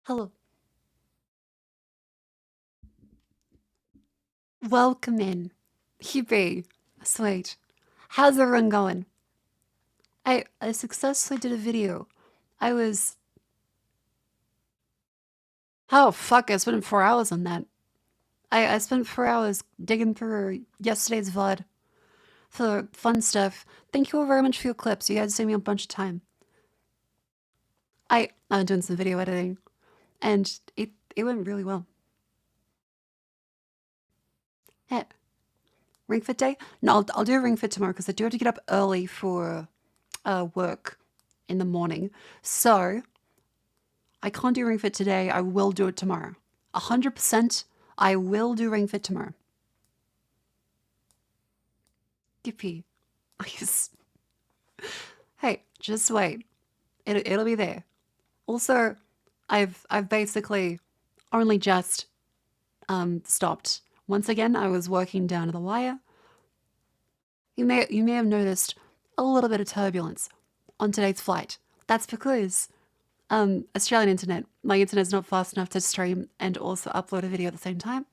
Hello. Welcome in. Hippie. Sweet. How's everyone going? I successfully did a video. I was oh fuck, I spent 4 hours on that. I spent 4 hours digging through yesterday's VOD for fun stuff. Thank you all very much for your clips. You guys saved me a bunch of time. I'm doing some video editing and it went really well. Yeah. Ring Fit day? No, I'll do a Ring Fit tomorrow because I do have to get up early for work in the morning. So I can't do Ring Fit today. I will do it tomorrow. 100%, I will do Ring Fit tomorrow. Yippee. Yes. Hey, just wait. It'll be there. Also, I've basically only just stopped. Once again, I was working down to the wire. You may have noticed a little bit of turbulence on today's flight. That's because Australian internet. My internet's not fast enough to stream and also upload a video at the same time.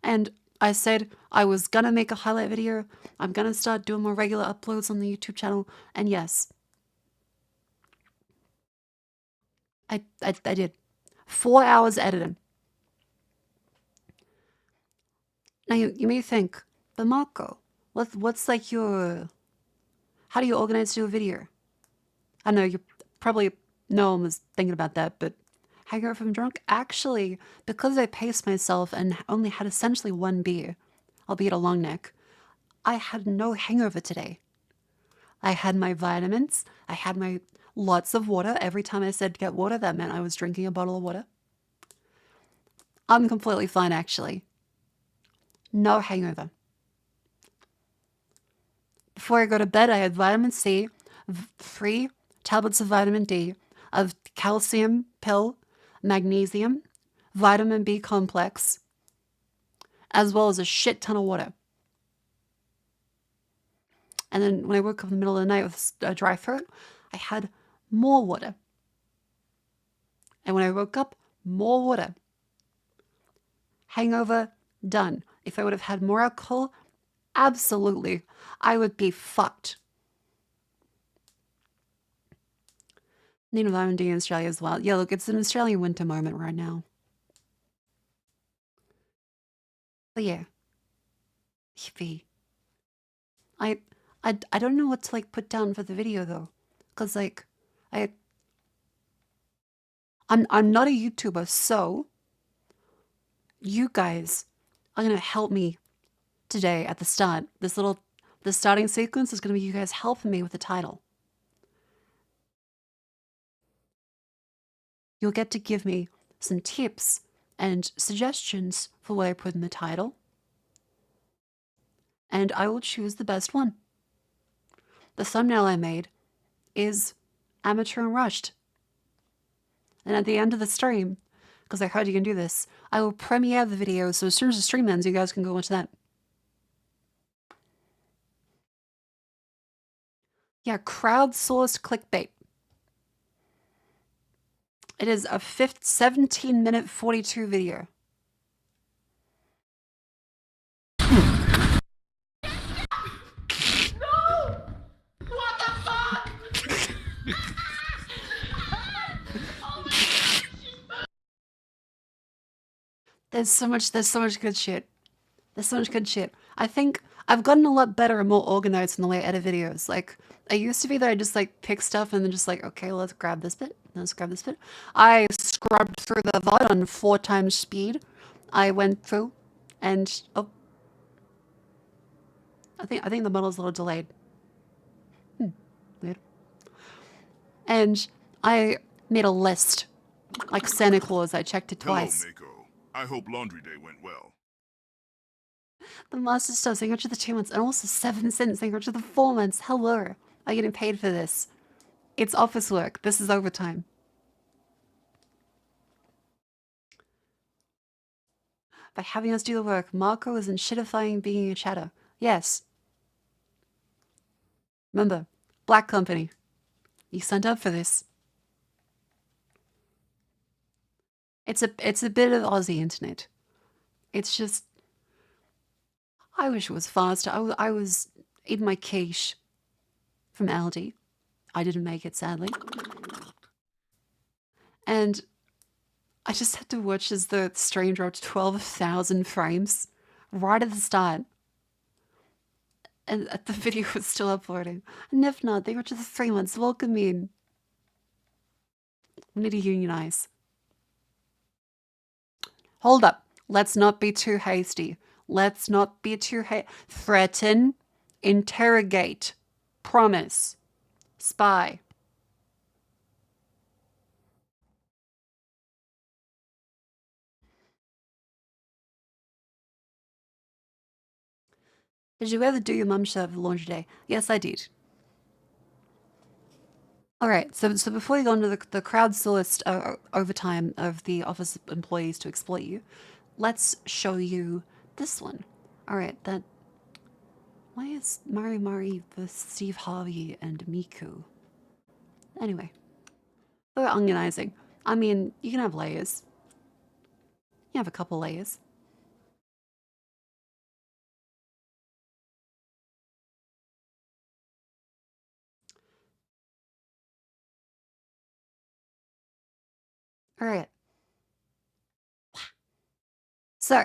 And I said I was gonna make a highlight video. I'm gonna start doing more regular uploads on the YouTube channel. And yes, I did. 4 hours editing. Now you may think, but Marco, what's like your how do you organize to do a video? I know you probably no one was thinking about that, but hang out if I'm drunk? Actually, because I paced myself and only had essentially one beer, albeit a long neck, I had no hangover today. I had my vitamins. I had my lots of water. Every time I said get water, that meant I was drinking a bottle of water. I'm completely fine, actually. No hangover. Before I go to bed, I had vitamin C, 3 tablets of vitamin D, a calcium pill, magnesium, vitamin B complex, as well as a shit ton of water. And then when I woke up in the middle of the night with a dry throat, I had more water. And when I woke up, more water. Hangover, done. If I would have had more alcohol, absolutely, I would be fucked. Need vitamin D in Australia as well. Yeah, look, it's an Australian winter moment right now. But yeah, hippie. I, I don't know what to like put down for the video though, cause like, I, I'm not a YouTuber, so you guys are gonna help me today at the start. The starting sequence is gonna be you guys helping me with the title. You'll get to give me some tips and suggestions for what I put in the title, and I will choose the best one. The thumbnail I made is amateur and rushed. And at the end of the stream, because I heard you can do this, I will premiere the video so as soon as the stream ends, you guys can go watch that. Yeah, crowdsourced clickbait. It is a 17-minute 42 video. There's so much good shit. There's so much good shit. I think I've gotten a lot better and more organized in the way I edit videos. Like, I used to be that I just like pick stuff and then just like, okay, let's grab this bit, let's grab this bit. I scrubbed through the VOD on 4 times speed. I went through and oh, I think the model's a little delayed. Weird. And I made a list. Like Santa Claus, I checked it twice. Hello, Mako. I hope laundry day went well. The master stuff, thank you to the 2 months, and also 7 cents, thank you to the 4 months. Hello. I'm getting paid for this. It's office work. This is overtime. By having us do the work, Marco isn't shitifying being a chatter. Yes. Remember, Black Company. You signed up for this. It's a bit of Aussie internet. It's just I wish it was faster. I was eating my quiche from Aldi. I didn't make it sadly, and I just had to watch as the stream dropped 12,000 frames right at the start, and the video was still uploading. And if not, they were just 3 months. Welcome in. We need to unionize. Hold up. Let's not be too hasty. Let's not be too threaten, interrogate, promise, spy. Did you ever do your mum shove for laundry day? Yes, I did. All right, so before you go into the crowdsourced overtime of the office employees to exploit you, let's show you this one. All right, that. Why is Mari Mari with Steve Harvey and Miku? Anyway, they're onionizing. I mean, you can have layers. You have a couple layers. All right. So,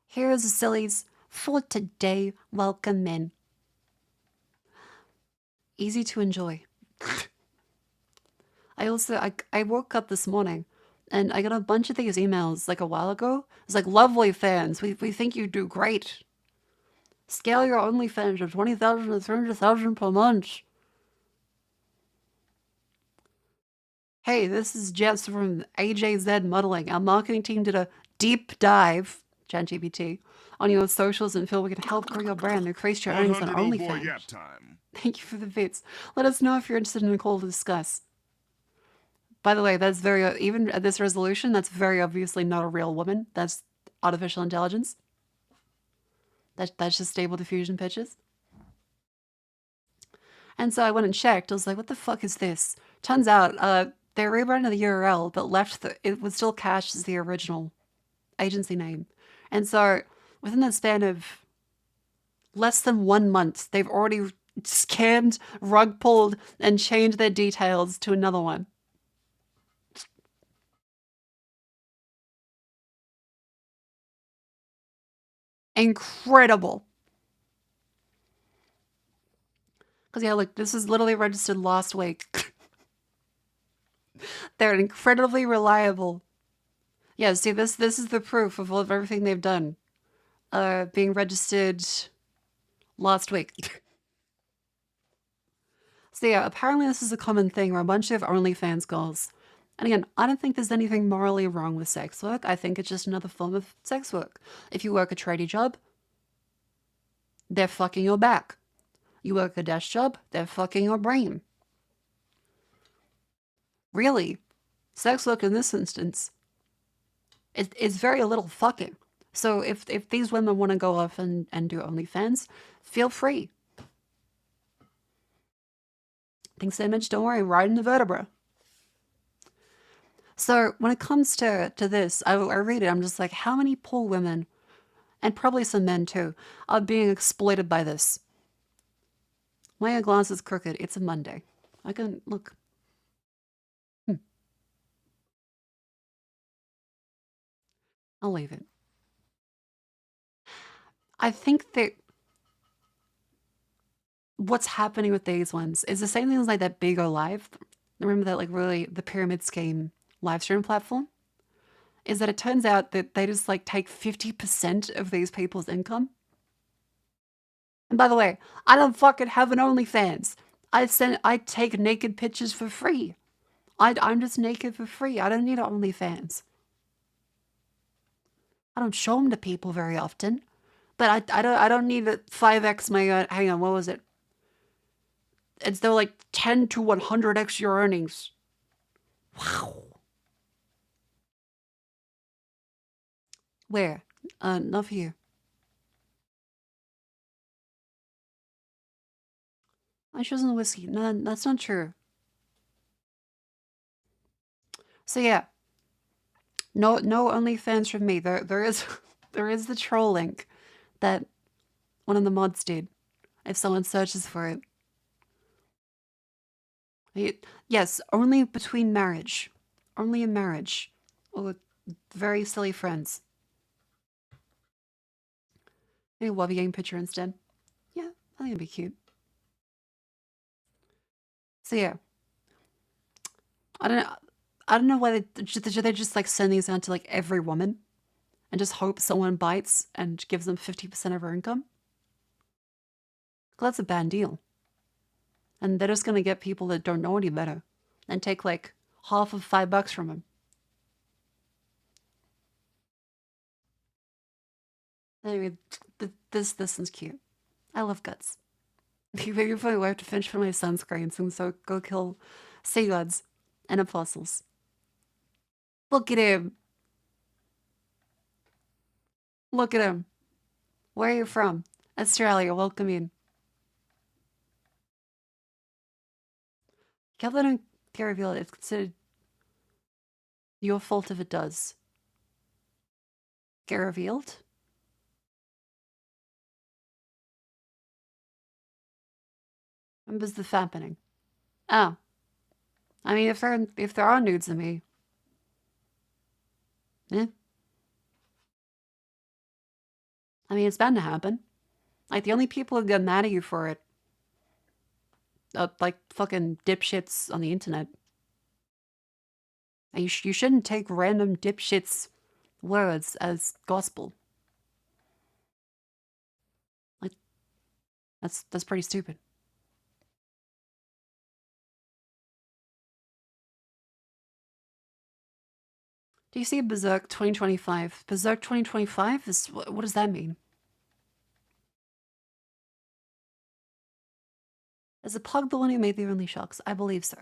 here's the sillies for today. Welcome in. Easy to enjoy. I woke up this morning and I got a bunch of these emails like a while ago. It's like, lovely fans, we think you do great. Scale your OnlyFans to 20,000 to 300,000 per month. Hey, this is Jess from AJZ Modeling. Our marketing team did a deep dive, ChatGPT, on your socials and feel we can help grow your brand and increase your earnings on 100 old boy OnlyFans. yap time. Thank you for the bits. Let us know if you're interested in a call to discuss. By the way, that's very, even at this resolution, that's very obviously not a real woman. That's artificial intelligence. That's just stable diffusion pitches. And so I went and checked. I was like, what the fuck is this? Turns out they rebranded the URL, but left it was still cached as the original agency name. And so within the span of less than 1 month, they've already scammed, rug pulled, and changed their details to another one. Incredible. Because yeah, look, this is literally registered last week. They're incredibly reliable. Yeah, see, this is the proof of everything they've done. Being registered last week. So yeah, apparently this is a common thing where a bunch of OnlyFans girls. And again, I don't think there's anything morally wrong with sex work. I think it's just another form of sex work. If you work a tradie job, they're fucking your back. You work a desk job, they're fucking your brain. Really, sex work in this instance is very little fucking. So if these women want to go off and do OnlyFans, feel free. Things damage, don't worry, right in the vertebra. So when it comes to this, I read it, I'm just like, how many poor women, and probably some men too, are being exploited by this? My glass is crooked. It's a Monday. I can look. I'll leave it. I think that what's happening with these ones is the same thing as like that Bigo Live. Remember that like really the pyramid scheme live stream platform? Is that it turns out that they just like take 50% of these people's income. And by the way, I don't fucking have an OnlyFans. I take naked pictures for free. I'm just naked for free. I don't need OnlyFans. I don't show them to people very often. But I don't need a 5x my hang on, what was it? It's though like 10 to 100x your earnings. Wow. Where? Not for you. I chose the whiskey. No, that's not true. So yeah, no OnlyFans from me. There is there is the troll link that one of the mods did. If someone searches for it, yes, only between marriage, only in marriage, or with very silly friends. Maybe a Wubby Gang picture instead. Yeah, I think it'd be cute. So yeah, I don't know. I don't know why should they just like send these out to like every woman and just hope someone bites and gives them 50% of her income. Well, that's a bad deal. And they're just gonna get people that don't know any better and take like half of $5 from them. Anyway, this one's cute. I love guts. Maybe for my wife to finish for my sunscreens and so go kill sea gods and apostles. Look at him. Look at him. Where are you from? Australia. Welcome in. If they don't get revealed, it's considered your fault if it does. Get revealed? When was this happening? Oh. I mean, if there are nudes of me, eh? I mean, it's bound to happen. Like, the only people who get mad at you for it are, like, fucking dipshits on the internet. And you shouldn't take random dipshits' words as gospel. Like, that's pretty stupid. Do you see Berserk 2025? Berserk 2025 is what does that mean? Is the pug the one who made the only shocks? I believe so.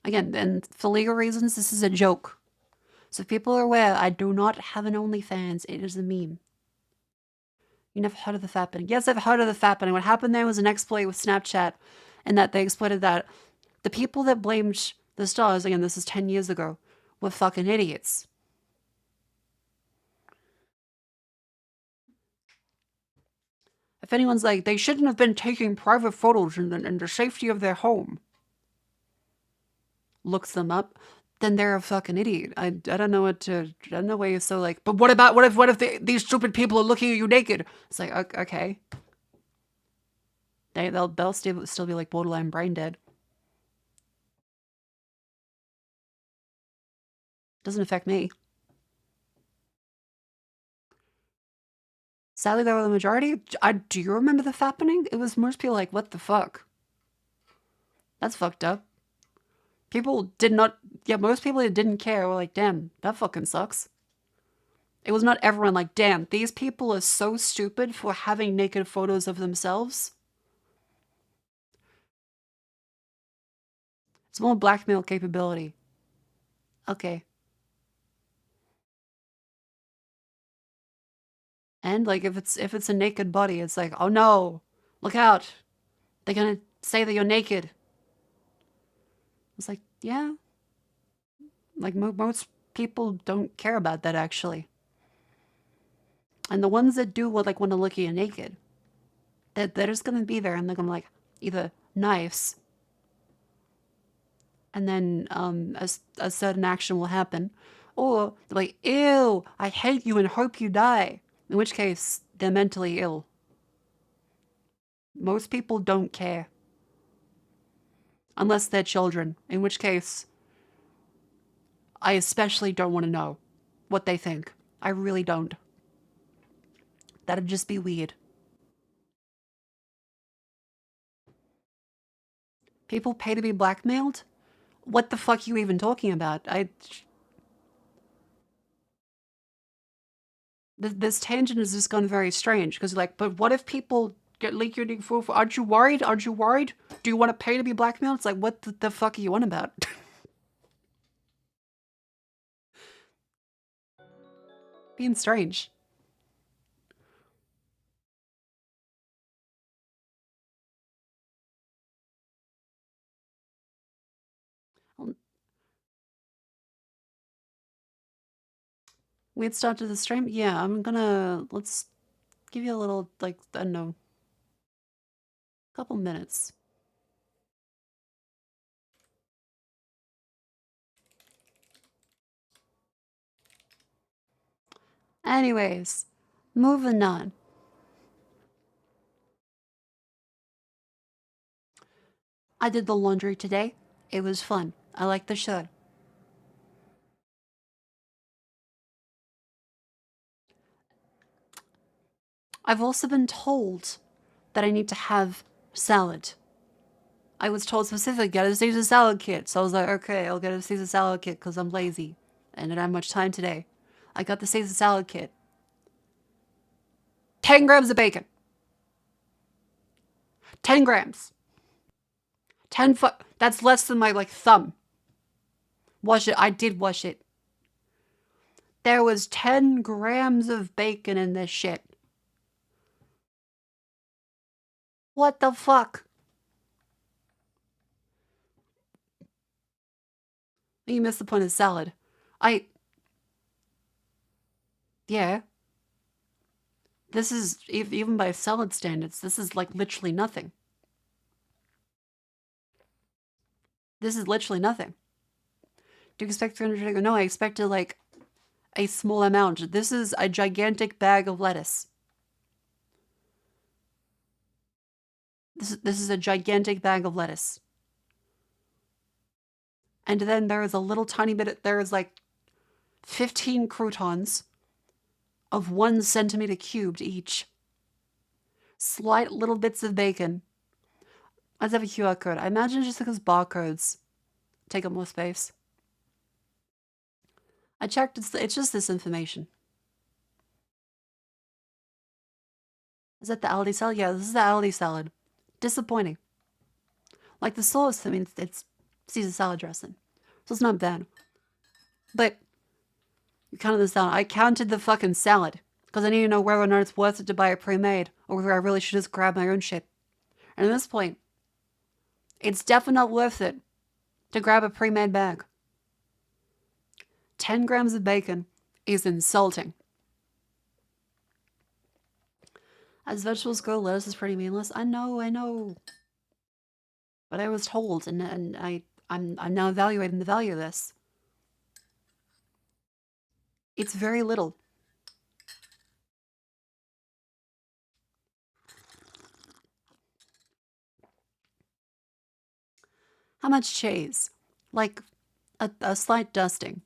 Again, and for legal reasons, this is a joke. So if people are aware, I do not have an OnlyFans. It is a meme. You never heard of the Fappening? Yes, I've heard of the Fappening. What happened there was an exploit with Snapchat, and that they exploited that. The people that blamed the stars, again, this is 10 years ago, were fucking idiots. If anyone's like, they shouldn't have been taking private photos in the safety of their home, looks them up, then they're a fucking idiot. I don't know what to, I don't know why you're so like, but what if these stupid people are looking at you naked? It's like, okay. They'll still be like borderline brain dead. Doesn't affect me. Sadly, they were the majority. Do you remember the fappening? It was most people like, what the fuck? That's fucked up. People did not, yeah, most people that didn't care were like, damn, that fucking sucks. It was not everyone like, damn, these people are so stupid for having naked photos of themselves. It's more blackmail capability. Okay. And like if it's a naked body, it's like, oh no, look out. They're gonna say that you're naked. It's like, yeah. Like most people don't care about that actually. And the ones that do would like want to look at you naked, they're just gonna be there and they're gonna like either knives and then a certain action will happen, or they're like, ew, I hate you and hope you die. In which case they're mentally ill. Most people don't care. Unless they're children, in which case I especially don't want to know what they think. I really don't. That'd just be weird. People pay to be blackmailed? What the fuck are you even talking about? This tangent has just gone very strange because like, but what if people get leak your info? Aren't you worried? Aren't you worried? Do you want to pay to be blackmailed? It's like, what the fuck are you on about? Being strange. We'd started the stream? Yeah, let's give you a little, like, I don't know, couple minutes. Anyways, moving on. I did the laundry today. It was fun. I like the shirt. I've also been told that I need to have salad. I was told specifically, get a Caesar salad kit. So I was like, okay, I'll get a Caesar salad kit because I'm lazy and I don't have much time today. I got the Caesar salad kit. 10 grams of bacon. 10 grams. 10 foot. That's less than my, like, thumb. Wash it. I did wash it. There was 10 grams of bacon in this shit. What the fuck? You missed the point of salad. Yeah. This is, even by salad standards, this is like literally nothing. This is literally nothing. Do you expect 300? No, I expected like a small amount. This is a gigantic bag of lettuce. This is a gigantic bag of lettuce. And then there is a little tiny bit, there is like 15 croutons of 1 centimeter cubed each. Slight little bits of bacon. Let's have a QR code. I imagine just because barcodes take up more space. I checked, it's just this information. Is that the Aldi salad? Yeah, this is the Aldi salad. Disappointing. Like the sauce, I mean, it's Caesar salad dressing. So it's not bad. But you counted this down. I counted the fucking salad because I need to know whether or not it's worth it to buy it pre-made or whether I really should just grab my own shit. And at this point, it's definitely not worth it to grab a pre-made bag. 10 grams of bacon is insulting. As vegetables go, lettuce is pretty meaningless. I know. But I was told, and I'm now evaluating the value of this. It's very little. How much cheese? Like a slight dusting.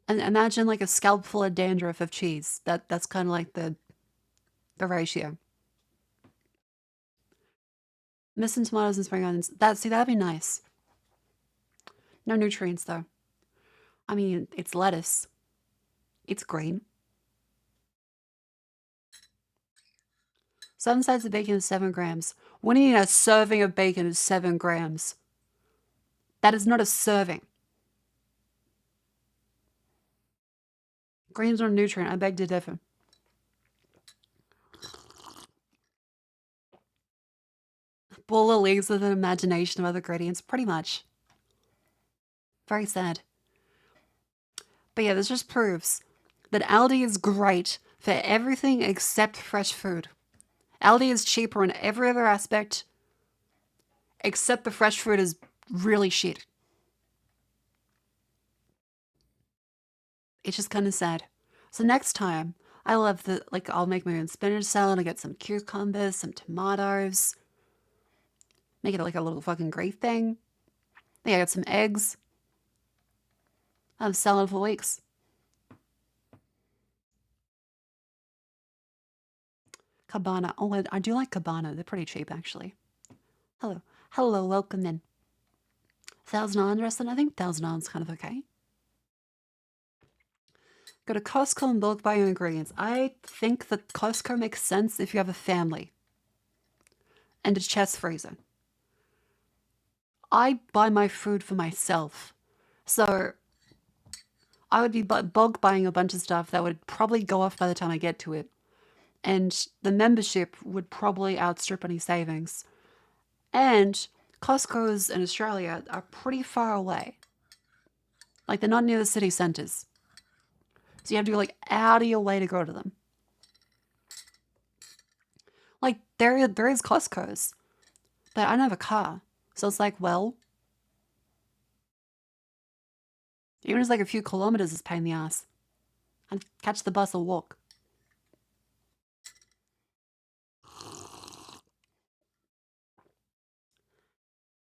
And imagine like a scalp full of dandruff of cheese. That's kind of like the ratio. Missing tomatoes and spring onions. That'd be nice. No nutrients though. I mean, it's lettuce. It's green. 7 sides of bacon is 7 grams. What do you mean a serving of bacon is 7 grams? That is not a serving. Greens are a nutrient. I beg to differ. Full of leagues with an imagination of other ingredients. Pretty much. Very sad. But yeah, this just proves that Aldi is great for everything except fresh food. Aldi is cheaper in every other aspect, except the fresh fruit is really shit. It's just kind of sad. So next time, I love the, like, I'll make my own spinach salad. I get some cucumbers, some tomatoes. Make it like a little fucking great thing. Yeah, I got some eggs. I have salad for weeks. Cabana. Oh, I do like Cabana. They're pretty cheap, actually. Hello. Hello, welcome in. $1,000 Wrestling, I think $1,000 is kind of okay. Go to Costco and bulk buy your ingredients. I think that Costco makes sense if you have a family and a chest freezer. I buy my food for myself. So I would be bulk buying a bunch of stuff that would probably go off by the time I get to it. And the membership would probably outstrip any savings. And Costco's in Australia are pretty far away. Like, they're not near the city centres. So you have to go like out of your way to go to them. Like there is Costco's, but I don't have a car, so it's like, well, even just like a few kilometers is a pain in the ass. I'd catch the bus or walk.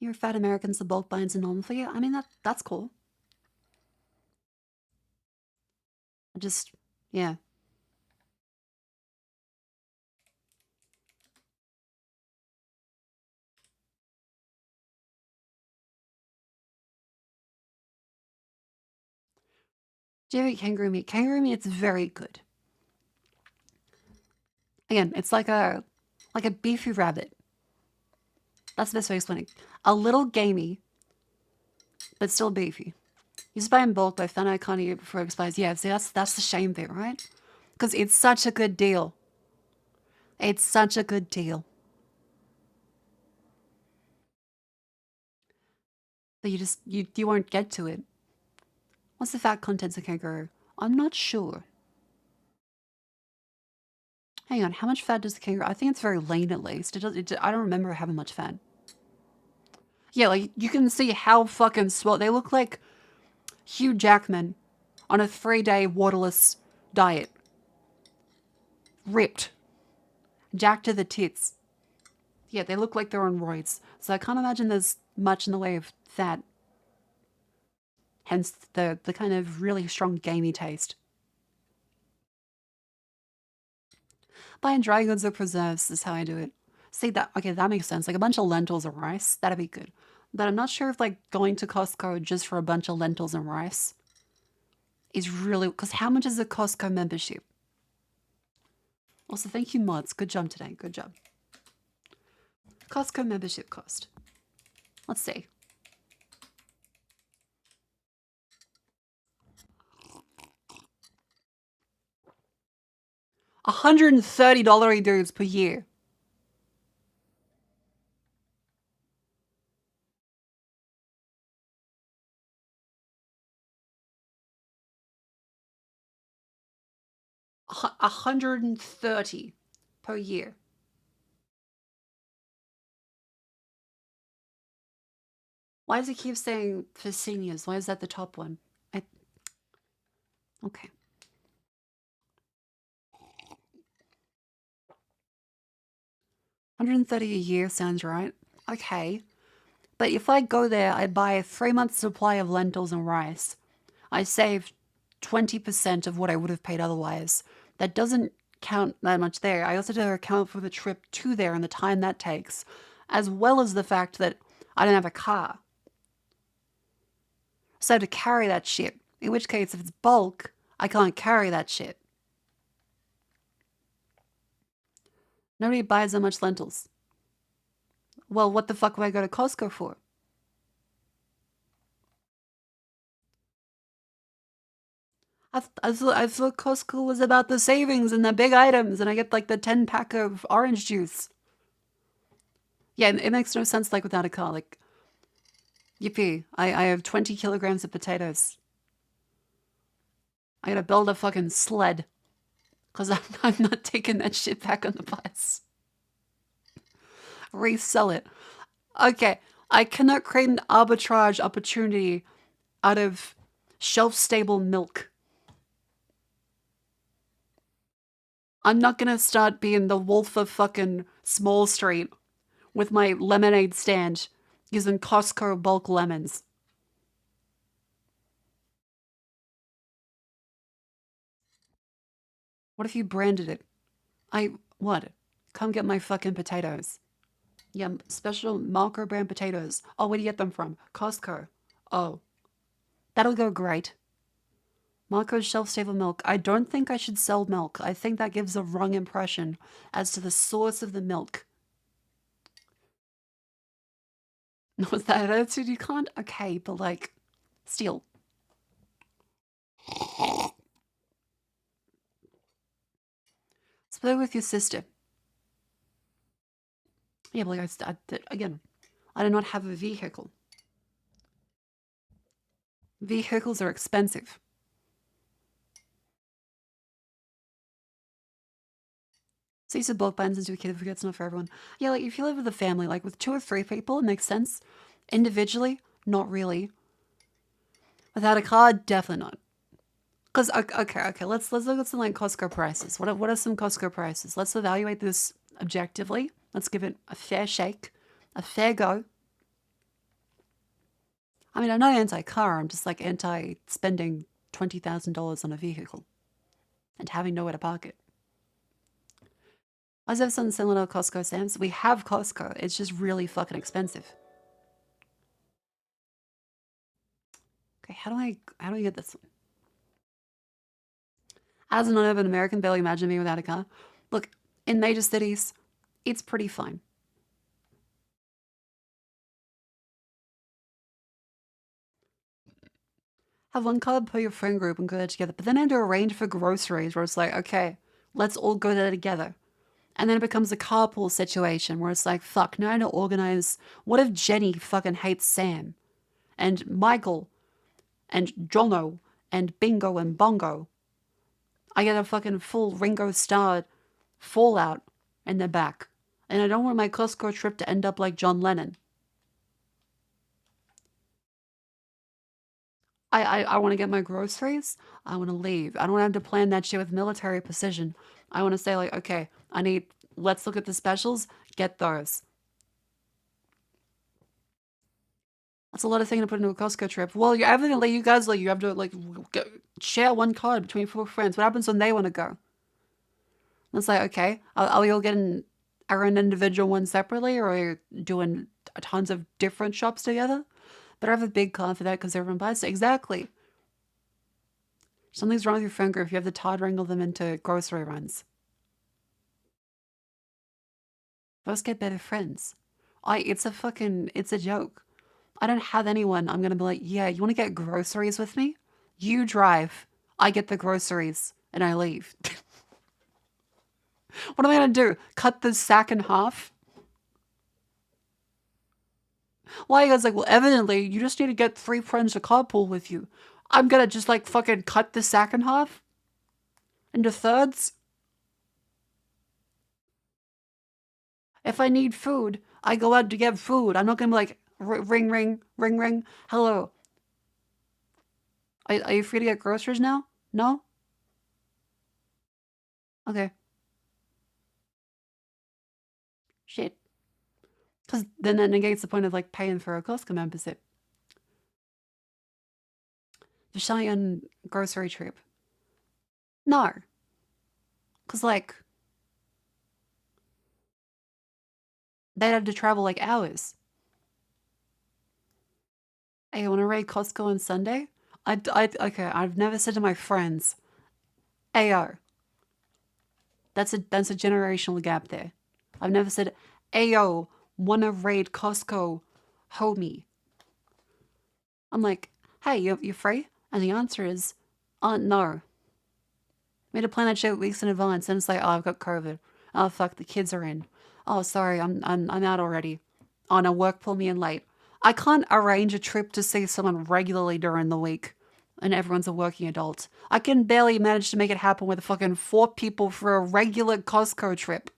You're fat Americans, the bulk buying's a normal for you. I mean that's cool. I just yeah. Do you ever eat kangaroo meat? Kangaroo meat's very good. Again, it's like a beefy rabbit. That's the best way to explain it. A little gamey, but still beefy. You just buy in bulk, but I found out I can't eat it before it expires. Yeah, see, that's the shame bit, right? Because it's such a good deal. It's such a good deal. But you won't get to it. What's the fat contents of kangaroo? I'm not sure. Hang on, how much fat does the kangaroo? I think it's very lean at least. I don't remember having much fat. Yeah, like you can see how fucking swell they look like Hugh Jackman on a 3-day waterless diet. Ripped. Jacked to the tits. Yeah, they look like they're on roids. So I can't imagine there's much in the way of fat. Hence the kind of really strong gamey taste. Buying dry goods or preserves is how I do it. See that okay, that makes sense. Like a bunch of lentils or rice, that'd be good. But I'm not sure if like going to Costco just for a bunch of lentils and rice is really because how much is a Costco membership? Also, thank you, mods. Good job today. Good job. Costco membership cost. Let's see. $130 dudes per year. $130 per year. Why does it keep saying for seniors? Why is that the top one? Okay. 130 a year sounds right. Okay. But if I go there, I buy a 3 month supply of lentils and rice. I save 20% of what I would have paid otherwise. That doesn't count that much there. I also have to account for the trip to there and the time that takes, as well as the fact that I don't have a car. So to carry that shit, in which case, if it's bulk, I can't carry that shit. Nobody buys that much lentils. Well, what the fuck would I go to Costco for? I thought Costco was about the savings and the big items, and I get like the 10-pack of orange juice. Yeah, it makes no sense like without a car. Like, yippee, I have 20 kilograms of potatoes. I gotta build a fucking sled because I'm not taking that shit back on the bus. Resell it. Okay, I cannot create an arbitrage opportunity out of shelf-stable milk. I'm not gonna start being the wolf of fucking Small Street with my lemonade stand using Costco bulk lemons. What if you branded it? What? Come get my fucking potatoes. Yeah, special Marco brand potatoes. Oh, where do you get them from? Costco. Oh, that'll go great. Marco's shelf stable milk. I don't think I should sell milk. I think that gives a wrong impression as to the source of the milk. Was that attitude you can't? Okay, but like, still. Split with your sister. Yeah, but like again, I do not have a vehicle. Vehicles are expensive. So you said bulk buy into a kit if it's not for everyone. Yeah, like if you live with a family, like with 2 or 3 people, it makes sense. Individually, not really. Without a card, definitely not. Because okay, let's look at some like Costco prices. What are some Costco prices? Let's evaluate this objectively. Let's give it a fair shake, a fair go. I mean, I'm not anti-car. I'm just like anti spending $20,000 on a vehicle and having nowhere to park it. I was have something similar to Costco, Sam's. We have Costco. It's just really fucking expensive. Okay, how do I get this one? As an urban American, barely imagine me without a car. Look, in major cities, it's pretty fine. Have one card per your friend group and go there together. But then I had to arrange for groceries where it's like, okay, let's all go there together. And then it becomes a carpool situation where it's like, fuck, now I had to organize. What if Jenny fucking hates Sam? And Michael and Jono and Bingo and Bongo? I get a fucking full Ringo Starr fallout in the back. And I don't want my Costco trip to end up like John Lennon. I want to get my groceries. I want to leave. I don't have to plan that shit with military precision. I want to say, like, okay, let's look at the specials, get those. That's a lot of things to put into a Costco trip. Well, you're evidently, you guys, like, you have to, like, share one card between 4 friends. What happens when they want to go? And it's like, okay, are we all getting our own individual ones separately, or are we doing tons of different shops together? But I have a big card for that because everyone buys it. Exactly. Something's wrong with your friend group. You have to Todd wrangle them into grocery runs. Let's get better friends. It's a joke. I don't have anyone I'm gonna be like, yeah, you wanna get groceries with me? You drive. I get the groceries and I leave. What am I gonna do? Cut the sack in half? Why? You guys like, well, evidently, you just need to get 3 friends to carpool with you. I'm gonna just like fucking cut the sack in half? Into thirds? If I need food, I go out to get food. I'm not gonna be like, ring, ring, ring, ring. Hello. Are you free to get groceries now? No? Okay. Shit. Because then that negates the point of like paying for a Costco membership. The Cheyenne grocery trip. No. Because like, they'd have to travel like hours. Hey, I want to raid Costco on Sunday? Okay, I've never said to my friends, Ayo, that's a generational gap there. I've never said, Ayo, wanna raid Costco, homie. I'm like, hey, you free? And the answer is, no. We had to plan that shit weeks in advance, and it's like, oh, I've got COVID. Oh, fuck, the kids are in. Oh, sorry, I'm out already. Oh no, work pulled me in late. I can't arrange a trip to see someone regularly during the week, and everyone's a working adult. I can barely manage to make it happen with fucking 4 people for a regular Costco trip.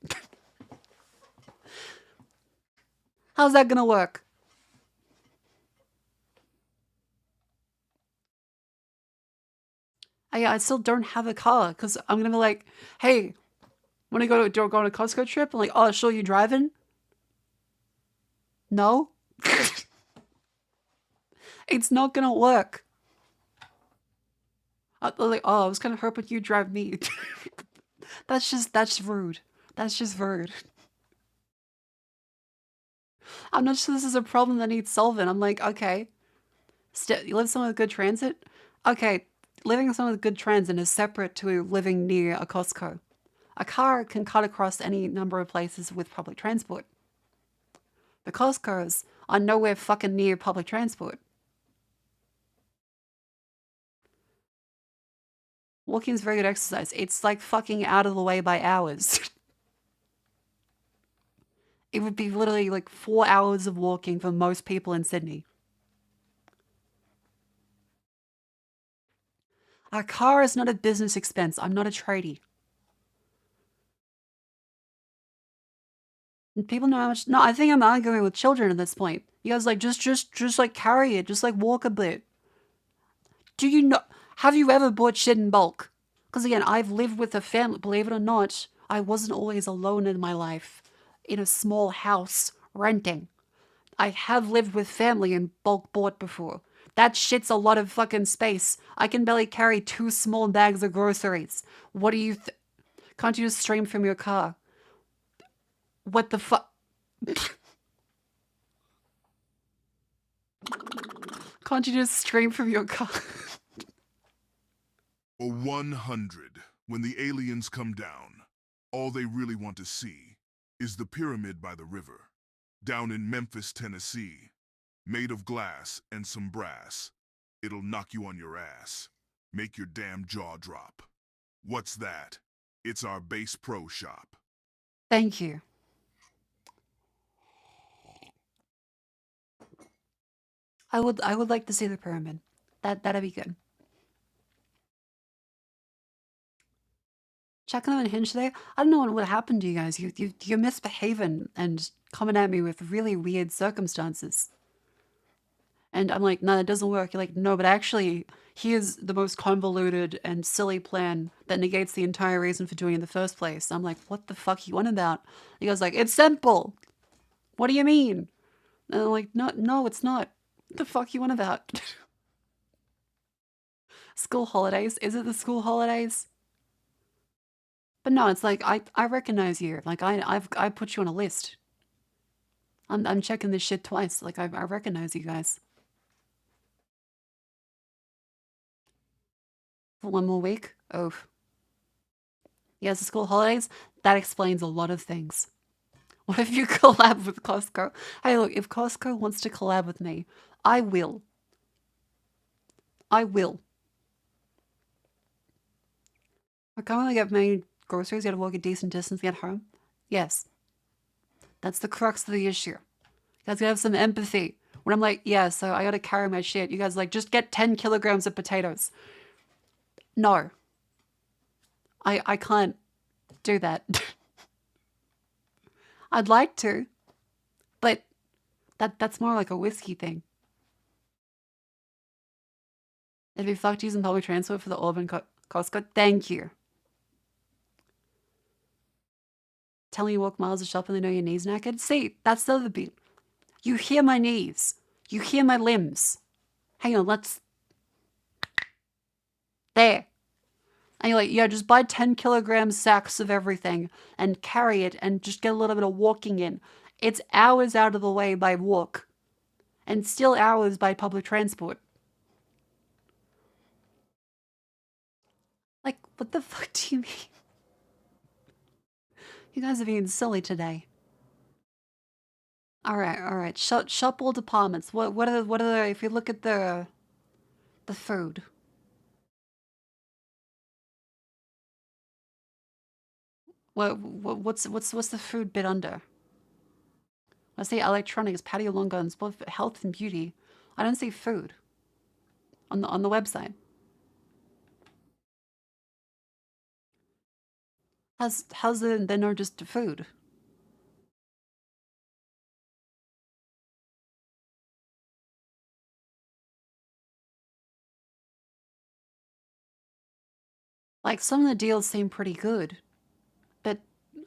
How's that gonna work? I still don't have a car because I'm gonna be like, hey, want to go on a Costco trip? I'm like, oh, sure, you driving? No, it's not gonna work. I'm like, oh, I was kind of hoping you drive me. That's rude. That's just rude. I'm not sure this is a problem that needs solving. I'm like, okay, you live somewhere with good transit? Okay, living somewhere with good transit is separate to living near a Costco. A car can cut across any number of places with public transport. The Costco's are nowhere fucking near public transport. Walking is very good exercise. It's like fucking out of the way by hours. It would be literally like 4 hours of walking for most people in Sydney. A car is not a business expense. I'm not a tradie. And people know how much. No, I think I'm arguing with children at this point. You guys like just like carry it, just like walk a bit. Do you know? Have you ever bought shit in bulk? Because again, I've lived with a family. Believe it or not, I wasn't always alone in my life, in a small house renting. I have lived with family and bulk bought before. That shit's a lot of fucking space. I can barely carry 2 small bags of groceries. What do you? Can't you just stream from your car? What the fuck? Can't you just stream from your car? Or 100, when the aliens come down, all they really want to see is the pyramid by the river, down in Memphis, Tennessee, made of glass and some brass. It'll knock you on your ass, make your damn jaw drop. What's that? It's our Base Pro shop. Thank you. I would like to see the pyramid. That'd be good. Checking on Hinge today. I don't know what happened to you guys. You're misbehaving and coming at me with really weird circumstances. And I'm like, no, that doesn't work. You're like, no, but actually, here's the most convoluted and silly plan that negates the entire reason for doing it in the first place. I'm like, what the fuck you on about? He goes like, it's simple. What do you mean? And I'm like, no, it's not. What the fuck you on about? School holidays? Is it the school holidays? But no, it's like I recognize you. Like I put you on a list. I'm checking this shit twice. Like I recognize you guys. For 1 more week? Oh. Yes, the school holidays? That explains a lot of things. What if you collab with Costco? Hey, look, if Costco wants to collab with me, I will. I will. I can't really get many groceries. You gotta walk a decent distance to get home. Yes, that's the crux of the issue. You guys gotta have some empathy. When I'm like, yeah, so I gotta carry my shit. You guys like, just get 10 kilograms of potatoes. No, I can't do that. I'd like to, but that's more like a whiskey thing. It'd be fucked using public transport for the Auburn Costco. Thank you. Telling you walk miles to shop and they know your knees knackered. See, that's the other bit. You hear my knees. You hear my limbs. Hang on, let's. There. And you're like, yeah, just buy 10 kilogram sacks of everything and carry it and just get a little bit of walking in. It's hours out of the way by walk and still hours by public transport. Like, what the fuck do you mean? You guys are being silly today. All right, all right. Shop all departments. What are the if you look at the food. What's the food bit under? I see electronics, patio lawn gardens, health and beauty. I don't see food on the website. How's there no just food? Like some of the deals seem pretty good, but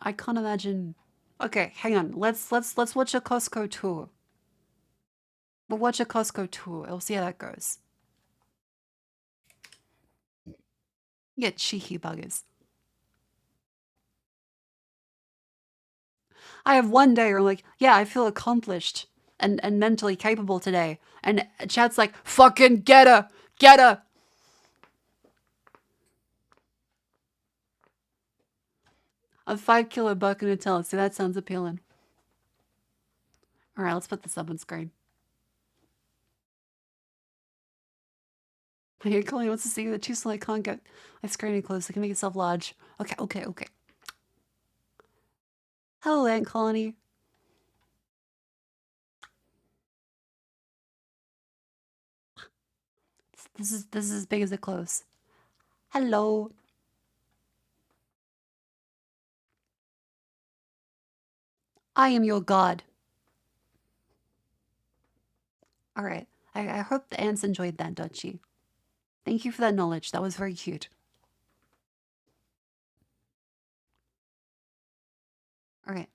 I can't imagine. Okay, hang on. Let's watch a Costco tour. We'll watch a Costco tour. We'll see how that goes. Yeah, cheeky buggers. I have one day where I'm like, yeah, I feel accomplished and mentally capable today. And chat's like, fucking get her! Get her! A 5 kilo buck and Nutella. See, that sounds appealing. All right, let's put this up on screen. Hey, Colleen wants to see you. The too small. I can't get my screen any close. I can make yourself large. Okay. Hello, Ant Colony. This is as big as it close. Hello. I am your god. All right. I hope the ants enjoyed that, Dutchie. Thank you for that knowledge. That was very cute. All right.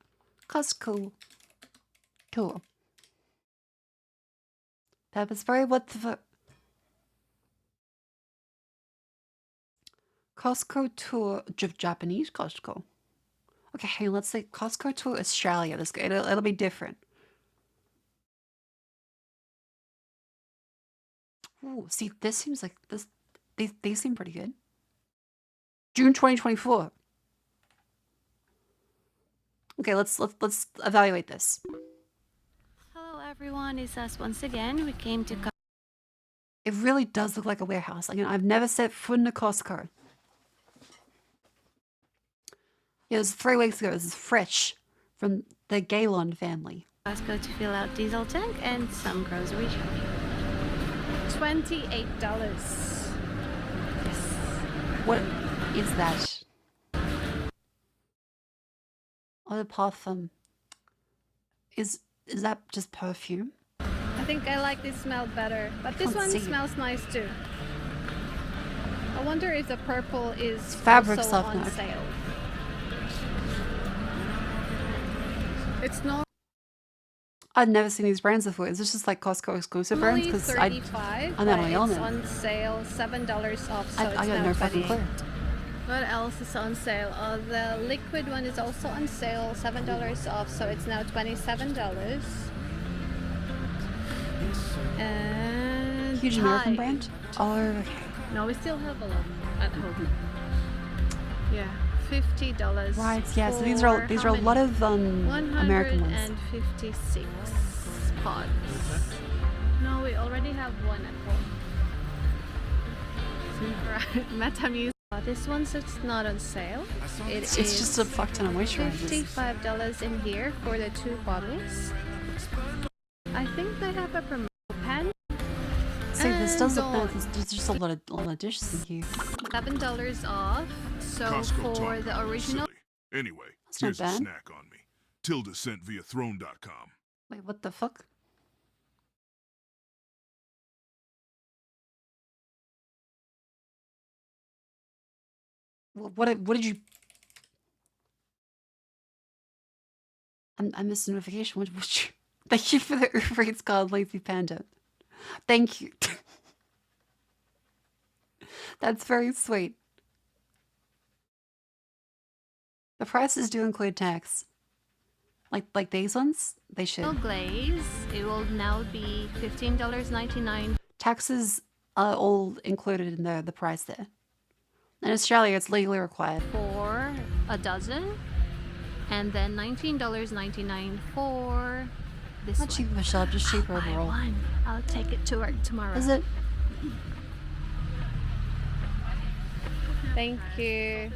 Costco. Cool. That was very what the Costco tour. Japanese Costco. Okay, hey, let's say Costco to Australia. It'll be different. Ooh, see, this seems like this. These seem pretty good. June 2024. Okay, let's evaluate this. Hello everyone, it's us once again. We came to It really does look like a warehouse. Like, I've never set foot in a Costco. Yeah, it was 3 weeks ago. This is fresh from the Galon family. Costco to fill out diesel tank and some grocery shopping. $28. Yes. What is that? Oh, the parfum. Is that just perfume? I think I like this smell better, but this Can't one see. smells nice too. I wonder if the purple is Fabric also softener, on okay. sale. It's not I've never seen these brands before. Is this just like Costco exclusive brands? only Because $35, I'm but not on my own it's then. on sale, $7 off, so it's I got now no fucking 28. clue. What else is on sale? The liquid one is also on sale, $7 off, so it's now $27. And Huge American Tide. brand? Oh, okay. No, we still have a lot at home. Yeah, $50. Right, yeah, so these are a lot of American ones. 156 pods. No, we already have one at home. Right, Metamuse. This one's it's not on sale. It's just a fuck ton of moisturizers. $55 in here for the 2 bottles. I think they have a promo pen. See, this does look And nice. There's just a lot of dishes in here. $7 off. So Costco for talk the original silly. Anyway, That's not here's a bad. snack on me. Tilda sent via throne.com. Wait, what the fuck? What did you? I missed a notification. What you? Thank you for the Uber Eats called Lazy Panda. Thank you. That's very sweet. The prices do include tax. Like these ones, they should. glaze. It will now be $15.99 Taxes are all included in the price there. In Australia, it's legally required. for a dozen, and then $19.99 for this Not one. cheaper for shop, just cheaper Buy overall. one. I'll take it to work tomorrow. Is it? Thank you.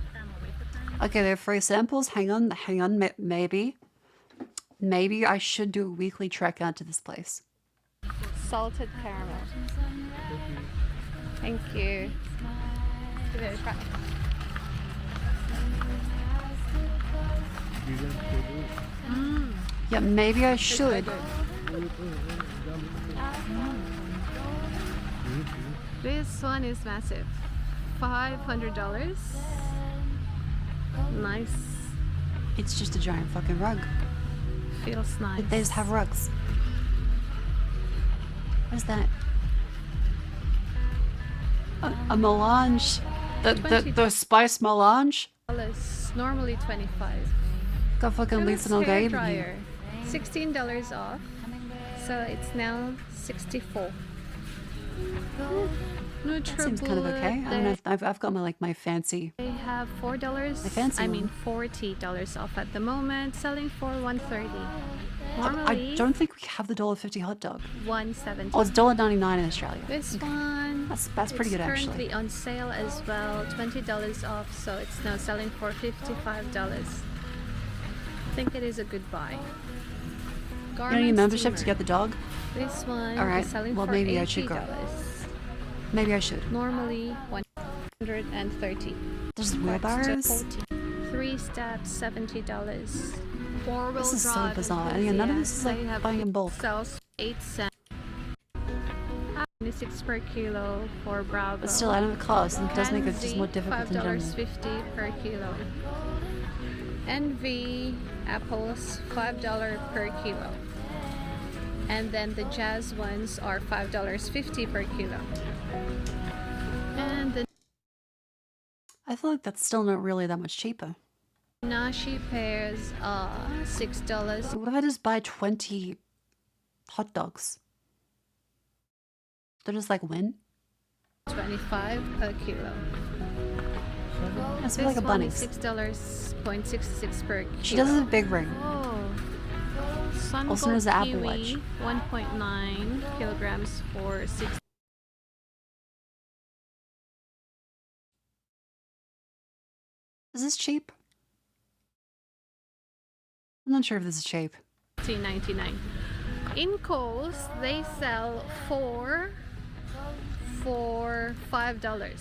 Okay, there are 3 samples. Hang on. Maybe I should do a weekly trek out to this place. Salted caramel. Thank you. Give it a try. Yeah, maybe I should. This one is massive. $500. Nice. It's just a giant fucking rug. Feels nice. They just have rugs. What is that? A melange. The spice melange. Normally $25. Got fucking Lisa Philips hair Nogay. dryer. $16 off. So it's now $64. That seems kind of okay. I mean, I've got my fancy. They have $4. My fancy I mean one. $40 off at the moment, selling for $130. I Normally don't think we have the $1.50 hot dog. $170. Oh, it's $1.99 in Australia. This one That's pretty good it's actually. currently on sale as well, $20 off, so it's now selling for $55. I think it is a good buy. You don't need membership to steamer. get the dog? This one Alright, is selling well, for maybe $80. I should go. Maybe I should. Normally $130. There's Back to wheelbarrows. 40. 3 steps, $70. Four-wheel This is so drive bizarre. And yeah, none of this is enthusiasts, they like have buying in bulk. sells 8 cents. 26 per kilo for Bravo. But still, I know it costs, and it does make it just Kenzie, more difficult in general. $5.50 per kilo. NV apples, $5 per kilo. And then the Jazz ones are $5.50 per kilo. And the I feel like that's still not really that much cheaper. Nashi pears are $6. So what if I just buy 20 hot dogs? They're just like win? 25 per kilo. That's This like a one bunnies. is $6.66 per kilo. She does have a big ring. Oh. Sun Also known as Gold the Apple kiwi, Watch. 1.9 kilograms for 6. Is this cheap? I'm not sure if this is cheap. $13.99. In Kohl's, they sell 4 for $5.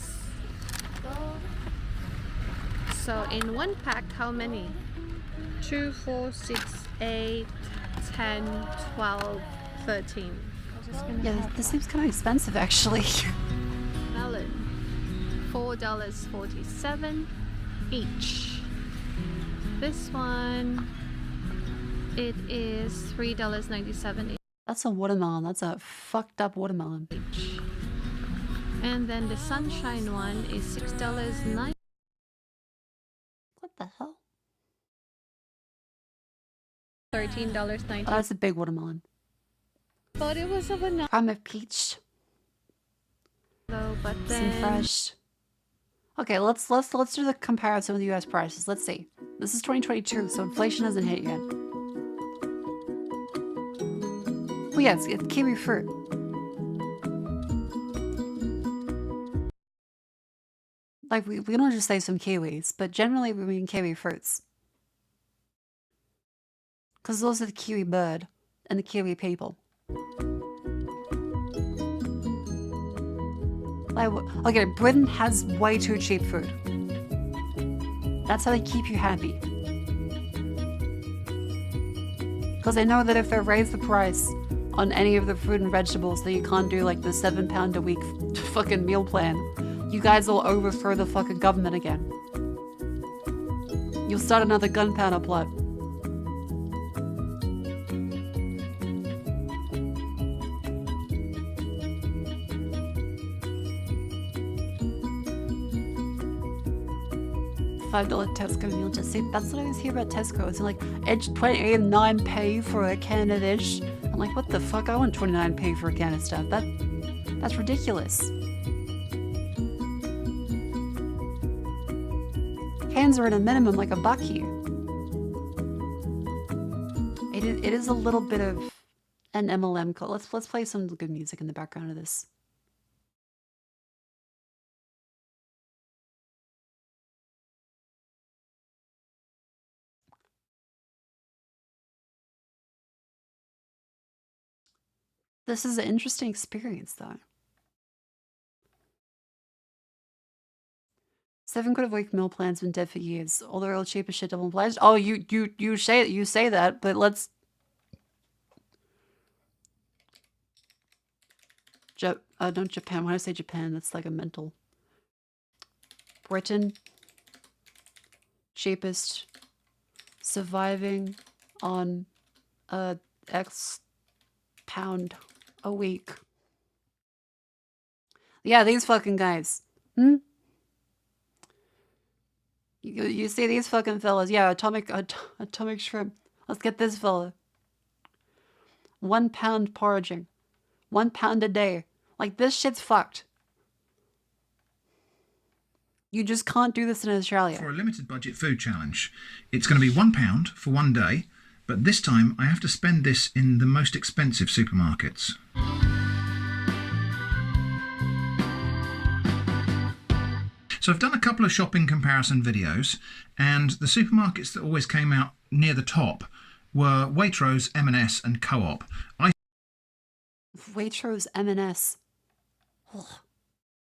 So in one pack, how many? 2, 4, 6, 8, 10, 12, 13. Yeah, this seems kind of expensive actually. Melon, $4.47 each. This one, it is $3.97 That's a watermelon. That's a fucked up watermelon. each. And then the Sunshine one is $6.90. What the hell? $13.90. Oh, that's a big watermelon. Thought it was a vanilla, Prime of peach. but Some then fresh. Okay, let's do the comparison with the US prices. Let's see. This is 2022, so inflation hasn't hit yet. Oh yeah, it's kiwi fruit. Like we don't just say some kiwis, but generally we mean kiwi fruits. Because those are the kiwi bird and the kiwi people. Like, okay, Britain has way too cheap food. That's how they keep you happy. Because they know that if they raise the price on any of the fruit and vegetables, that you can't do like the £7 a week fucking meal plan, you guys will overthrow the fucking government again. You'll start another gunpowder plot. $5 Tesco meal. Just see, that's what I always hear about Tesco. It's like it's 29p for a can of this. I'm like, what the fuck? I want 29p for a can of stuff. That's ridiculous. Cans are at a minimum like $1 here. It is a little bit of an MLM call. Let's play some good music in the background of this. This is an interesting experience, though. 7 quid a week meal plan's been dead for years. All the real cheap as shit double obliged. Oh, you say that, but let's. Don't Japan. When I say Japan, that's like a mental. Britain. Cheapest. Surviving on X pound a week. Yeah, these fucking guys. You see these fucking fellas? Yeah, atomic shrimp. Let's get this fella. 1 pound porridging. 1 pound a day. Like, this shit's fucked. You just can't do this in Australia. For a limited budget food challenge, it's going to be £1 for 1 day, but this time I have to spend this in the most expensive supermarkets. So I've done a couple of shopping comparison videos, and the supermarkets that always came out near the top were Waitrose, M&S and Co-op. Waitrose, M&S. Ugh.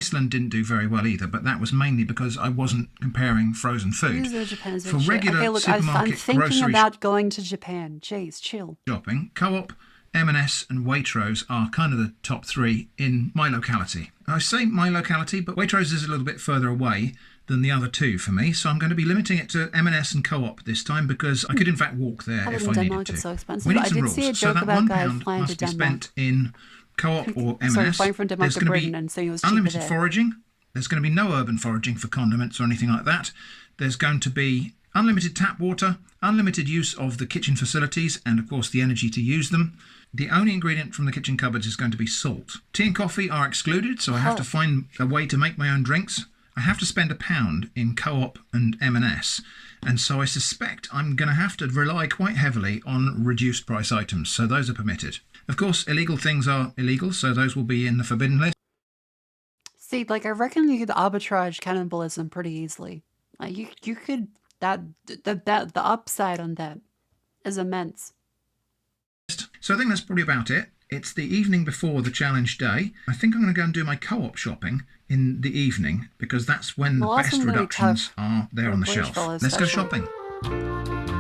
Iceland didn't do very well either, but that was mainly because I wasn't comparing frozen food. Usually Japan's For shit. regular Okay, look, I'm supermarket thinking grocery about going to Japan. Jeez, chill. shopping, Co-op, M&S and Waitrose are kind of the top 3 in my locality. I say my locality, but Waitrose is a little bit further away than the other 2 for me, so I'm going to be limiting it to M&S and Co-op this time because I could in fact walk there if I needed Denmark, to. it's so expensive. We need I some did rules. see a So joke that about guys £1 flying must to be Denmark. spent in Co-op or M&S. Sorry, flying from Denmark There's to going to Britain be and saying it was cheaper unlimited there. foraging. There's going to be no urban foraging for condiments or anything like that. There's going to be unlimited tap water, unlimited use of the kitchen facilities, and of course the energy to use them. The only ingredient from the kitchen cupboards is going to be salt. Tea and coffee are excluded, so I have to find a way to make my own drinks. I have to spend £1 in Co-op and M&S, and so I suspect I'm going to have to rely quite heavily on reduced price items, so those are permitted. Of course, illegal things are illegal, so those will be in the forbidden list. See, like, I reckon you could arbitrage cannibalism pretty easily. Like, you could, the upside on that is immense. So I think that's probably about it. It's the evening before the challenge day. I think I'm going to go and do my Co-op shopping in the evening because that's when the Well, best that's gonna be reductions tough are there for on the British shelf. fellas, Let's go especially. shopping.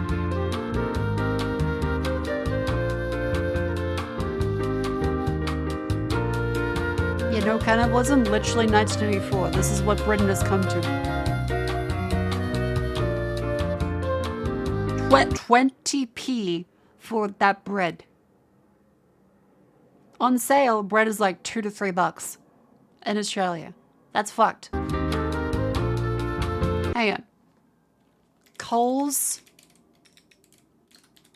You know, cannibalism, literally 1994. This is what Britain has come to. 20p for that bread. On sale, bread is like $2 to $3 in Australia. That's fucked. Hang on. Coles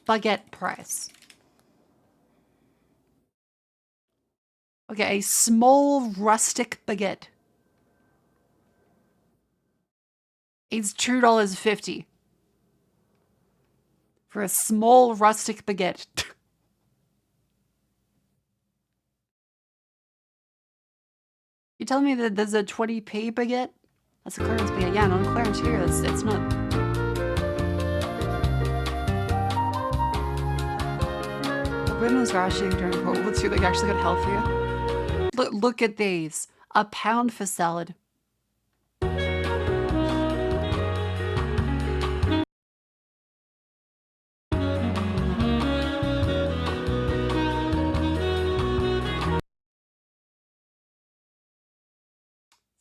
baguette price. Okay, a small rustic baguette is $2.50 for a small rustic baguette. You telling me that there's a 20p baguette? That's a clearance baguette. Yeah, not a clearance here. It's not. Britain was rationing during World War II. They actually got healthier. Look at these. A pound for salad.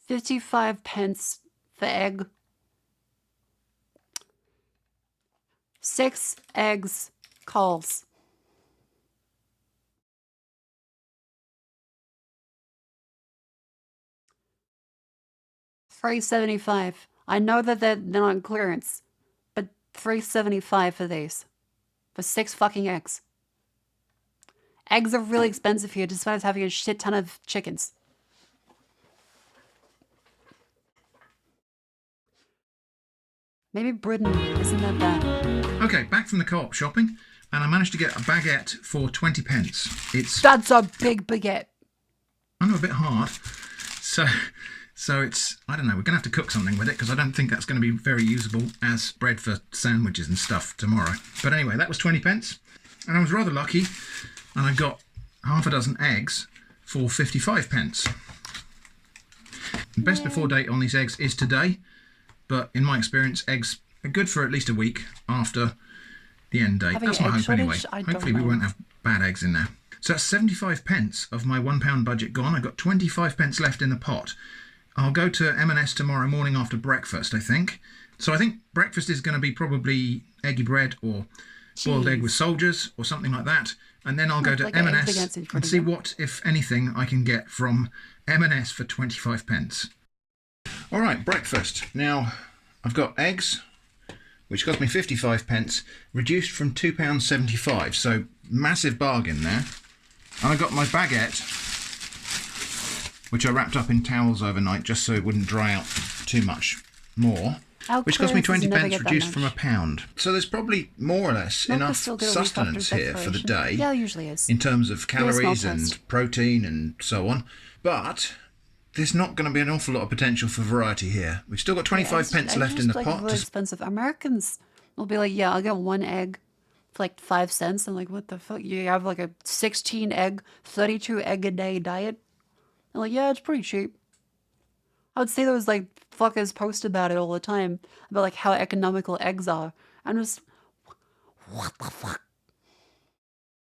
£0.55 for egg. 6 eggs, Coles. $3.75. I know that they're not on clearance, but $3.75 for these. For 6 fucking eggs. Eggs are really expensive here, despite us having a shit ton of chickens. Maybe Britain isn't that bad. Okay, back from the Co-op shopping, and I managed to get a baguette for 20p. That's a big baguette. I know, a bit hard. So it's, I don't know, we're going to have to cook something with it because I don't think that's going to be very usable as bread for sandwiches and stuff tomorrow. But anyway, that was 20p, and I was rather lucky, and I got half a dozen eggs for 55p. The best before date on these eggs is today, but in my experience, eggs are good for at least a week after the end date. Having That's my egg hope anyway. shortage? I Hopefully don't we know. won't have bad eggs in there. So that's 75p of my £1 budget gone. I've got 25p left in the pot. I'll go to M&S tomorrow morning after breakfast, I think. So I think breakfast is going to be probably eggy bread or boiled egg with soldiers or something like that. And then I'll go to Like an egg M&S baguette's and pretty see good. what, if anything, I can get from M&S for 25p. All right, breakfast. Now, I've got eggs, which cost me 55p, reduced from £2.75, so massive bargain there. And I got my baguette, which I wrapped up in towels overnight just so it wouldn't dry out too much more, Our which cost me clearance is never £20, get that reduced from much. £1. So there's probably more or less Milk is enough still good a week after sustenance here for the declaration. day Yeah, it usually is. in terms of You're a small calories toast. and protein and so on. But there's not going to be an awful lot of potential for variety here. We've still got 25p left in the like pot. really expensive. Americans will be like, yeah, I'll get 1 egg for like 5 cents. I'm like, what the fuck? You have like a 16 egg, 32 egg a day diet? I'm like, yeah, it's pretty cheap. I would see those like fuckers post about it all the time about like how economical eggs are. I'm just, what the fuck?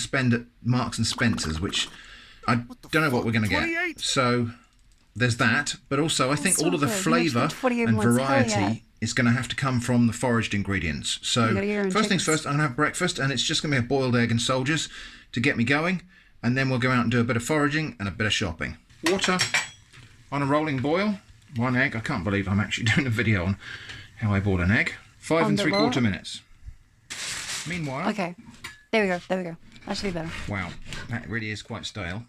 Spend at Marks and Spencer's, which I don't know what we're going to get. So there's that, but also I think so all of the good. You flavour mentioned 28 and ones. Hell variety yeah. is going to have to come from the foraged ingredients. So You gotta hear 'em first things chickens. first, I'm going to have breakfast, and it's just going to be a boiled egg and soldiers to get me going, and then we'll go out and do a bit of foraging and a bit of shopping. Water on a rolling boil, 1 egg. I can't believe I'm actually doing a video on how I boiled an egg. 5 On the 3/4 roll? minutes. Meanwhile, Okay. There we go. There we go. That should be better. wow, that really is quite stale.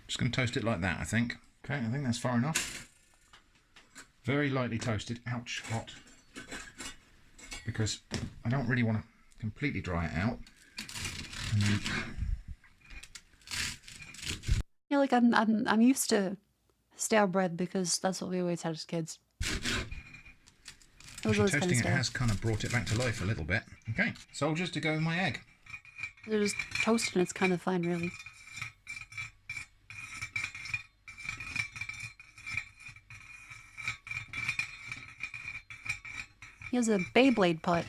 Just going to toast it like that, I think. Okay, I think that's far enough. Very lightly toasted. Ouch, hot. Because I don't really want to completely dry it out. Yeah, like I'm used to stale bread because that's what we always had as kids. It was always kind of Toasting it stale. has kind of brought it back to life a little bit. Okay, soldiers to go in my egg. They're just toasted and it's kind of fine, really. Here's a Beyblade pot.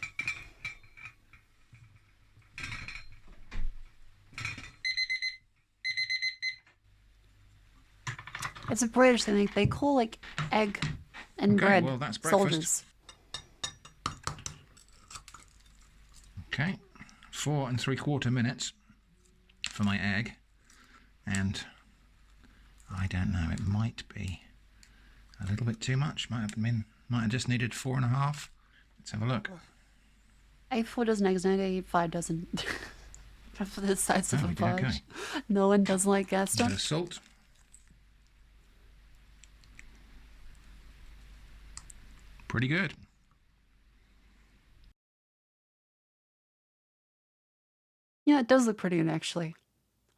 It's a British thing. They call like egg and Okay, bread well, that's breakfast. soldiers. Okay, 4 3/4 minutes for my egg, and I don't know, it might be a little bit too much. Might have just needed 4.5. Let's have a look. 84 dozen eggs, 95 dozen. For the size of Oh, a we did barge. okay. No one doesn't like gas A bit stuff. of salt. Pretty good. Yeah, it does look pretty good, actually.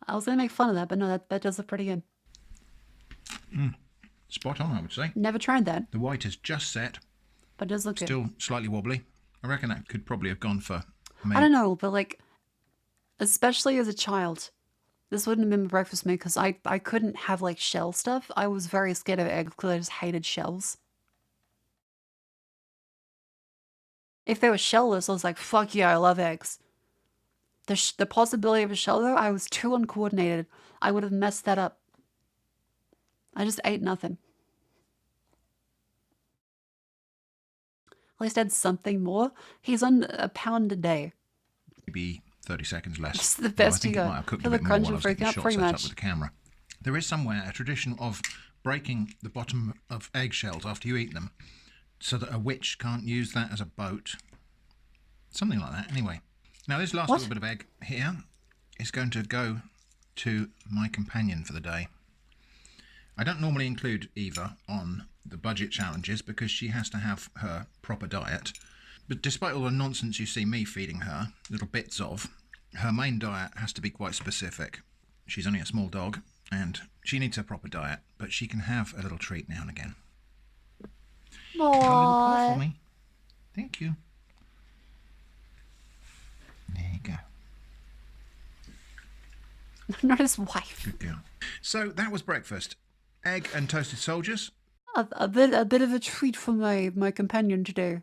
I was gonna make fun of that, but no, that does look pretty good. Spot on, I would say. Never tried that, The white is just set, but it does look good. still slightly wobbly. I reckon that could probably have gone for me. I don't know, but like, especially as a child, this wouldn't have been my breakfast meal because I couldn't have like shell stuff. I was very scared of eggs because I just hated shells. If they were shellless, I was like, fuck yeah, I love eggs. The possibility of a shell, though, I was too uncoordinated. I would have messed that up. I just ate nothing. At least I had something more. He's on a pound a day. Maybe 30 seconds less. It's the Although best I think you it got. might have cooked Feel a the bit more crunch while I and was getting freak the out shot pretty set up much. with the camera. There is somewhere a tradition of breaking the bottom of eggshells after you eat them so that a witch can't use that as a boat. Something like that, anyway. Now, this last What? little bit of egg here is going to go to my companion for the day. I don't normally include Eva on the budget challenges because she has to have her proper diet. But despite all the nonsense you see me feeding her, little bits of, her main diet has to be quite specific. She's only a small dog and she needs her proper diet, but she can have a little treat now and again. Have a little paw for Aww. me. Thank you. There you go. Not his wife. Good girl. So that was breakfast. Egg and toasted soldiers. A bit of a treat for my companion today.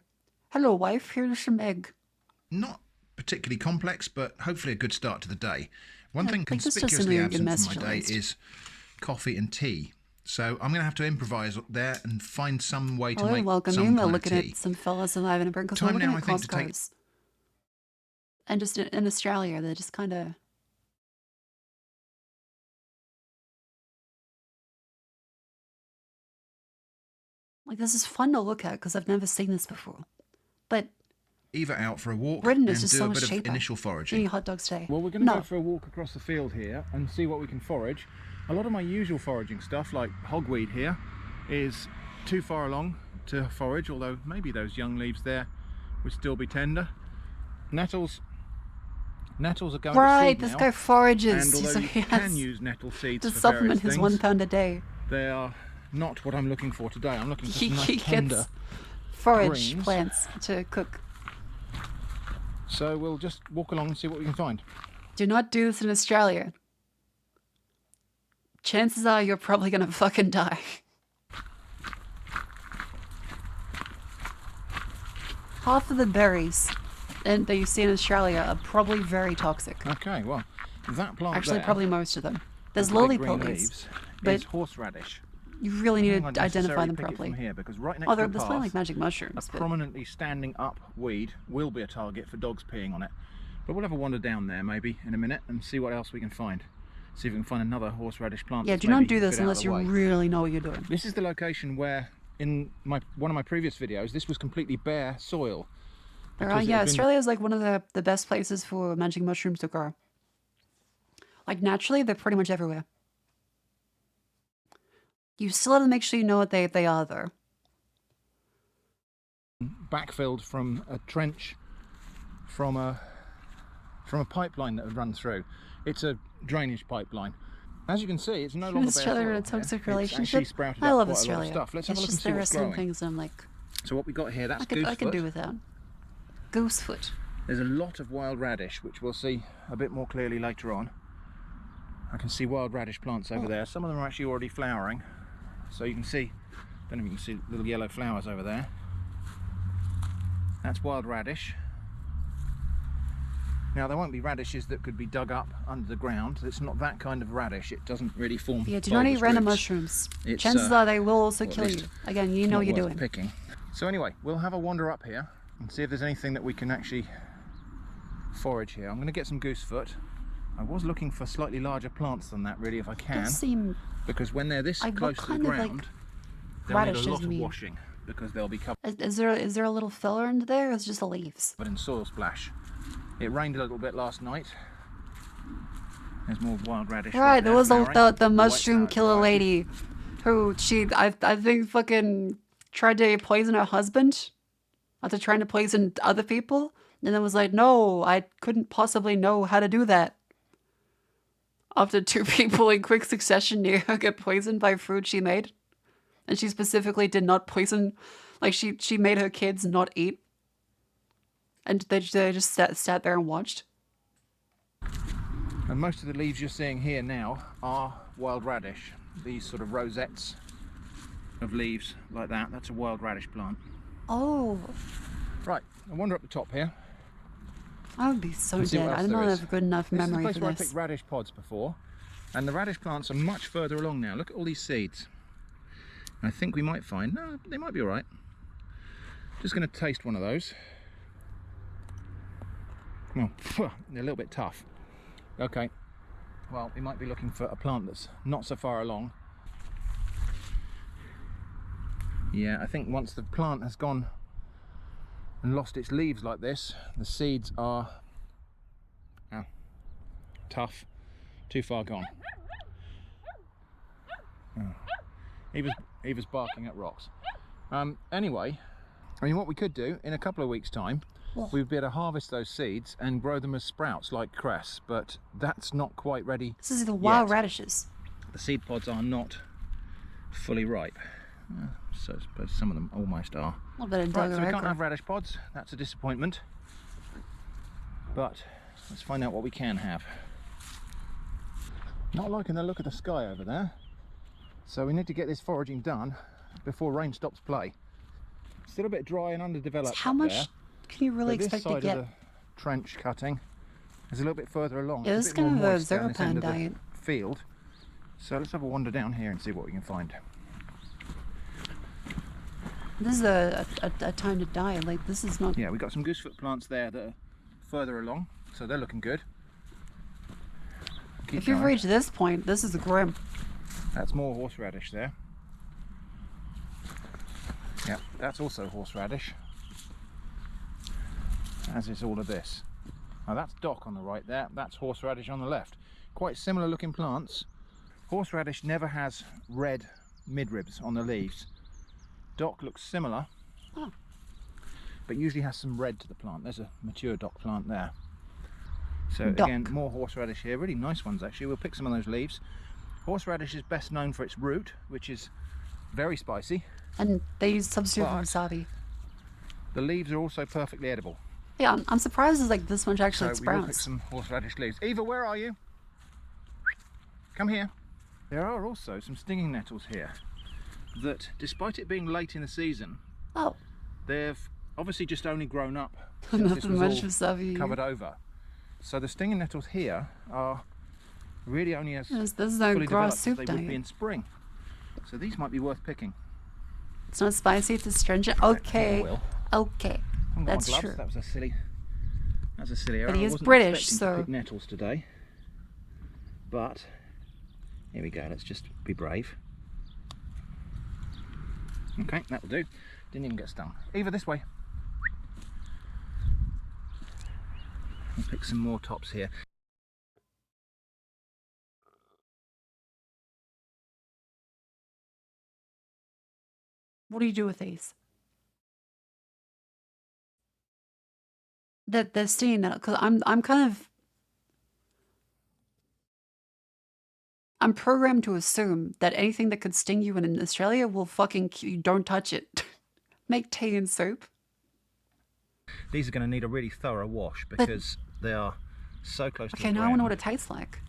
Hello, wife. Here's some egg. Not particularly complex, but hopefully a good start to the day. One thing think this just conspicuously sent me a good absent from my day message, at least. is coffee and tea. So I'm going to have to improvise there and find some way to Hello, make welcome some in. We're kind of looking tea. at some fellas alive in a burn because we're Time looking now, at I think, to take- Costco's. And just in Australia, they're just kind of... Like, this is fun to look at because I've never seen this before. But Eva out for a walk Britain and is just do so a much bit of cheaper. initial eating foraging. hot dogs today. Well, we're going to No. go for a walk across the field here and see what we can forage. A lot of my usual foraging stuff, like hogweed here, is too far along to forage, although maybe those young leaves there would still be tender. Nettles are going Right, to this seed guy now, forages. and although So you he can has use nettle seeds to for supplement various his things, 1 pound a day. they are not what I'm looking for today. I'm looking for He, some nice he tender. gets forage greens. plants to cook. So we'll just walk along and see what we can find. Do not do this in Australia. chances are you're probably gonna fucking die. Half of the berries that you see in Australia are probably very toxic. Okay, well, that plant Actually, there, probably most of them. There's with the big lily green polies, leaves, but is horseradish. you really need Won't to identify necessarily them pick it properly. from here, because right next Oh, to they're the smelling path, like magic a mushrooms. But prominently standing up weed will be a target for dogs peeing on it. But we'll have a wander down there maybe in a minute and see what else we can find. See if we can find another horseradish plant. yeah, that's do not maybe do a this bit out of unless the you way. really know what you're doing. This is the location where, in one of my previous videos, this was completely bare soil. because it Yeah, had been- Australia is like one of the best places for magic mushrooms to grow. Like naturally, they're pretty much everywhere. You still have to make sure you know what they are, though. backfilled from a trench from a pipeline that had run through. It's a drainage pipeline. As you can see, it's no longer bare Australia in soil a here. toxic It's relationship. actually sprouted I up love quite Australia. a lot of stuff. Let's have It's a look and just see there are what's some growing. things I'm like, So what we got here, that's I can do goosefoot. without. Goosefoot. There's a lot of wild radish, which we'll see a bit more clearly later on. I can see wild radish plants over there. Some of them are actually already flowering. So you can see, don't know if you can see little yellow flowers over there. That's wild radish. Now there won't be radishes that could be dug up under the ground. It's not that kind of radish. It doesn't really form Yeah, do not eat bulbous random roots. mushrooms. It's, Chances are they will also or at kill least you. Again, you know what not you're worth doing. picking. So anyway, we'll have a wander up here and see if there's anything that we can actually forage here. I'm going to get some goosefoot. I was looking for slightly larger plants than that, really, if I can, Does seem because when they're this like, close what to the kind of, like, ground, they'll need a radishes lot of mean? washing because they'll be covered is there a little filler under there, or is it just the leaves? in soil splash. It rained a little bit last night. There's more wild radish. Right, there was flowering. the White mushroom flower killer variety. lady, who I think fucking tried to poison her husband after trying to poison other people, and then was like, no, I couldn't possibly know how to do that. After 2 people in quick succession near her get poisoned by fruit she made, and she specifically did not poison, like she made her kids not eat, and they just sat there and watched. And most of the leaves you're seeing here now are wild radish. These sort of rosettes of leaves like that, that's a wild radish plant. Oh, Right, I wander up the top here. I would be so Let's see what dead. else I there don't is. have good enough This is the memory place for where I this. picked radish pods before, and the radish plants are much further along now. Look at all these seeds. I think we might find, no, they might be all right. Just going to taste one of those. Well, they're a little bit tough. Okay, well, we might be looking for a plant that's not so far along. Yeah, I think once the plant has gone and lost its leaves like this, the seeds are tough, too far gone. Oh. He was barking at rocks. Anyway, I mean, what we could do in a couple of weeks' time, we'd be able to harvest those seeds and grow them as sprouts like cress, but that's not quite ready. This is the wild yet. radishes. The seed pods are not fully ripe. So I suppose some of them almost are. A little bit of Right, Doug so we can't Recker. have radish pods. That's a disappointment. But let's find out what we can have. Not liking the look of the sky over there. So we need to get this foraging done before rain stops play. Still a bit dry and underdeveloped. How up much there, can you really but this expect to side get? of the trench cutting is a little bit further along. Yeah, It's this is a bit kind more of a moist down this end zero-pan of the diet. field. So let's have a wander down here and see what we can find. This is a time to die. Like, this is not. Yeah, we've got some goosefoot plants there that are further along, so they're looking good. Keep If you've going. reached this point, this is grim. That's more horseradish there. Yeah, that's also horseradish, as is all of this. Now that's dock on the right there, that's horseradish on the left. Quite similar looking plants. Horseradish never has red midribs on the leaves. Dock looks similar, Oh. but usually has some red to the plant. There's a mature dock plant there. So Dock. again, more horseradish here, really nice ones actually. We'll pick some of those leaves. Horseradish is best known for its root, which is very spicy. And they use substitute for But- wasabi. The leaves are also perfectly edible. Yeah, I'm surprised it's like this much actually So we will pick sprouts. some horseradish leaves. Eva, where are you? Come here. There are also some stinging nettles here that, despite it being late in the season, Oh, they've obviously just only grown up since this nothing was much all for Savvy. covered over. So the stinging nettles here are really only as There's no fully grass developed as soup they down would be here. in spring. So these might be worth picking. It's not spicy, it's astringent. I Okay. will. Okay. Haven't got That's my gloves. true. That was a silly error. But he I is wasn't British, expecting so- to pick nettles today. But here we go. Let's just be brave. Okay, that'll do. Didn't even get stung. Eva, this way. I'll pick some more tops here. What do you do with these? That they're stinging nettle, because I'm programmed to assume that anything that could sting you in Australia will fucking kill you. Don't touch it. Make tea and soup. These are going to need a really thorough wash because they are so close to the Okay, now I ground. wonder what it tastes like.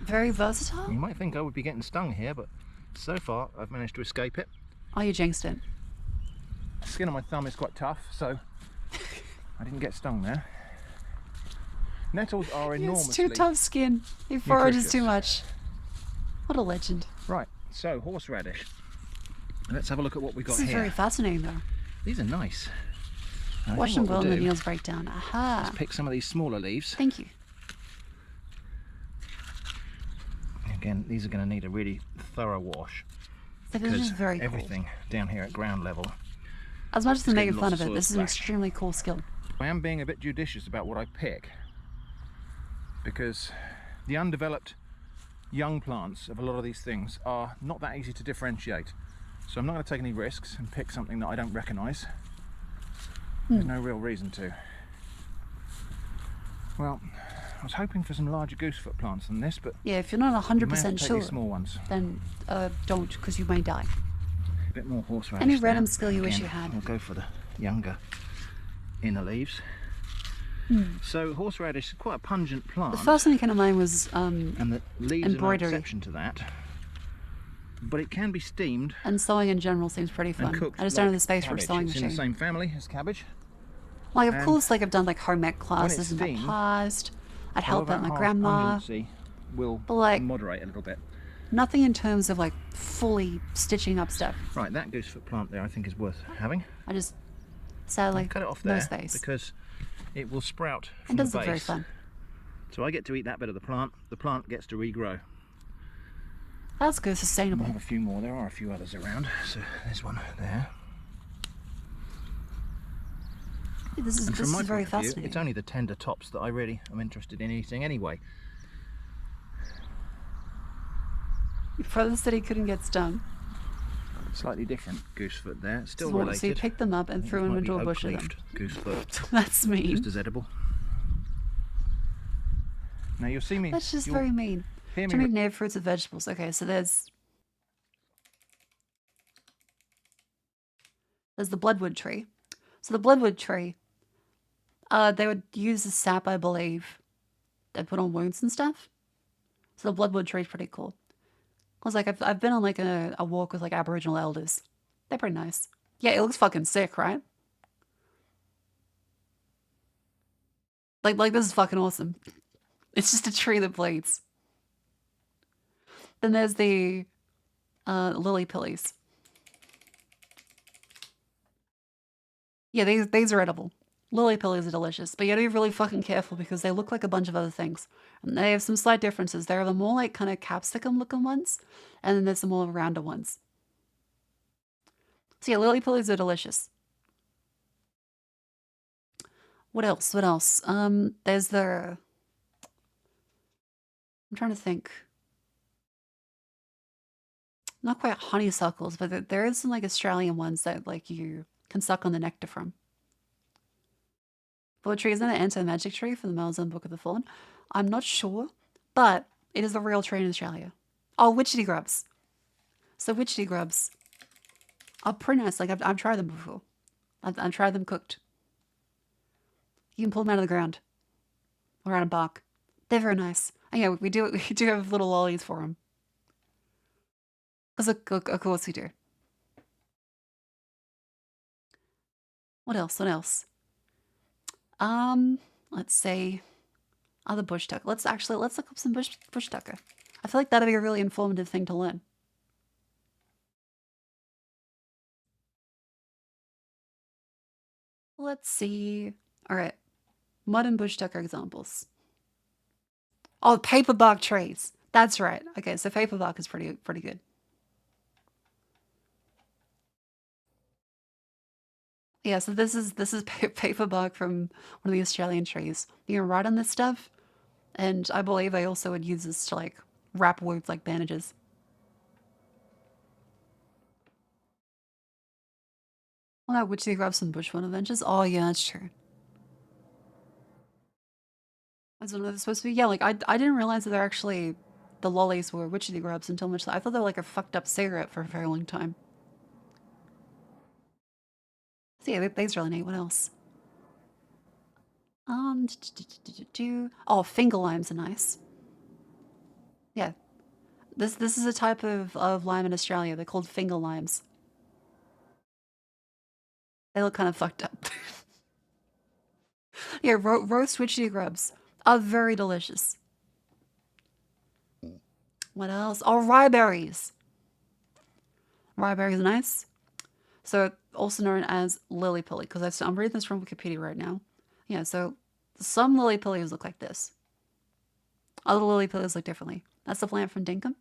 Very versatile? You might think I would be getting stung here, but so far I've managed to escape it. Oh, you jinxed it. The skin on my thumb is quite tough, so I didn't get stung there. Nettles are It's enormously too tough skin. He forages too nutritious. much. What a legend. Right, so horseradish. Let's have a look at what we've got This is here. very fascinating though. These are nice. And I Wash think them what well and the we'll do needles break down. Aha. is pick some of these smaller leaves. Thank you. Again, these are going to need a really thorough wash So this because is very cool. everything down here at ground level. As much as I'm It's making getting fun lots of of it, soil this is an splash. extremely cool skill. I am being a bit judicious about what I pick because the undeveloped young plants of a lot of these things are not that easy to differentiate. So I'm not going to take any risks and pick something that I don't recognise. There's no real reason to. Well, I was hoping for some larger goosefoot plants than this, but Yeah, if you're not you may have to 100% take sure, these small ones. then don't, because you may die. A bit more horseradish. Any there. random skill you wish Again, you had. I'll go for the younger inner leaves. So horseradish is quite a pungent plant. The first thing that came to mind was and the leaves are no embroidery. exception to that. But it can be steamed and sewing in general seems pretty and fun. cooked I just don't have like the space for a cabbage. sewing It's in the machine. same family as cabbage. Like, of and course, like I've done like home ec classes it's in my steamed, past. I'd All help of that out my harsh grandma. pungency will But, like- moderate a little bit. Nothing in terms of like fully stitching up stuff. Right, that goosefoot plant there I think is worth having. I just sadly Cut it off no there space. because it will sprout It from the does look very base. fun. So I get to eat that bit of the plant gets to regrow. That's good, We'll sustainable. have a few more. There are a few others around. So there's one there. This is And from my very point of view, fascinating. it's only the tender tops that I really am interested in eating anyway. Your brother said he couldn't get stung. Slightly different goosefoot there. Still So, related. so you picked them up and threw them Might into be a bush of them. oak-leafed goosefoot, That's mean. just as edible. Now you'll see me. That's just you'll very mean. hear To me. make native fruits and vegetables. Okay, so there's the bloodwood tree. So the bloodwood tree, they would use the sap, I believe, they put on wounds and stuff. So the bloodwood tree is pretty cool. Cause like I've been on like a walk with like Aboriginal elders. They're pretty nice. Yeah, it looks fucking sick, right? Like this is fucking awesome. It's just a tree that bleeds. Then there's the lily pillies. Yeah, these are edible. Lily pillies are delicious, but you gotta be really fucking careful because they look like a bunch of other things. And they have some slight differences. There are the more like kind of capsicum looking ones, and then there's the more rounder ones. So yeah, lily pillies are delicious. What else? What else? There's the... I'm trying to think. Not quite honeysuckles, but there is some like Australian ones that like you can suck on the nectar from. Bullet tree isn't an anti-magic tree for the Malazan Book of the Fallen. I'm not sure, but it is a real tree in Australia. Oh, witchetty grubs. So witchetty grubs are pretty nice. Like I've tried them before. I've tried them cooked. You can pull them out of the ground or out of bark. They're very nice. And yeah, we do have little lollies for them. Because of course we do. What else? What else? Let's say other bush tucker. Let's look up some bush tucker. I feel like that'd be a really informative thing to learn. Let's see. All right, modern bush tucker examples. Oh, paper bark trees. That's right. Okay, so paper bark is pretty good. Yeah, so this is paper bark from one of the Australian trees. You can write on this stuff, and I believe they also would use this to like wrap wounds like bandages. Well, would you grab some bushman adventures? Oh yeah, that's true. I don't know what they're supposed to be. Yeah, like I didn't realize that they're actually the lollies were witchetty grubs until much. I thought they were like a fucked up cigarette for a very long time. So yeah, these really neat. What else? Oh, finger limes are nice. Yeah, this is a type of lime in Australia. They're called finger limes. They look kind of fucked up. Yeah, roast witchetty grubs are very delicious. What else? Oh, rye berries. Rye berries are nice. So also known as lily pilly, because I'm reading this from Wikipedia right now. Yeah, so some lily pillies look like this. Other lily pillies look differently. That's the plant from Dinkum.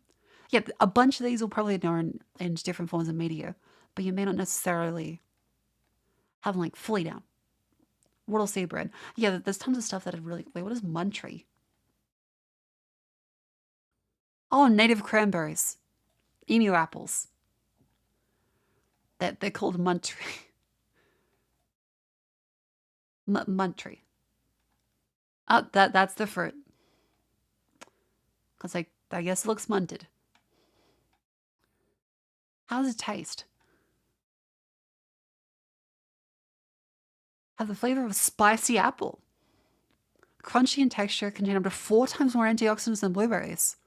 Yeah, a bunch of these will probably be known in different forms of media, but you may not necessarily have them like fully down. Wattle seed bread. Yeah, there's tons of stuff that are really. Wait, what is muntree? Oh, native cranberries, emu apples. That they're called muntree. Muntree. Oh, that's the fruit. Cause I guess it looks munted. How does it taste? Have the flavor of a spicy apple. Crunchy in texture, contain up to 4 times more antioxidants than blueberries,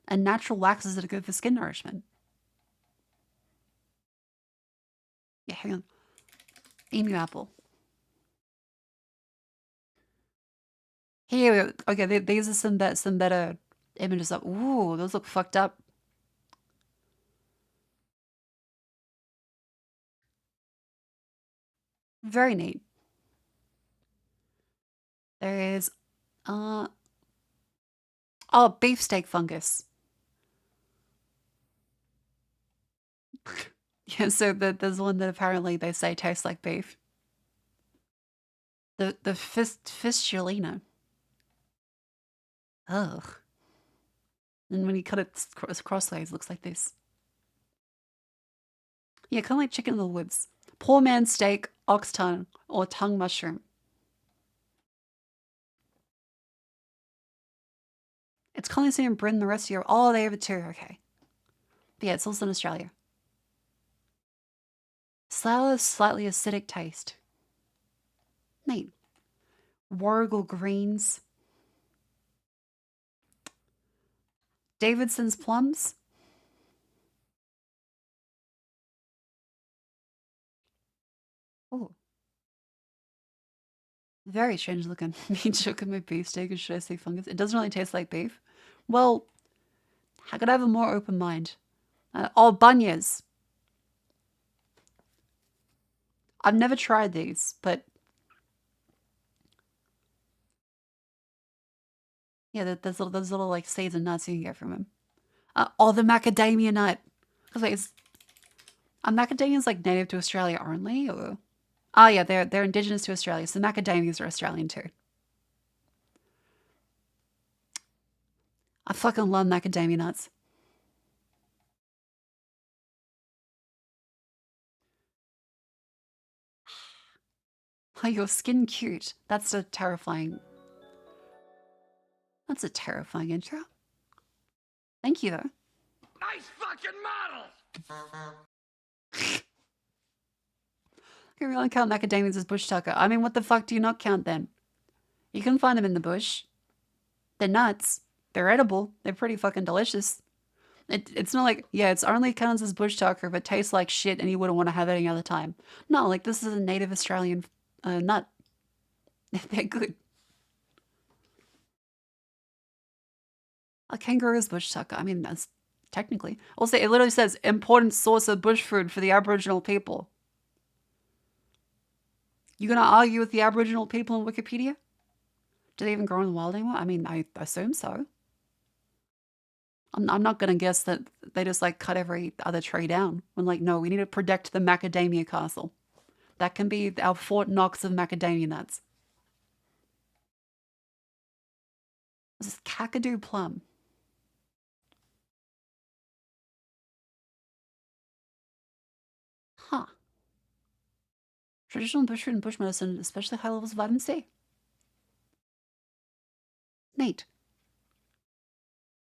and natural waxes that are good for skin nourishment. Yeah, hang on. Emu apple. Here we go. Okay, these are some better images up. Ooh, those look fucked up. Very neat. There is oh, beefsteak fungus. Yeah, so there's one that apparently they say tastes like beef. The fistulina. Ugh. And when you cut it crossways, it looks like this. Yeah, kind of like chicken in the woods. Poor man's steak, ox tongue, or tongue mushroom. It's commonly seen in Britain the rest of Europe. Oh, they have it too. Okay. But yeah, it's also in Australia. Sour, slightly acidic taste. Neat. Warrigal greens. Davidson's plums. Oh. Very strange looking. Meat sugar, my beefsteak, or should I say fungus? It doesn't really taste like beef. Well, how could I have a more open mind? Bunions. I've never tried these, but yeah, there's little like seeds and nuts you can get from them. The macadamia nut. Wait, are macadamias like native to Australia only, or? Oh yeah, they're indigenous to Australia, so macadamias are Australian too. I fucking love macadamia nuts. Oh, your skin cute. That's a terrifying intro. Thank you though. Nice fucking model! I really count macadamias as bush tucker. I mean, what the fuck do you not count then? You can find them in the bush. They're nuts. They're edible. They're pretty fucking delicious. It's not like, yeah, it's only counts as bush tucker if it tastes like shit and you wouldn't want to have it any other time. No, like this is a native Australian nut. They're good. A kangaroo is bush tucker. I mean, that's technically. Also, it literally says important source of bush food for the Aboriginal people. You gonna argue with the Aboriginal people in Wikipedia? Do they even grow in the wild anymore? I mean, I assume so. I'm not gonna guess that they just like cut every other tree down. When like, no, we need to protect the macadamia castle. That can be our Fort Knox of macadamia nuts. This is Kakadu plum. Huh. Traditional bush food and bush medicine, especially high levels of vitamin C. Neat.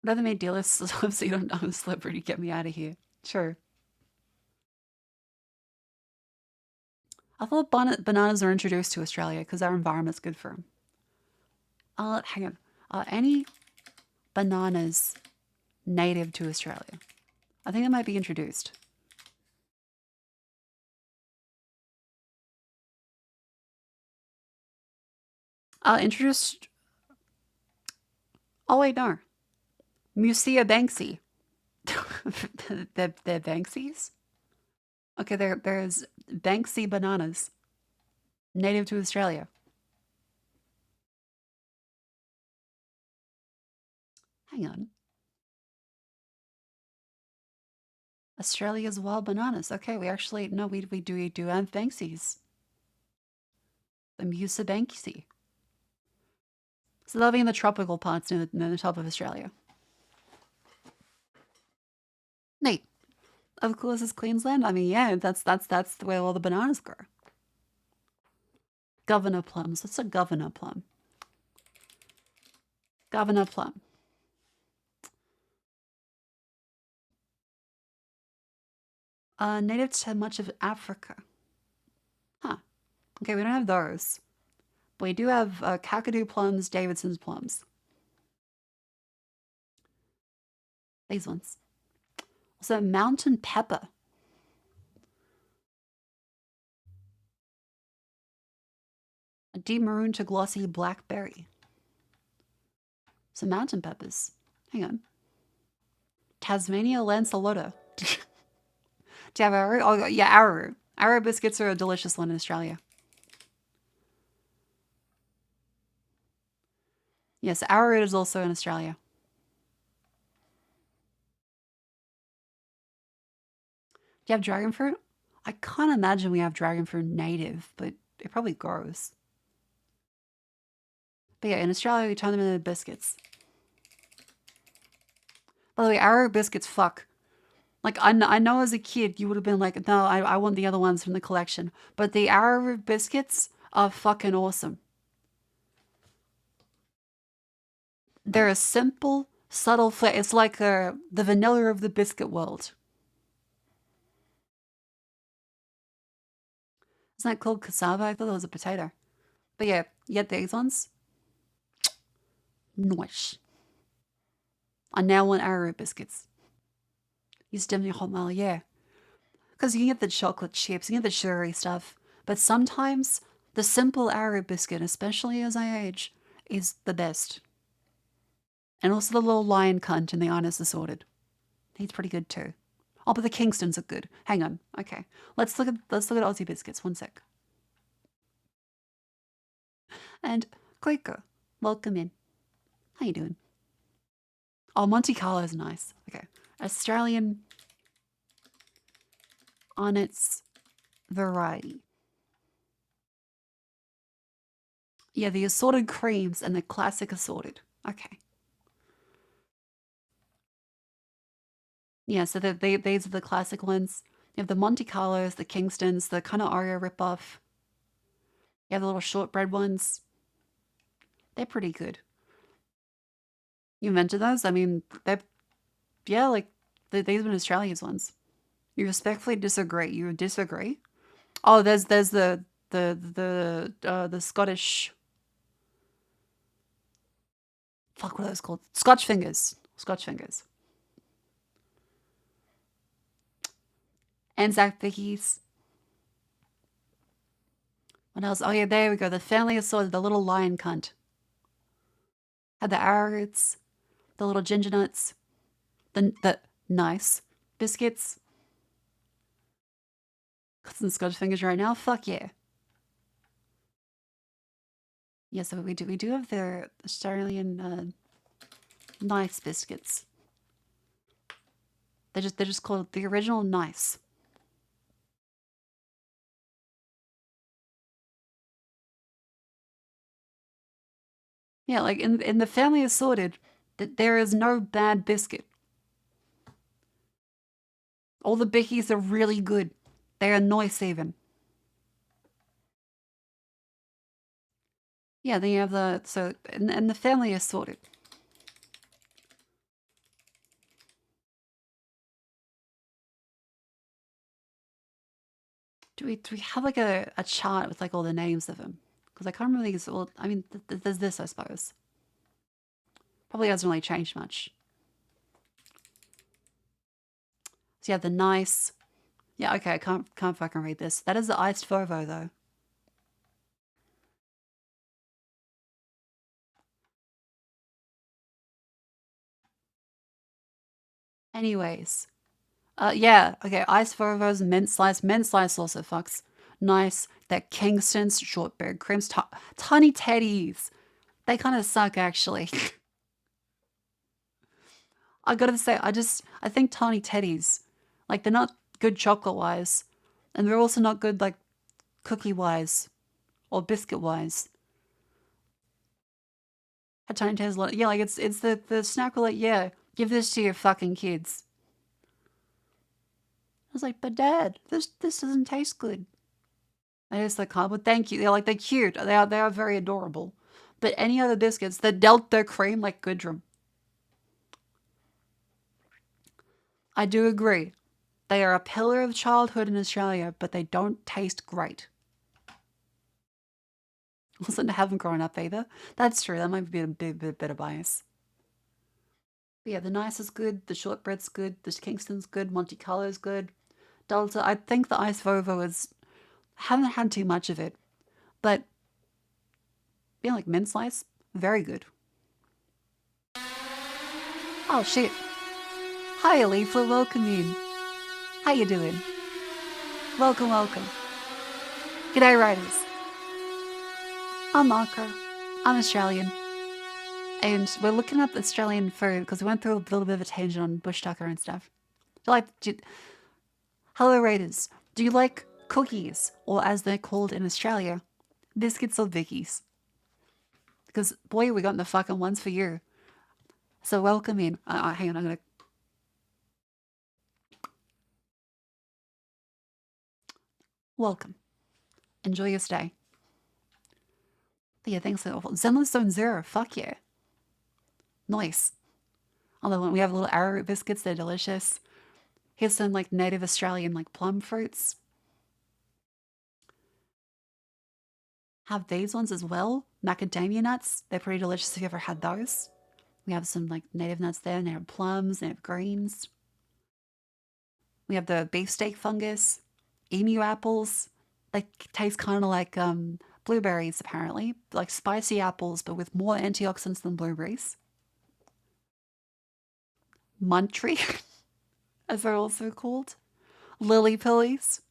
Rather made dealers so you don't know a celebrity, get me out of here. Sure. I thought bananas are introduced to Australia because our environment's good for them. Hang on. Any bananas native to Australia? I think they might be introduced. Introduced. Oh wait, no. Musea Banksy. they're Banksies? Okay, there's Banksy bananas. Native to Australia. Hang on. Australia's wild bananas. Okay, we actually, no, we do have Banksies. The Musa Banksy. So they'll be in the tropical parts near the top of Australia. Neat. Of course, it's Queensland. I mean, yeah, that's where all the bananas grow. Governor plums. What's a governor plum? Governor plum. Native to much of Africa. Huh. Okay, we don't have those. But we do have Kakadu plums, Davidson's plums. These ones. Also, mountain pepper. A deep maroon to glossy blackberry. Some mountain peppers. Hang on. Tasmania lanceolata. Do you have arrow? Oh, yeah, arrow. Arrow biscuits are a delicious one in Australia. Yes, arrowroot is also in Australia. Do you have dragon fruit? I can't imagine we have dragon fruit native, but it probably grows. But yeah, in Australia, we turn them into biscuits. By the way, arrow biscuits, fuck. Like, I know as a kid, you would have been like, no, I want the other ones from the collection. But the arrowroot biscuits are fucking awesome. They're a simple, subtle flavor. It's like the vanilla of the biscuit world. Isn't that called cassava? I thought that was a potato. But yeah, you get these ones. Nice. I now want arrowroot biscuits. Used to definitely hot mile, yeah. Because you can get the chocolate chips, you can get the sugary stuff. But sometimes the simple arrowroot biscuit, especially as I age, is the best. And also the little lion cunt in the Honest Assorted. He's pretty good too. Oh, but the Kingstons are good. Hang on. Okay. Let's look at Aussie biscuits. One sec. And Quaker, welcome in. How you doing? Oh, Monte Carlo's nice. Okay. Australian on its variety. Yeah, the assorted creams and the classic assorted. Okay. Yeah, so these are the classic ones. You have the Monte Carlos, the Kingstons, the kind of Oreo ripoff. You have the little shortbread ones. They're pretty good. You invented those? I mean, they're, yeah, like, these have been Australia's ones. You respectfully disagree. You disagree? Oh, there's the Scottish. Fuck, what are those called? Scotch fingers. Scotch fingers. Anzac Bickies. What else? Oh yeah, there we go. The family assorted, the little lion cunt. Had the arrowroots, the little ginger nuts, the nice biscuits. Got some Scotch fingers right now. Fuck yeah. Yeah, so we do have their Australian nice biscuits. They're just called the original nice. Yeah, like in the family assorted, that there is no bad biscuit. All the bickies are really good. They are nice even. Yeah, then you have the so and the family assorted. Do we have like a chart with like all the names of them? Because I can't remember these. Well, I mean, there's this, I suppose. Probably hasn't really changed much. So you have the nice. Yeah, okay, I can't fucking read this. That is the iced Vovo though. Anyways, yeah, okay, iced Vovos, mint slice also fucks. Nice. That Kingston's shortbread creams, tiny teddies. They kind of suck actually. I gotta say, I think tiny teddies, like they're not good chocolate wise, and they're also not good like cookie wise or biscuit wise. A tiny teddies, yeah, like it's the snack where like, yeah, give this to your fucking kids. I was like, but Dad, this doesn't taste good. I just like, oh, but thank you. They're cute. They are very adorable. But any other biscuits that dealt their cream like Goodrum. I do agree. They are a pillar of childhood in Australia, but they don't taste great. Also, I haven't grown up either. That's true. That might be a bit of bias. But yeah, the nice is good. The shortbread's good. The Kingston's good. Monte Carlo's good. Delta, I think the Ice Vovo is... haven't had too much of it. But, yeah, like mint slice, very good. Oh, shit. Hi, Leaflet. Welcome in. How you doing? Welcome, welcome. G'day, Riders. I'm Marco. I'm Australian. And we're looking up Australian food because we went through a little bit of a tangent on bush tucker and stuff. Hello, Raiders. Do you like cookies, or as they're called in Australia, biscuits or bickies? Because, boy, we got the fucking ones for you. So welcome in. Hang on, I'm going to... Welcome. Enjoy your stay. But yeah, thanks for the awful. Zenless Zone Zero. Fuck yeah. Nice. Although we have little arrowroot biscuits, they're delicious. Here's some like native Australian like plum fruits. Have these ones as well. Macadamia nuts. They're pretty delicious if you ever had those. We have some like native nuts there, native plums, native greens. We have the beefsteak fungus, emu apples. They taste kind of like blueberries apparently, like spicy apples but with more antioxidants than blueberries. Muntry, as they're also called. Lily pillies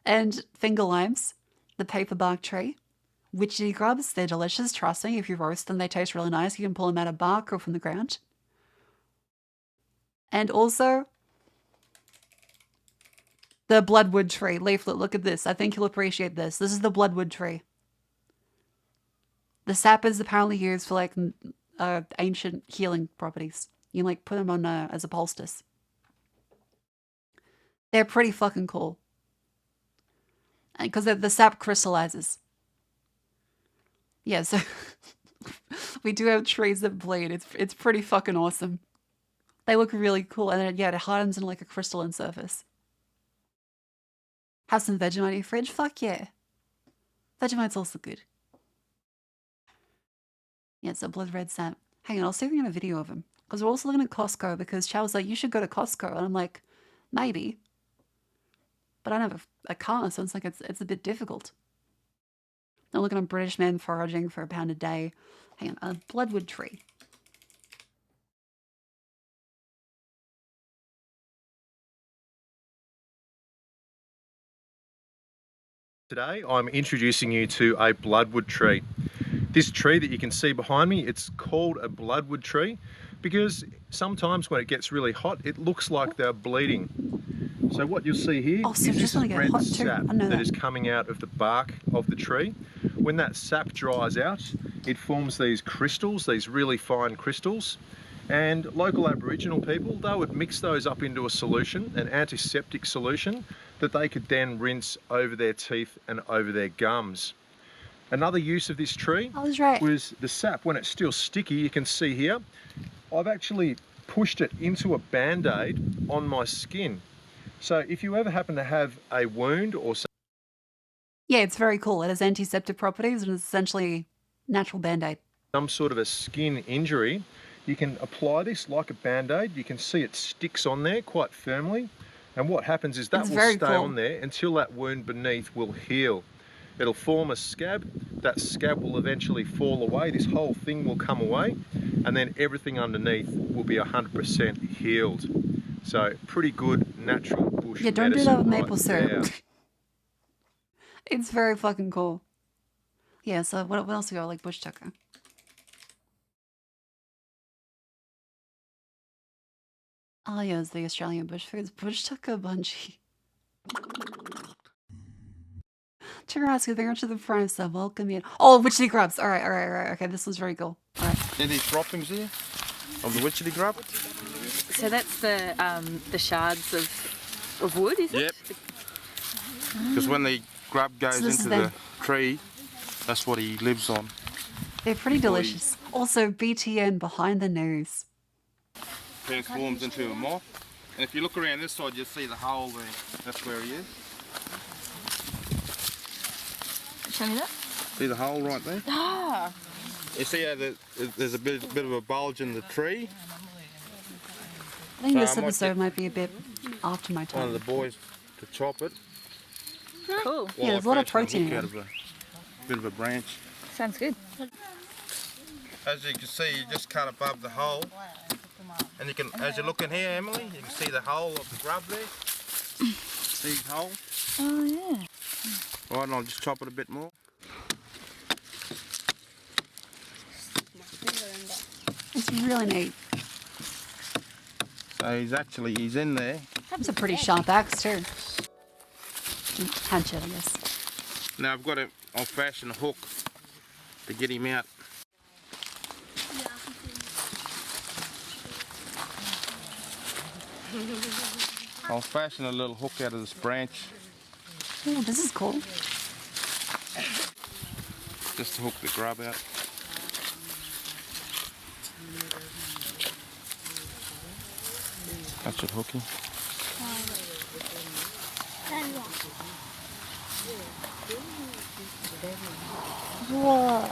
and finger limes, the paperbark tree. Witchetty grubs, they're delicious, trust me. If you roast them, they taste really nice. You can pull them out of bark or from the ground. And also, the bloodwood tree. Leaflet, look at this. I think you'll appreciate this. This is the bloodwood tree. The sap is apparently used for like ancient healing properties. You can like put them on as a poultice. They're pretty fucking cool. Because the sap crystallizes. Yeah, so we do have trees that bleed. It's pretty fucking awesome. They look really cool. And then, yeah, it hardens into like a crystalline surface. Have some Vegemite in your fridge? Fuck yeah. Vegemite's also good. Yeah, it's a blood red sap. Hang on, I'll see if we can get a video of him. Because we're also looking at Costco because Chow was like, you should go to Costco. And I'm like, maybe. But I don't have a car, so it's like it's a bit difficult. I'm looking at British men foraging for £1 a day. Hang on, a bloodwood tree. Today I'm introducing you to a bloodwood tree. This tree that you can see behind me, it's called a bloodwood tree because sometimes when it gets really hot, it looks like they're bleeding. So what you'll see here Oh, so is just this when it gets red hot too. sap I know that that. is coming out of the bark of the tree. When that sap dries out, it forms these crystals, these really fine crystals. And local Aboriginal people, they would mix those up into a solution, an antiseptic solution, that they could then rinse over their teeth and over their gums. Another use of this tree I was right. was the sap. When it's still sticky, you can see here, I've actually pushed it into a Band-Aid on my skin. So if you ever happen to have a wound or Yeah, it's very cool. It has antiseptic properties and it's essentially natural Band-Aid. some sort of a skin injury, you can apply this like a Band-Aid. You can see it sticks on there quite firmly. And what happens is that It's will very stay cool. on there until that wound beneath will heal. It'll form a scab. That scab will eventually fall away. This whole thing will come away. And then everything underneath will be 100% healed. So pretty good natural bush Yeah, don't do that with medicine maple right syrup. there. It's very fucking cool. Yeah, so what else we got? Like bush tucker. Oh yeah, it's the Australian bush foods. Bush tucker bungee. Churrasco, thank you very much for the prime sub. Welcome in. Oh, witchetty grubs. Alright. Okay, this was very cool. Alright. See these droppings here of the witchetty grub? So that's the shards of wood, is it? Yep. Because when the grub goes So this into is the tree, that's what he lives on. They're pretty delicious. Also, BTN behind the nose. Transforms into a moth. And if you look around this side, you'll see the hole there. That's where he is. Show me that. See the hole right there? Ah! You see how there's a bit of a bulge in the tree? I think So this I might episode get might be a bit after my One of time. the boys to chop it. Cool. while Yeah, there's I a lot of fashion protein a hook in out it. of a bit of a branch. Sounds good. As you can see, you just cut above the hole. And you can, as you look in here, Emily, you can see the hole of the grub there. See the hole? Oh yeah. Right, and I'll just chop it a bit more. It's really neat. So he's in there. That's a pretty sharp axe too. Hatchet, I guess. Now I'll fashion a hook to get him out. I'll fashion a little hook out of this branch Oh, this is cool. just to hook the grub out. That should hook him. Whoa.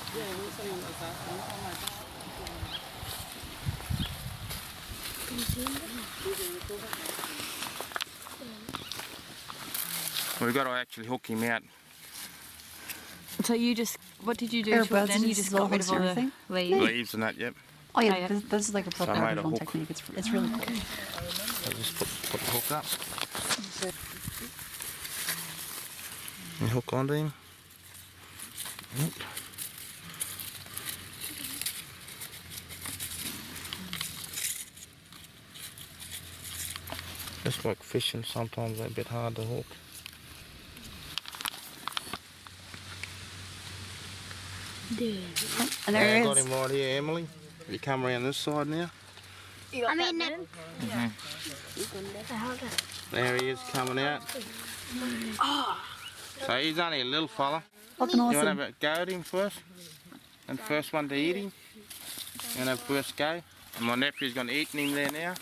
We've got to actually hook him out. So what did you do Air to it buds then? and You just small got rid of hooks all and the everything? leaves? Leaves and that, yep. Oh yeah, Oh, yeah. This is like a proper So I made a Aboriginal hook. technique. It's really cool. I'll just put the hook up. And hook onto him. Yep. Just like fishing, sometimes they're a bit hard to hook. And there I it got is. him right here, Emily. You come around this side now. There he is coming out. So he's only a little fella. Fucking You want to awesome. have a go at him first? And first one to eat him? You want to have first go? And my nephew's going to eat him there now.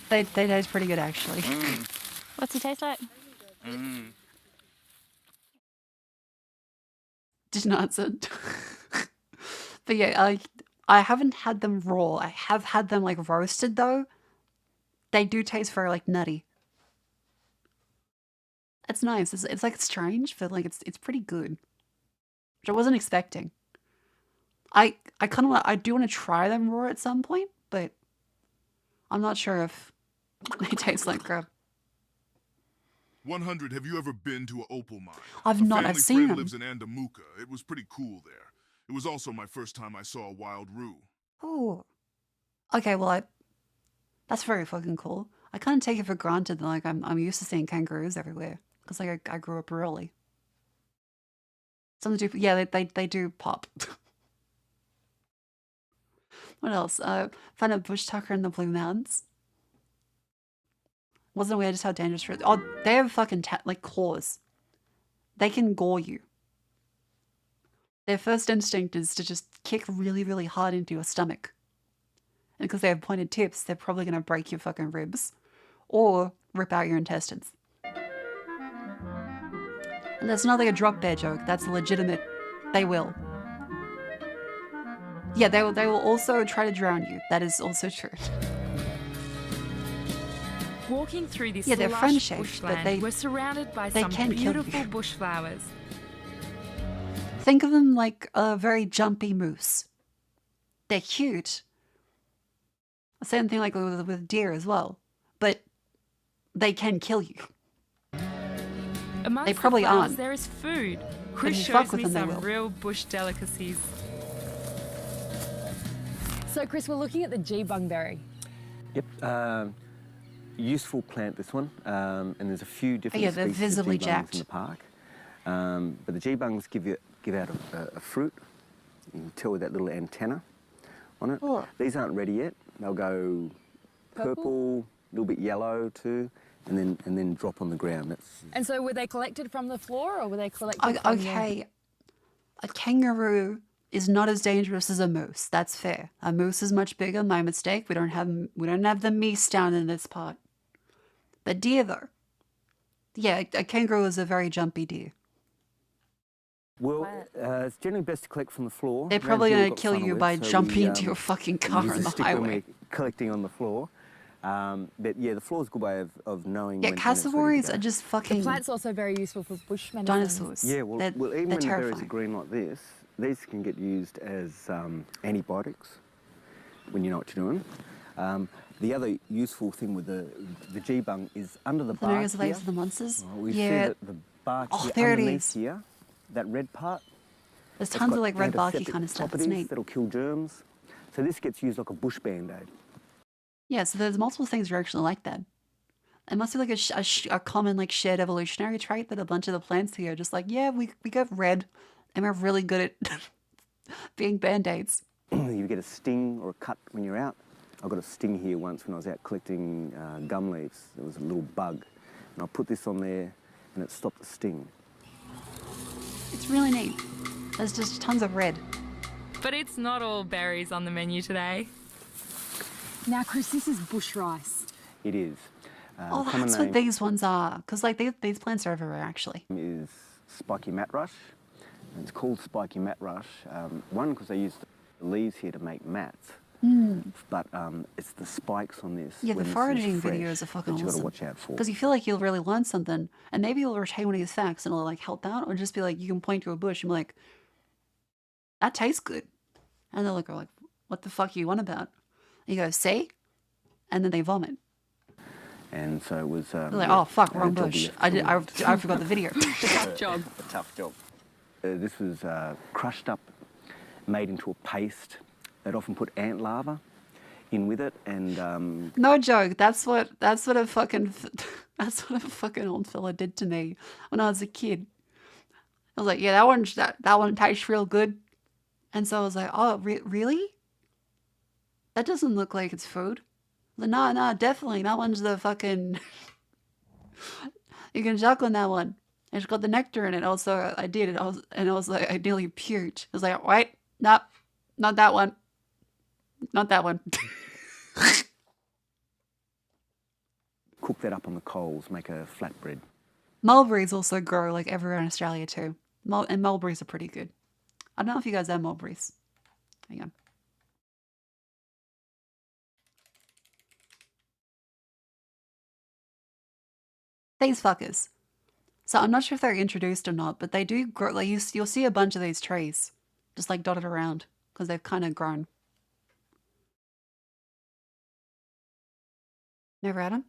They taste pretty good actually. What's he taste like? Did not answer. But yeah, I haven't had them raw. I have had them like roasted though. They do taste very like nutty. It's nice. It's like strange, but like it's pretty good. Which I wasn't expecting. I kind of I do want to try them raw at some point, but I'm not sure if they taste like crab. 100, have you ever been to an opal mine? I've A not. family I've seen friend them. lives in Andamuka. It was pretty cool there. It was also my first time I saw a wild roo. Oh. Okay, well that's very fucking cool. I kind of take it for granted that like I'm used to seeing kangaroos everywhere because like I grew up rurally. Some do, yeah, they do pop. What else? Found a bush tucker in the Blue Mountains. Wasn't aware just how dangerous. Oh, they have fucking like claws. They can gore you. Their first instinct is to just kick really, really hard into your stomach. And because they have pointed tips, they're probably gonna break your fucking ribs, or rip out your intestines. And that's not like a drop bear joke. That's legitimate. They will. Yeah, they will also try to drown you. That is also true. Walking through this Yeah, they're lush friend-shaped, but bushland, we're surrounded by some can kill you. beautiful bush flowers. Think of them like a very jumpy moose. They're cute. Same thing like with deer as well. But they can kill you. Amongst They probably the flowers, aren't. there is food. If Chris you shows fuck with me them, they some will. real bush delicacies. So, Chris, we're looking at the G-bung berry. Yep. Useful plant, this one. And there's a few different they're species visibly of G-bungs jacked. in the park. But the G-bungs give out a fruit. You can tell with that little antenna on it. Oh. These aren't ready yet. They'll go purple, a little bit yellow too, and then drop on the ground. And so were they collected from the floor or were they collected from Okay. A kangaroo is not as dangerous as a moose. That's fair. A moose is much bigger. My mistake. We don't have the meese down in this part. But deer though. Yeah, a kangaroo is a very jumpy deer. Well, it's generally best to collect from the floor. They're Around probably here going we've to got kill you funnel by width, so jumping we, into your fucking car use on a the stick when highway. we're collecting on the floor. But yeah, the floor is a good way of knowing Yeah, when it's ready to cassowaries go. are just fucking The plant's also very useful for bush medicine. dinosaurs. Yeah, well, even they're when the berries are terrifying. green like this, these can get used as antibiotics when you know what you're doing. The other useful thing with the G-bung is under the The bark areas here. of the monsters. We see Yeah. that the bark Oh, here there it underneath is. here, that red part. There's it's tons got of like red barky antiseptic kind of stuff. It's properties neat. that'll kill germs. So this gets used like a bush band-aid. Yeah, so there's multiple things that are actually like that. It must be like a common like shared evolutionary trait that a bunch of the plants here are just like, yeah, we got red and we're really good at being band-aids. You get a sting or a cut when you're out. I got a sting here once when I was out collecting gum leaves. There was a little bug. And I put this on there and it stopped the sting. It's really neat. There's just tons of red. But it's not all berries on the menu today. Now, Chris, this is bush rice. It is. Oh, the common that's what name these ones are. Because like these plants are everywhere actually. is spiky matrush. And it's called spiky matrush. One, because they use the leaves here to make mats. But it's the spikes on this. Yeah, the when this is foraging fresh videos are fucking that you got to awesome. watch out for. Because you feel like you'll really learn something, and maybe you'll retain one of these facts and it'll like help out, or just be like you can point to a bush and be like, that tastes good, and they'll look like, what the fuck are you on about? And you go, see, and then they vomit. And so it was. They're like, oh fuck, wrong job we bush. have to do. I forgot the video. Tough job. A tough job. This was crushed up, made into a paste. They'd often put ant larvae in with it, and No joke. That's what a fucking old fella did to me when I was a kid. I was like, yeah, that one tastes real good, and so I was like, oh, really? That doesn't look like it's food. I was like, no, definitely, that one's the fucking. You can suck on that one. It's got the nectar in it. Also, I did it. I was like, I nearly puked. I was like, wait, nope, not that one. Not that one. cook that up on the coals, make a flatbread. Mulberries also grow like everywhere in Australia too. And mulberries are pretty good. I don't know if you guys have mulberries. Hang on. These fuckers. So I'm not sure if they're introduced or not, but they do grow. Like you'll see a bunch of these trees just like dotted around because they've kind of grown. Never had them.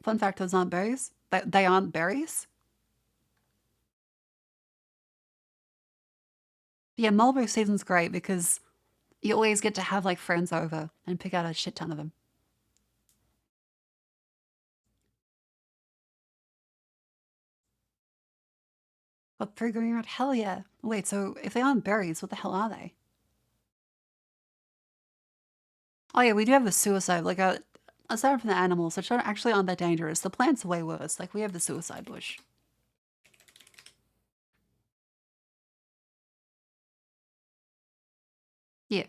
Fun fact: those aren't berries. They aren't berries. Yeah, mulberry season's great because you always get to have like friends over and pick out a shit ton of them. But through going around, hell yeah. Wait, so if they aren't berries, what the hell are they? Oh yeah, we do have the suicide, like aside from the animals, which actually aren't that dangerous, the plants are way worse. Like we have the suicide bush. Yeah.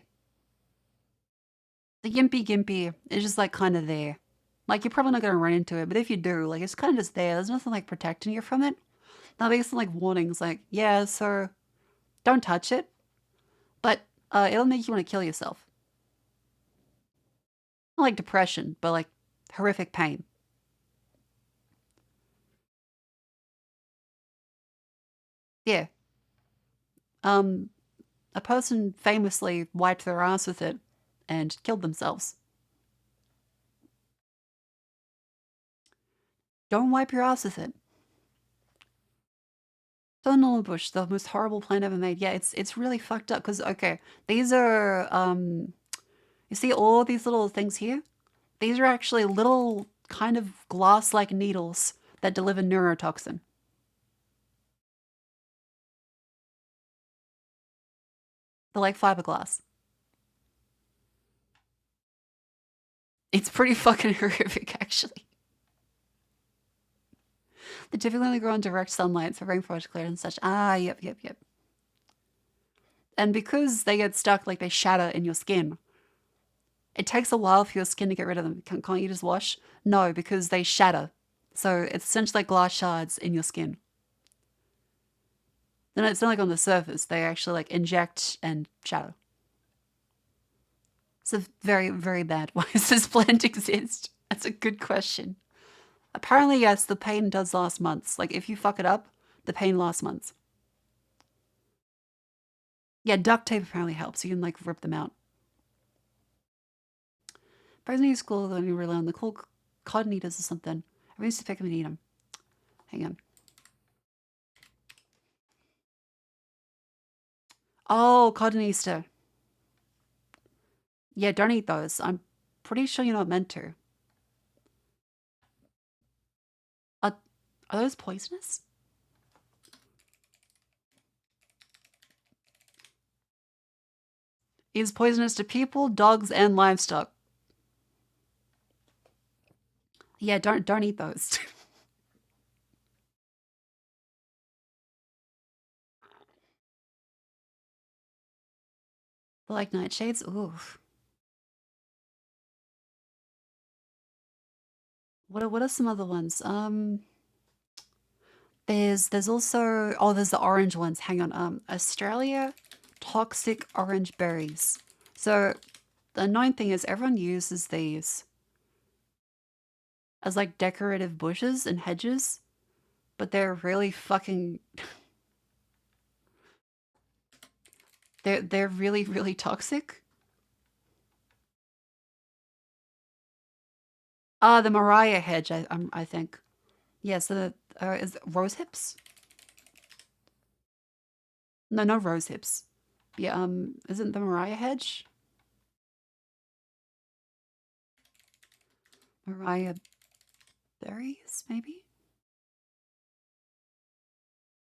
The Gimpy Gimpy is just like kind of there. Like you're probably not going to run into it, but if you do, like it's kind of just there. There's nothing like protecting you from it. Now there's some like warnings like, yeah, so don't touch it, but it'll make you want to kill yourself. Not like depression, but like horrific pain. Yeah. Um, a person famously wiped their ass with it and killed themselves. Don't wipe your ass with it. Thornall bush, the most horrible plant ever made. Yeah, it's really fucked up because okay, these are you see all these little things here? These are actually little kind of glass-like needles that deliver neurotoxin. They're like fiberglass. It's pretty fucking horrific, actually. They typically only grow in direct sunlight for rainforest cleared and such. Ah, yep. And because they get stuck, like they shatter in your skin, it takes a while for your skin to get rid of them. Can't you just wash? No, because they shatter. So it's essentially like glass shards in your skin. Then it's not like on the surface. They actually like inject and shatter. It's very, very bad. Why does this plant exist? That's a good question. Apparently, yes, the pain does last months. Like if you fuck it up, the pain lasts months. Yeah, duct tape apparently helps. You can like rip them out. Birds need school when you rely on the cool cotton eaters or something. Everyone used to pick them and eat them. Hang on. Oh, cotton Easter. Yeah, don't eat those. I'm pretty sure you're not meant to. Are those poisonous? Is poisonous to people, dogs, and livestock. Yeah, don't eat those. They're like nightshades. Ooh. What are some other ones? There's also there's the orange ones. Hang on. Australia toxic orange berries. So the annoying thing is everyone uses these as like decorative bushes and hedges, but they're really fucking they're really, really toxic. Ah, the Mariah hedge, I think. Yeah, so is it rose hips? No, not rose hips. Yeah, isn't the Mariah hedge? Mariah berries, maybe?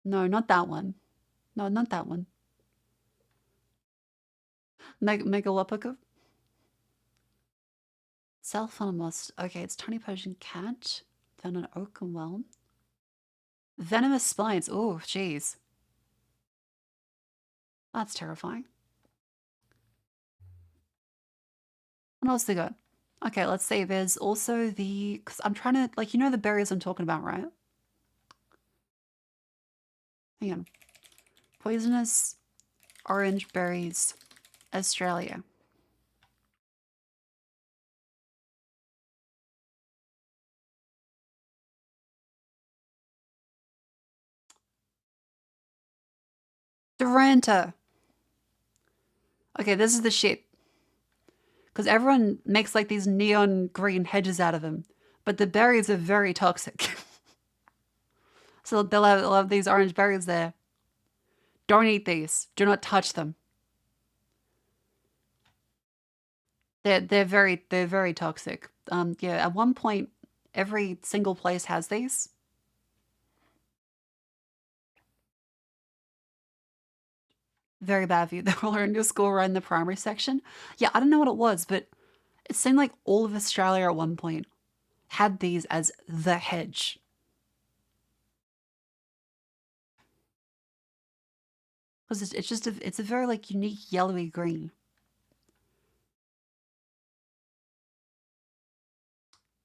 No, not that one. No, not that one. Megalopoca? Self-venomous. Okay, it's tiny Persian cat. Then an oak and whelm. Venomous spines. Oh, jeez. That's terrifying. What else they got? Okay, let's see. There's also because I'm trying to, like, you know the berries I'm talking about, right? Hang on. Poisonous orange berries, Australia. Duranta. Okay, this is the shit. Because everyone makes like these neon green hedges out of them. But the berries are very toxic. So they'll have these orange berries there. Don't eat these. Do not touch them. They're very toxic. Yeah, at one point every single place has these. Very bad for you. They were all in your school right in the primary section. Yeah, I don't know what it was, but it seemed like all of Australia at one point had these as the hedge. Because it's a very like unique yellowy green.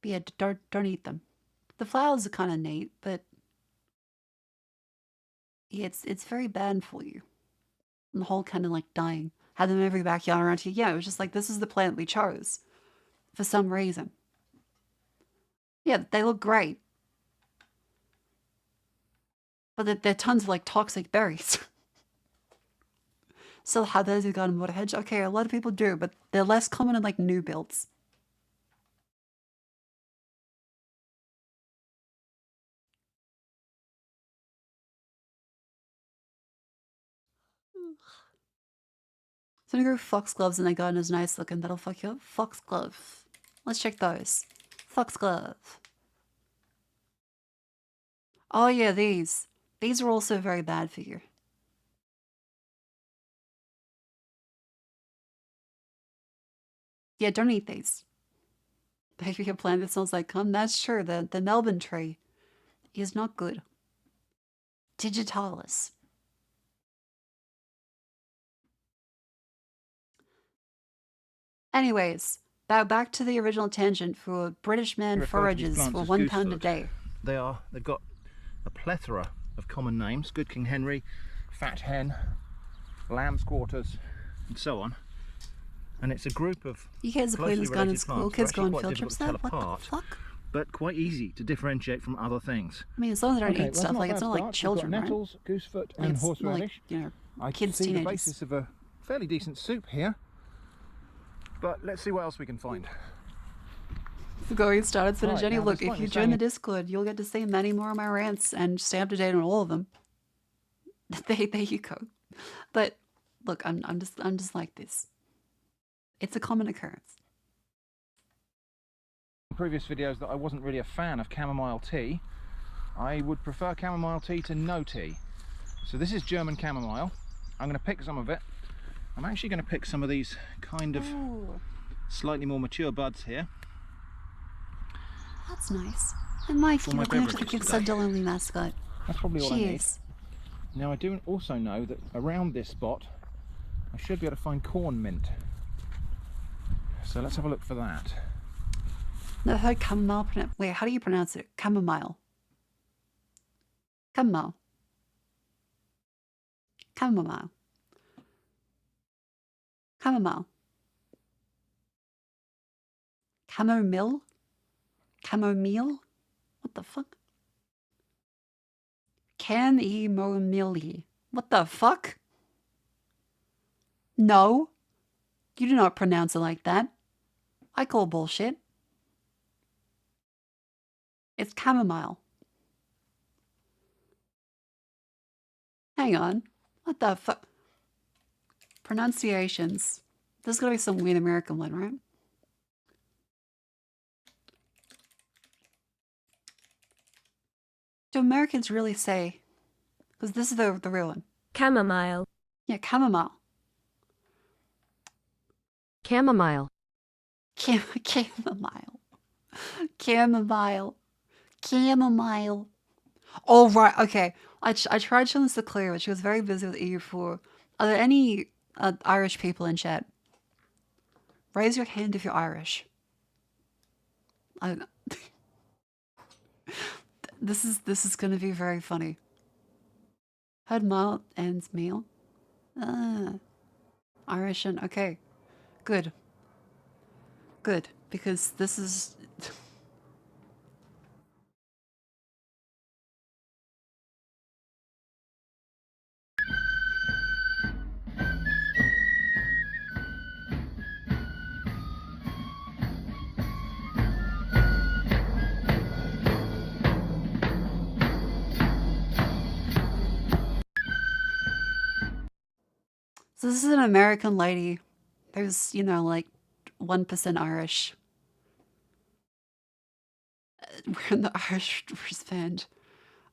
But yeah, don't eat them. The flowers are kind of neat, but yeah, it's very bad for you. And the whole kind of like dying. Had them in every backyard around here. Yeah, it was just like this is the plant we chose for some reason. Yeah, they look great. But they're tons of like toxic berries. Still have those in garden water hedge? Okay, a lot of people do, but they're less common in like new builds. So I'm gonna go foxgloves in their garden is nice looking. That'll fuck you up. Foxglove. Let's check those. Foxglove. Oh yeah, these. These are also very bad for you. Yeah, don't eat these. If you plant that smells like cum, that's true. The Melbourne tree is not good. Digitalis. Anyways, back to the original tangent for British man forages for £1 a day. They've got a plethora of common names: Good King Henry, Fat Hen, Lamb's Quarters, and so on. And it's a group of You kids are putting this gun in school. Kids go on field trips now. What the fuck? But quite easy to differentiate from other things. I mean, as long as they don't eat stuff, like it's not like children, right? Nettles, goosefoot, and horseradish. Like, you know, I kids, see teenagers. the basis of a fairly decent soup here. But let's see what else we can find. Going started, so Right, Jenny, now look, this if one you is join saying- the Discord, you'll get to see many more of my rants and stay up to date on all of them. There you go. But look, I'm just like this. It's a common occurrence. In previous videos that I wasn't really a fan of chamomile tea. I would prefer chamomile tea to no tea. So this is German chamomile. I'm going to pick some of it. I'm actually going to pick some of these kind of slightly more mature buds here. That's nice. And Mike, For you're my looking after the beverages Kick today. Only mascot. That's probably all I need. Cheers. Now I do also know that around this spot I should be able to find corn mint. So let's have a look for that. Never heard chamomile. Wait, how do you pronounce it? Chamomile. Chamomile. Chamomile. Chamomile. Chamomile? Chamomile? What the fuck? Chamomile. What the fuck? No. You do not pronounce it like that. I call bullshit. It's chamomile. Hang on. What the fuck? Pronunciations. There's gotta be some weird American one, right? Do Americans really say? Because this is the real one. Chamomile. Yeah, chamomile. Chamomile. Chamomile. Chamomile. Chamomile. Oh, right. Okay. I tried showing this to Claire, but she was very busy with EU4. Are there any Irish people in chat? Raise your hand if you're Irish. I don't know. This is going to be very funny. Heard mile ends meal. Irish and okay. Good. Good, because this is So this is an American lady. There's, you know, like 1% Irish. We're in the Irish band.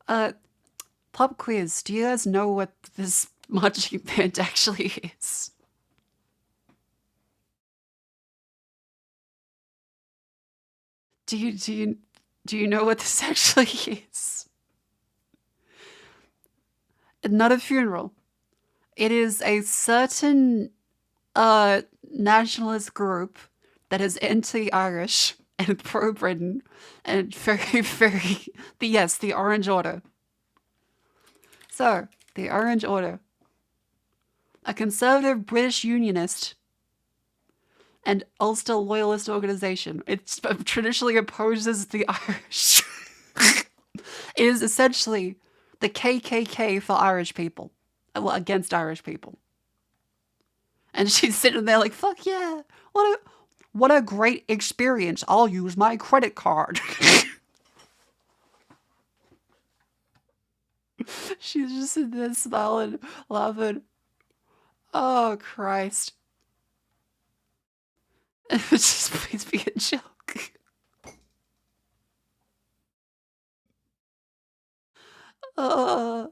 Pop quiz. Do you guys know what this marching band actually is? Do you know what this actually is? Not a funeral. It is a certain nationalist group that is anti-Irish and pro-Britain and very, very the Orange Order. So, the Orange Order. A conservative British unionist and Ulster loyalist organization. It traditionally opposes the Irish. It is essentially the KKK for Irish people. Well, against Irish people. And she's sitting there like, fuck yeah. What a great experience. I'll use my credit card. She's just sitting there smiling, laughing. Oh, Christ. It would just please be a joke. Oh.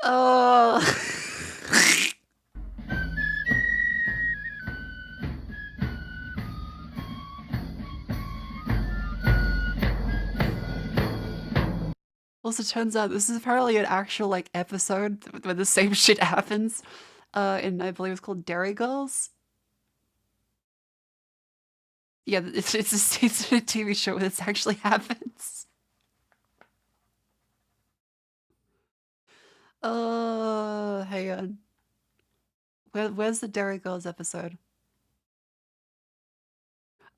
Oh. Also, turns out this is apparently an actual like episode where the same shit happens. And I believe it's called Dairy Girls. Yeah, it's a TV show where this actually happens. Hang on. Where's the Dairy Girls episode?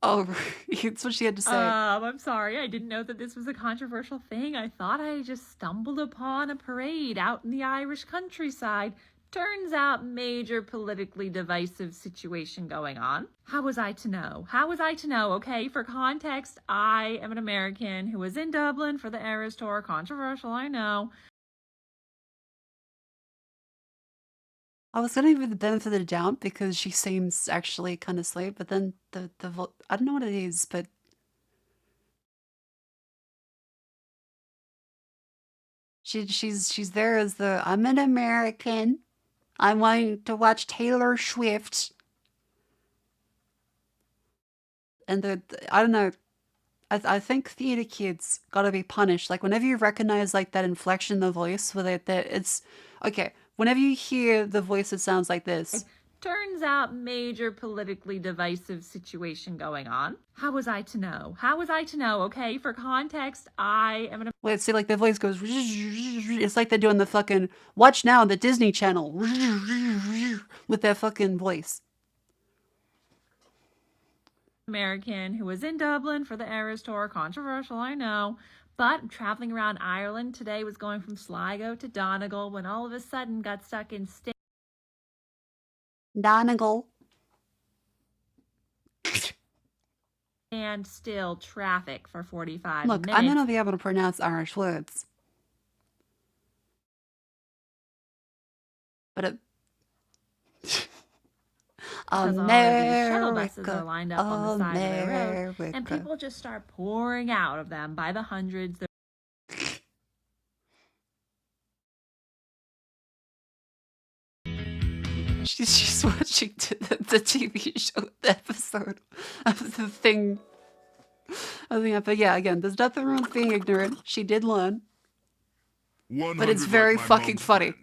Oh, it's what she had to say. I'm sorry. I didn't know that this was a controversial thing. I thought I just stumbled upon a parade out in the Irish countryside. Turns out major politically divisive situation going on. How was I to know? How was I to know? Okay, for context, I am an American who was in Dublin for the Eras Tour. Controversial, I know. I was gonna give her the benefit of the doubt because she seems actually kind of sweet, but then I don't know what it is, but she's there as the I'm an American. I'm wanting to watch Taylor Swift, and I don't know. I think theater kids gotta be punished. Like whenever you recognize like that inflection in the voice, where that it's okay. Whenever you hear the voice that sounds like this. Turns out major politically divisive situation going on. How was I to know? How was I to know? Okay, for context, I am an... Wait, see, like their voice goes... It's like they're doing the fucking... Watch now on the Disney Channel. With their fucking voice. American who was in Dublin for the Eras Tour. Controversial, I know. But traveling around Ireland today, was going from Sligo to Donegal when all of a sudden got stuck in Donegal. And still traffic for 45 Look, minutes. I may not be able to pronounce Irish words. But it... Because all of these shuttle buses are lined up on the side of the road, and people just start pouring out of them by the hundreds. She's watching the TV show, the episode of the thing. But yeah, again, there's nothing wrong with being ignorant. She did learn. But it's very fucking funny.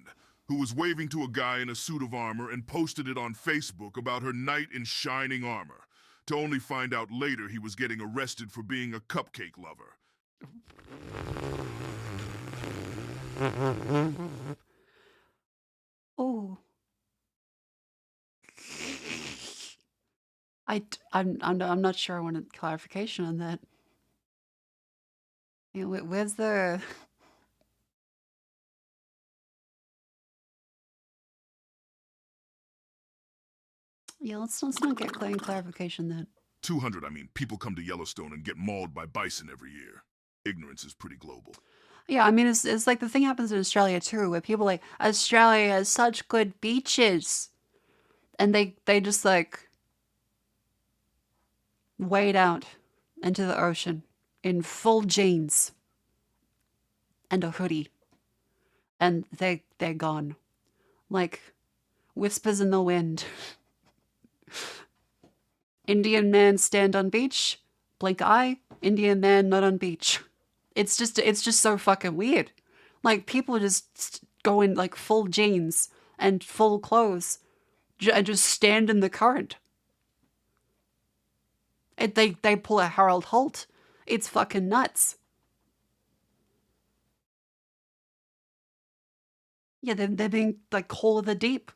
Who was waving to a guy in a suit of armor and posted it on Facebook about her knight in shining armor, to only find out later he was getting arrested for being a cupcake lover. Oh. I'm not sure I wanted clarification on that. You know, where's the... Yeah, let's not get clarification then. 200, I mean, people come to Yellowstone and get mauled by bison every year. Ignorance is pretty global. Yeah, I mean, it's like the thing happens in Australia too, where people are like, Australia has such good beaches. And they just like wade out into the ocean in full jeans and a hoodie. And they're gone. Like whispers in the wind. Indian man stand on beach, blink eye, Indian man not on beach. It's just so fucking weird. Like people just go in like full jeans and full clothes and just stand in the current. They pull a Harold Holt. It's fucking nuts. Yeah, they're being like Call of the Deep.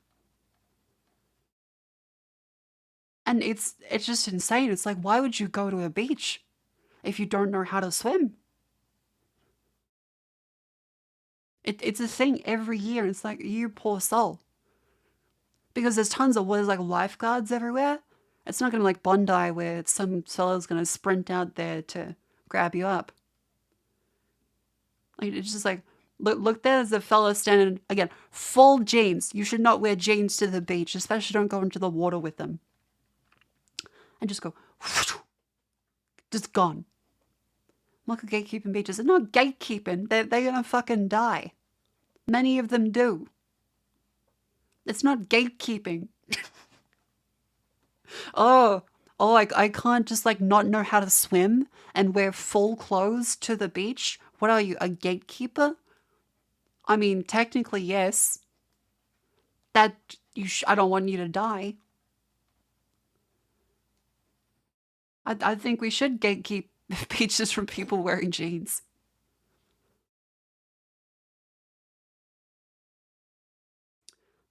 And it's just insane. It's like, why would you go to a beach if you don't know how to swim? It's a thing every year. It's like, you poor soul. Because there's tons of what is like lifeguards everywhere. It's not gonna like Bondi where some fella's gonna sprint out there to grab you up. Like it's just like, look, there's a fella standing again, full jeans. You should not wear jeans to the beach, especially don't go into the water with them. And just go, just gone. Look at gatekeeping beaches. They're not gatekeeping. They're gonna fucking die. Many of them do. It's not gatekeeping. oh, I can't just like not know how to swim and wear full clothes to the beach. What are you, a gatekeeper? I mean, technically, yes. That I don't want you to die. I think we should gatekeep beaches from people wearing jeans.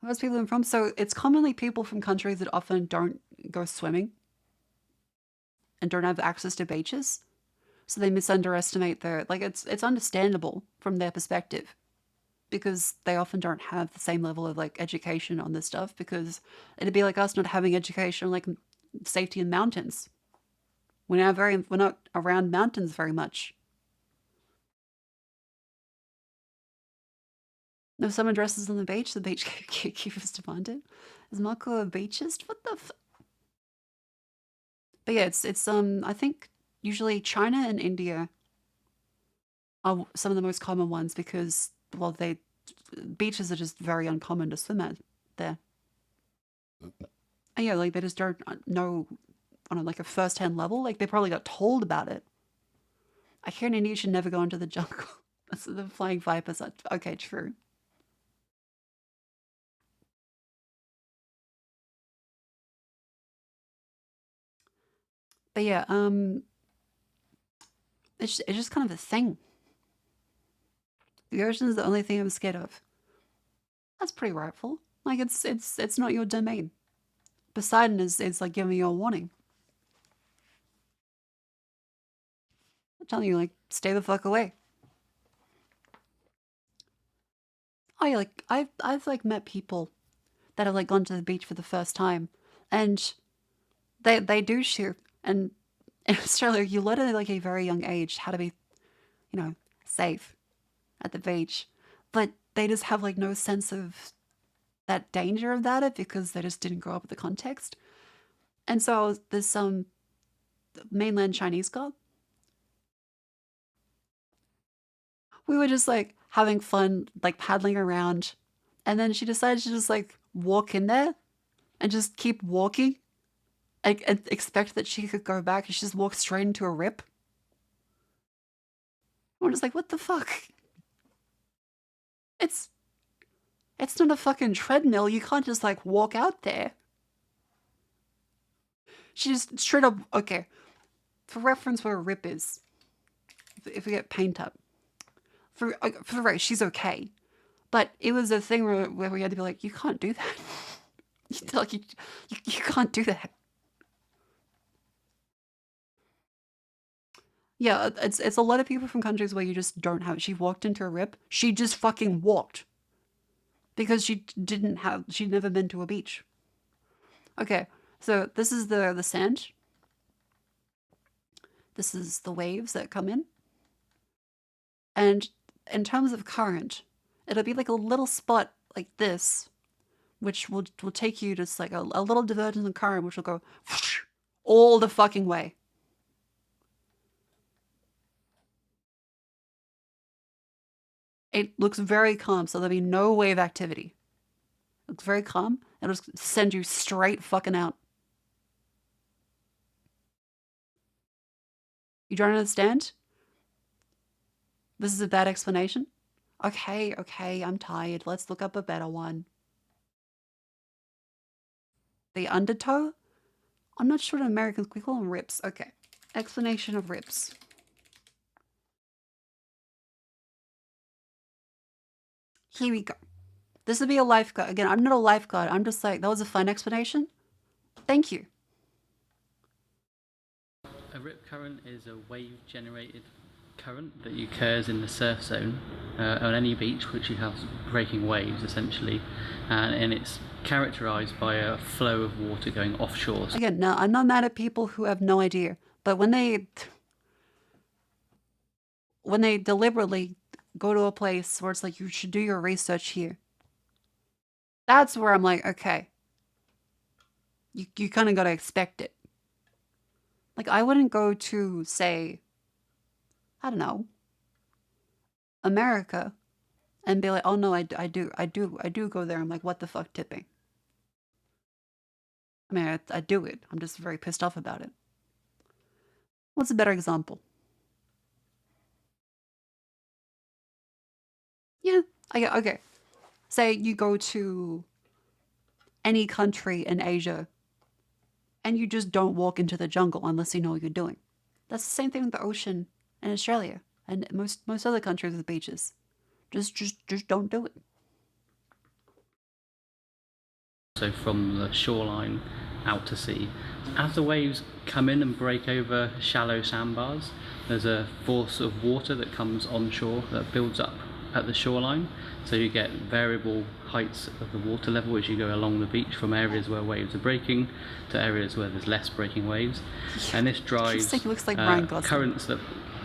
Most people I'm from, so it's commonly people from countries that often don't go swimming and don't have access to beaches. So they misunderestimate their, like it's understandable from their perspective because they often don't have the same level of like education on this stuff because it'd be like us not having education on like safety in mountains. We're not around mountains very much. If someone dresses on the beach gatekeepers demand it. Is Marco a beachist? What the But yeah, it's I think usually China and India are some of the most common ones because well beaches are just very uncommon to swim at there. And yeah, like they just don't know on like a first-hand level. Like they probably got told about it. I hear in India you should never go into the jungle. That's the flying vipers. Okay, true. But yeah, it's just kind of a thing. The ocean is the only thing I'm scared of. That's pretty rightful. Like it's not your domain. Poseidon is like giving you a warning. I'm telling you, like, stay the fuck away. Oh yeah, like I've like met people that have like gone to the beach for the first time, and they do shoot. And in Australia, you learn at like a very young age how to be, you know, safe at the beach, but they just have like no sense of that danger of that because they just didn't grow up with the context. And so there's some mainland Chinese girl. We were just like having fun, like paddling around. And then she decided to just like walk in there and just keep walking and expect that she could go back. And she just walked straight into a rip. I'm just like, what the fuck? It's not a fucking treadmill. You can't just like walk out there. She just straight up, okay, for reference where a rip is, if we get paint up, for the right, she's okay. But it was a thing where we had to be like, you can't do that. Like, you can't do that. Yeah, it's a lot of people from countries where you just don't have it. She walked into a rip. She just fucking walked. Because she'd never been to a beach. Okay, so this is the sand. This is the waves that come in. And in terms of current, it'll be like a little spot like this, which will take you just like a little divergence in current, which will go all the fucking way. It looks very calm, so there'll be no wave activity. It looks very calm. It'll just send you straight fucking out. You don't understand? This is a bad explanation? Okay, I'm tired. Let's look up a better one. The undertow? I'm not sure what Americans, we call them rips. Okay. Explanation of rips. Here we go. This would be a lifeguard. Again, I'm not a lifeguard. I'm just like, that was a fun explanation. Thank you. A rip current is a wave-generated current that occurs in the surf zone on any beach which you have breaking waves, essentially, and it's characterized by a flow of water going offshore. Again, no, I'm not mad at people who have no idea, but when they deliberately go to a place where it's like, you should do your research here, that's where I'm like, okay, you kind of got to expect it. Like, I wouldn't go to, say, I don't know, America, and be like, oh no, I do go there. I'm like, what the fuck, tipping? I mean, I do it. I'm just very pissed off about it. What's a better example? Yeah, okay. Say you go to any country in Asia and you just don't walk into the jungle unless you know what you're doing. That's the same thing with the ocean in Australia and most other countries with beaches. Just don't do it. So from the shoreline out to sea. As the waves come in and break over shallow sandbars, there's a force of water that comes onshore that builds up at the shoreline. So you get variable heights of the water level as you go along the beach, from areas where waves are breaking to areas where there's less breaking waves. And this drives currents that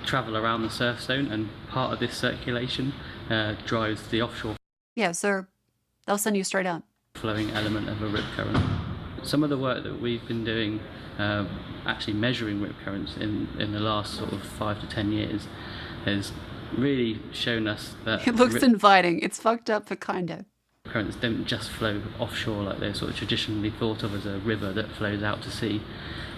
travel around the surf zone, and part of this circulation drives the offshore. Yeah, so they'll send you straight out. Flowing element of a rip current. Some of the work that we've been doing, actually measuring rip currents in the last sort of 5 to 10 years, has really shown us that it looks inviting. It's fucked up, but kind of. Currents don't just flow offshore like they're sort of traditionally thought of as a river that flows out to sea,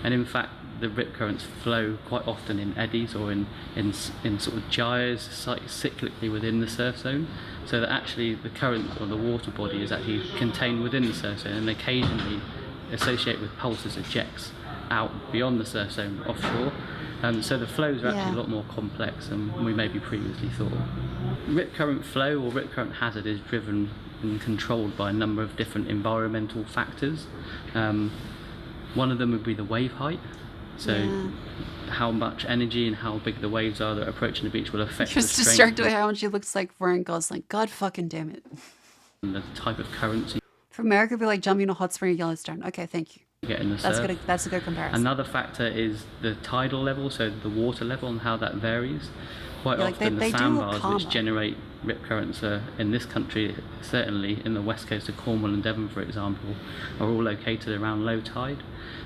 and in fact the rip currents flow quite often in eddies or in sort of gyres cyclically within the surf zone, so that actually the current or the water body is actually contained within the surf zone, and occasionally associate with pulses of jets out beyond the surf zone offshore. So the flows are actually a lot more complex than we maybe previously thought. Rip current flow or rip current hazard is driven and controlled by a number of different environmental factors. One of them would be the wave height. So how much energy and how big the waves are that are approaching the beach will affect the strength. Just distracted by how much he looks like Ryan Gosling. God fucking damn it. And the type of currents. For America, it'd be like jumping in a hot spring at Yellowstone. Okay, thank you. Get in the that's surf. good. That's a good comparison. Another factor is the tidal level, so the water level and how that varies. Quite often the sandbars which generate rip currents in this country, certainly in the west coast of Cornwall and Devon, for example, are all located around low tide.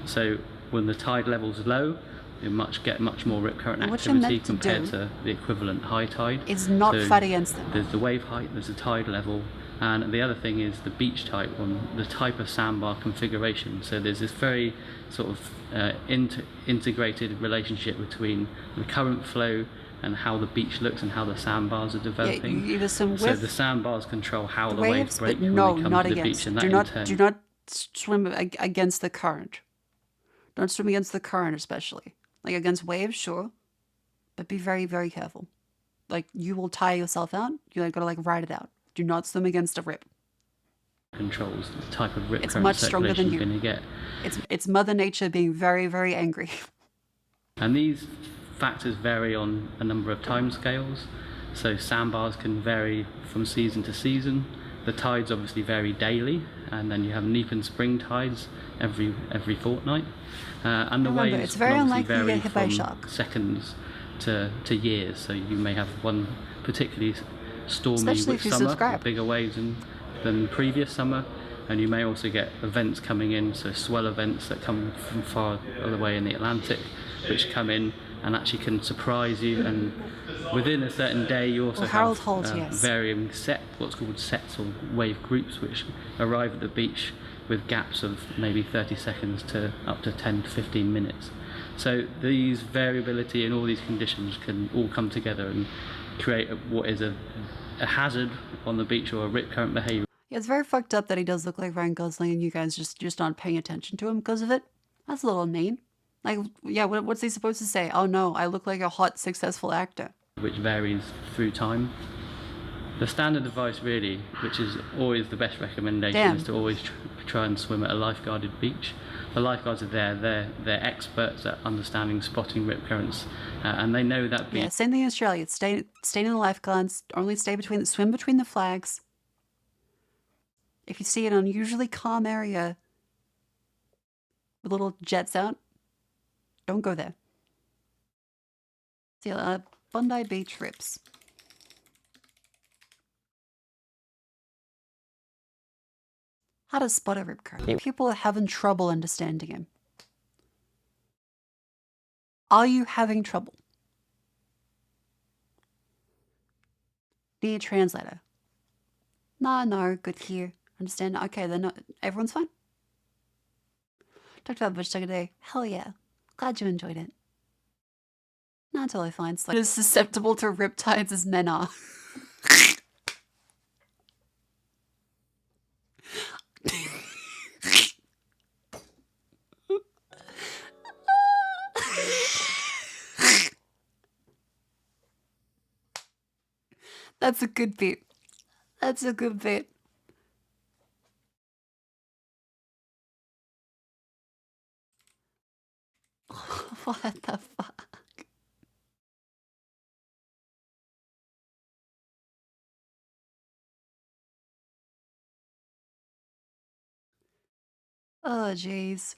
So when the tide level's low, you get much more rip current activity compared to the equivalent high tide. It's not fight against them. There's the wave height, there's the tide level, and the other thing is the beach type one, the type of sandbar configuration. So there's this very sort of integrated relationship between the current flow and how the beach looks and how the sandbars are developing. Yeah, so the sandbars control how the waves break when they come to the beach, and that do not swim against the current. Don't swim against the current, especially. Like against waves, sure, but be very, very careful. Like you will tire yourself out. You gotta like ride it out. Do not swim against a rip. Controls the type of rip it's current much stronger than you're you. Gonna get. It's Mother Nature being very, very angry. And these factors vary on a number of time scales. So sandbars can vary from season to season. The tides obviously vary daily, and then you have neap and spring tides every fortnight. And the waves it's very can unlikely vary to get hit by a from shark. seconds to years. So you may have one particularly stormy Especially if you summer subscribe. with bigger waves than previous summer, and you may also get events coming in, so swell events that come from far away in the Atlantic, which come in and actually can surprise you. And within a certain day, you also Harold have Holt, yes. varying what's called sets or wave groups, which arrive at the beach with gaps of maybe 30 seconds to up to 10 to 15 minutes. So these variability in all these conditions can all come together and create what is a hazard on the beach or a rip current behaviour. Yeah, it's very fucked up that he does look like Ryan Gosling and you guys just aren't paying attention to him because of it. That's a little mean. Like, yeah, what's he supposed to say? Oh no, I look like a hot, successful actor. Which varies through time. The standard advice really, which is always the best recommendation, is to always try and swim at a lifeguarded beach. The lifeguards are there, they're experts at understanding, spotting rip currents, and they know that beach. Yeah, same thing in Australia. Stay in the lifeguards, only swim between the flags. If you see an unusually calm area with little jets out, don't go there. See, Bondi Beach rips. How to spot a rip current. People are having trouble understanding him. Are you having trouble? Need a translator? No, good here. Understand? Okay, then everyone's fine. Talked about Bush Tucker today. Hell yeah. Glad you enjoyed it. No, totally fine. It's like as susceptible to riptides as men are. That's a good bit. That's a good bit. What the fuck? Oh, jeez.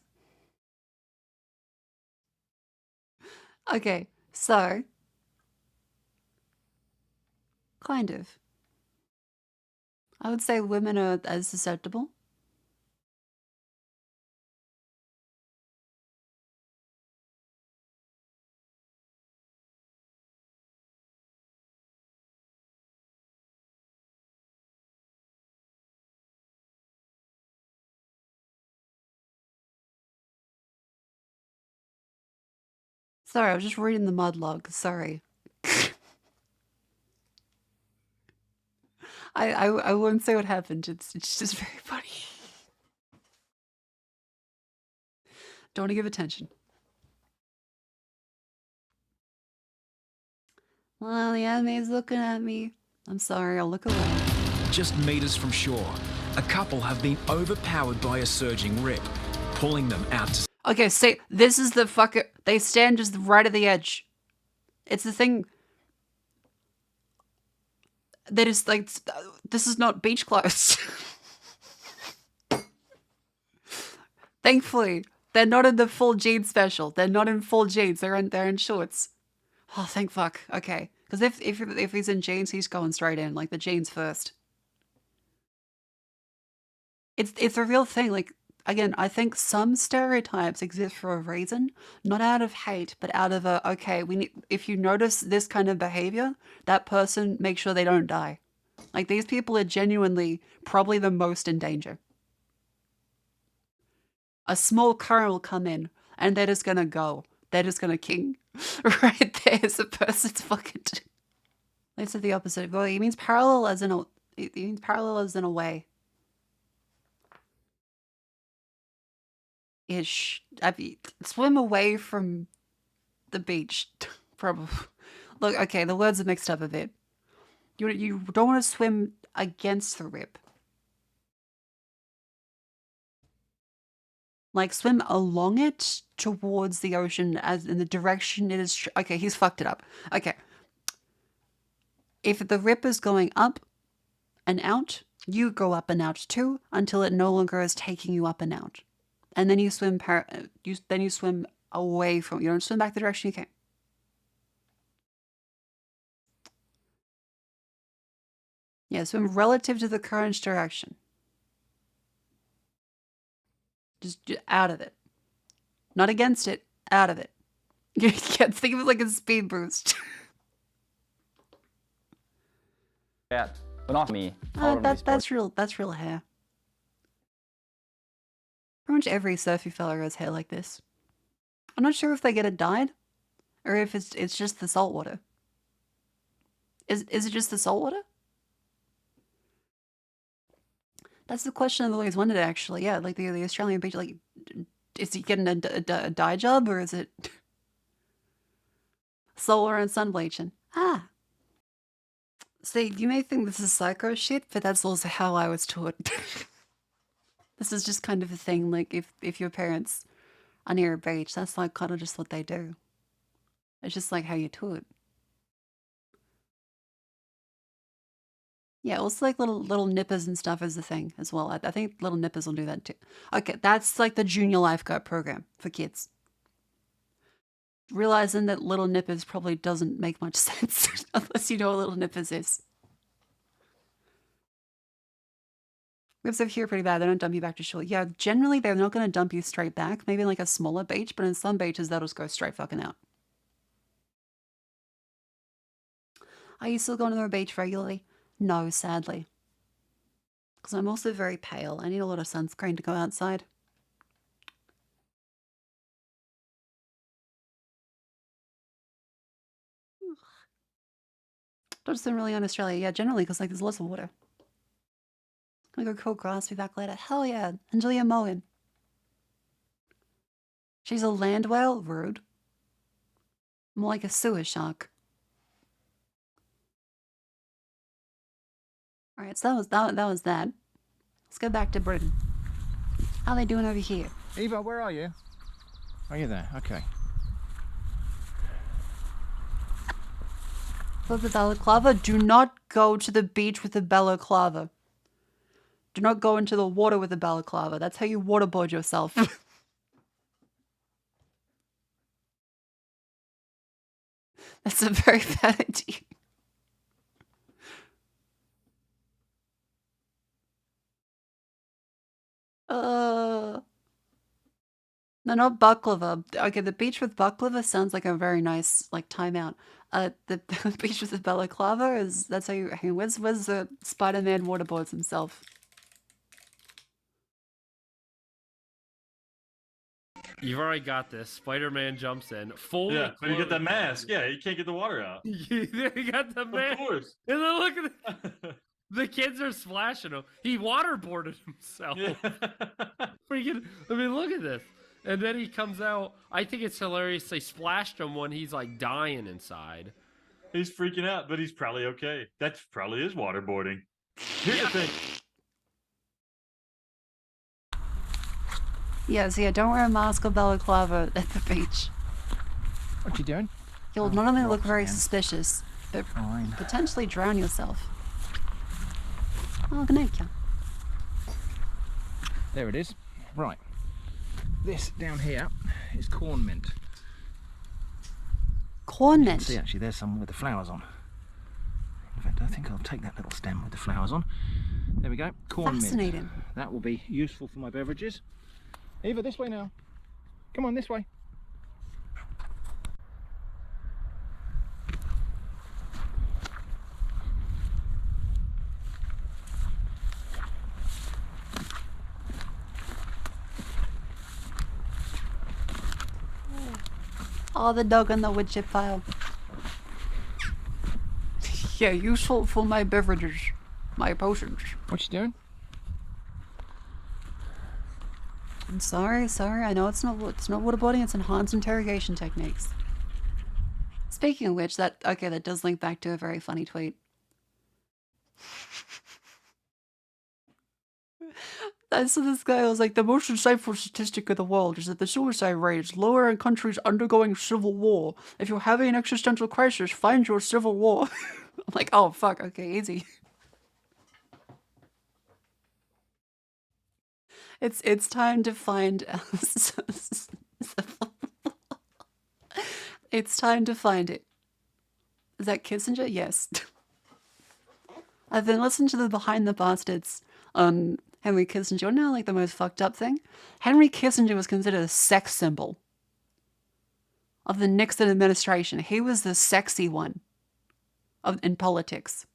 Okay, so kind of. I would say women are as susceptible. Sorry, I was just reading the mud log. Sorry. I won't say what happened. It's just very funny. Don't want to give attention. Well, the enemy's looking at me. I'm sorry, I'll look away. Just meters from shore, a couple have been overpowered by a surging rip, pulling them out to... Okay, say, this is the fucker. They stand just right at the edge. It's the thing that is like, this is not beach clothes. Thankfully, they're not in the full jeans special. They're not in full jeans. They're in shorts. Oh, thank fuck. Okay, because if he's in jeans, he's going straight in, like the jeans first. It's a real thing. Like, again, I think some stereotypes exist for a reason, not out of hate, but out of a, okay, if you notice this kind of behavior, that person, make sure they don't die. Like, these people are genuinely probably the most in danger. A small current will come in and they're just gonna go. They're just gonna king. Right there's a person's fucking... Let's say the opposite. Well, he means parallel as in a way. Ish. Swim away from the beach. Probably. Look, okay, the words are mixed up a bit. You don't want to swim against the rip. Like, swim along it towards the ocean as in the direction it is. Okay, he's fucked it up. Okay. If the rip is going up and out, you go up and out too until it no longer is taking you up and out. And then you swim then you swim away from, you don't swim back the direction you came. Yeah, swim relative to the current's direction. Just out of it. Not against it, out of it. You can't think of it like a speed boost. Yeah, but not me. I wouldn't be That's real hair. Pretty much every surfy fella has hair like this. I'm not sure if they get it dyed, or if it's just the salt water. Is it just the salt water? That's the question I've always wondered, actually. Yeah, like the Australian beach, like, is he getting a dye job, or is it solar and sun bleaching? Ah. See, you may think this is psycho shit, but that's also how I was taught. This is just kind of a thing, like, if your parents are near a beach, that's like kind of just what they do. It's just like how you're taught. Yeah, also like little nippers and stuff is the thing as well. I think little nippers will do that too. Okay, that's like the junior lifeguard program for kids. Realizing that little nippers probably doesn't make much sense unless you know what little nippers is. Waves over here are pretty bad. They don't dump you back to shore. Yeah, generally they're not going to dump you straight back. Maybe like a smaller beach, but in some beaches they'll just go straight fucking out. Are you still going to the beach regularly? No, sadly. Because I'm also very pale. I need a lot of sunscreen to go outside. Don't swim really on Australia. Yeah, generally, because like there's lots of water. Gonna go cool grass, be back later. Hell yeah. Enjoy your mowing. She's a land whale? Rude. More like a sewer shark. Alright, so that was that. Let's go back to Britain. How are they doing over here? Eva, where are you? Are you there? Okay. With the balaclava, do not go to the beach with the balaclava. Do not go into the water with the balaclava. That's how you waterboard yourself. That's a very bad idea. No, not baklava. Okay, the beach with baklava sounds like a very nice, like, timeout. The beach with the balaclava is, that's how you, where's the Spider-Man waterboards himself? You've already got this. Spider-Man jumps in. Fully Yeah, but you get that mask. Yeah, you can't get the water out. You got the mask. Of course. And then look at the kids are splashing him. He waterboarded himself. Yeah. Freaking, I mean, look at this. And then he comes out. I think it's hilarious. They splashed him when he's like dying inside. He's freaking out, but he's probably okay. That's probably his waterboarding. Here's the thing. Yes, yeah, don't wear a mask or balaclava at the beach. What you doing? You'll not only look very suspicious, but Fine. potentially drown yourself. Oh, good night, yeah. There it is. Right. This down here is corn mint. Corn mint? See, actually, there's some with the flowers on. In fact, I think I'll take that little stem with the flowers on. There we go. Corn mint. Fascinating. That will be useful for my beverages. Eva, this way now. Come on, this way. Oh, the dog on the wood chip pile. Yeah, useful for my beverages, my potions. What you doing? I'm sorry. I know it's not waterboarding. It's enhanced interrogation techniques. Speaking of which, that does link back to a very funny tweet. So this guy was like, the most insightful statistic of the world is that the suicide rate is lower in countries undergoing civil war. If you're having an existential crisis, find your civil war. I'm like, oh fuck, okay, easy. It's time to find it's time to find it. Is that Kissinger? Yes. I've been listening to the Behind the Bastards on Henry Kissinger. Now, like the most fucked up thing, Henry Kissinger was considered a sex symbol of the Nixon administration. He was the sexy one in politics.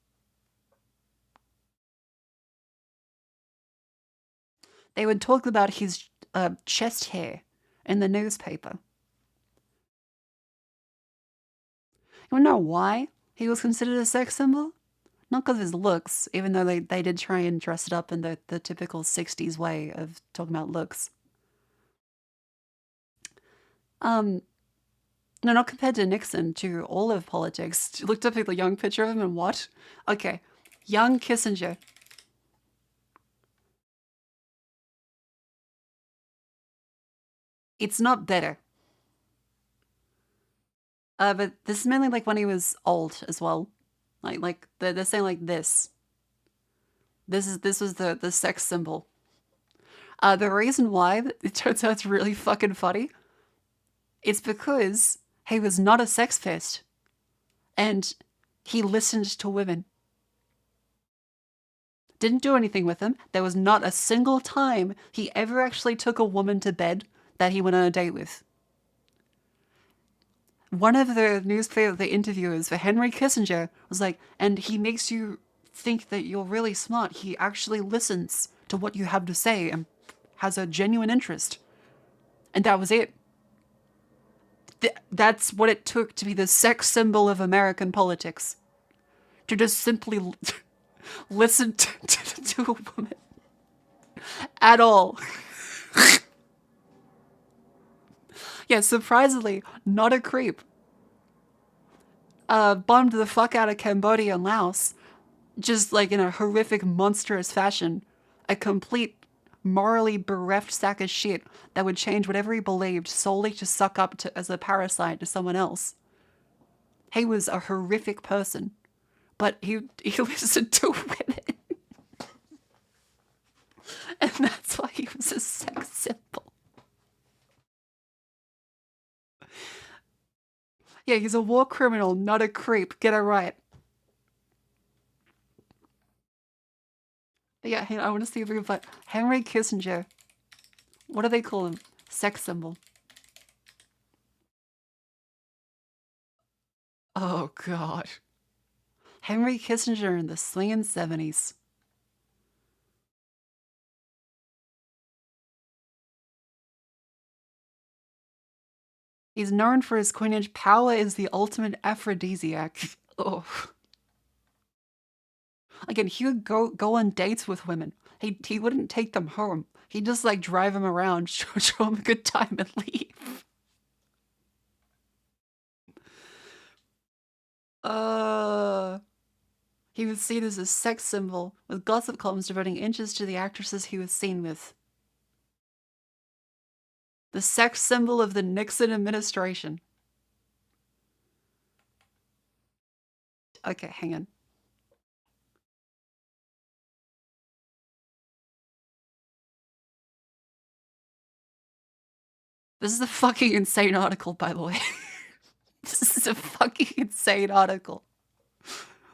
They would talk about his chest hair in the newspaper. You know why he was considered a sex symbol? Not because of his looks, even though they did try and dress it up in the typical 60s way of talking about looks. No, not compared to Nixon, to all of politics. Looked up at the young picture of him and what? Okay, young Kissinger. It's not better. But this is mainly like when he was old as well. Like they're saying like this. This was the sex symbol. The reason why it turns out it's really fucking funny, it's because he was not a sex pest, and he listened to women. Didn't do anything with them. There was not a single time he ever actually took a woman to bed that he went on a date with. One of the interviewers for Henry Kissinger was like, and he makes you think that you're really smart. He actually listens to what you have to say and has a genuine interest. And that was it. That's what it took to be the sex symbol of American politics. To just simply listen to a woman. At all. Yeah, surprisingly, not a creep. Bombed the fuck out of Cambodia and Laos. Just like in a horrific, monstrous fashion. A complete, morally bereft sack of shit that would change whatever he believed solely to suck up to as a parasite to someone else. He was a horrific person. But he listened to women. And that's why he was a sex symbol. Yeah, he's a war criminal, not a creep. Get it right. But yeah, I want to see if we can find Henry Kissinger. What do they call him? Sex symbol. Oh, God. Henry Kissinger in the swinging 70s. He's known for his coinage, power is the ultimate aphrodisiac. Oh. Again, he would go on dates with women. He wouldn't take them home. He'd just like drive them around, show them a good time and leave. He was seen as a sex symbol, with gossip columns devoting inches to the actresses he was seen with. The sex symbol of the Nixon administration. Okay, hang on. This is a fucking insane article, by the way. This is a fucking insane article.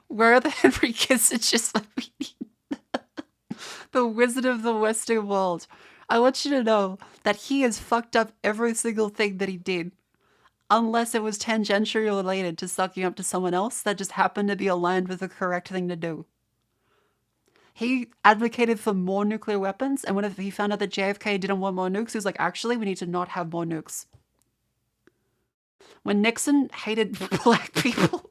Where are the Henry Kissingers that we need? The Wizard of the Western World. I want you to know that he has fucked up every single thing that he did. Unless it was tangentially related to sucking up to someone else that just happened to be aligned with the correct thing to do. He advocated for more nuclear weapons, and when he found out that JFK didn't want more nukes, he was like, actually, we need to not have more nukes. When Nixon hated black people,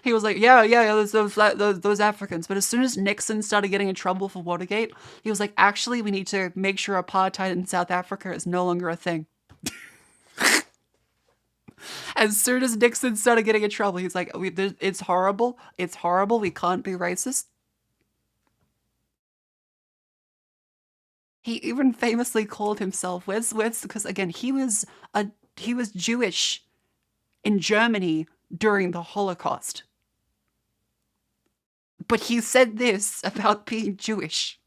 he was like, yeah, those Africans. But as soon as Nixon started getting in trouble for Watergate, he was like, actually, we need to make sure apartheid in South Africa is no longer a thing. As soon as Nixon started getting in trouble, he's like, it's horrible. It's horrible. We can't be racist. He even famously called himself, because again, he was Jewish in Germany during the Holocaust. But he said this about being Jewish.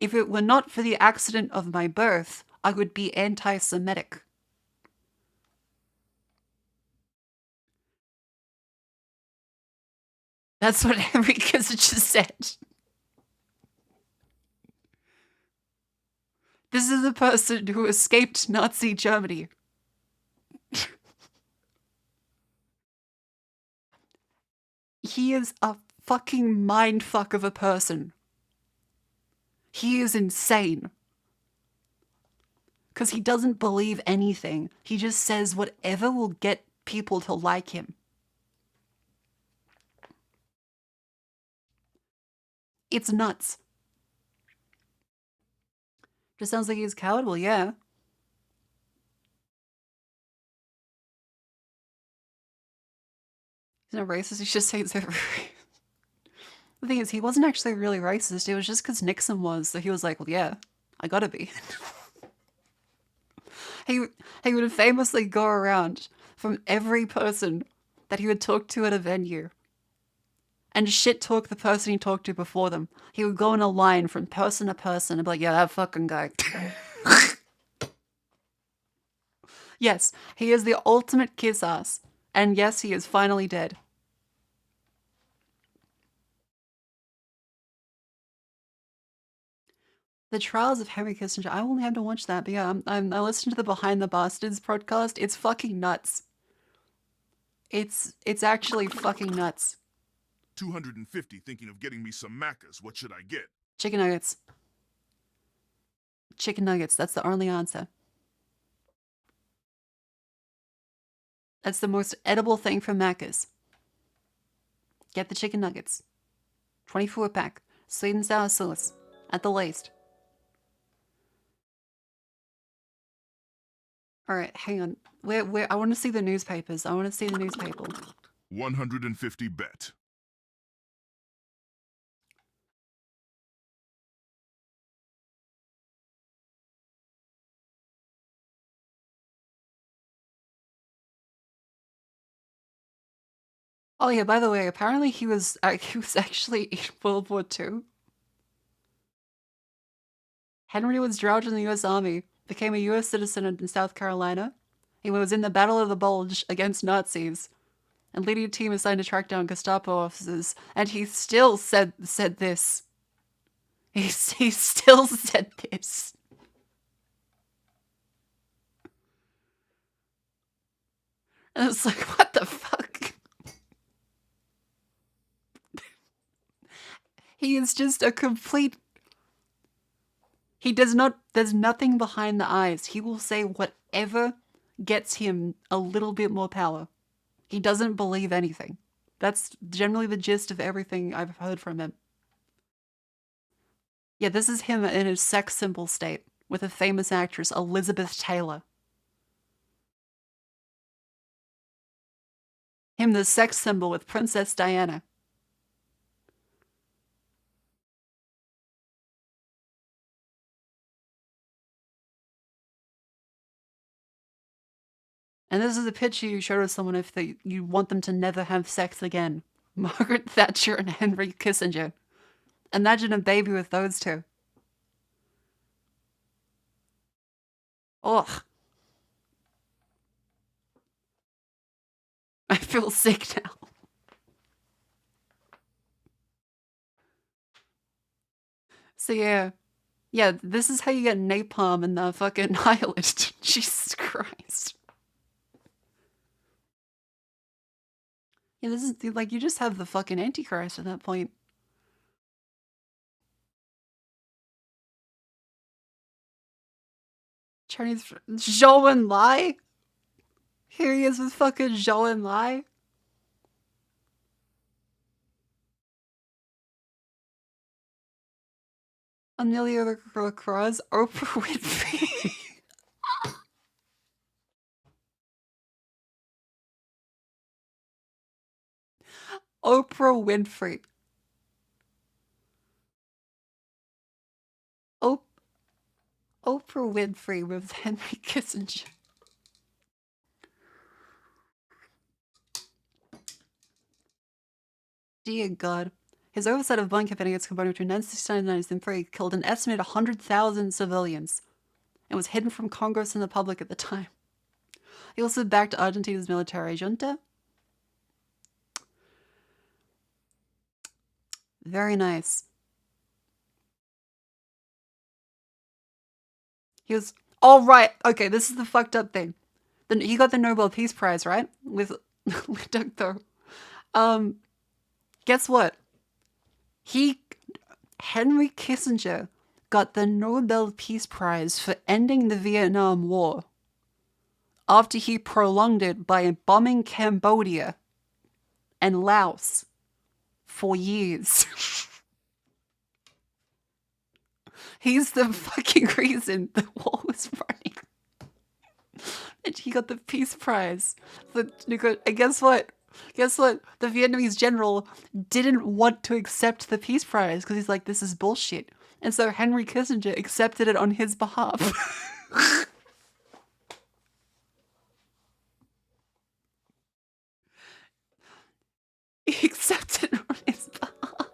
If it were not for the accident of my birth, I would be anti-Semitic. That's what Henry Kissinger said. This is a person who escaped Nazi Germany. He is a fucking mindfuck of a person. He is insane. Because he doesn't believe anything. He just says whatever will get people to like him. It's nuts. Just sounds like he's a coward. Well, yeah. He's not racist. He's just saying it's over. The thing is, he wasn't actually really racist. It was just because Nixon was. So he was like, well, yeah, I gotta be. He would famously go around from every person that he would talk to at a venue and shit talk the person he talked to before them. He would go in a line from person to person and be like, yeah, that fucking guy. Yes, he is the ultimate kiss ass. And yes, he is finally dead. The Trials of Henry Kissinger. I only have to watch that, but yeah, I listened to the Behind the Bastards podcast. It's fucking nuts. It's actually fucking nuts. 250 thinking of getting me some macas. What should I get? Chicken nuggets. Chicken nuggets. That's the only answer. That's the most edible thing from Macca's. Get the chicken nuggets. 24 pack. Sweet and sour sauce. At the least. Alright, hang on. Where I want to see the newspapers. I want to see the newspaper. 150 bet. Oh yeah, by the way, apparently he was actually in World War II. Henry was drafted in the U.S. Army, became a U.S. citizen in South Carolina. He was in the Battle of the Bulge against Nazis, and leading a team assigned to track down Gestapo officers. And he still said this. He still said this. And it's like, what the fuck? He is just a complete... There's nothing behind the eyes. He will say whatever gets him a little bit more power. He doesn't believe anything. That's generally the gist of everything I've heard from him. Yeah, this is him in his sex symbol state with a famous actress, Elizabeth Taylor. Him the sex symbol with Princess Diana. And this is a picture you show to someone if you want them to never have sex again. Margaret Thatcher and Henry Kissinger. Imagine a baby with those two. Ugh. I feel sick now. So yeah. Yeah, this is how you get napalm in the fucking nihilist. Jesus Christ. Yeah, this is like you just have the fucking Antichrist at that point. Chinese Zhou and Lai? Here he is with fucking Zhou and Lai. Amelia LaCroix, Oprah Winfrey. Oprah Winfrey. Oprah Winfrey with Henry Kissinger. Dear God. His oversight of bomb campaign against Cambodia between 1969 and 1993 killed an estimated 100,000 civilians and was hidden from Congress and the public at the time. He also backed Argentina's military junta. Very nice. He was... Oh, right. Okay, this is the fucked up thing. He got the Nobel Peace Prize, right? With Dr. Guess what? Henry Kissinger got the Nobel Peace Prize for ending the Vietnam War after he prolonged it by bombing Cambodia and Laos for years. He's the fucking reason the war was running. And he got the Peace Prize. And guess what? Guess what? The Vietnamese general didn't want to accept the Peace Prize because he's like, this is bullshit. And so Henry Kissinger accepted it on his behalf. He accepted it on his behalf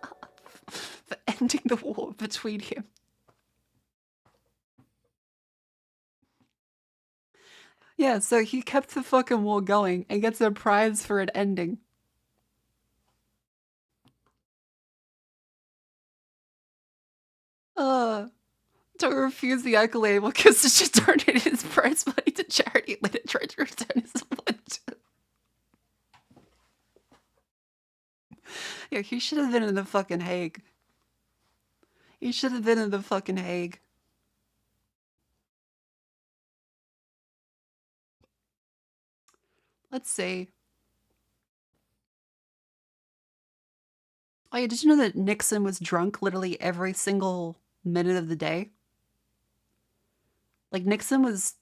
for ending the war between him. Yeah, so he kept the fucking war going and gets a prize for it ending. Don't refuse the accolade while Kissinger donated his prize money to charity and later tried to return his wallet. Yeah, he should have been in the fucking Hague. He should have been in the fucking Hague. Let's see. Oh yeah, did you know that Nixon was drunk literally every single minute of the day? Like, Nixon was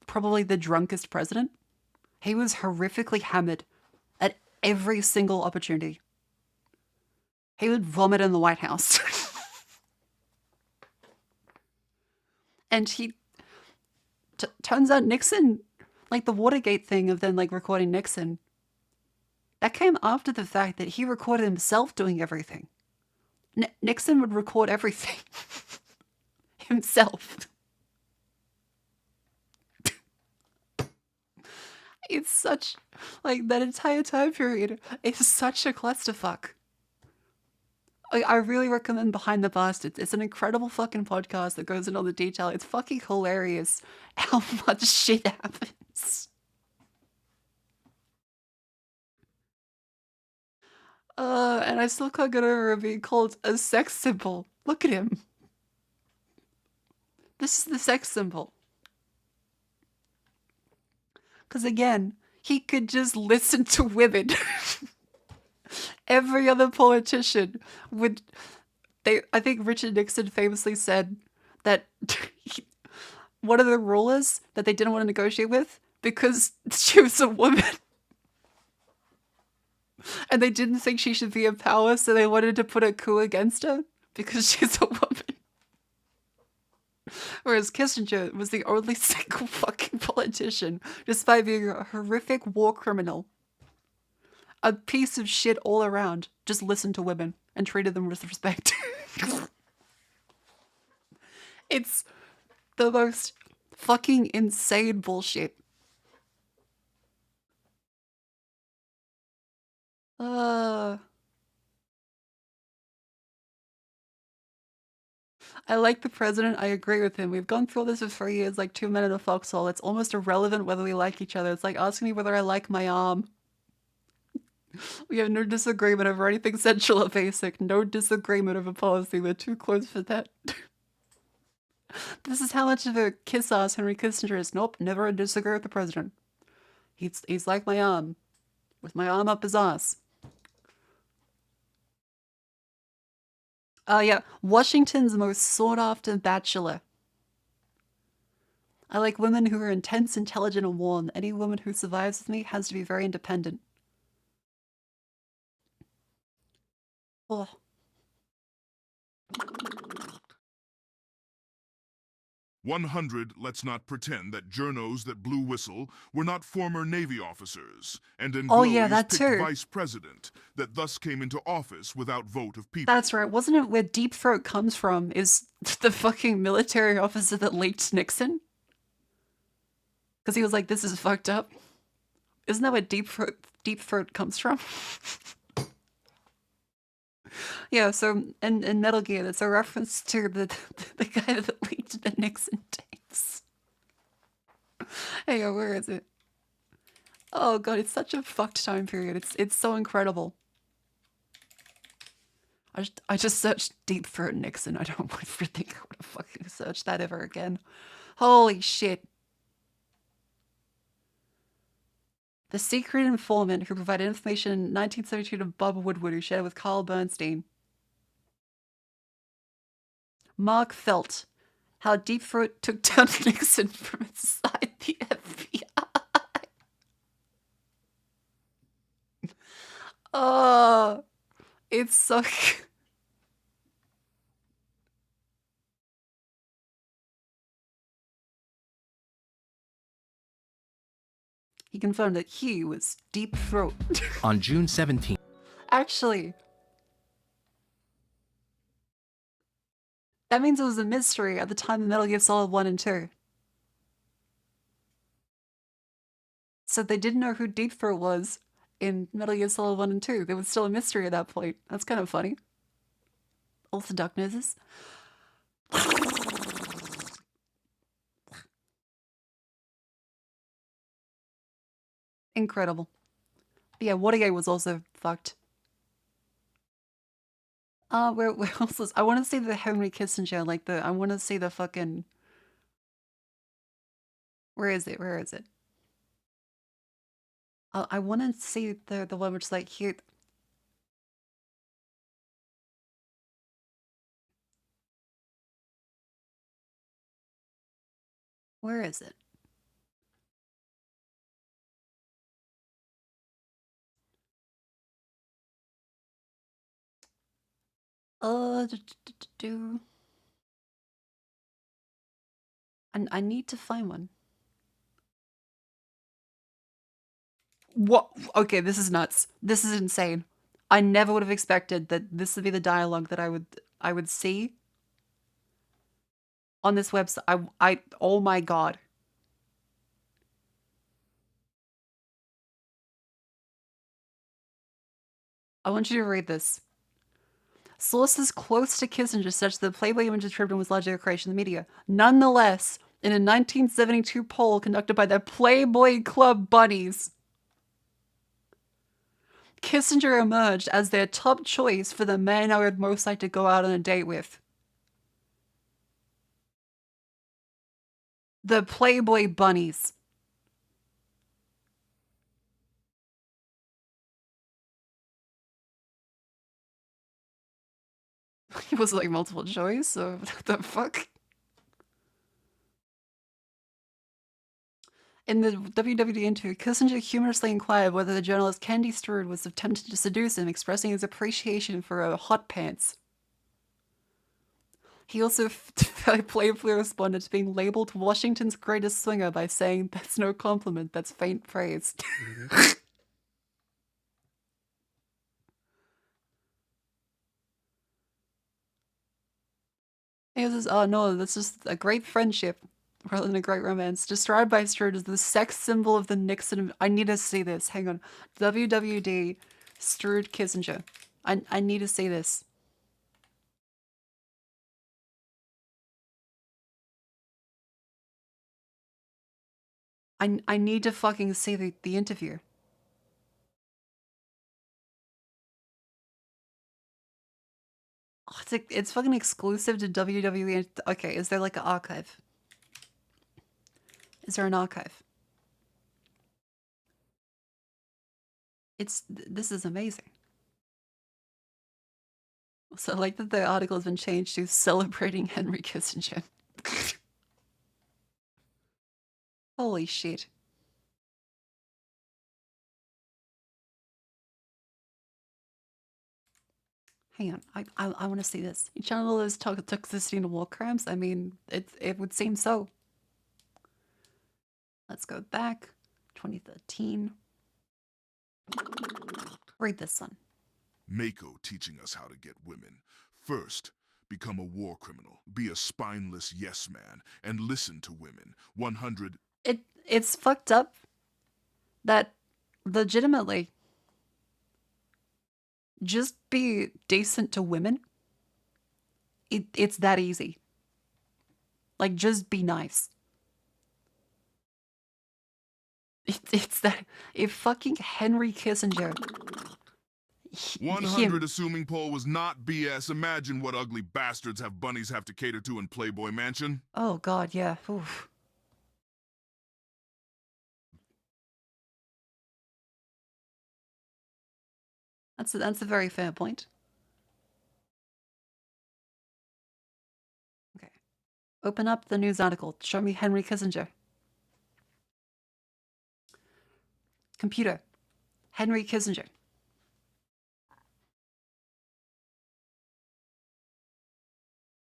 probably the drunkest president. He was horrifically hammered at every single opportunity. He would vomit in the White House. And turns out Nixon, like the Watergate thing of then like recording Nixon, that came after the fact that he recorded himself doing everything. Nixon would record everything himself. It's such, like, that entire time period is such a clusterfuck. I really recommend Behind the Bastards. It's an incredible fucking podcast that goes into all the detail. It's fucking hilarious how much shit happens. And I still can't get over being called a sex symbol. Look at him. This is the sex symbol. Because again, he could just listen to women. Every other politician would... I think Richard Nixon famously said that one of the rulers that they didn't want to negotiate with because she was a woman. And they didn't think she should be in power, so they wanted to put a coup against her because she's a woman. Whereas Kissinger was the only single fucking politician, despite being a horrific war criminal. A piece of shit all around. Just listened to women and treated them with respect. It's the most fucking insane bullshit. I like the president. I agree with him. We've gone through all this for 3 years, like 2 men in a foxhole. It's almost irrelevant whether we like each other. It's like asking me whether I like my arm. We have no disagreement over anything central or basic. No disagreement over policy. We're too close for that. This is how much of a kiss-ass Henry Kissinger is. Nope, never disagree with the president. He's like my arm. With my arm up his ass. Yeah, Washington's most sought-after bachelor. I like women who are intense, intelligent, and warm. Any woman who survives with me has to be very independent. Oh. 100, let's not pretend that journos that blew whistle were not former Navy officers, and in that picked too. vice president that thus came into office without vote of people. That's right. Wasn't it where Deep Throat comes from is the fucking military officer that leaked Nixon? Because he was like, this is fucked up. Isn't that where Deep Throat comes from? Yeah, so in Metal Gear, it's a reference to the guy that leaked the Nixon tapes. Hey, where is it? Oh god, it's such a fucked time period. It's so incredible. I just searched Deep Throat Nixon. I don't want to think I would have fucking searched that ever again. Holy shit. The secret informant who provided information in 1972 to Bob Woodward, who shared it with Carl Bernstein. Mark Felt. How Deep Throat took down Nixon from inside the FBI. Oh, it's so... He confirmed that he was Deep Throat. On June 17th. Actually, that means it was a mystery at the time of Metal Gear Solid 1 and 2. So they didn't know who Deep Throat was in Metal Gear Solid 1 and 2. There was still a mystery at that point. That's kind of funny. Also duck noses. Incredible. But yeah, Watergate was also fucked. Where else was... I want to see the Henry Kissinger, like I want to see the fucking... Where is it? Where is it? I want to see the one which is like here... Where is it? And I need to find one. What? Okay, this is nuts. This is insane. I never would have expected that this would be the dialogue that I would see on this website. Oh my god. I want you to read this. Sources close to Kissinger such that the Playboy image attributed was largely a creation of the media. Nonetheless, in a 1972 poll conducted by the Playboy Club Bunnies, Kissinger emerged as their top choice for the man I would most like to go out on a date with. The Playboy Bunnies. It was like multiple choice, so what the fuck? In the WWD interview, Kissinger humorously inquired whether the journalist Candy Strood was attempting to seduce him, expressing his appreciation for her hot pants. He also playfully responded to being labeled Washington's greatest swinger by saying, "That's no compliment, that's faint praise." He says, "Oh no, that's just a great friendship rather than a great romance." Described by Strood as the sex symbol of the Nixon. I need to see this. Hang on. WWD Strood Kissinger. I need to see this. I need to fucking see the interview. Oh, it's fucking exclusive to WWE. Okay, is there like an archive? Is there an archive? This is amazing. So I like that the article has been changed to celebrating Henry Kissinger. Holy shit. Hang on, I want to see this. Each channel is toxicity and war crimes. I mean, it would seem so. Let's go back. 2013. Read this one. Mako teaching us how to get women. First, become a war criminal. Be a spineless yes man and listen to women. 100. It's fucked up that legitimately just be decent to women. It's that easy. Like, just be nice. It's that. If fucking Henry Kissinger. 100 assuming poll was not BS. Imagine what ugly bastards have bunnies have to cater to in Playboy Mansion. Oh god, yeah. Oof. That's a very fair point. Okay. Open up the news article. Show me Henry Kissinger. Computer. Henry Kissinger.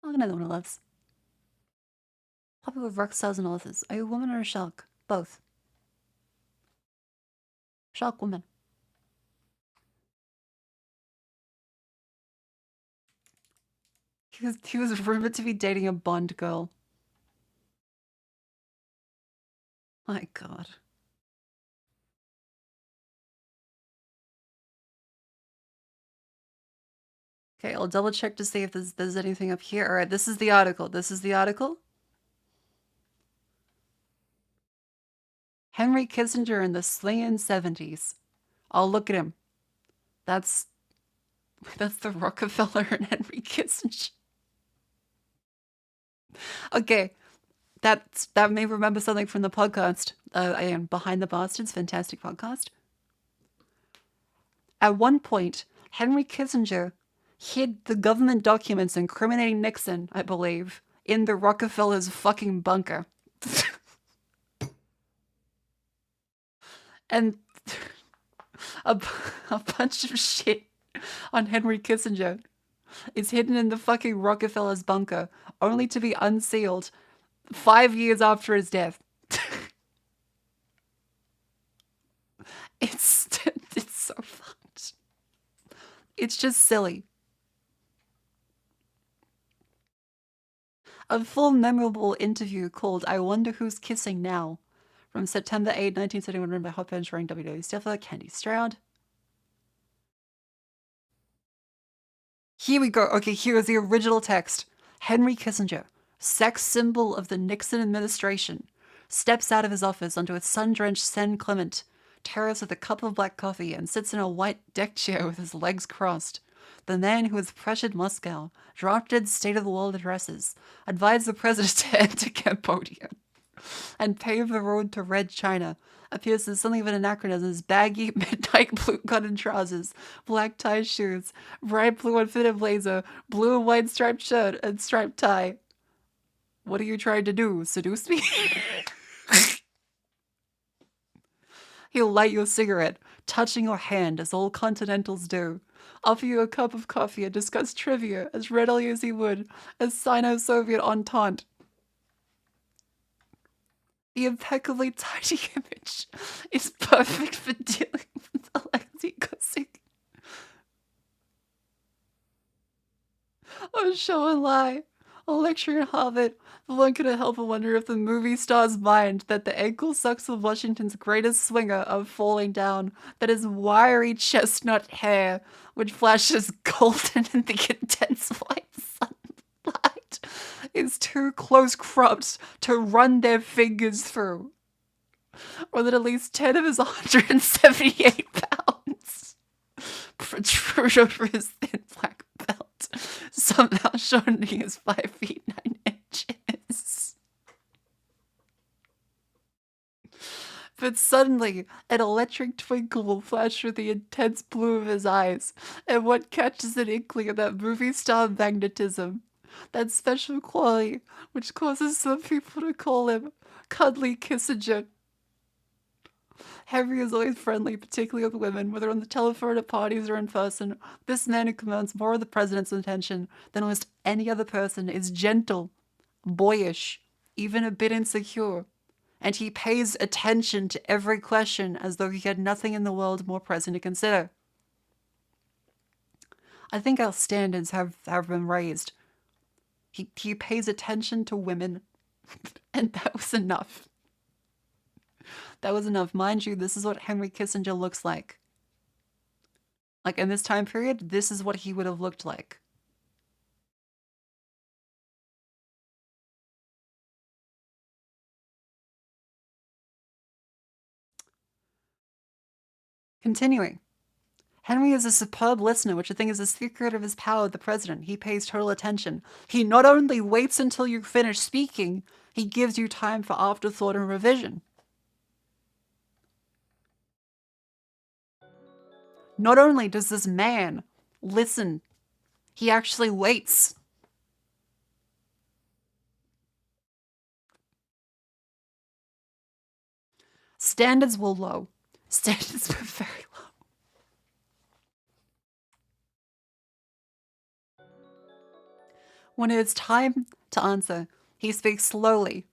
Oh, another one of loves. Popular rock stars and authors. Are you a woman or a shark? Both. Shark woman. He was rumored to be dating a Bond girl. My god. Okay, I'll double check to see if there's anything up here. Alright, this is the article. This is the article. Henry Kissinger in the swingin' 70s. I'll look at him. That's the Rockefeller and Henry Kissinger. Okay, that may remember something from the podcast. And Behind the Bastards, fantastic podcast. At one point, Henry Kissinger hid the government documents incriminating Nixon, I believe, in the Rockefeller's fucking bunker. And a bunch of shit on Henry Kissinger is hidden in the fucking Rockefeller's bunker, only to be unsealed 5 years after his death. It's so fucked. It's just silly. A full memorable interview called I Wonder Who's Kissing Now from September 8, 1971, written by Hopper and starring W.W. Steffer, Candy Stroud. Here we go. Okay, here is the original text. Henry Kissinger, sex symbol of the Nixon administration, steps out of his office onto a sun-drenched San Clemente terrace with a cup of black coffee and sits in a white deck chair with his legs crossed. The man who has pressured Moscow, drafted state-of-the-world addresses, advised the president to enter Cambodia, and pave the road to Red China, appears as something of an anachronism as baggy midnight blue cotton trousers, black tie shoes, bright blue unfitted blazer, blue and white striped shirt, and striped tie. What are you trying to do? Seduce me? He'll light your cigarette, touching your hand as all continentals do, offer you a cup of coffee and discuss trivia as readily as he would a Sino-Soviet entente. The impeccably tidy image is perfect for dealing with Alexei Kosik. On Show and Lie, a lecture in Harvard, but one couldn't help but wonder if the movie star's mind that the ankle sucks of Washington's greatest swinger of falling down, that his wiry chestnut hair, which flashes golden in the intense white sunlight, is too close cropped to run their fingers through. Or that at least 10 of his 178 pounds protrude over his thin black belt, somehow showing he is 5 feet 9 inches. But suddenly, an electric twinkle will flash through the intense blue of his eyes, and one catches an inkling of that movie star magnetism, that special quality which causes some people to call him Cuddly Kissinger. Henry is always friendly, particularly with women, whether on the telephone at parties or in person. This man who commands more of the president's attention than almost any other person is gentle, boyish, even a bit insecure, and he pays attention to every question as though he had nothing in the world more pressing to consider. I think our standards have been raised. He pays attention to women, and that was enough. That was enough. Mind you, this is what Henry Kissinger looks like. Like in this time period, this is what he would have looked like. Continuing. Henry is a superb listener, which I think is the secret of his power with the president. He pays total attention. He not only waits until you finish speaking, he gives you time for afterthought and revision. Not only does this man listen, he actually waits. Standards were low. Standards were very low. When it's time to answer, he speaks slowly,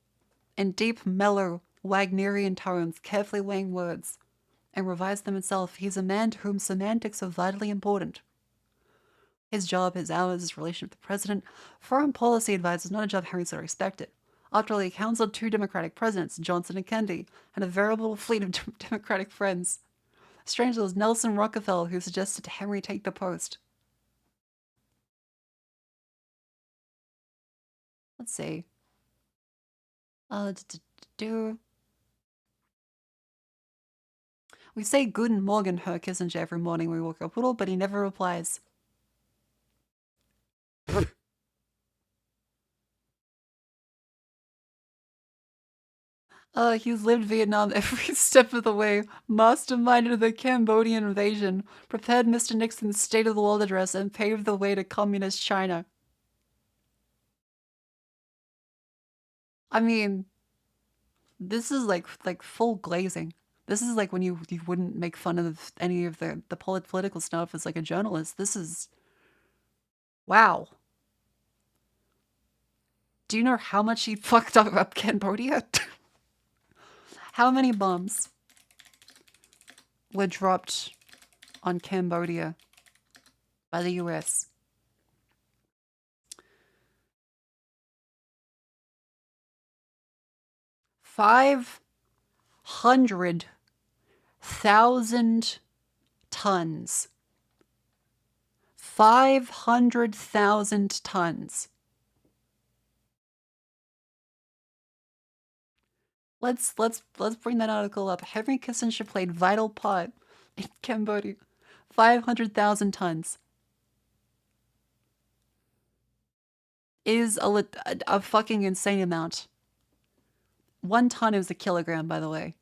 in deep, mellow, Wagnerian tones, carefully weighing words, and revises them himself. He's a man to whom semantics are vitally important. His job, his hours, his relation with the president. Foreign policy advisor is not a job Henry so respected. After all, he counseled 2 Democratic presidents, Johnson and Kennedy, and a veritable fleet of Democratic friends. Strangely, it was Nelson Rockefeller who suggested Henry take the post. Let's see. We say Guten Morgen, Herr Kissinger, every morning we wake up, but he never replies. He's lived Vietnam every step of the way, masterminded the Cambodian invasion, prepared Mr. Nixon's State of the World address, and paved the way to communist China. I mean, this is like full glazing. This is like when you wouldn't make fun of any of the political stuff as like a journalist. This is... Wow. Do you know how much he fucked up Cambodia? How many bombs were dropped on Cambodia by the US? $500,000 tons. 500,000 tons. Let's bring that article up. Henry Kissinger played vital part in Cambodia. 500,000 tons. Is a fucking insane amount. 1 ton is a kilogram, by the way.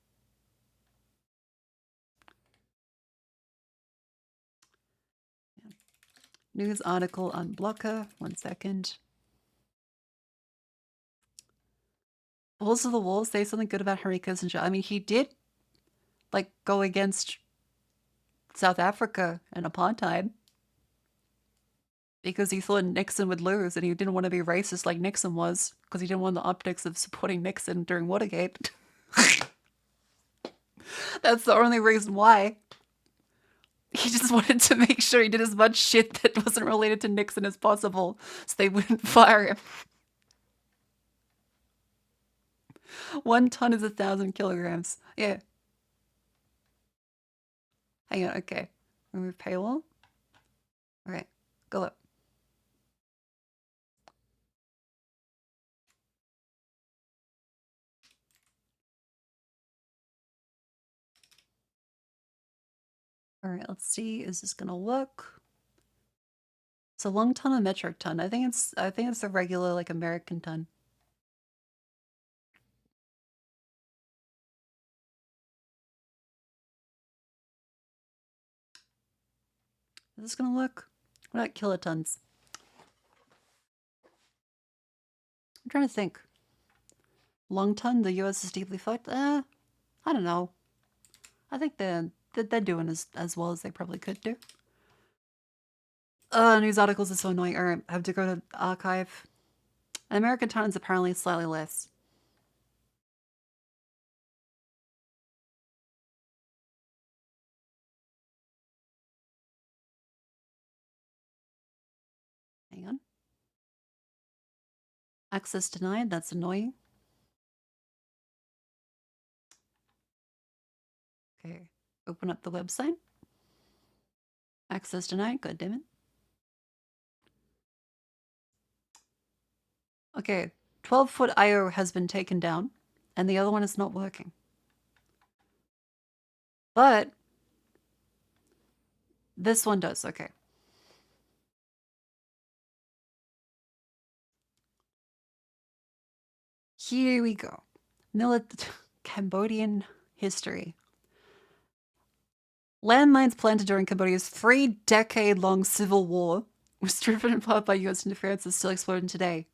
News article on Blocker. 1 second. Balls of the Wall say something good about Henry Kissinger. I mean, he did, like, go against South Africa and apartheid because he thought Nixon would lose and he didn't want to be racist like Nixon was because he didn't want the optics of supporting Nixon during Watergate. That's the only reason why. He just wanted to make sure he did as much shit that wasn't related to Nixon as possible so they wouldn't fire him. 1 ton is 1,000 kilograms. Yeah. Hang on, okay. Remove paywall. Alright, go up. Alright, let's see. Is this gonna work? It's a long ton, a metric ton. I think it's the regular, like, American ton. Is this gonna work? What about kilotons? I'm trying to think. Long ton, the US is deeply fucked? I don't know. I think they're doing as well as they probably could do. News articles are so annoying. Alright, I have to go to archive. An American ton is apparently slightly less. Hang on. Access denied, that's annoying. Okay, open up the website. Access denied, goddammit. Okay, 12-foot IO has been taken down, and the other one is not working. But this one does, okay. Here we go. Cambodian history. Landmines planted during Cambodia's 3-decade-long civil war was driven in part by US interference and still exploding today.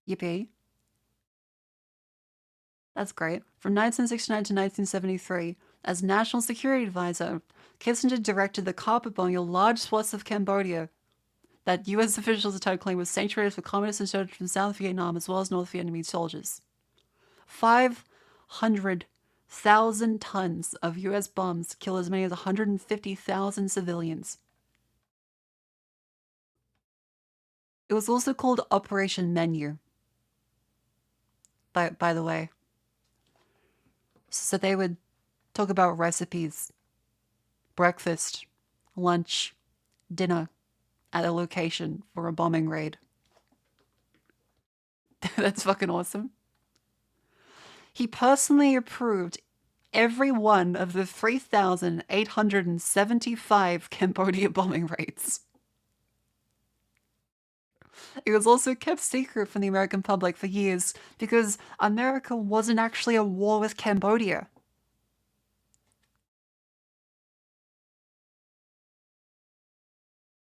Yippee. That's great. From 1969 to 1973, as National Security Advisor, Kissinger directed the carpet bombing of large swaths of Cambodia that US officials at the time claimed was sanctuary for communist insurgents from South Vietnam as well as North Vietnamese soldiers. 500,000 tons of US bombs kill as many as 150,000 civilians. It was also called Operation Menu. By the way. So they would talk about recipes, breakfast, lunch, dinner at a location for a bombing raid. That's fucking awesome. He personally approved every one of the 3,875 Cambodia bombing raids. It was also kept secret from the American public for years because America wasn't actually at war with Cambodia.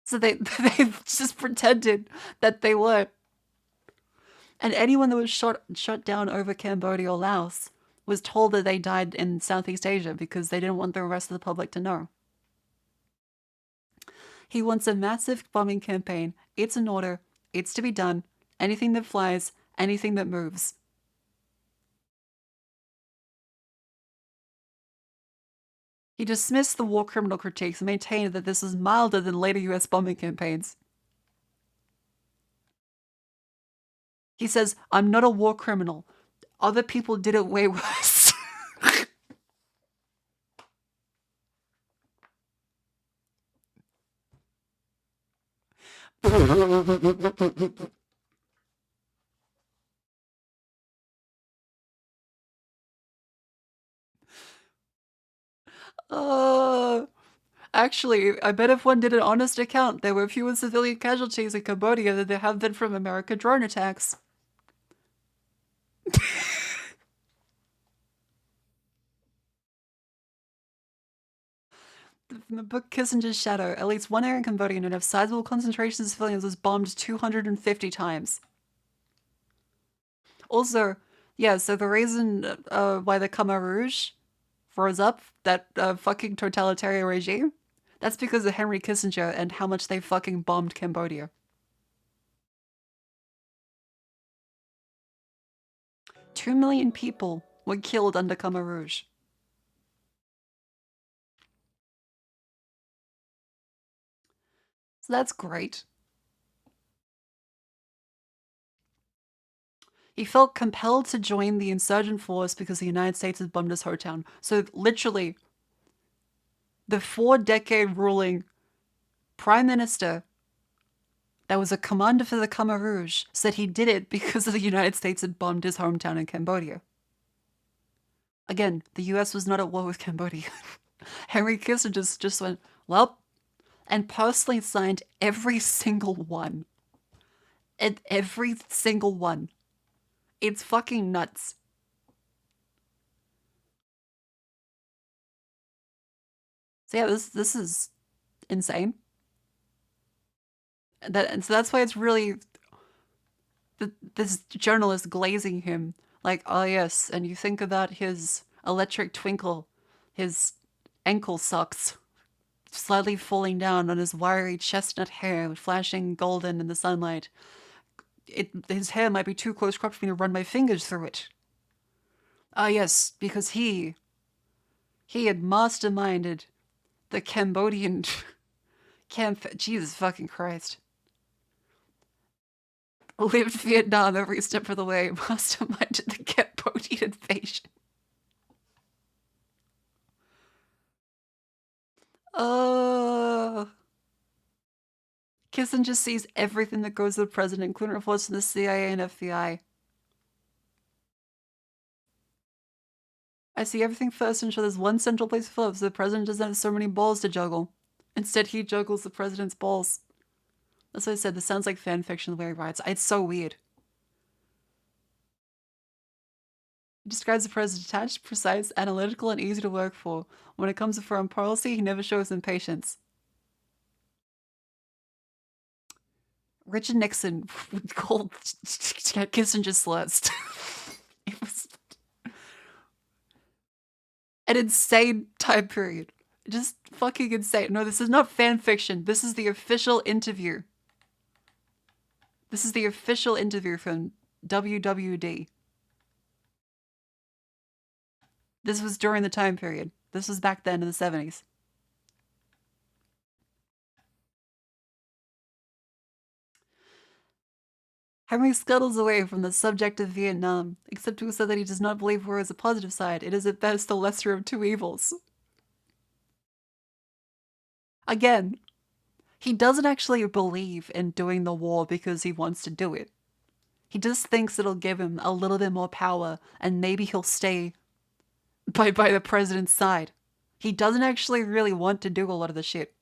So they just pretended that they were. And anyone that was shot down over Cambodia or Laos was told that they died in Southeast Asia because they didn't want the rest of the public to know. He wants a massive bombing campaign. It's an order. It's to be done. Anything that flies, anything that moves. He dismissed the war criminal critiques and maintained that this was milder than later US bombing campaigns. He says, I'm not a war criminal. Other people did it way worse. Actually, I bet if one did an honest account, there were fewer civilian casualties in Cambodia than there have been from American drone attacks. From the book Kissinger's Shadow, at least one area in Cambodia known to have sizable concentrations of civilians was bombed 250 times. Also, yeah, so the reason why the Khmer Rouge rose up, that fucking totalitarian regime, that's because of Henry Kissinger and how much they fucking bombed Cambodia. 2 million people were killed under Khmer Rouge. So that's great. He felt compelled to join the insurgent force because the United States had bombed his hometown. So literally, the 4-decade ruling prime minister that was a commander for the Khmer Rouge said he did it because of the United States had bombed his hometown in Cambodia. Again, the US was not at war with Cambodia. Henry Kissinger just went, well, and personally signed every single one. And every single one. It's fucking nuts. So yeah, this is insane. And so that's why it's really this journalist glazing him like, oh yes, and you think about his electric twinkle, his ankle socks slightly falling down on his wiry chestnut hair flashing golden in the sunlight. His hair might be too close cropped for me to run my fingers through it. Ah yes, because he had masterminded the Cambodian camp. Jesus fucking Christ. Lived Vietnam every step of the way, masterminded the Cambodian invasion. Kissinger sees everything that goes to the president, including reports from the CIA and FBI. I see everything first to ensure there's one central place to fill so the president doesn't have so many balls to juggle. Instead, he juggles the president's balls. That's what I said. This sounds like fan fiction the way he writes. It's so weird. He describes the president as detached, precise, analytical, and easy to work for. When it comes to foreign policy, he never shows impatience. Richard Nixon would call Kissinger slurs. It was an insane time period. Just fucking insane. No, this is not fan fiction. This is the official interview. This is the official interview from WWD. This was during the time period. This was back then in the 70s. Henry scuttles away from the subject of Vietnam, except to say that he does not believe war is a positive side. It is at best the lesser of two evils. Again, he doesn't actually believe in doing the war because he wants to do it. He just thinks it'll give him a little bit more power and maybe he'll stay by the president's side. He doesn't actually really want to do a lot of the shit.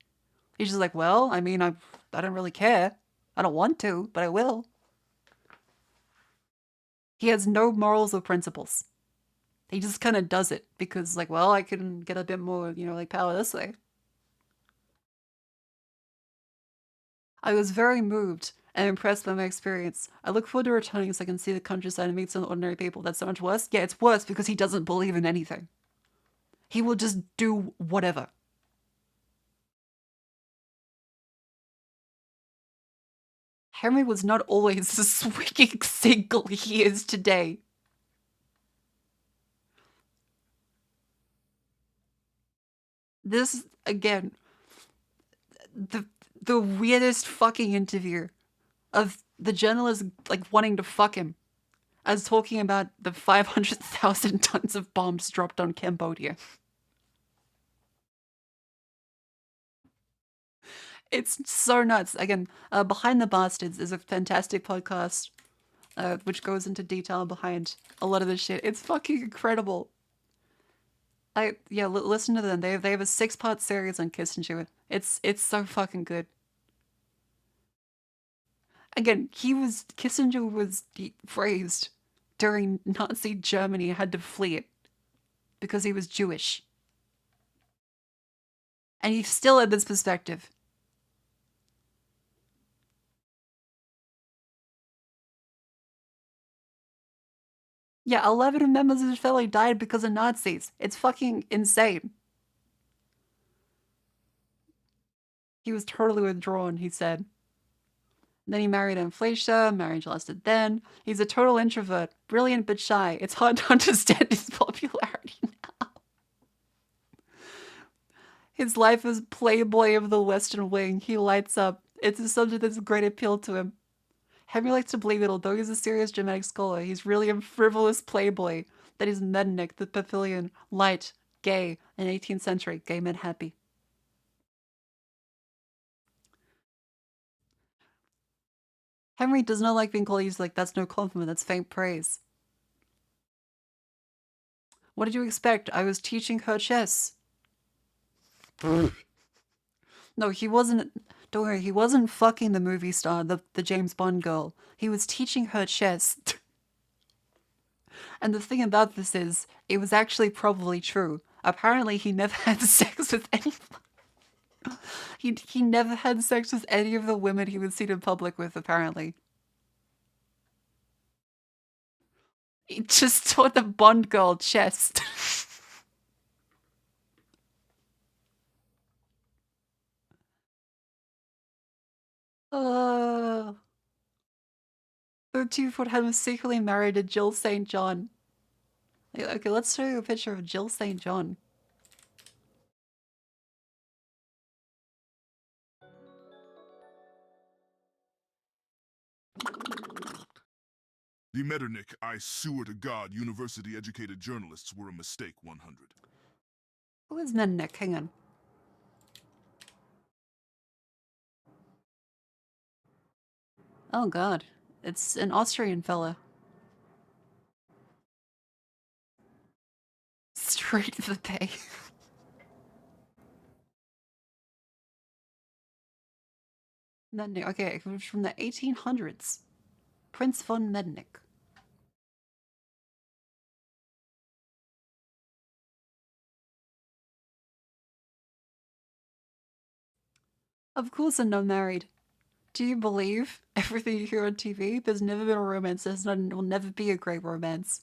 He's just like, well, I mean, I don't really care. I don't want to, but I will. He has no morals or principles. He just kind of does it because, like, well, I can get a bit more, like, power this way. I was very moved and impressed by my experience. I look forward to returning so I can see the countryside and meet some ordinary people. That's so much worse? Yeah, it's worse because he doesn't believe in anything. He will just do whatever. Henry was not always the swinging single he is today. This, again, the weirdest fucking interview of the journalist, like, wanting to fuck him as talking about the 500,000 tons of bombs dropped on Cambodia. It's so nuts. Again, Behind the Bastards is a fantastic podcast which goes into detail behind a lot of this shit. It's fucking incredible. Listen to them. They have a 6-part series on Kissinger. It's so fucking good. Again, Kissinger was phrased during Nazi Germany, had to flee it because he was Jewish. And he still had this perspective. Yeah, 11 members of his family died because of Nazis. It's fucking insane. He was totally withdrawn, he said. And then he married Inflatia, marriage lasted then. He's a total introvert, brilliant but shy. It's hard to understand his popularity now. His life as playboy of the Western Wing. He lights up. It's a subject that's of great appeal to him. Henry likes to believe it, although he's a serious Germanic scholar. He's really a frivolous playboy. That is Metternich, the Pavilion, light, gay, and 18th century, gay men happy. Henry does not like being called, he's like, that's no compliment, that's faint praise. What did you expect? I was teaching her chess. No, he wasn't, don't worry, he wasn't fucking the movie star, the James Bond girl. He was teaching her chess. And the thing about this is, it was actually probably true. Apparently he never had sex with anyone. He never had sex with any of the women he was seen in public with, apparently. He just taught the Bond girl chess. The 2-foot head was secretly married to Jill St. John. Okay, let's show you a picture of Jill St. John. The Metternich, I swear to God, university-educated journalists were a mistake 100. Who is Metternich? Hang on. Oh god. It's an Austrian fella. Straight to the pay. Mednick. Okay, it was from the 1800s. Prince von Mednick. Of course I'm not married. Do you believe everything you hear on TV? There's never been a romance. Will never be a great romance.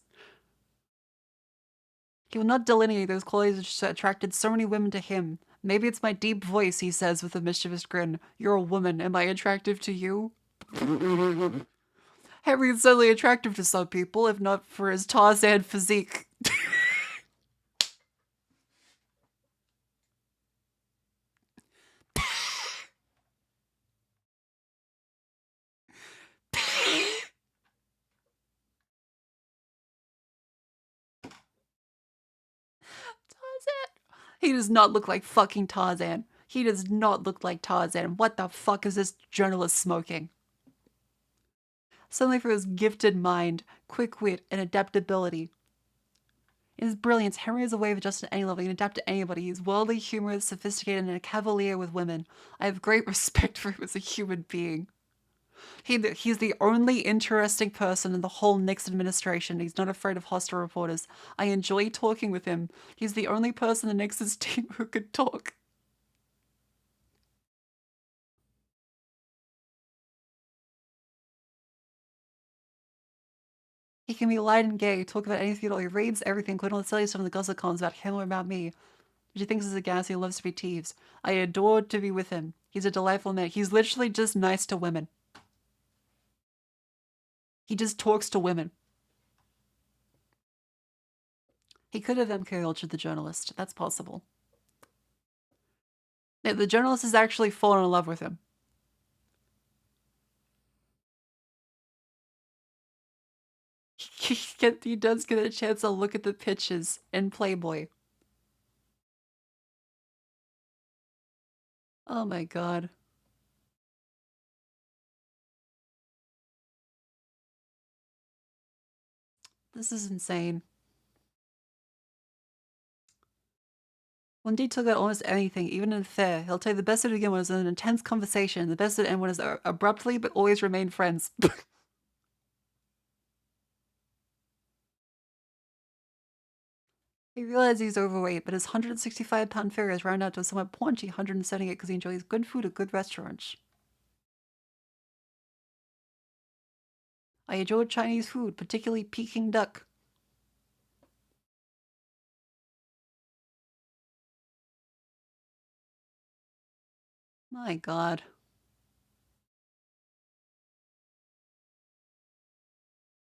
He will not delineate those qualities which attracted so many women to him. Maybe it's my deep voice, he says with a mischievous grin. You're a woman. Am I attractive to you? Henry is certainly attractive to some people, if not for his Tarzan physique. He does not look like fucking Tarzan. He does not look like Tarzan. What the fuck is this journalist smoking? Suddenly for his gifted mind, quick wit, and adaptability. In his brilliance, Henry is a way of adjusting to any level. He can adapt to anybody. He's worldly, humorous, sophisticated, and a cavalier with women. I have great respect for him as a human being. He's the only interesting person in the whole Nixon administration. He's not afraid of hostile reporters. I enjoy talking with him. He's the only person in Nixon's team who could talk. He can be light and gay, talk about anything at all. He reads everything, including tell you some of the gossip columns about him or about me. Which he thinks is a gas, he loves to be teased. I adore to be with him. He's a delightful man. He's literally just nice to women. He just talks to women. He could have MK Ultra'd the journalist. That's possible. Yeah, the journalist has actually fallen in love with him. He does get a chance to look at the pictures in Playboy. Oh my god. This is insane. When D took out almost anything, even in fair, he'll tell you the best way to begin was an intense conversation. The best way to end one is abruptly, but always remain friends. He realizes he's overweight, but his 165-pound figure has rounded out to a somewhat paunchy 178 because he enjoys good food at good restaurants. I enjoy Chinese food, particularly Peking duck. My god.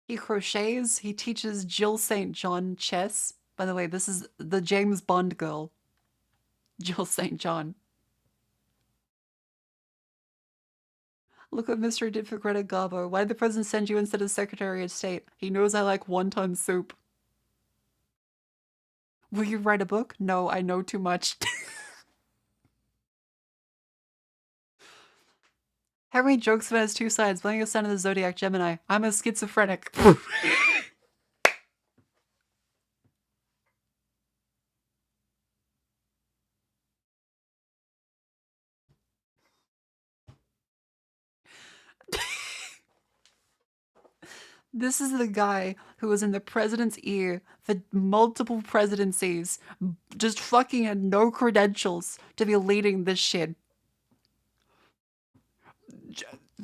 He crochets. He teaches Jill St. John chess. By the way, this is the James Bond girl. Jill St. John. Look what Mystery did for Greta Garbo. Why did the president send you instead of Secretary of State? He knows I like wonton soup. Will you write a book? No, I know too much. Henry jokes about his two sides, blaming a sign of the zodiac Gemini. I'm a schizophrenic. This is the guy who was in the president's ear for multiple presidencies, just fucking had no credentials to be leading this shit.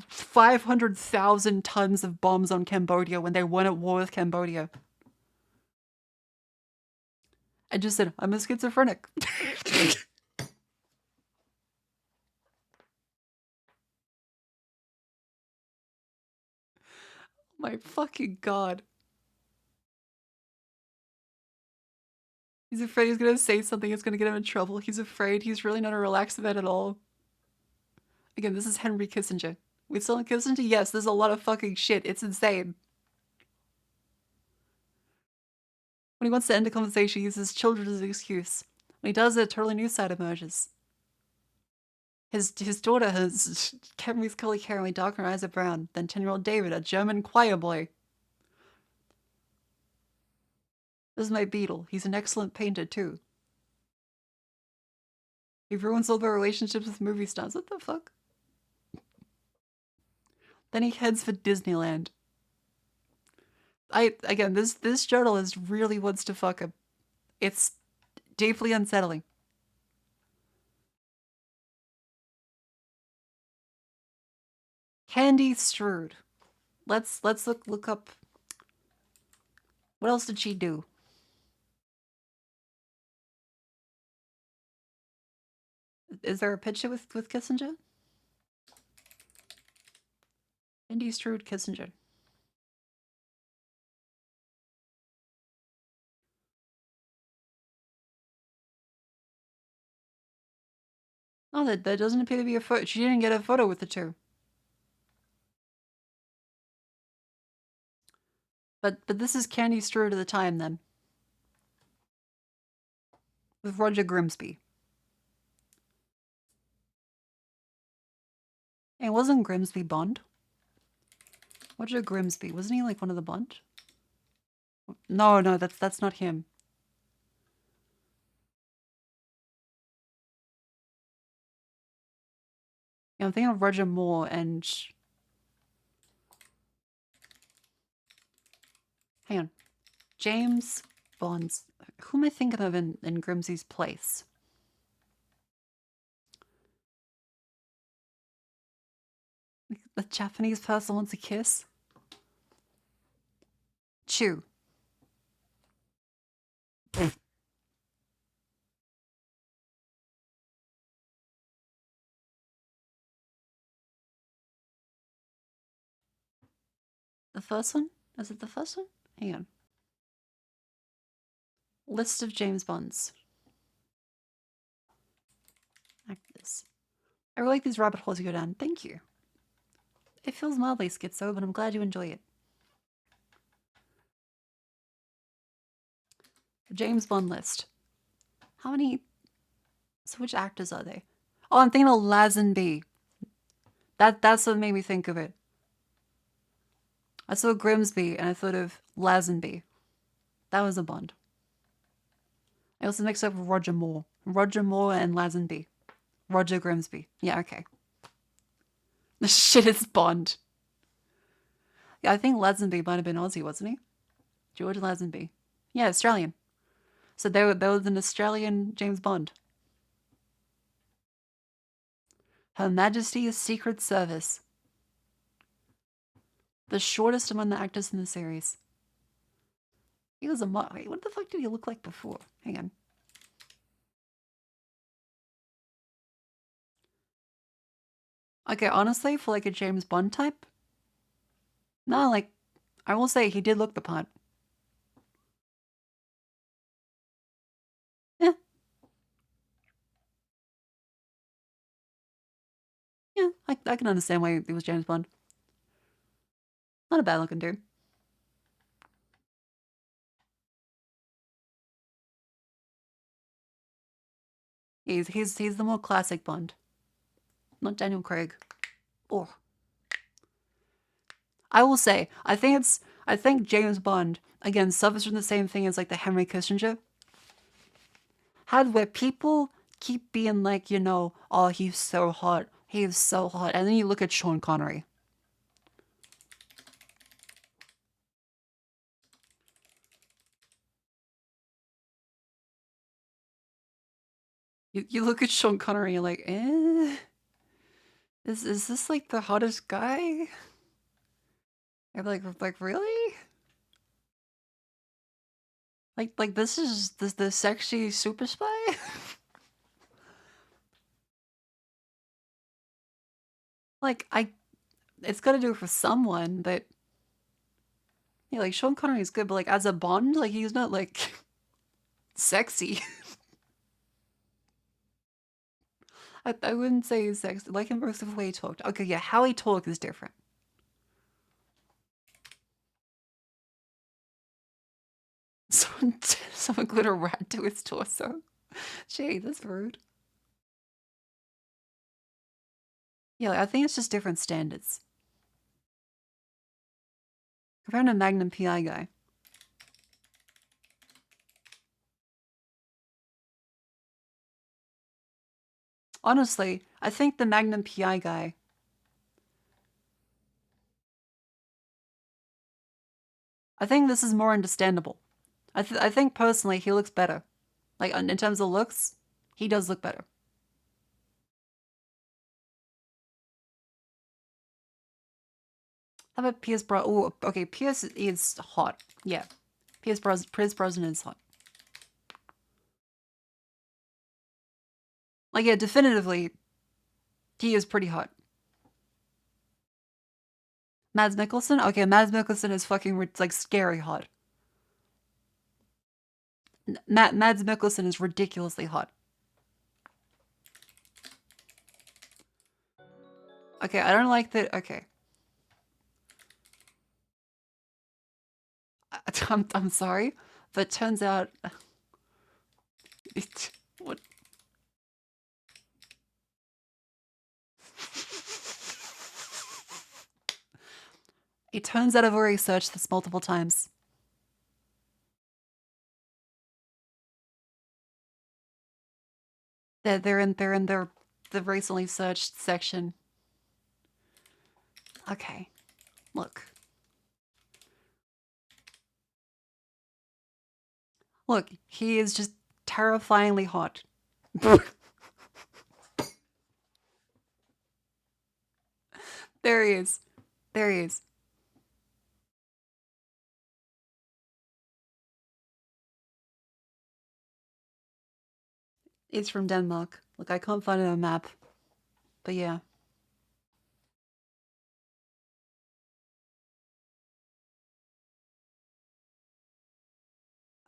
500,000 tons of bombs on Cambodia when they weren't at war with Cambodia. I just said, I'm a schizophrenic. My fucking god. He's afraid he's gonna say something that's gonna get him in trouble. He's afraid. He's really not a relaxed man at all. Again, this is Henry Kissinger. We still in Kissinger? Yes, there's a lot of fucking shit. It's insane. When he wants to end a conversation, he uses children as an excuse. When he does it, a totally new side emerges. His daughter has Cameron's curly hair and darker eyes are brown than 10-year-old David, a German choir boy. This is my beetle. He's an excellent painter, too. He ruins all their relationships with movie stars. What the fuck? Then he heads for Disneyland. Again, this journalist really wants to fuck him. It's deeply unsettling. Candy Strode. Let's look up. What else did she do? Is there a picture with Kissinger? Candy Strode Kissinger. Oh, that doesn't appear to be a photo. She didn't get a photo with the two. But this is Candy Strode at the time then. With Roger Grimsby. Hey, wasn't Grimsby Bond? Roger Grimsby, wasn't he like one of the Bond? No, that's not him. Yeah, I'm thinking of Roger Moore and... Hang on. James Bond's... Who am I thinking of in Grimsby's place? The Japanese person wants a kiss? Chew. The first one? Is it the first one? Hang on. List of James Bonds. Actors. I really like these rabbit holes you go down. Thank you. It feels mildly schizo, but I'm glad you enjoy it. The James Bond list. How many... So which actors are they? Oh, I'm thinking of Lazenby. That's what made me think of it. I saw Grimsby and I thought of Lazenby. That was a Bond. I also mixed up with Roger Moore. Roger Moore and Lazenby. Roger Grimsby. Yeah, okay. The shit is Bond. Yeah, I think Lazenby might have been Aussie, wasn't he? George Lazenby. Yeah, Australian. So there was an Australian James Bond. Her Majesty's Secret Service. The shortest among the actors in the series. He was a wait, what the fuck did he look like before? Hang on. Okay, honestly, for like a James Bond type, no, like, I will say he did look the part. Yeah. Yeah, I can understand why he was James Bond. Not a bad looking dude. He's the more classic Bond. Not Daniel Craig. Oh. I will say, I think James Bond, again, suffers from the same thing as like the Henry Kissinger had, where people keep being like, you know, oh, he's so hot. He's so hot. And then you look at Sean Connery. You look at Sean Connery and you're like, eh? Is this like the hottest guy? I'm like really? Like this is the sexy super spy? Like it's gotta do it for someone, but yeah, like Sean Connery is good, but like as a Bond, like he's not like sexy. I wouldn't say he's sexy. Like him most of the way he talked. Okay, yeah, how he talked is different. Someone glued a rat to his torso. Gee, that's rude. Yeah, I think it's just different standards. Compared to a Magnum PI guy. Honestly, I think the Magnum PI guy. I think this is more understandable. I think personally he looks better. Like in terms of looks, he does look better. How about Pierce Bro? Oh, okay, Pierce is hot. Yeah, Pierce Brosnan is hot. Like, yeah, definitively, he is pretty hot. Mads Mikkelsen? Okay, Mads Mikkelsen is fucking, like, scary hot. Mads Mikkelsen is ridiculously hot. Okay, I don't like that. Okay. I'm sorry, but turns out... what? It turns out I've already searched this multiple times. They're in the recently searched section. Okay, look. Look, he is just terrifyingly hot. There he is. There he is. It's from Denmark. Look, I can't find it on a map. But yeah.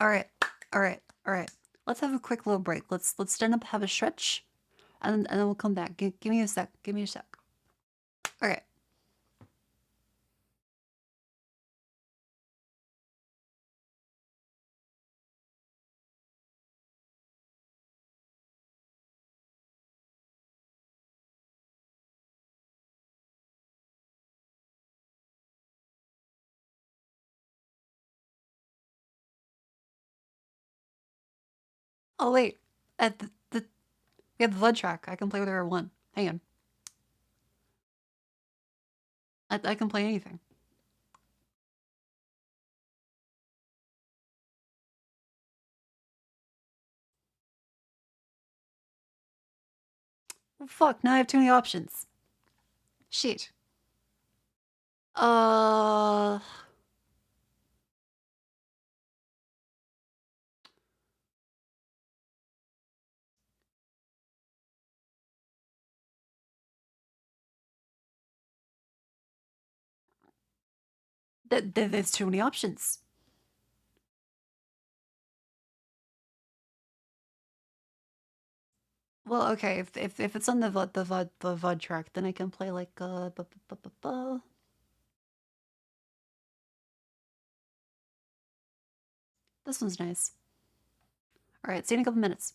Alright. Alright. Alright. Let's have a quick little break. Let's stand up, have a stretch, and then we'll come back. Give me a sec. Give me a sec. Okay. Oh wait. At we have the VUD track. I can play whatever I want. Hang on. I can play anything. Well, fuck, now I have too many options. Shit. There's too many options. Well, okay, if it's on the VUD track, then I can play like This one's nice. Alright, see you in a couple minutes.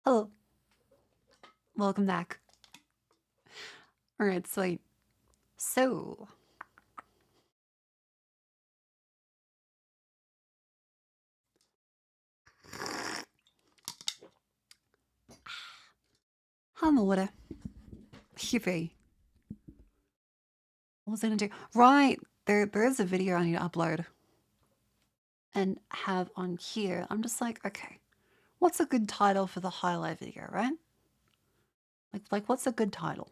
Hello. Welcome back. Alright, sweet. So... Hamore. Hippie. What was I gonna do? Right! There is a video I need to upload. And have on here. I'm just like, okay. What's a good title for the highlight video, right? Like what's a good title?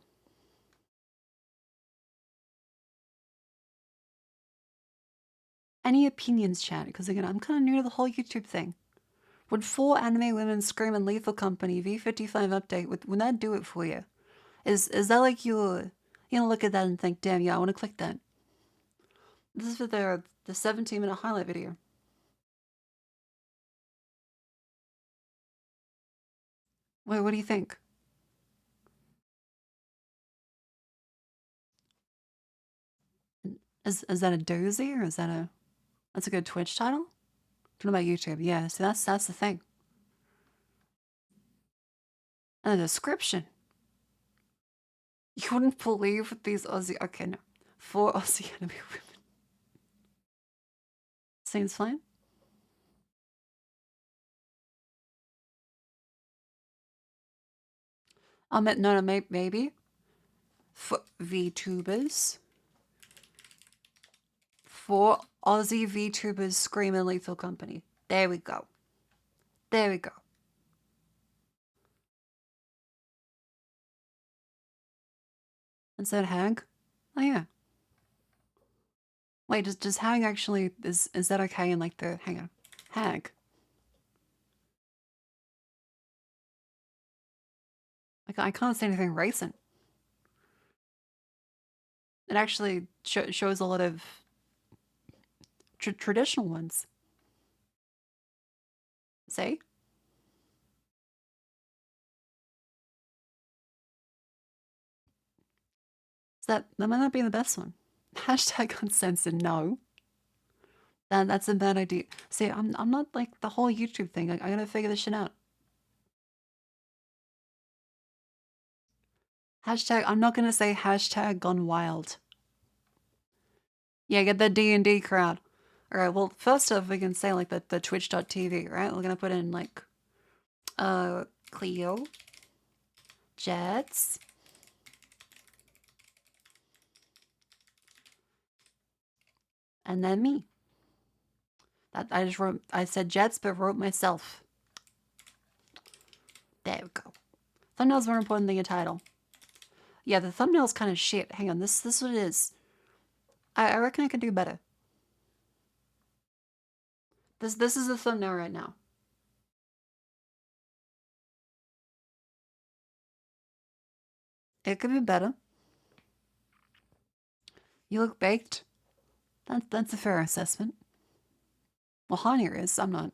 Any opinions, chat? Because again, I'm kind of new to the whole YouTube thing. Would 4 anime women scream in Lethal Company V55 update, would that do it for you? Is that like you know, look at that and think, damn, yeah, I want to click that. This is for the 17-minute highlight video. Wait, what do you think? Is that a doozy or is that that's a good Twitch title? What about YouTube? Yeah, see that's the thing. And the description. You wouldn't believe what these Aussie, okay, no. 4 Aussie anime women. Seems fine. No, maybe. For VTubers. 4 Aussie VTubers scream in Lethal Company. There we go. There we go. Instead hag? Oh yeah. Wait, does hag actually, is that okay in like the, hang on. Hag. Like I can't say anything recent. It actually shows a lot of traditional ones. See? That might not be the best one. Hashtag uncensored, no. That's a bad idea. See, I'm not like the whole YouTube thing. I gotta figure this shit out. Hashtag, I'm not gonna say hashtag gone wild. Yeah, get the D&D crowd. Alright, well, first off, we can say like the twitch.tv, right? We're gonna put in like, Cleo, Jets, and then me. That I just wrote, I said Jets, but wrote myself. There we go. Thumbnail's more important than your title. Yeah, the thumbnail's kind of shit. Hang on, this is what it is. I reckon I could do better. This is the thumbnail right now. It could be better. You look baked. That's a fair assessment. Well, Hania is. I'm not.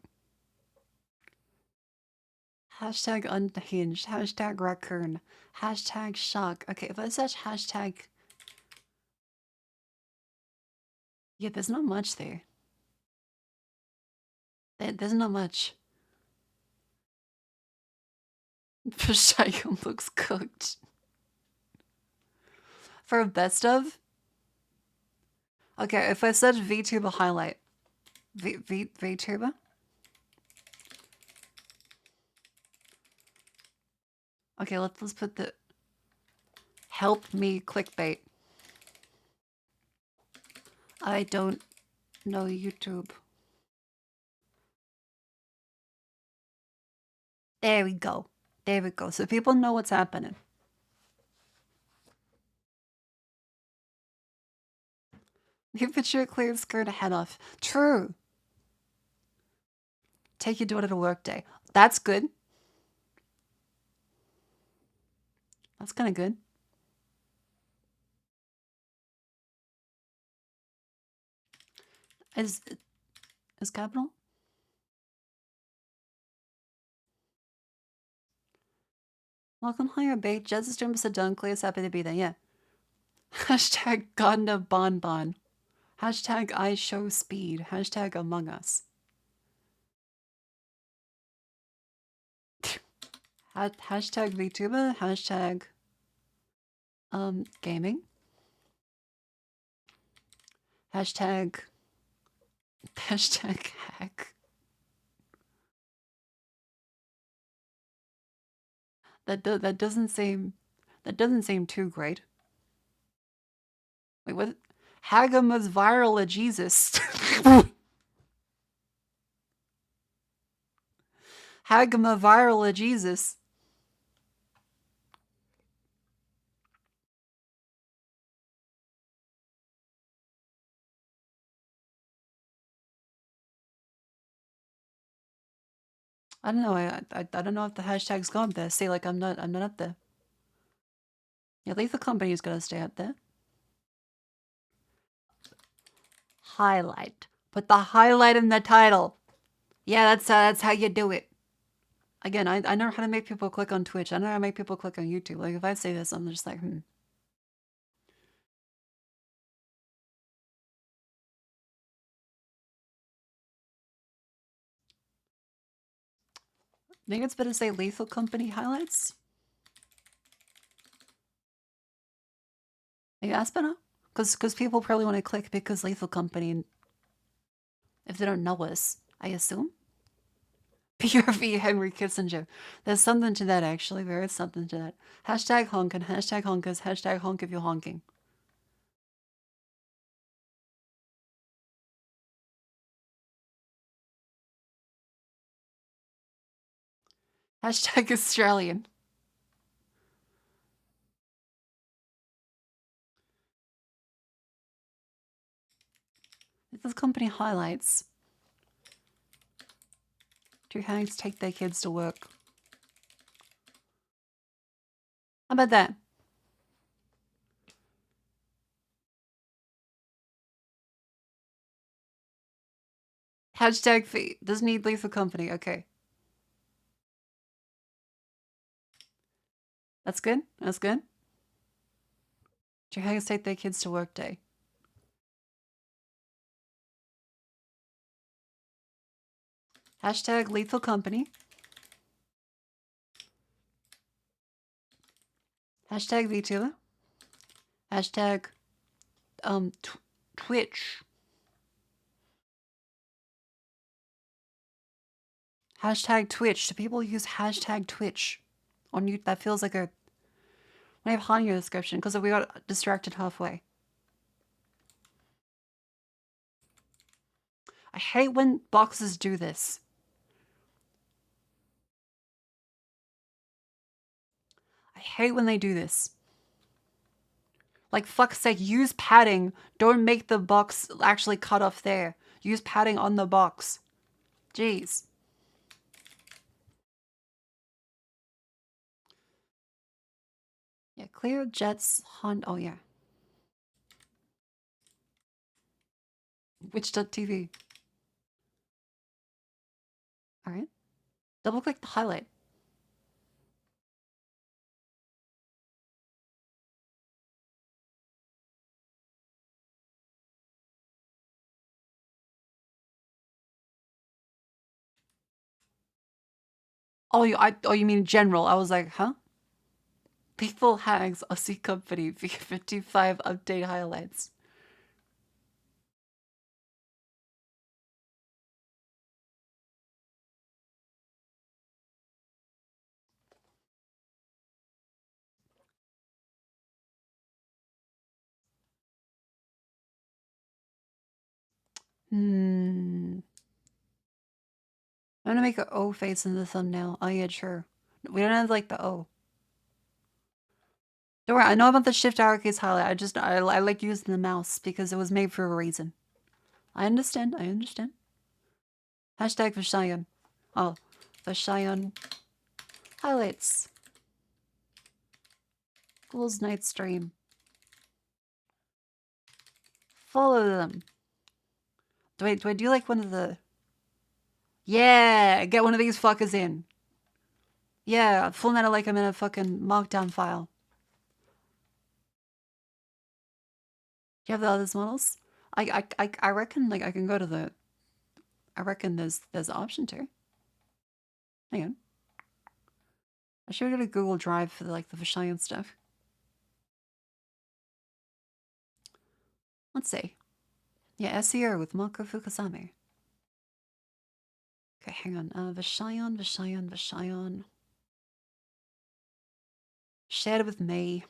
Hashtag unhinged. Hashtag raccoon. Hashtag shock. Okay, if I search hashtag... Yeah, there's not much there. There's not much. Pashayum looks cooked. For a best of? Okay, if I search VTuber highlight. VTuber? Okay, let's put the... Help me clickbait. I don't know YouTube. There we go. There we go. So people know what's happening. If it's your clear skirt, head off. True. Take your daughter to work day. That's good. That's kind of good. Is capital? Welcome higher bait. Jez is doing Mr. Dunkley is happy to be there. Yeah. Hashtag Gardner Bonbon. Hashtag I show speed. Hashtag Among Us. Hashtag vtuber, hashtag gaming, hashtag hack. That doesn't seem too great. Wait, what? Hagama's viral a Jesus. Hagama viral a Jesus. I don't know. I don't know if the hashtag's gone there. See, like I'm not up there. Yeah, Lethal Company's gotta stay up there. Highlight. Put the highlight in the title. Yeah, that's how you do it. Again, I know how to make people click on Twitch. I know how to make people click on YouTube. Like if I say this, I'm just like, Maybe it's better to say Lethal Company highlights. Maybe that's better. Because people probably want to click because Lethal Company, if they don't know us, I assume. PRV Henry Kissinger. There's something to that, actually. There is something to that. Hashtag honk and hashtag honkers. Hashtag honk if you're honking. Hashtag Australian. This is company highlights. Two hags take their kids to work. How about that? Hashtag fee. Doesn't need Lethal Company. Okay. That's good. That's good. Two hags take their kids to work day. Hashtag Lethal Company. Hashtag VTuber. Hashtag Twitch. Hashtag Twitch. Do people use hashtag Twitch on YouTube? That feels like a... I have Han in your description because we got distracted halfway. I hate when boxes do this. I hate when they do this. Like, fuck's sake, use padding. Don't make the box actually cut off there. Use padding on the box. Jeez. Yeah, clear jets, hunt. Oh, yeah. Witch.tv. Alright. Double click the highlight. Oh, you mean general. I was like, huh? People hags Aussie company V55 update highlights. I'm gonna make an O face in the thumbnail. Oh yeah, sure. We don't have like the O. Don't worry, I know about the shift arrow keys highlight. I like using the mouse because it was made for a reason. I understand. Hashtag Vishayan. Oh, Vishayan highlights. Ghouls Night Stream. Follow them. Do I do like one of the... Yeah, get one of these fuckers in. Yeah, full meta like I'm in a fucking markdown file. Do you have the others models? I reckon like I can go to the... I reckon there's an option to. Hang on. I should go to Google Drive for like the Vishayan stuff. Let's see. Yeah, SEO with Mako Fukasame. Okay, hang on. Vishayan. Shared with me.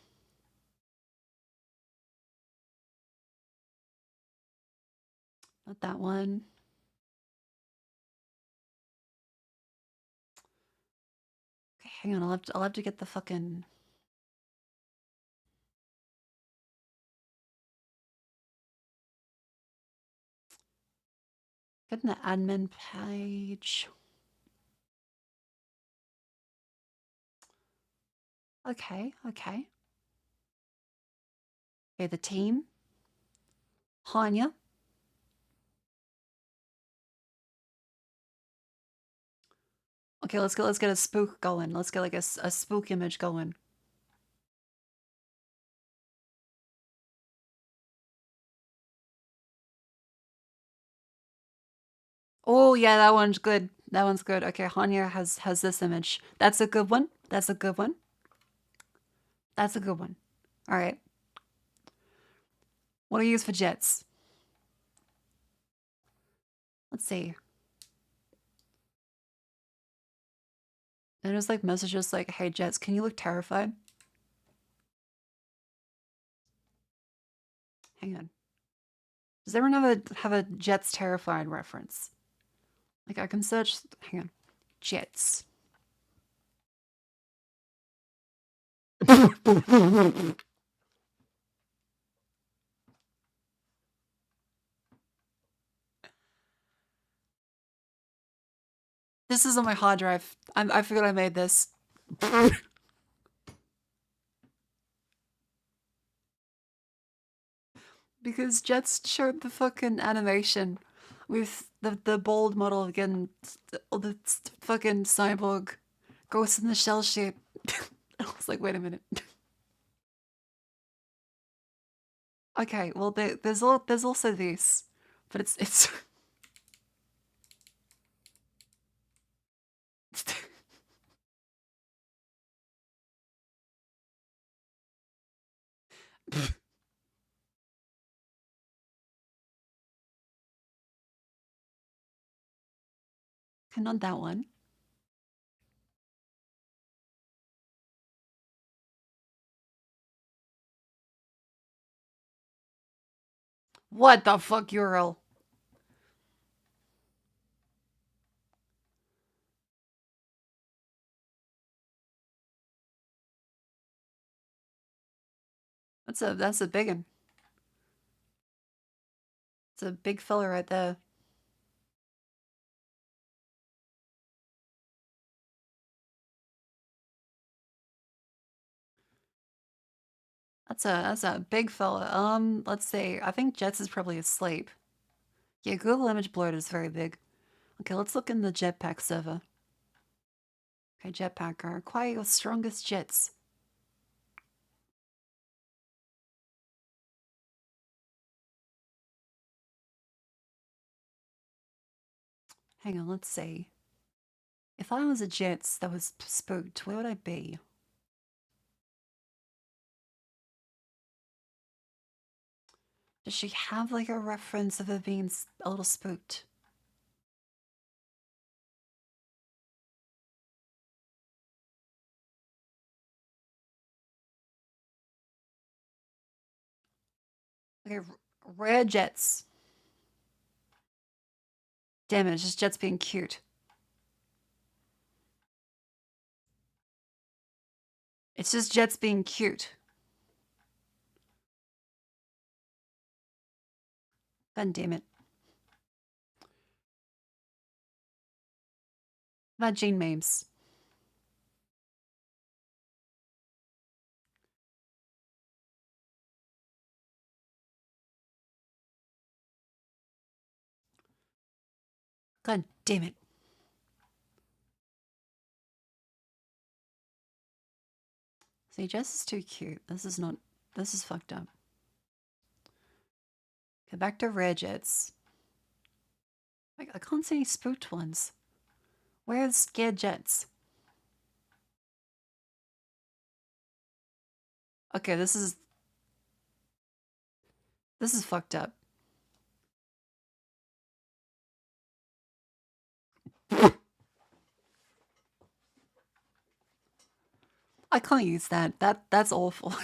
Not that one. Okay, hang on. I'll have to get the fucking. Getting the admin page. Okay. Okay, the team. Hanya. Okay, let's get a spook going. Let's get like a spook image going. Oh yeah, that one's good. That one's good. Okay, Hanya has this image. That's a good one. That's a good one. That's a good one. All right. What do you use for jets? Let's see. And there's like messages like, "Hey Jets, can you look terrified?" Hang on. Does everyone have a Jets terrified reference? Like I can search. Hang on. Jets. This is on my hard drive. I forgot I made this. Because Jets showed the fucking animation with the bold model again, the fucking cyborg ghost in the shell shape. I was like, wait a minute. Okay, well there's also this, but it's not that one. What the fuck URL? That's a big one. It's a big fella right there. That's a big fella. Let's see. I think Jets is probably asleep. Yeah, Google Image Blurred is very big. Okay, let's look in the jetpack server. Okay, jetpacker, acquire your strongest jets. Hang on, let's see. If I was a Jets that was spooked, where would I be? Does she have like a reference of her being a little spooked? Okay, rare Jets. Damn it, it's just Jets being cute. It's just Jets being cute. God damn it. How about Gene memes? God damn it. See, Jess is too cute. This is fucked up. Okay, back to rare Jets. I can't see any spooked ones. Where are the scared Jets? Okay, this is fucked up. I can't use that. That's awful.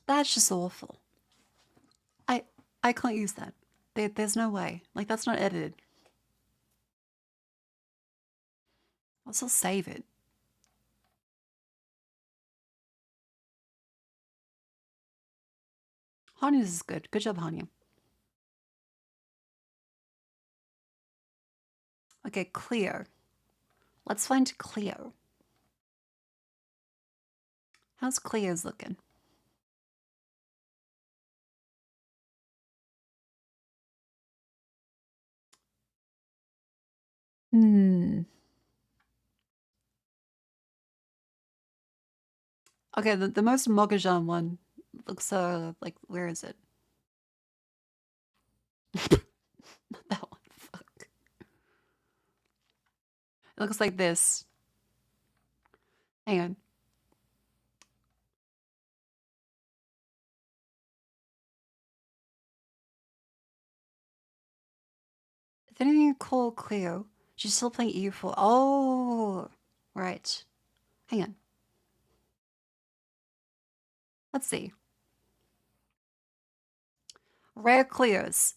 That's just awful. I can't use that. There's no way. Like, that's not edited. I'll still save it. Hanya's is good. Good job, Hanya. Okay, Cleo. Let's find Cleo. How's Cleo's looking? Hmm. Okay, the most Mogajan one looks like, where is it? Not that one. Fuck. It looks like this. Hang on. If anything you call Cleo, she's still playing EU4. Oh, right. Hang on. Let's see. Rare Cleos.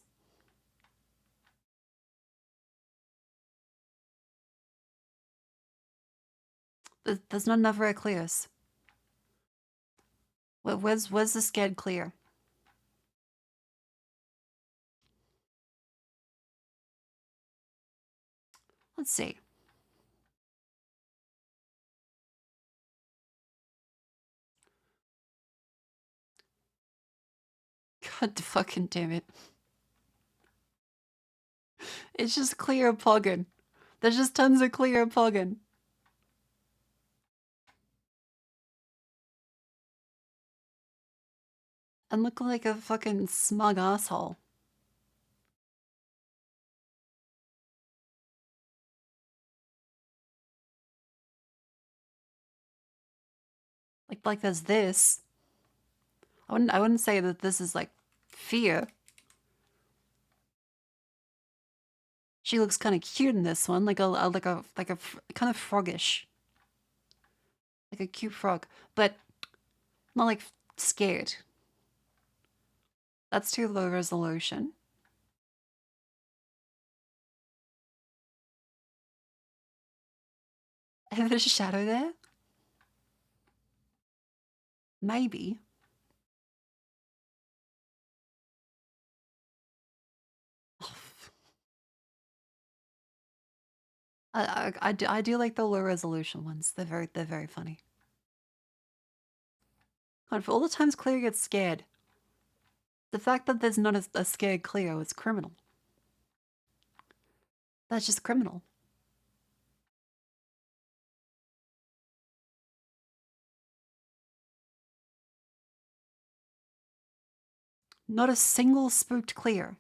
There's not enough rare Cleos. Where's the scared Cleo? Let's see. God fucking damn it. It's just Cleo Poggin. There's just tons of Cleo Poggin. And look like a fucking smug asshole. Like there's this. I wouldn't say that this is like fear. She looks kind of cute in this one, like a kind of froggish, like a cute frog, but not like scared. That's too low resolution. And there's a shadow there. Maybe. I do like the low resolution ones. They're very funny. God, for all the times Cleo gets scared, the fact that there's not a scared Cleo is criminal. That's just criminal. Not a single spooked Cleo.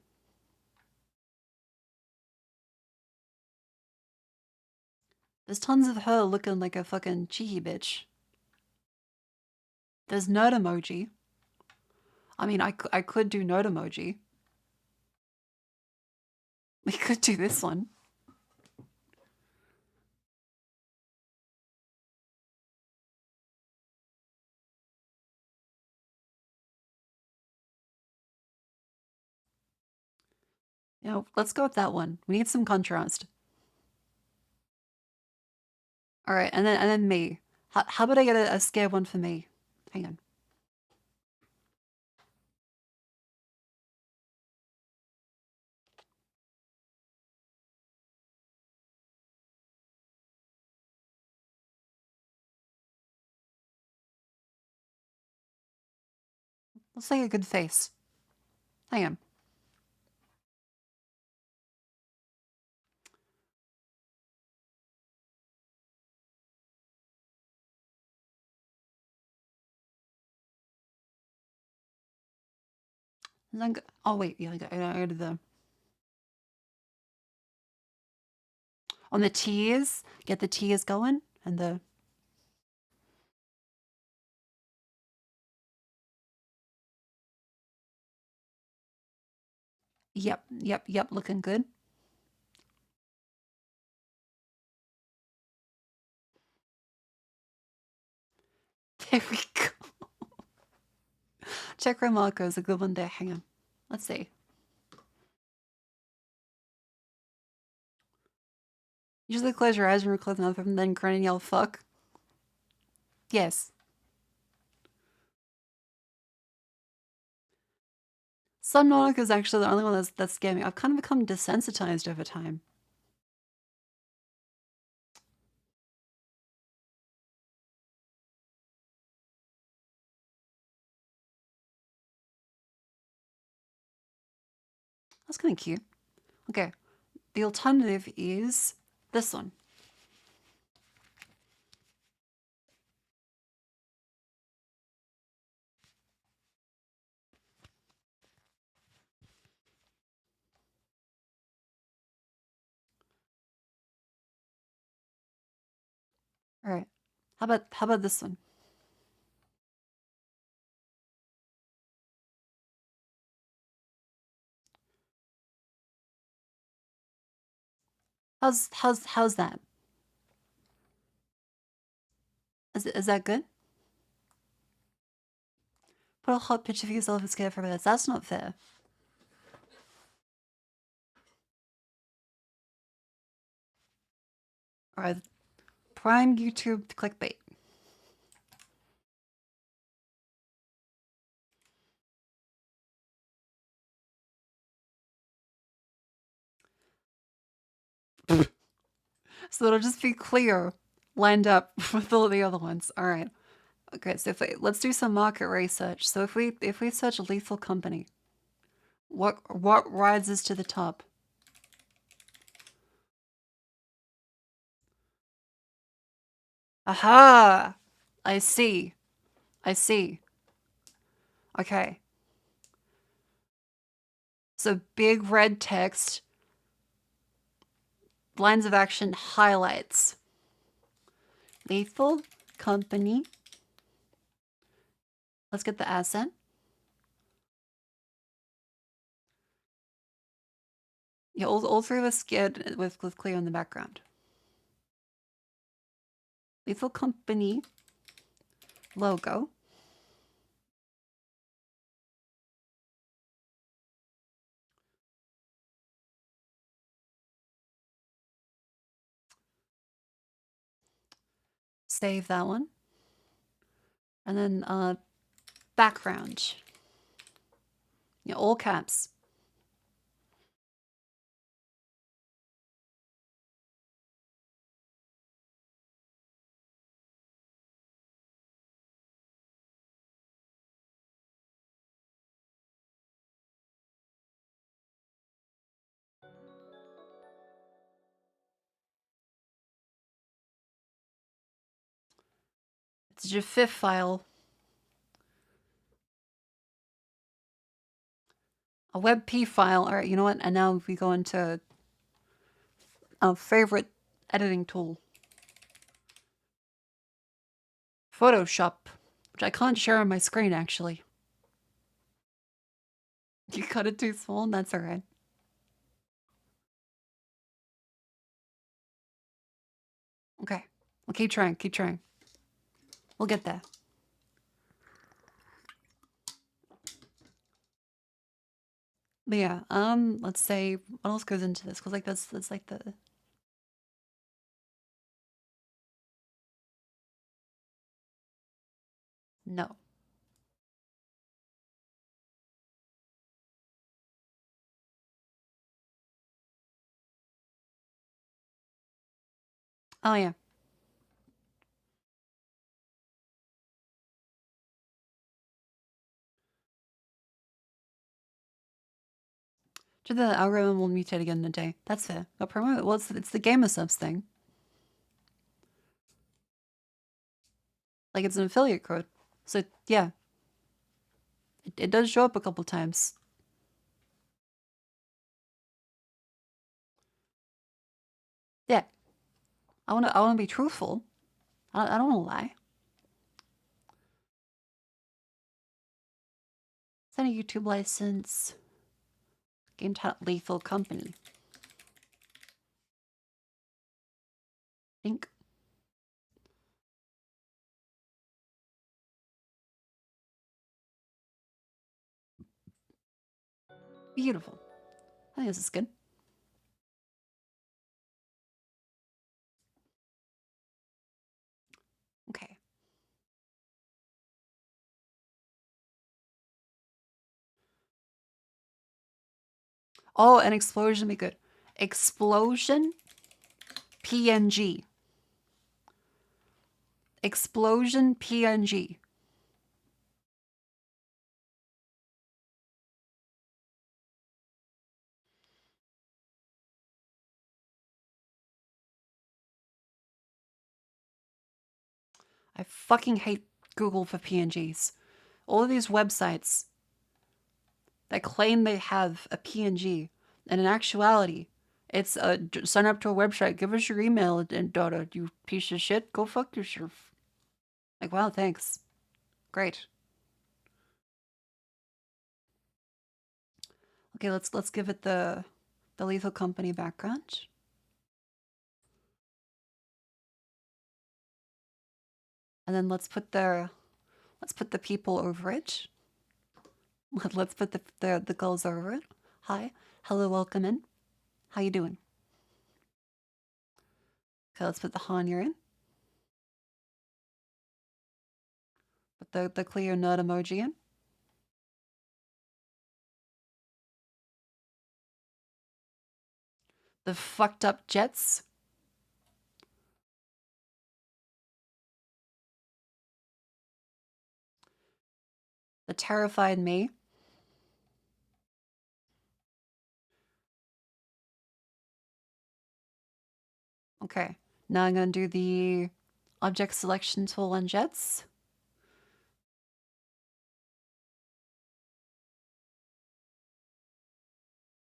There's tons of her looking like a fucking cheeky bitch. There's nerd emoji. I mean, I could do nerd emoji. We could do this one. You know, let's go with that one. We need some contrast. All right, and then me. How about I get a scared one for me? Hang on. Let's say a good face. Hang on. Oh wait, yeah, I did the. On the tiers, get the tiers going, and the... Yep, looking good. There we go. Check Marco is a good one there. Hang on. Let's see. Usually close your eyes when you're closing them and then grin and yell fuck. Yes. Subnautica is actually the only one that's scared me. I've kind of become desensitized over time. That's kind of cute. Okay. The alternative is this one. All right. How about this one? How's that? Is that good? Put a hot picture of yourself and scared for minutes. That's not fair. Alright. Prime YouTube clickbait. So it'll just be clear, lined up with all the other ones. All right. Okay, so let's do some market research. So if we search lethal company, what rises to the top? Aha! I see. Okay. So big red text, lines of action, highlights. Lethal company. Let's get the asset. Yeah, all three of us get with clear in the background. Lethal company logo. Save that one. And then background. Yeah, all caps. It's your fifth file. A WebP file. All right, you know what? And now we go into a favorite editing tool. Photoshop, which I can't share on my screen, actually. You cut it too small? That's all right. Okay. We'll keep trying. We'll get there. But yeah, let's say, what else goes into this? Because like that's like the... No. Oh yeah. The algorithm will mutate again in a day. That's fair. I'll promote it. Well, it's the gamer subs thing. Like it's an affiliate code. So yeah. It does show up a couple times. Yeah. I wanna be truthful. I don't wanna lie. Is that a YouTube license? Game title Lethal Company. Think. Beautiful. I think this is good. Okay. Oh, an explosion would be good. Explosion PNG. Explosion PNG. I fucking hate Google for PNGs. All of these websites that claim they have a PNG, and in actuality, it's a sign up to a website, give us your email, and Dota, you piece of shit, go fuck yourself. Like, wow, thanks. Great. Okay, let's give it the Lethal Company background. And then let's put the people over it. Let's put the girls over it. Hi, hello, welcome in. How you doing? Okay, let's put the Hanya in. Put the clear nerd emoji in. The fucked up jets. The terrified me. Okay, now I'm gonna do the object selection tool on jets.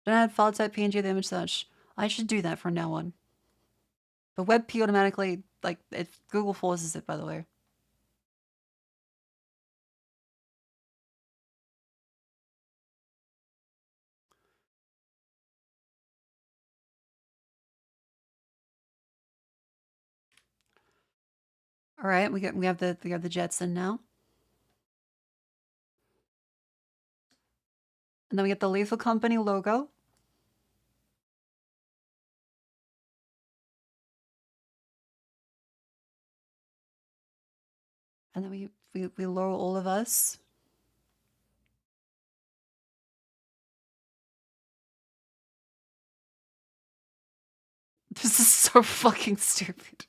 Don't add file type PNG the image search. I should do that from now on. But WebP automatically, like, Google forces it, by the way. All right, we have the jets in now. And then we get the Lethal Company logo. And then we lower all of us. This is so fucking stupid.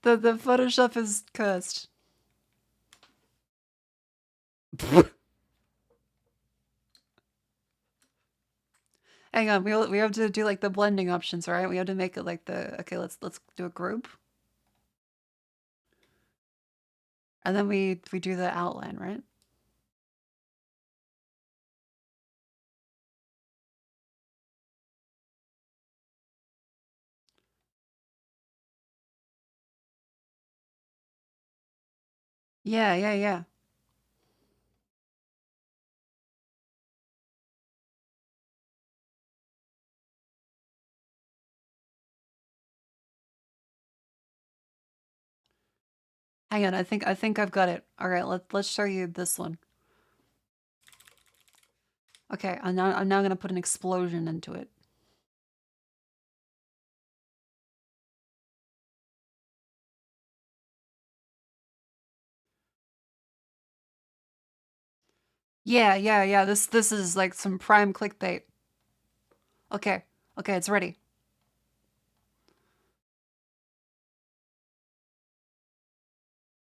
The Photoshop is cursed. Hang on, we have to do like the blending options, right? We have to make it like the okay. Let's do a group, and then we do the outline, right? Yeah, yeah, yeah. Hang on, I think I've got it. All right, let's show you this one. Okay, I'm now gonna put an explosion into it. Yeah, yeah, yeah. This is like some prime clickbait. Okay, okay, it's ready.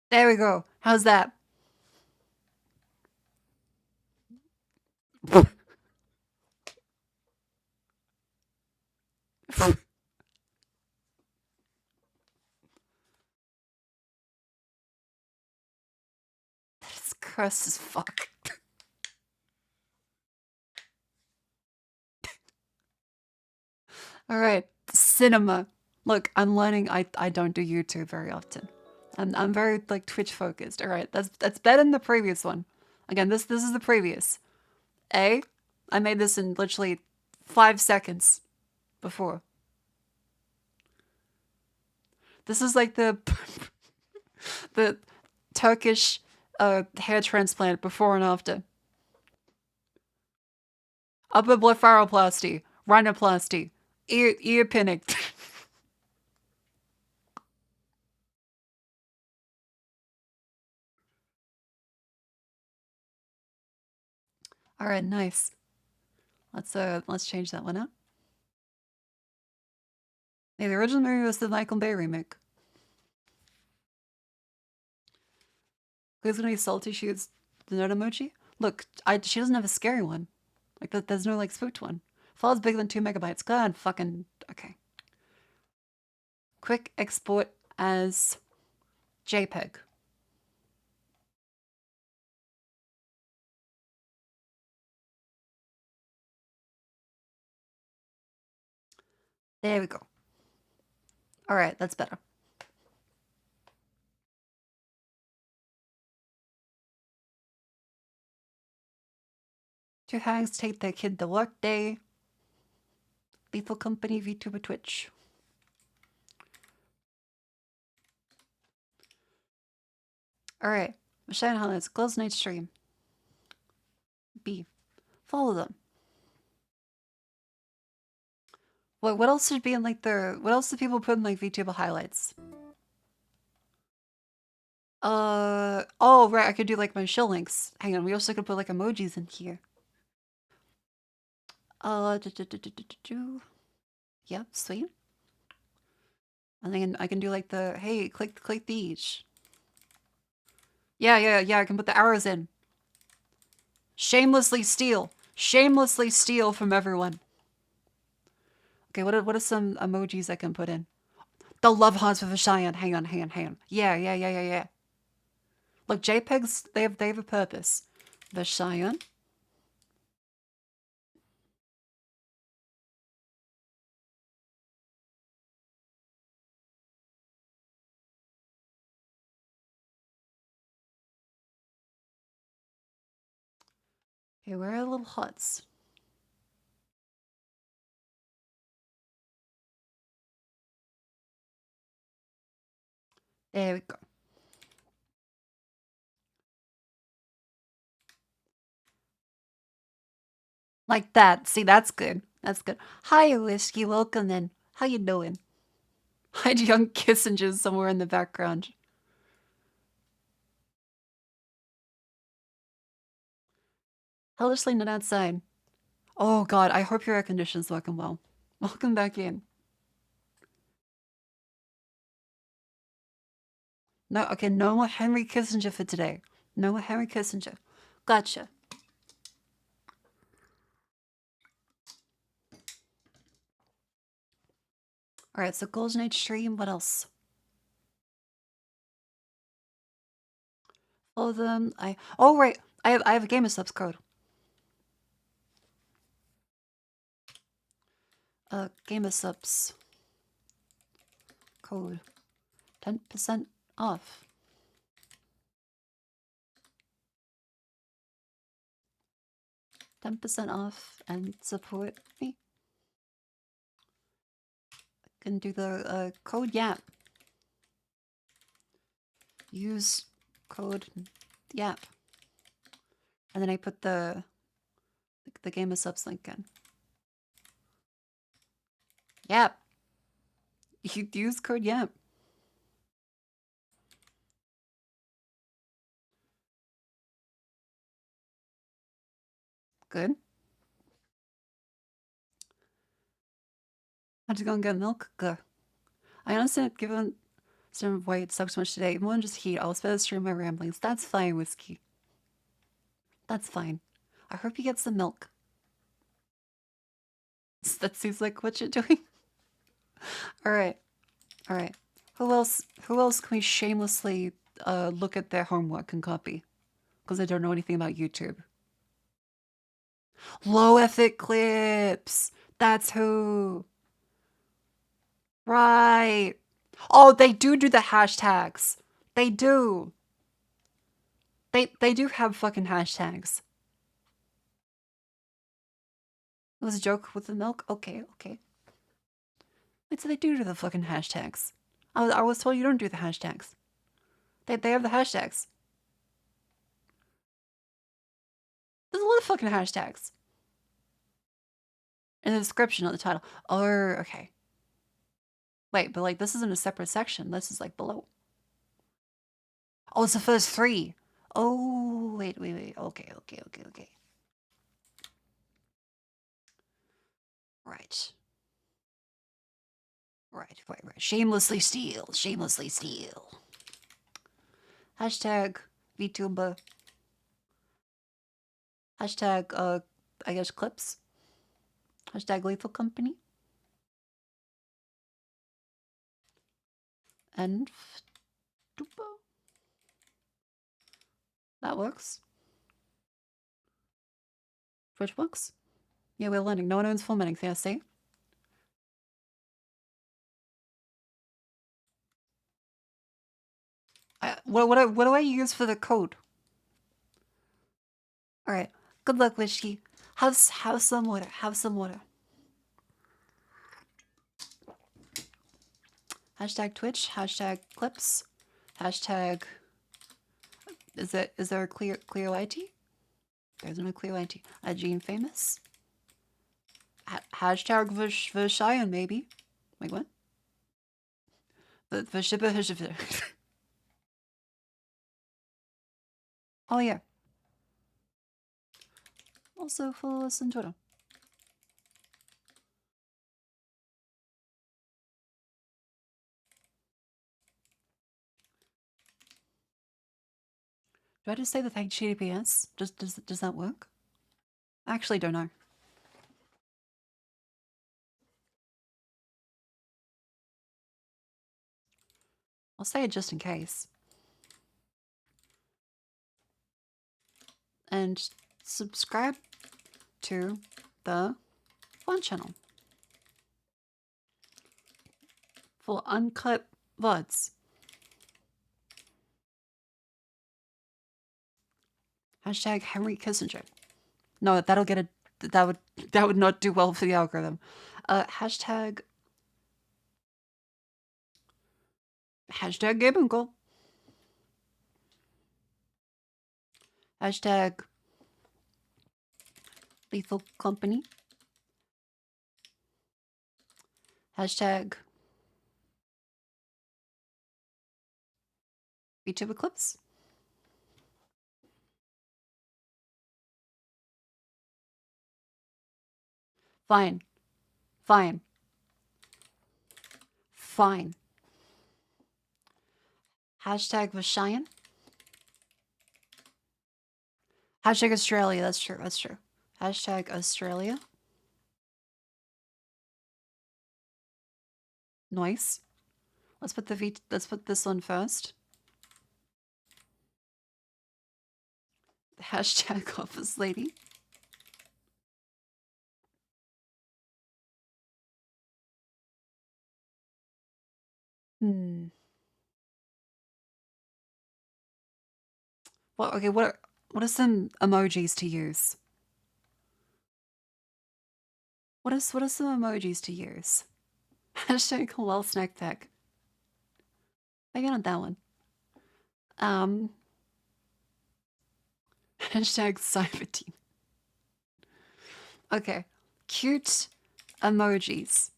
There we go. How's that? That's cursed as fuck. All right, cinema. Look, I'm learning. I don't do YouTube very often. I'm very like Twitch focused. All right, that's better than the previous one. Again, this is the previous. I made this in literally 5 seconds before. This is like the the Turkish hair transplant before and after. Upper blepharoplasty, rhinoplasty, ear pinning. All right, nice. Let's change that one up. Yeah, the original movie was the Michael Bay remake. Who's gonna be salty? Shoots the note emoji. Look, she doesn't have a scary one. Like there's no like spooked one. File's bigger than 2 megabytes. God, fucking okay. Quick export as JPEG. There we go. All right, that's better. Two hags take their kid to work day. Lethal Company, VTuber, Twitch. All right, Machine Highlights, Close Night Stream. B. Follow them. What else should be in like what else do people put in like VTuber highlights? Oh right, I could do like my show links. Hang on, we also could put like emojis in here. Yep, sweet. And then I can do like the, hey, click these. Yeah, I can put the arrows in. Shamelessly steal from everyone. Okay, what are some emojis I can put in? The love hearts with a Cheyenne. Hang on. Yeah. Look, JPEGs, they have a purpose. The Cheyenne. Okay, where are the little huts? There we go. Like that. See, that's good. That's good. Hi, Whiskey. Welcome in. How you doing? Hide young Kissinger somewhere in the background. Helishly not outside. Oh god, I hope your air conditioning's working well. Welcome back in. No, okay, no more Henry Kissinger for today. No more Henry Kissinger. Gotcha. Alright, so Golden Age stream, what else? Follow them. Oh right, I have a Gamer Subs code. Gamer Subs code. 10% off. %off and support me. I can do the code YAP. Use code YAP. And then I put the Game of Subs link in. YAP. You use code YAP. Good. I had to go and get milk. Good. I honestly, given some why it sucks so much today, more than just heat, I'll spend the stream my ramblings. That's fine, Whiskey. That's fine. I hope you get some milk. That seems like what you're doing. Alright. Who else can we shamelessly look at their homework and copy? Because I don't know anything about YouTube. Low effort clips! That's who! Right. Oh, they do the hashtags. They do. They do have fucking hashtags. It was a joke with the milk? Okay, okay. Wait, so they do the fucking hashtags. I was told you don't do the hashtags. They have the hashtags. There's a lot of fucking hashtags. In the description of the title. Oh, okay. Wait, but like this isn't a separate section. This is like below. Oh, it's the first 3. Oh, wait. Okay. Right. Shamelessly steal. Hashtag vtuber. Hashtag, I guess clips. Hashtag lethal company. And that works. Twitch works. Yeah, we're learning. No one owns full minutes, yeah, see? What do I use for the code? Alright. Good luck, Wishki. Have some water. Hashtag Twitch. Hashtag clips. Hashtag. Is there a clear YT? There's no clear YT. Gene famous. Hashtag Vishayan maybe. Wait, what? The Oh yeah. Also follow us on Twitter. Do I just say the thank HTTPS? Does that work? I actually don't know. I'll say it just in case. And subscribe to the Fun channel for uncut VODs. Hashtag Henry Kissinger. No, that'll get a that would not do well for the algorithm. Hashtag Gabe Uncle. Hashtag Lethal Company. Hashtag YouTube Eclipse. Fine. Hashtag Vashayan. Hashtag Australia. That's true. Hashtag Australia. Nice. Let's put this one first. The hashtag office lady. Well, okay, what are some emojis to use? What are some emojis to use? Hashtag well snack pack. Maybe not that one. Hashtag cyber team. Okay. Cute emojis.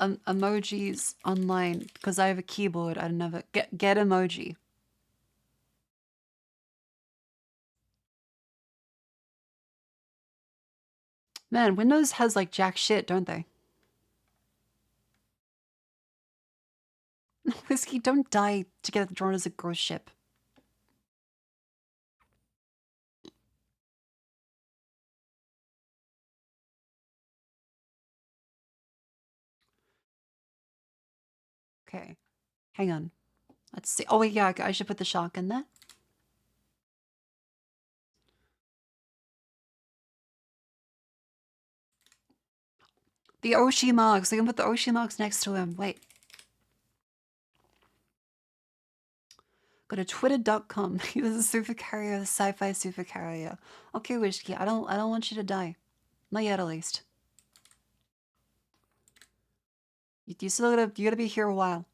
Emojis online because I have a keyboard. I never get emoji. Man, Windows has like jack shit, don't they? Whiskey, don't die to get drawn as a gross ship. Okay, hang on. Let's see. Oh wait, yeah, I should put the shotgun there. The Oshi marks. We can put the Oshi marks next to him. Wait. Go to twitter.com. He was a super carrier, a sci-fi super carrier. Okay, Wishki, I don't want you to die. Not yet, at least. You still gotta be here a while.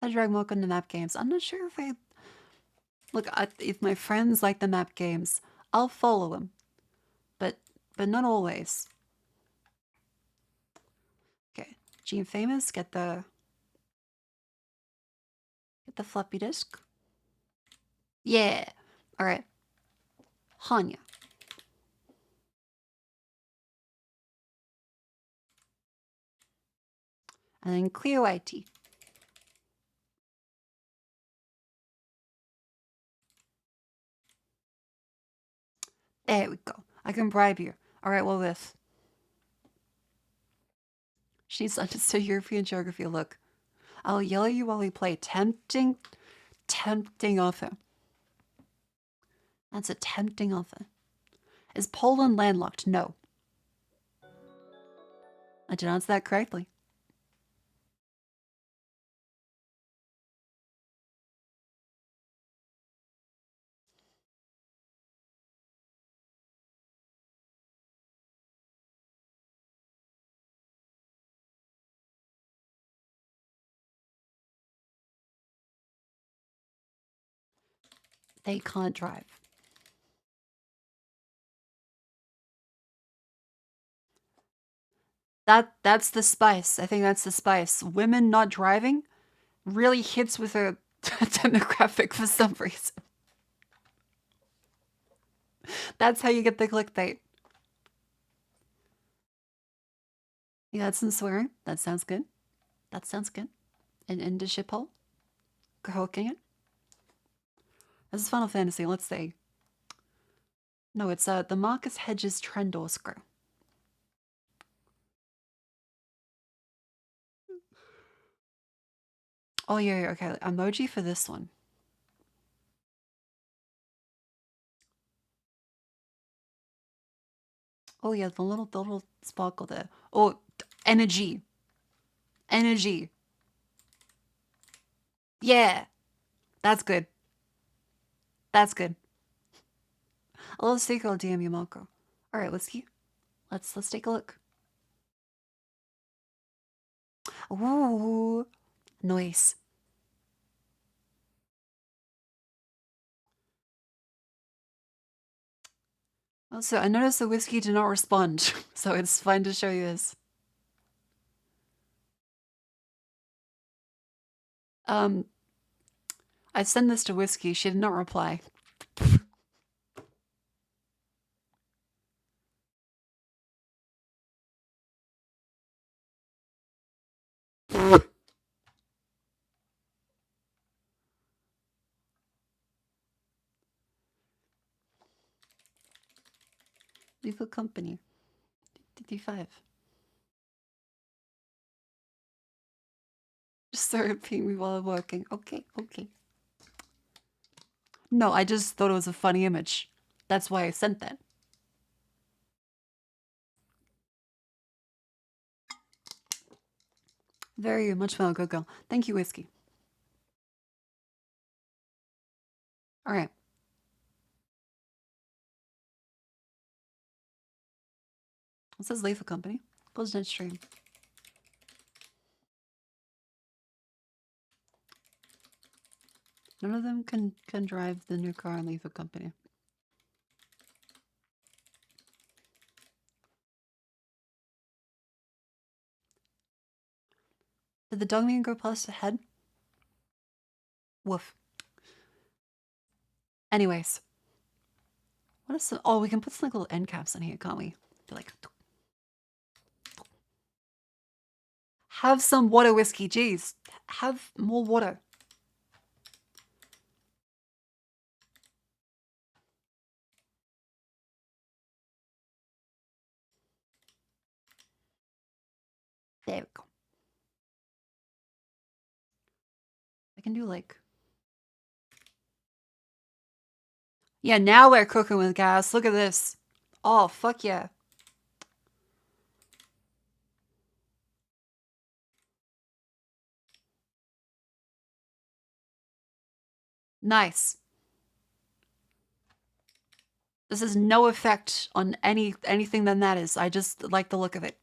I drag Mocha into map games. I'm not sure if I look. If my friends like the map games, I'll follow them, but not always. Okay, Gene Famous, get the floppy disk. Yeah. All right. Hanya. And then Cleo IT. There we go. I can bribe you. All right, well, this. She needs to understand European geography. Look, I'll yell at you while we play. Tempting offer. That's a tempting offer. Is Poland landlocked? No. I did answer that correctly. They can't drive. That's the spice. I think that's the spice. Women not driving really hits with a demographic for some reason. That's how you get the clickbait. You got some swearing? That sounds good. That sounds good. And into shiphole? Hooking it? This is Final Fantasy. Let's see. No, it's the Marcus Hedges Trendoskro. Oh yeah, okay. Emoji for this one. Oh yeah, the little sparkle there. Oh, energy. Energy. Yeah. That's good. That's good. A little secret DM you, Marco. Alright, let's take a look. Ooh. Nice. Also, I noticed the whiskey did not respond, so it's fine to show you this. I sent this to Whiskey. She did not reply. Leave a company. 55. Just therapy me while I'm working. Okay, okay. No, I just thought it was a funny image. That's why I sent that. Very much well, good girl. Thank you, Whiskey. Alright. It says leave a company. Close next stream. None of them can drive the new car and leave a company. Did the dog mean go plus ahead? Woof. Anyways. What is some, oh, we can put some like little end caps in here, can't we? Be like, have some water, Whiskey. Jeez. Have more water. There we go. I can do like... Yeah, now we're cooking with gas. Look at this. Oh, fuck yeah. Nice. This has no effect on anything than that is. I just like the look of it.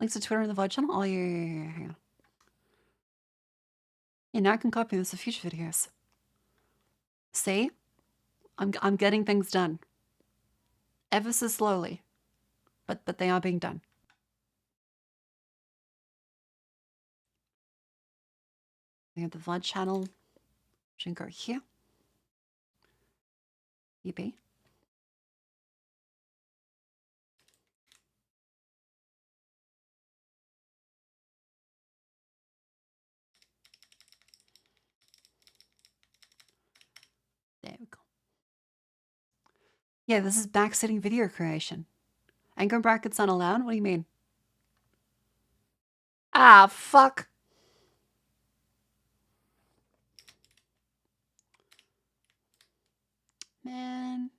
Links to Twitter and the VOD channel? Oh, yeah. Yeah, now I can copy this to future videos. See? I'm getting things done. Ever so slowly. But they are being done. We have the VOD channel. Should go here. Yippee. There we go. Yeah, this is backsetting video creation. Anchor brackets not allowed? What do you mean? Ah, fuck. Man.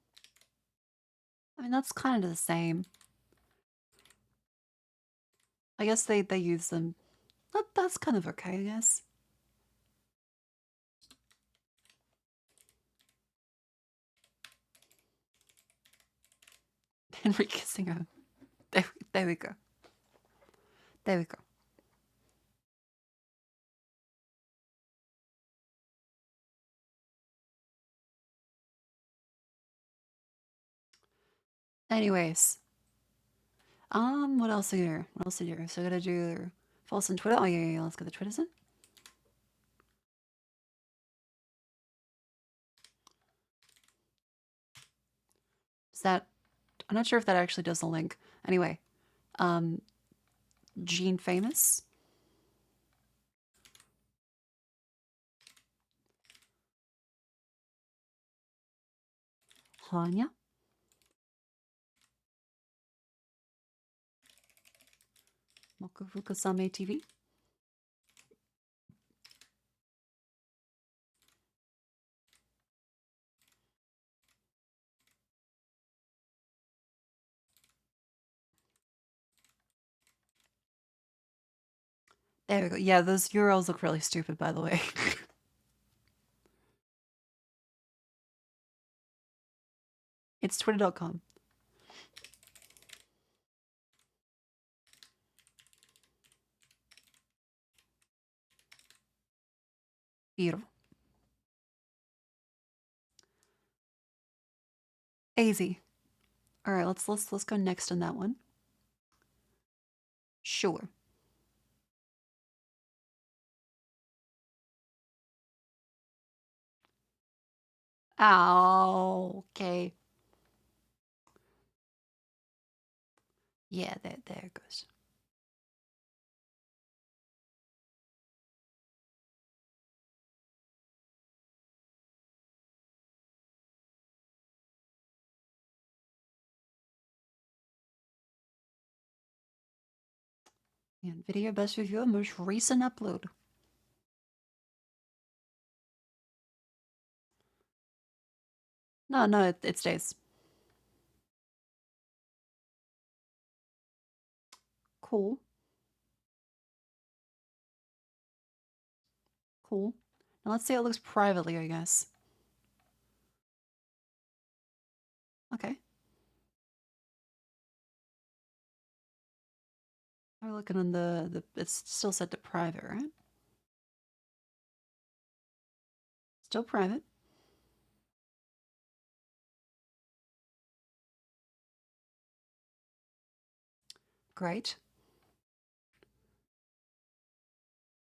I mean, that's kind of the same. I guess they use them. That's kind of okay, I guess. Henry kissing her. There we go. There we go. Anyways. What else here? What else here? So I gotta do false on Twitter. Oh yeah. Let's get the Twitters in. Is that? I'm not sure if that actually does the link. Anyway, Gene Famous. Hanya. Mokufuka Same TV. There we go. Yeah, those URLs look really stupid, by the way. It's twitter.com. Beautiful. Easy. All right, let's go next on that one. Sure. Oh, okay. Yeah, there it goes. And video best review, most recent upload. No, it stays. Cool. Cool. Now let's see how it looks privately, I guess. Okay. I'm looking on the it's still set to private, right? Still private. Great.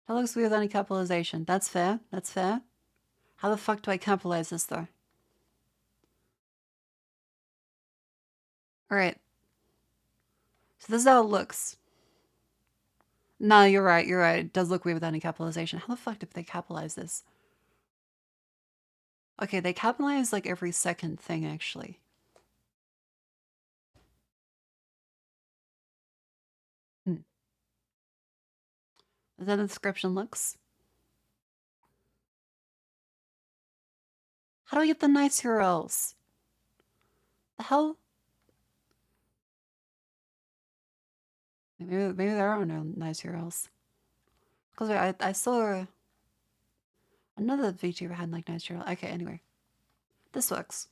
That looks weird without any capitalization. That's fair. That's fair. How the fuck do I capitalize this, though? Alright. So this is how it looks. No, you're right. You're right. It does look weird without any capitalization. How the fuck did they capitalize this? Okay, they capitalize like every second thing, actually. Is that how the description looks? How do I get the nice URLs? The hell? Maybe there are no nice URLs. Because I saw another VTuber had like nice URL. Okay, anyway. This works.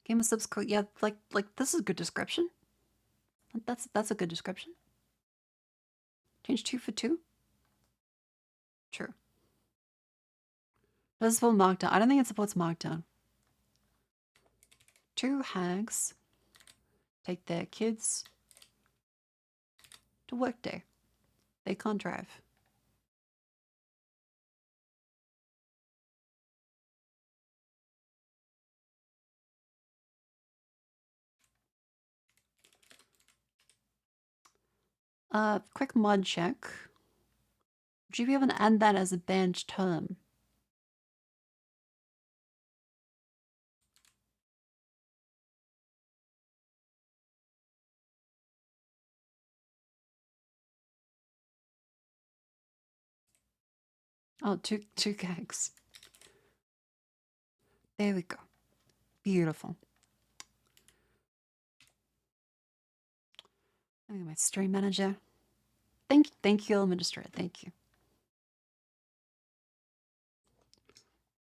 Game of subs code. Yeah, like this is a good description. That's a good description. Change 2 for 2? True. Does it support Markdown? I don't think it supports Markdown. 2 hags take their kids to work day. They can't drive. Quick mod check. Would you be able to add that as a banned term? Oh, two gags. There we go. Beautiful. I think my stream manager. Thank you, administrator. Thank you.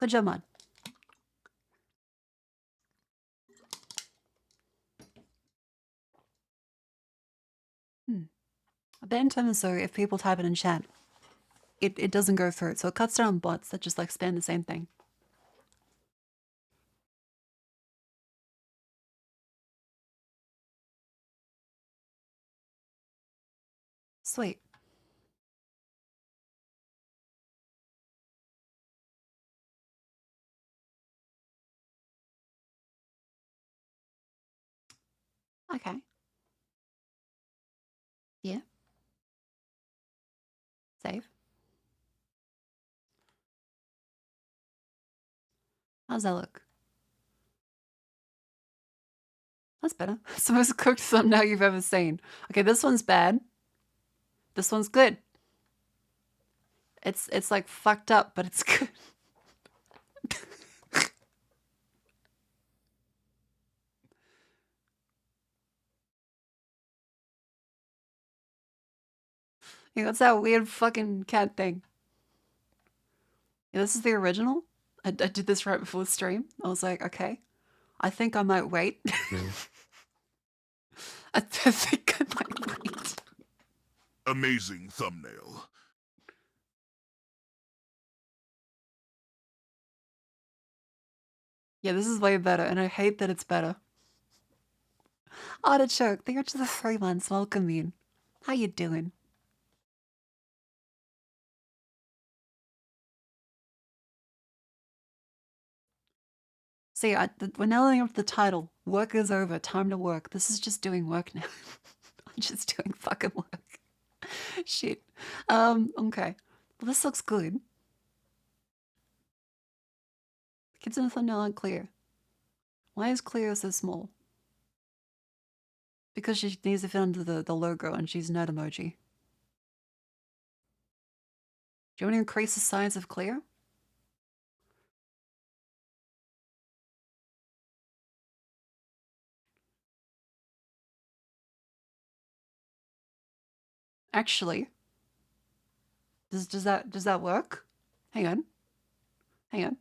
Good job, mod. A banned term is so if people type it in chat, it doesn't go through. So it cuts down bots that just like spam the same thing. Sweet. Okay. Yeah. Save. How's that look? That's better. It's the most cooked thumbnail you've ever seen. Okay, this one's bad. This one's good. It's like fucked up, but it's good. Yeah, what's that weird fucking cat thing? Yeah, this is the original. I did this right before the stream. I was like, okay, I think I might wait. I think I might wait. Amazing thumbnail. Yeah, this is way better, and I hate that it's better. Artichoke, thank you to the 3 months. Welcome in. How you doing? See, we're nailing up the title. Work is over. Time to work. This is just doing work now. I'm just doing fucking work. Shit. Okay. Well, this looks good. The kids in the thumbnail aren't clear. Why is Cleo so small? Because she needs to fit under the logo and she's not emoji. Do you want to increase the size of Cleo? Actually, does that work? Hang on. Hang on.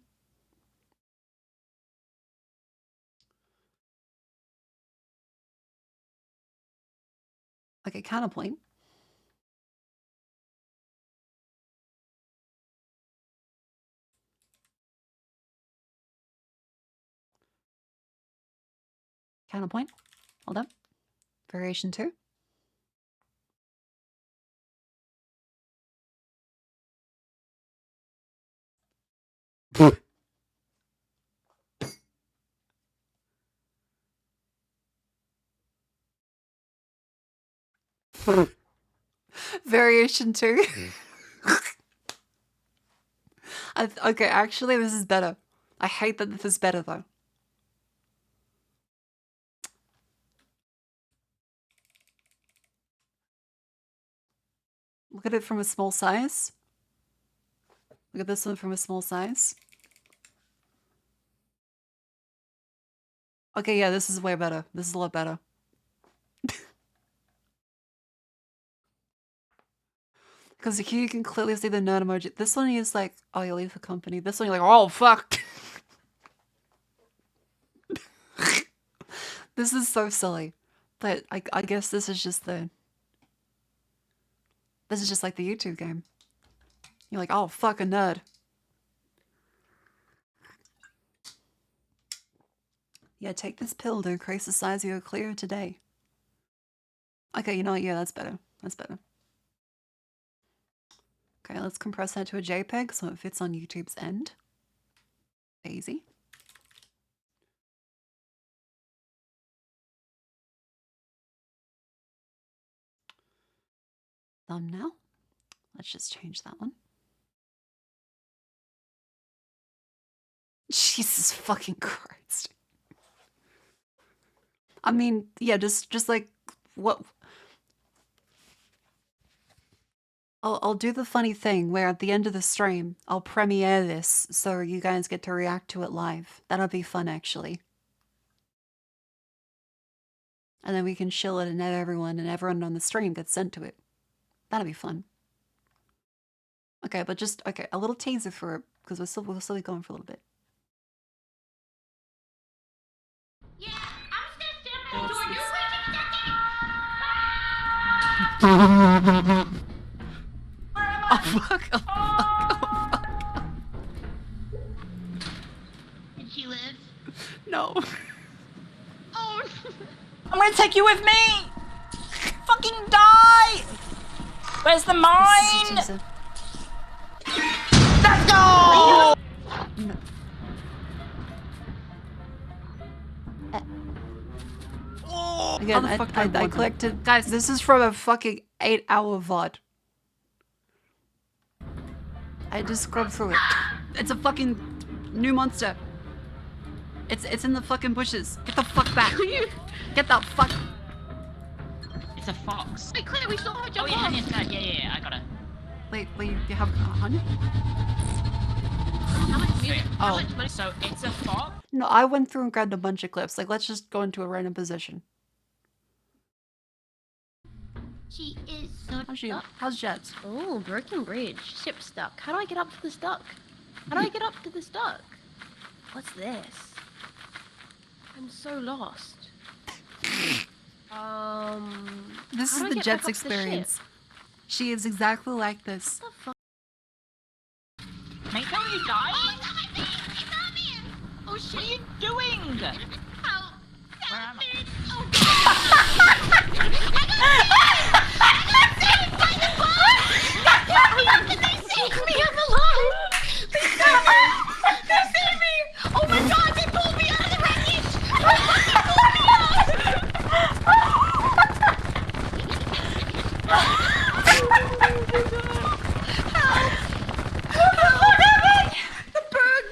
Okay, counterpoint. Counterpoint. Hold up. Variation 2. Variation 2. Okay, actually, this is better. I hate that this is better, though. Look at it from a small size. Look at this one from a small size. Okay, yeah, this is way better. This is a lot better. Because here you can clearly see the nerd emoji. This one is like, oh, you leave the company. This one you're like, oh, fuck. This is so silly. But I guess this is just the... This is just like the YouTube game. You're like, oh, fuck, a nerd. Yeah, take this pill to increase the size of your clear today. Okay, you know what? Yeah, that's better. That's better. Okay, let's compress that to a JPEG so it fits on YouTube's end. Easy. Thumbnail. Let's just change that one. Jesus fucking Christ. I mean, yeah, just like what I'll do the funny thing where at the end of the stream, I'll premiere this so you guys get to react to it live. That'll be fun actually. And then we can shill it and everyone on the stream gets sent to it. That'll be fun. Okay, but just okay, a little teaser for it because we'll still be going for a little bit. Yeah, I'm just gonna stand by the door. You're Oh fuck! Oh fuck! Oh fuck! Did she live? No. Oh. I'm gonna take you with me! Fucking die! Where's the mine? Let's go! No. Again, I collected... Guys, this is from a fucking 8-hour VOD. I just scrubbed through it. It's a fucking new monster. It's in the fucking bushes. Get the fuck back. Get the fuck... It's a fox. Wait, Claire, we saw her jump off. Oh, yeah, Hanya's dead. Yeah, I got her. Wait, you have Hanya? How much music? Oh. So it's a fox? No, I went through and grabbed a bunch of clips. Like, let's just go into a random position. She is so How's Jets? Oh, broken bridge. Ship stuck. How do I get up to the stuck? How do I get up to the stuck? What's this? I'm so lost. This is the Jets experience. She is exactly like this. What the fuck? Mate, don't you die? Oh, it's on my feet! It's on me! Oh shit! What are you doing? Ow! Where am I? Oh god! Oh my god, they pulled me out of the wreckage! They fucking pulled me out!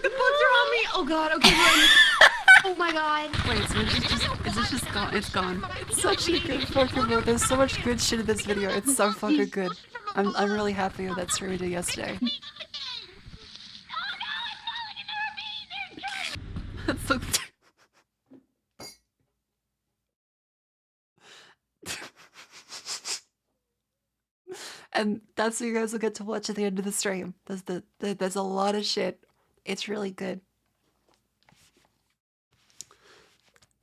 The bugs are on me! Oh god, okay, run. Oh my god. Wait, so is this just gone? It's gone. It's such a good fucking video. There's so much good shit in this video. It's so fucking good. I'm really happy with that stream we did yesterday. That's so... And that's what you guys will get to watch at the end of the stream. There's a lot of shit. It's really good.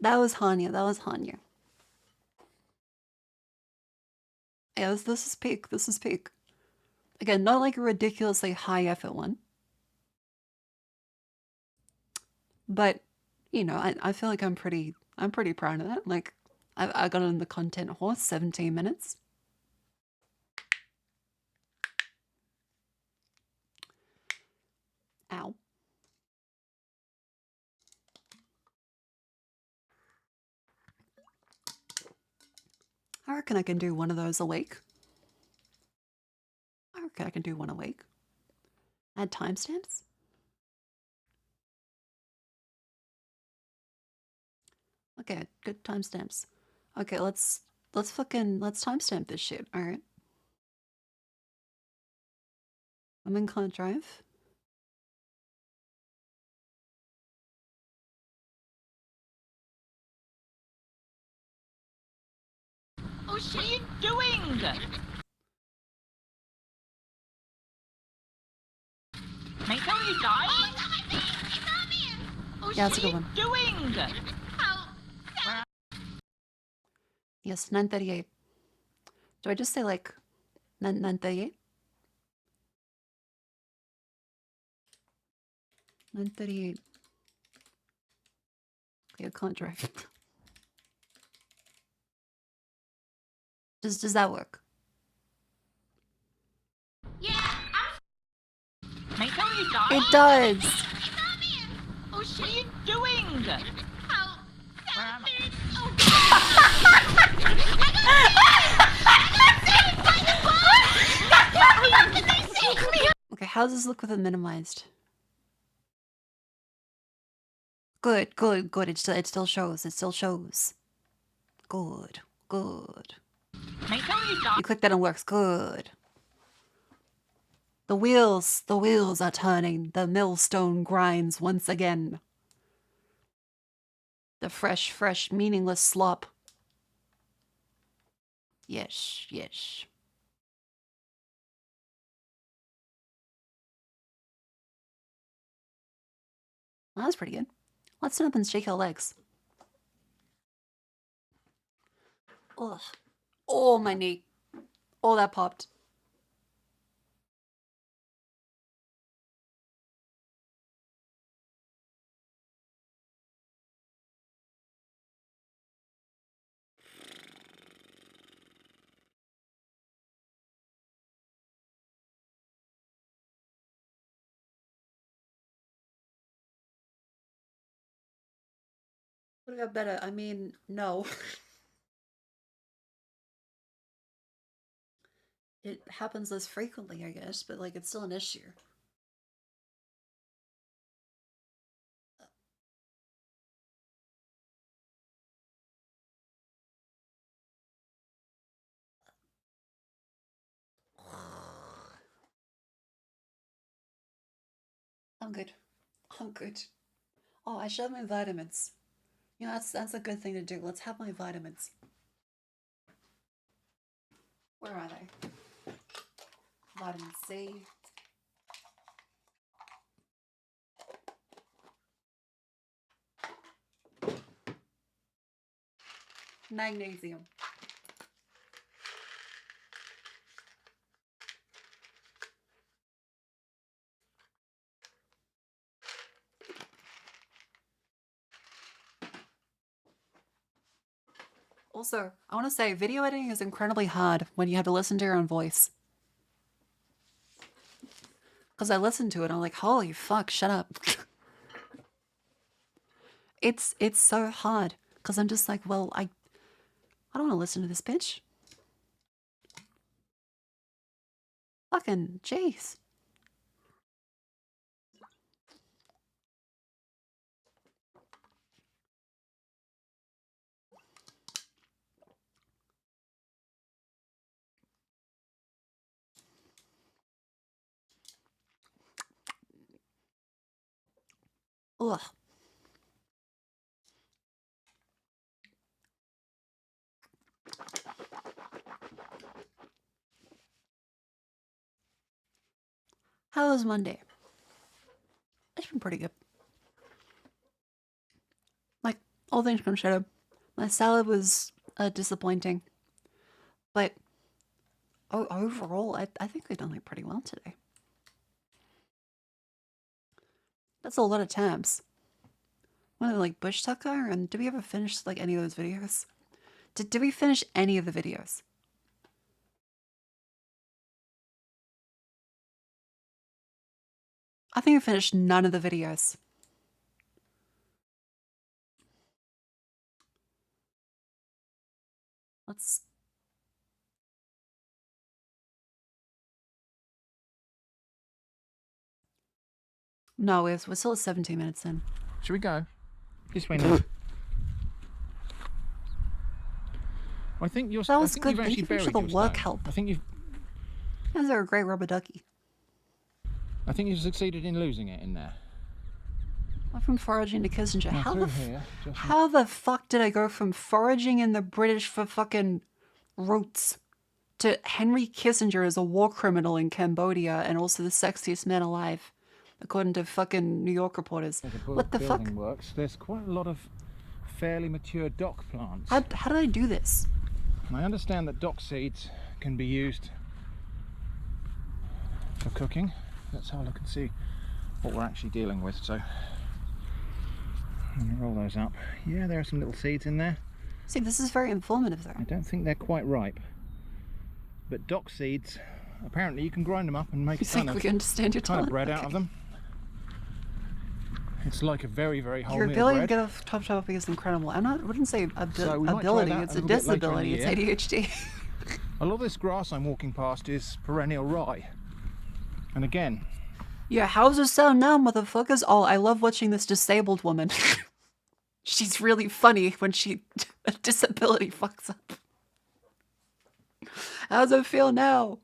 That was Hanya. That was Hanya. Yeah, this is peak. This is peak. Again, not like a ridiculously high effort one. But, you know, I feel like I'm pretty proud of that. Like, I got on the content horse, 17 minutes. Ow. I reckon I can do one of those a week. I reckon I can do one a week. Add timestamps? Okay, good timestamps. Okay, let's timestamp this shit, alright? I'm in Client Drive. Oh shit, what are you doing? Mate, don't you die? Oh, it's on my feet! It's on me! Oh Yeah, shit, that's a what good are one. you doing? Yes, 9:38. Do I just say like 9:38? 9:38. Okay, I can't drive. Does that work? Mate, don't you die? It does. Oh shit, what are you doing? Okay, how does this look with it minimized? Good, good, good. It still shows. It still shows. Good, good. Mate, don't you die? You click that and it works. Good. The wheels are turning. The millstone grinds once again. The fresh, meaningless slop. Yes, yes. Well, that's pretty good. Let's stand up and shake our legs. Ugh. Oh, my knee. Oh, that popped. Would have got better. I mean, no. It happens less frequently, I guess, but like it's still an issue. I'm good. I'm good. Oh, I should have my vitamins. You know, that's a good thing to do. Let's have my vitamins. Where are they? Vitamin C. Magnesium. Also, I want to say video editing is incredibly hard when you have to listen to your own voice. Because I listened to it and I'm like, holy fuck, shut up. It's so hard. Because I'm just like, well, I don't want to listen to this bitch. Fucking jeez. Ugh. How was Monday? It's been pretty good. Like, all things considered, my salad was disappointing. But overall, I think we've done like pretty well today. That's a lot of tabs. What, like Bush Tucker? And did we ever finish like any of those videos? Did we finish any of the videos? I think we finished none of the videos. Let's... No, we're still at 17 minutes in. Should we go? This way now. I think you're. That was I think good. You've Thank actually you for buried the your work stone. help. I think you've. You guys are a great rubber ducky. I think you've succeeded in losing it in there. I'm from foraging to Kissinger. Now through here, How the fuck did I go from foraging in the British for fucking roots to Henry Kissinger as a war criminal in Cambodia and also the sexiest man alive, according to fucking New York reporters. What the fuck? Works. There's quite a lot of fairly mature dock plants. How did I do this? And I understand that dock seeds can be used for cooking. Let's have a look and see what we're actually dealing with. So I'm going to roll those up. Yeah, there are some little seeds in there. See, this is very informative though. I don't think they're quite ripe. But dock seeds, apparently you can grind them up and make a kind of bread out of them. It's like a very, very wholemeal bread. Your ability to get off top topic is incredible. I wouldn't say ability, it's a disability, it's ADHD. A lot of this grass I'm walking past is perennial rye. And again... Yeah, how's it sound now, motherfuckers? Oh, I love watching this disabled woman. She's really funny when a disability fucks up. How's it feel now?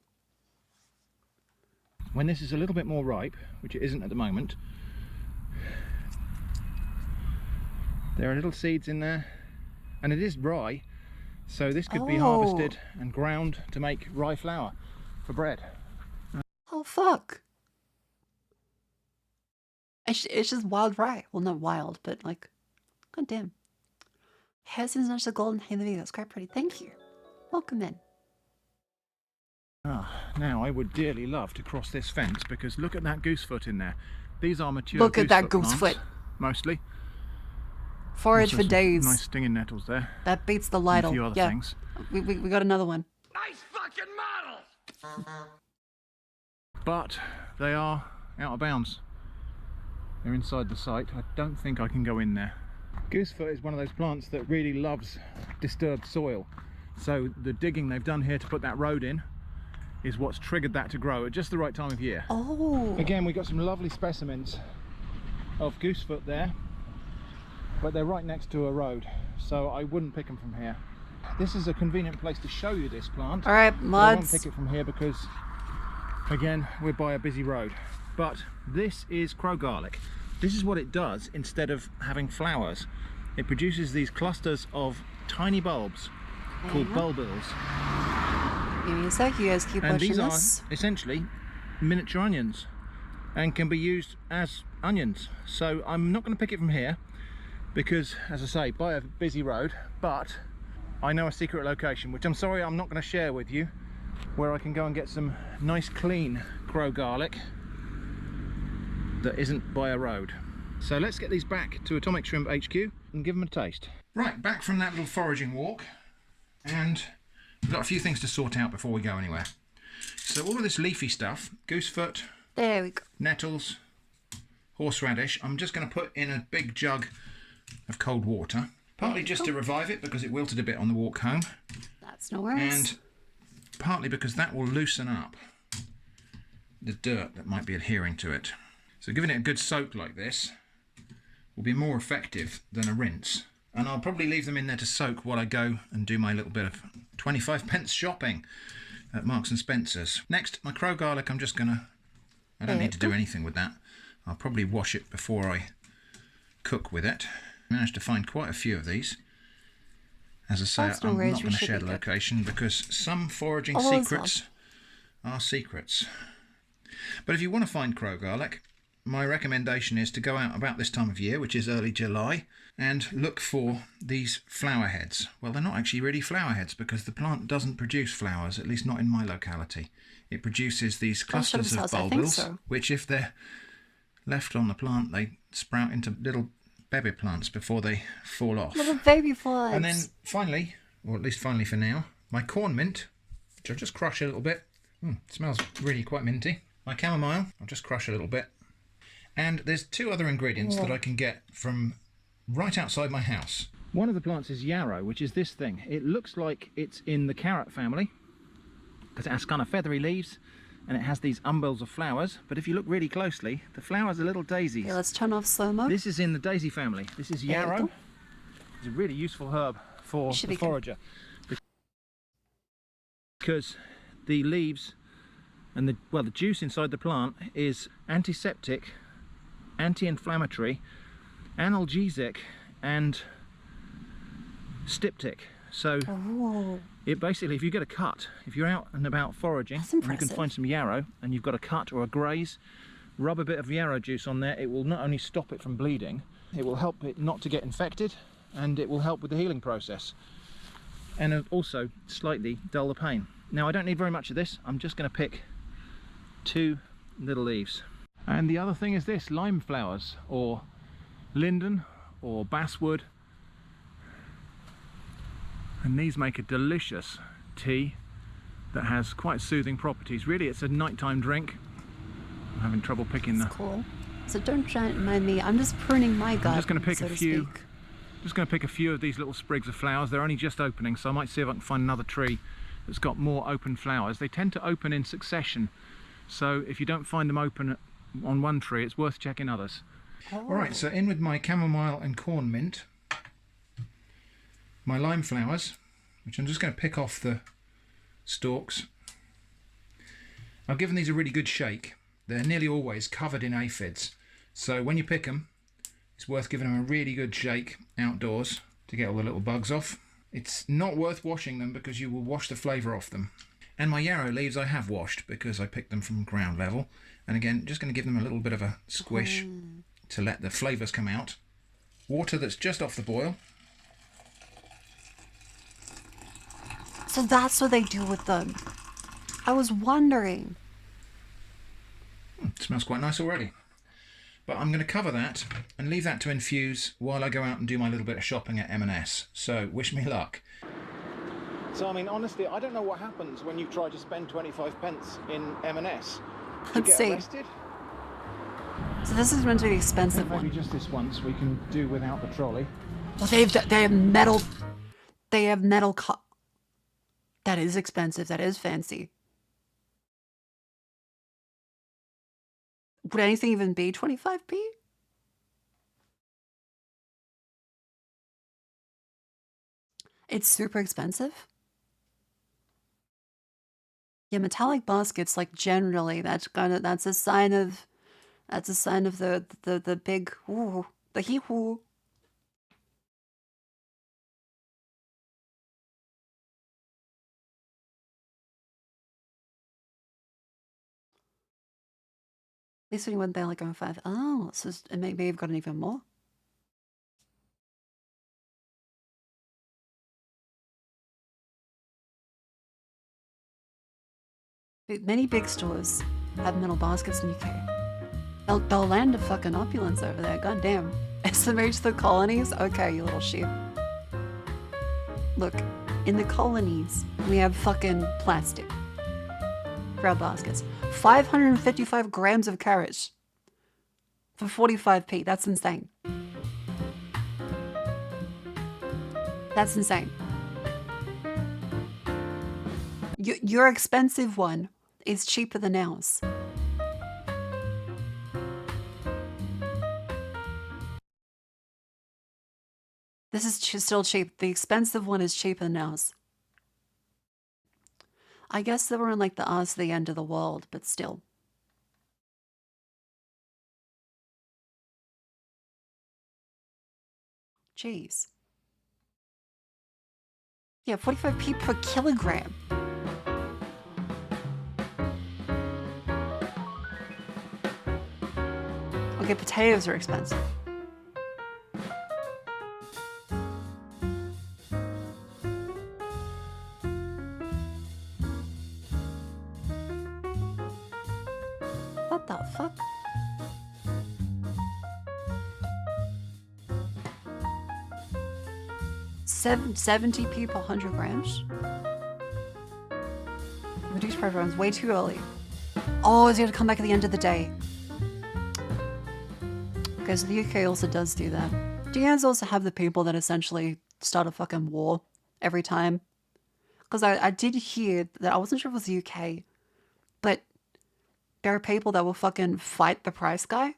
When this is a little bit more ripe, which it isn't at the moment, there are little seeds in there, and it is rye, so this could be harvested and ground to make rye flour for bread. Oh fuck. It's just wild rye. Well, not wild, but like, god damn. Heston's not the golden hay in the video. It's quite pretty. Thank you. Welcome in. Now I would dearly love to cross this fence because look at that goosefoot in there. These are mature Look at that goosefoot. Mostly. Forage for days. Nice stinging nettles there. That beats the Lidl. And a few other things. We got another one. Nice fucking model! But they are out of bounds. They're inside the site. I don't think I can go in there. Goosefoot is one of those plants that really loves disturbed soil. So the digging they've done here to put that road in is what's triggered that to grow at just the right time of year. Oh. Again, we've got some lovely specimens of goosefoot there, but they're right next to a road, so I wouldn't pick them from here. This is a convenient place to show you this plant. All right, mods. I won't pick it from here because, again, we're by a busy road. But this is crow garlic. This is what it does instead of having flowers. It produces these clusters of tiny bulbs called bulbils. Give me a sec, you guys keep watching this. And these are essentially miniature onions and can be used as onions. So I'm not going to pick it from here because, as I say, by a busy road, but I know a secret location, which I'm sorry I'm not going to share with you, where I can go and get some nice clean crow garlic that isn't by a road. So let's get these back to Atomic Shrimp HQ and give them a taste. Right, back from that little foraging walk, and we've got a few things to sort out before we go anywhere. So all of this leafy stuff, goosefoot, there we go, nettles, horseradish, I'm just going to put in a big jug of cold water, partly just to revive it because it wilted a bit on the walk home. That's no worries. And partly because that will loosen up the dirt that might be adhering to it. So giving it a good soak like this will be more effective than a rinse. And I'll probably leave them in there to soak while I go and do my little bit of 25p shopping at Marks and Spencer's. Next, my crow garlic, I don't need to do anything with that. I'll probably wash it before I cook with it. I managed to find quite a few of these. As I say, I'm not going to share the location because some foraging secrets are secrets. But if you want to find crow garlic, my recommendation is to go out about this time of year, which is early July, and look for these flower heads. Well, they're not actually really flower heads because the plant doesn't produce flowers, at least not in my locality. It produces these clusters of bulbils, which if they're left on the plant, they sprout into little baby plants before they fall off. Little baby plants. And then finally, or at least finally for now, my corn mint, which I'll just crush a little bit. It smells really quite minty. My chamomile, I'll just crush a little bit. And there's two other ingredients that I can get from right outside my house. One of the plants is yarrow, which is this thing. It looks like it's in the carrot family because it has kind of feathery leaves and it has these umbels of flowers. But if you look really closely, the flowers are little daisies. Yeah, let's turn off slow-mo. This is in the daisy family. This is yarrow. It's a really useful herb for the forager because the leaves and the juice inside the plant is antiseptic, anti-inflammatory, analgesic and styptic. So it basically, if you get a cut, if you're out and about foraging and you can find some yarrow and you've got a cut or a graze, rub a bit of yarrow juice on there. It will not only stop it from bleeding, it will help it not to get infected, and it will help with the healing process, and also slightly dull the pain. Now I don't need very much of this. I'm just going to pick 2 little leaves. And the other thing is this, lime flowers, or linden, or basswood. And these make a delicious tea that has quite soothing properties. Really, it's a nighttime drink. I'm having trouble picking the... Cool. So don't try and mind me. I'm just pruning my garden. I'm just going to pick so a few. Just going to pick a few of these little sprigs of flowers. They're only just opening, so I might see if I can find another tree that's got more open flowers. They tend to open in succession, so if you don't find them open on one tree, it's worth checking others. Alright, so in with my chamomile and corn mint, my lime flowers, which I'm just going to pick off the stalks. I've given these a really good shake. They're nearly always covered in aphids, so when you pick them, it's worth giving them a really good shake outdoors to get all the little bugs off. It's not worth washing them because you will wash the flavour off them. And my yarrow leaves I have washed because I picked them from ground level. And again, just going to give them a little bit of a squish to let the flavours come out. Water that's just off the boil. So that's what they do with them. I was wondering. It smells quite nice already. But I'm going to cover that and leave that to infuse while I go out and do my little bit of shopping at M&S. So wish me luck. So I mean, honestly, I don't know what happens when you try to spend 25 pence in M&S. Let's see. Arrested? So this is meant to be the expensive maybe one. Just this once we can do without the trolley. Well, they have metal. They have metal. That is expensive. That is fancy. Would anything even be 25p? It's super expensive. Yeah, metallic baskets, like generally, that's a sign of the big the hee-hoo. At least when you went there like on 5. Oh, so maybe you've gotten even more. Many big stores have metal baskets in the UK. They'll land of fucking opulence over there. Goddamn. SMH the colonies? Okay, you little sheep. Look, in the colonies, we have fucking plastic. Grab baskets. 555 grams of carrots for 45p. That's insane. That's insane. Your expensive one is cheaper than ours. This is still cheap. The expensive one is cheaper than ours. I guess they were in like the us the end of the world, but still. Jeez. Yeah, 45p per kilogram. Okay, potatoes are expensive. What the fuck? $70p per 100 grams? Reduced price runs way too early. Oh, it's going to come back at the end of the day. Okay, so the UK also does do that. Do you guys also have the people that essentially start a fucking war every time? Because I did hear that, I wasn't sure if it was the UK, but there are people that will fucking fight the price guy.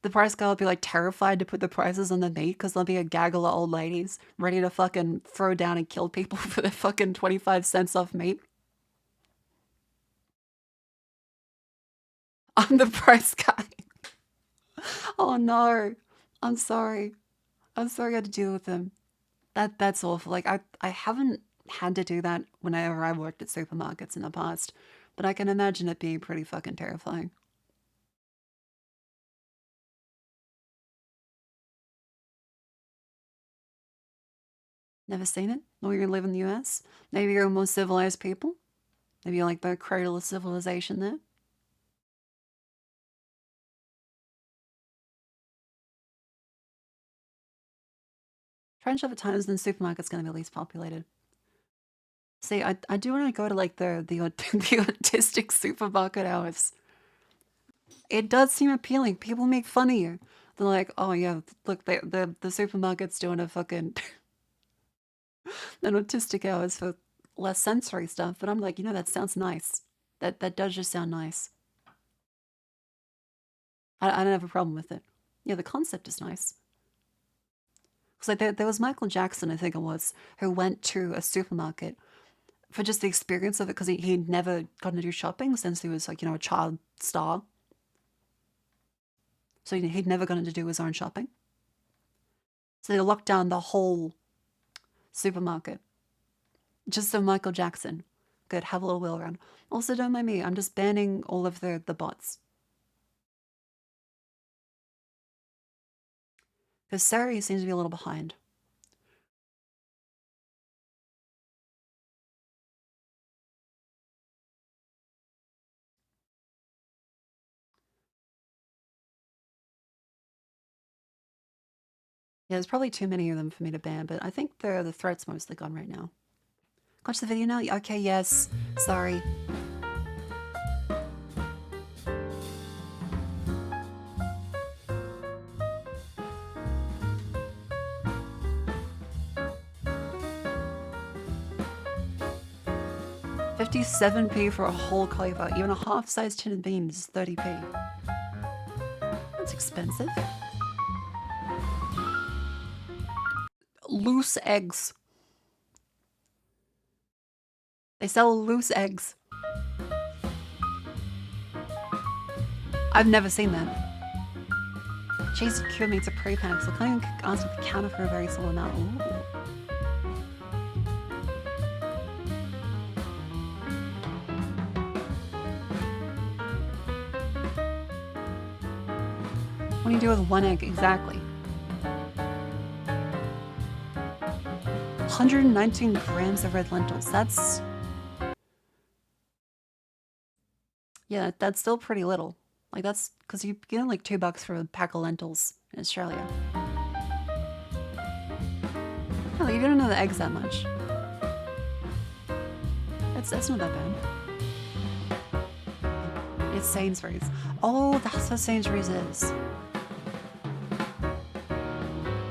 The price guy will be like terrified to put the prices on the meat because there'll be a gaggle of old ladies ready to fucking throw down and kill people for their fucking 25 cents off meat. I'm the price guy. Oh no. I'm sorry. I'm sorry I had to deal with him. That's awful. Like I haven't had to do that whenever I worked at supermarkets in the past, but I can imagine it being pretty fucking terrifying. Never seen it? Or you live in the US? Maybe you're a more civilized people? Maybe you're like the cradle of civilization there? Try and shove at times, then the supermarket's going to be least populated. See, I do want to go to like the autistic supermarket hours. It does seem appealing. People make fun of you. They're like, oh yeah, look, the supermarket's doing a fucking an autistic hours for less sensory stuff. But I'm like, that sounds nice. That does just sound nice. I don't have a problem with it. Yeah, the concept is nice. Because like there was Michael Jackson, I think it was, who went to a supermarket for just the experience of it because he'd never gotten to do shopping since he was like, a child star. So he'd never gotten to do his own shopping. So they locked down the whole supermarket just so Michael Jackson could have a little wheel around. Also, don't mind me, I'm just banning all of the bots. Because Sari seems to be a little behind. Yeah, there's probably too many of them for me to ban, but I think the threat's mostly gone right now. Watch the video now? Okay, yes. Sorry. $57p for a whole cauliflower. Even a half-sized tin of beans is 30p. That's expensive. Loose eggs. They sell loose eggs. I've never seen that. Cheese cure meats are pre-packed, so can't even ask if the counter for a very small amount. Ooh. What do you do with one egg exactly? 119 grams of red lentils. That's... yeah, that's still pretty little. Like that's because you get like $2 for a pack of lentils in Australia. Oh, you don't know the eggs that much. That's not that bad. It's Sainsbury's. Oh, that's what Sainsbury's is.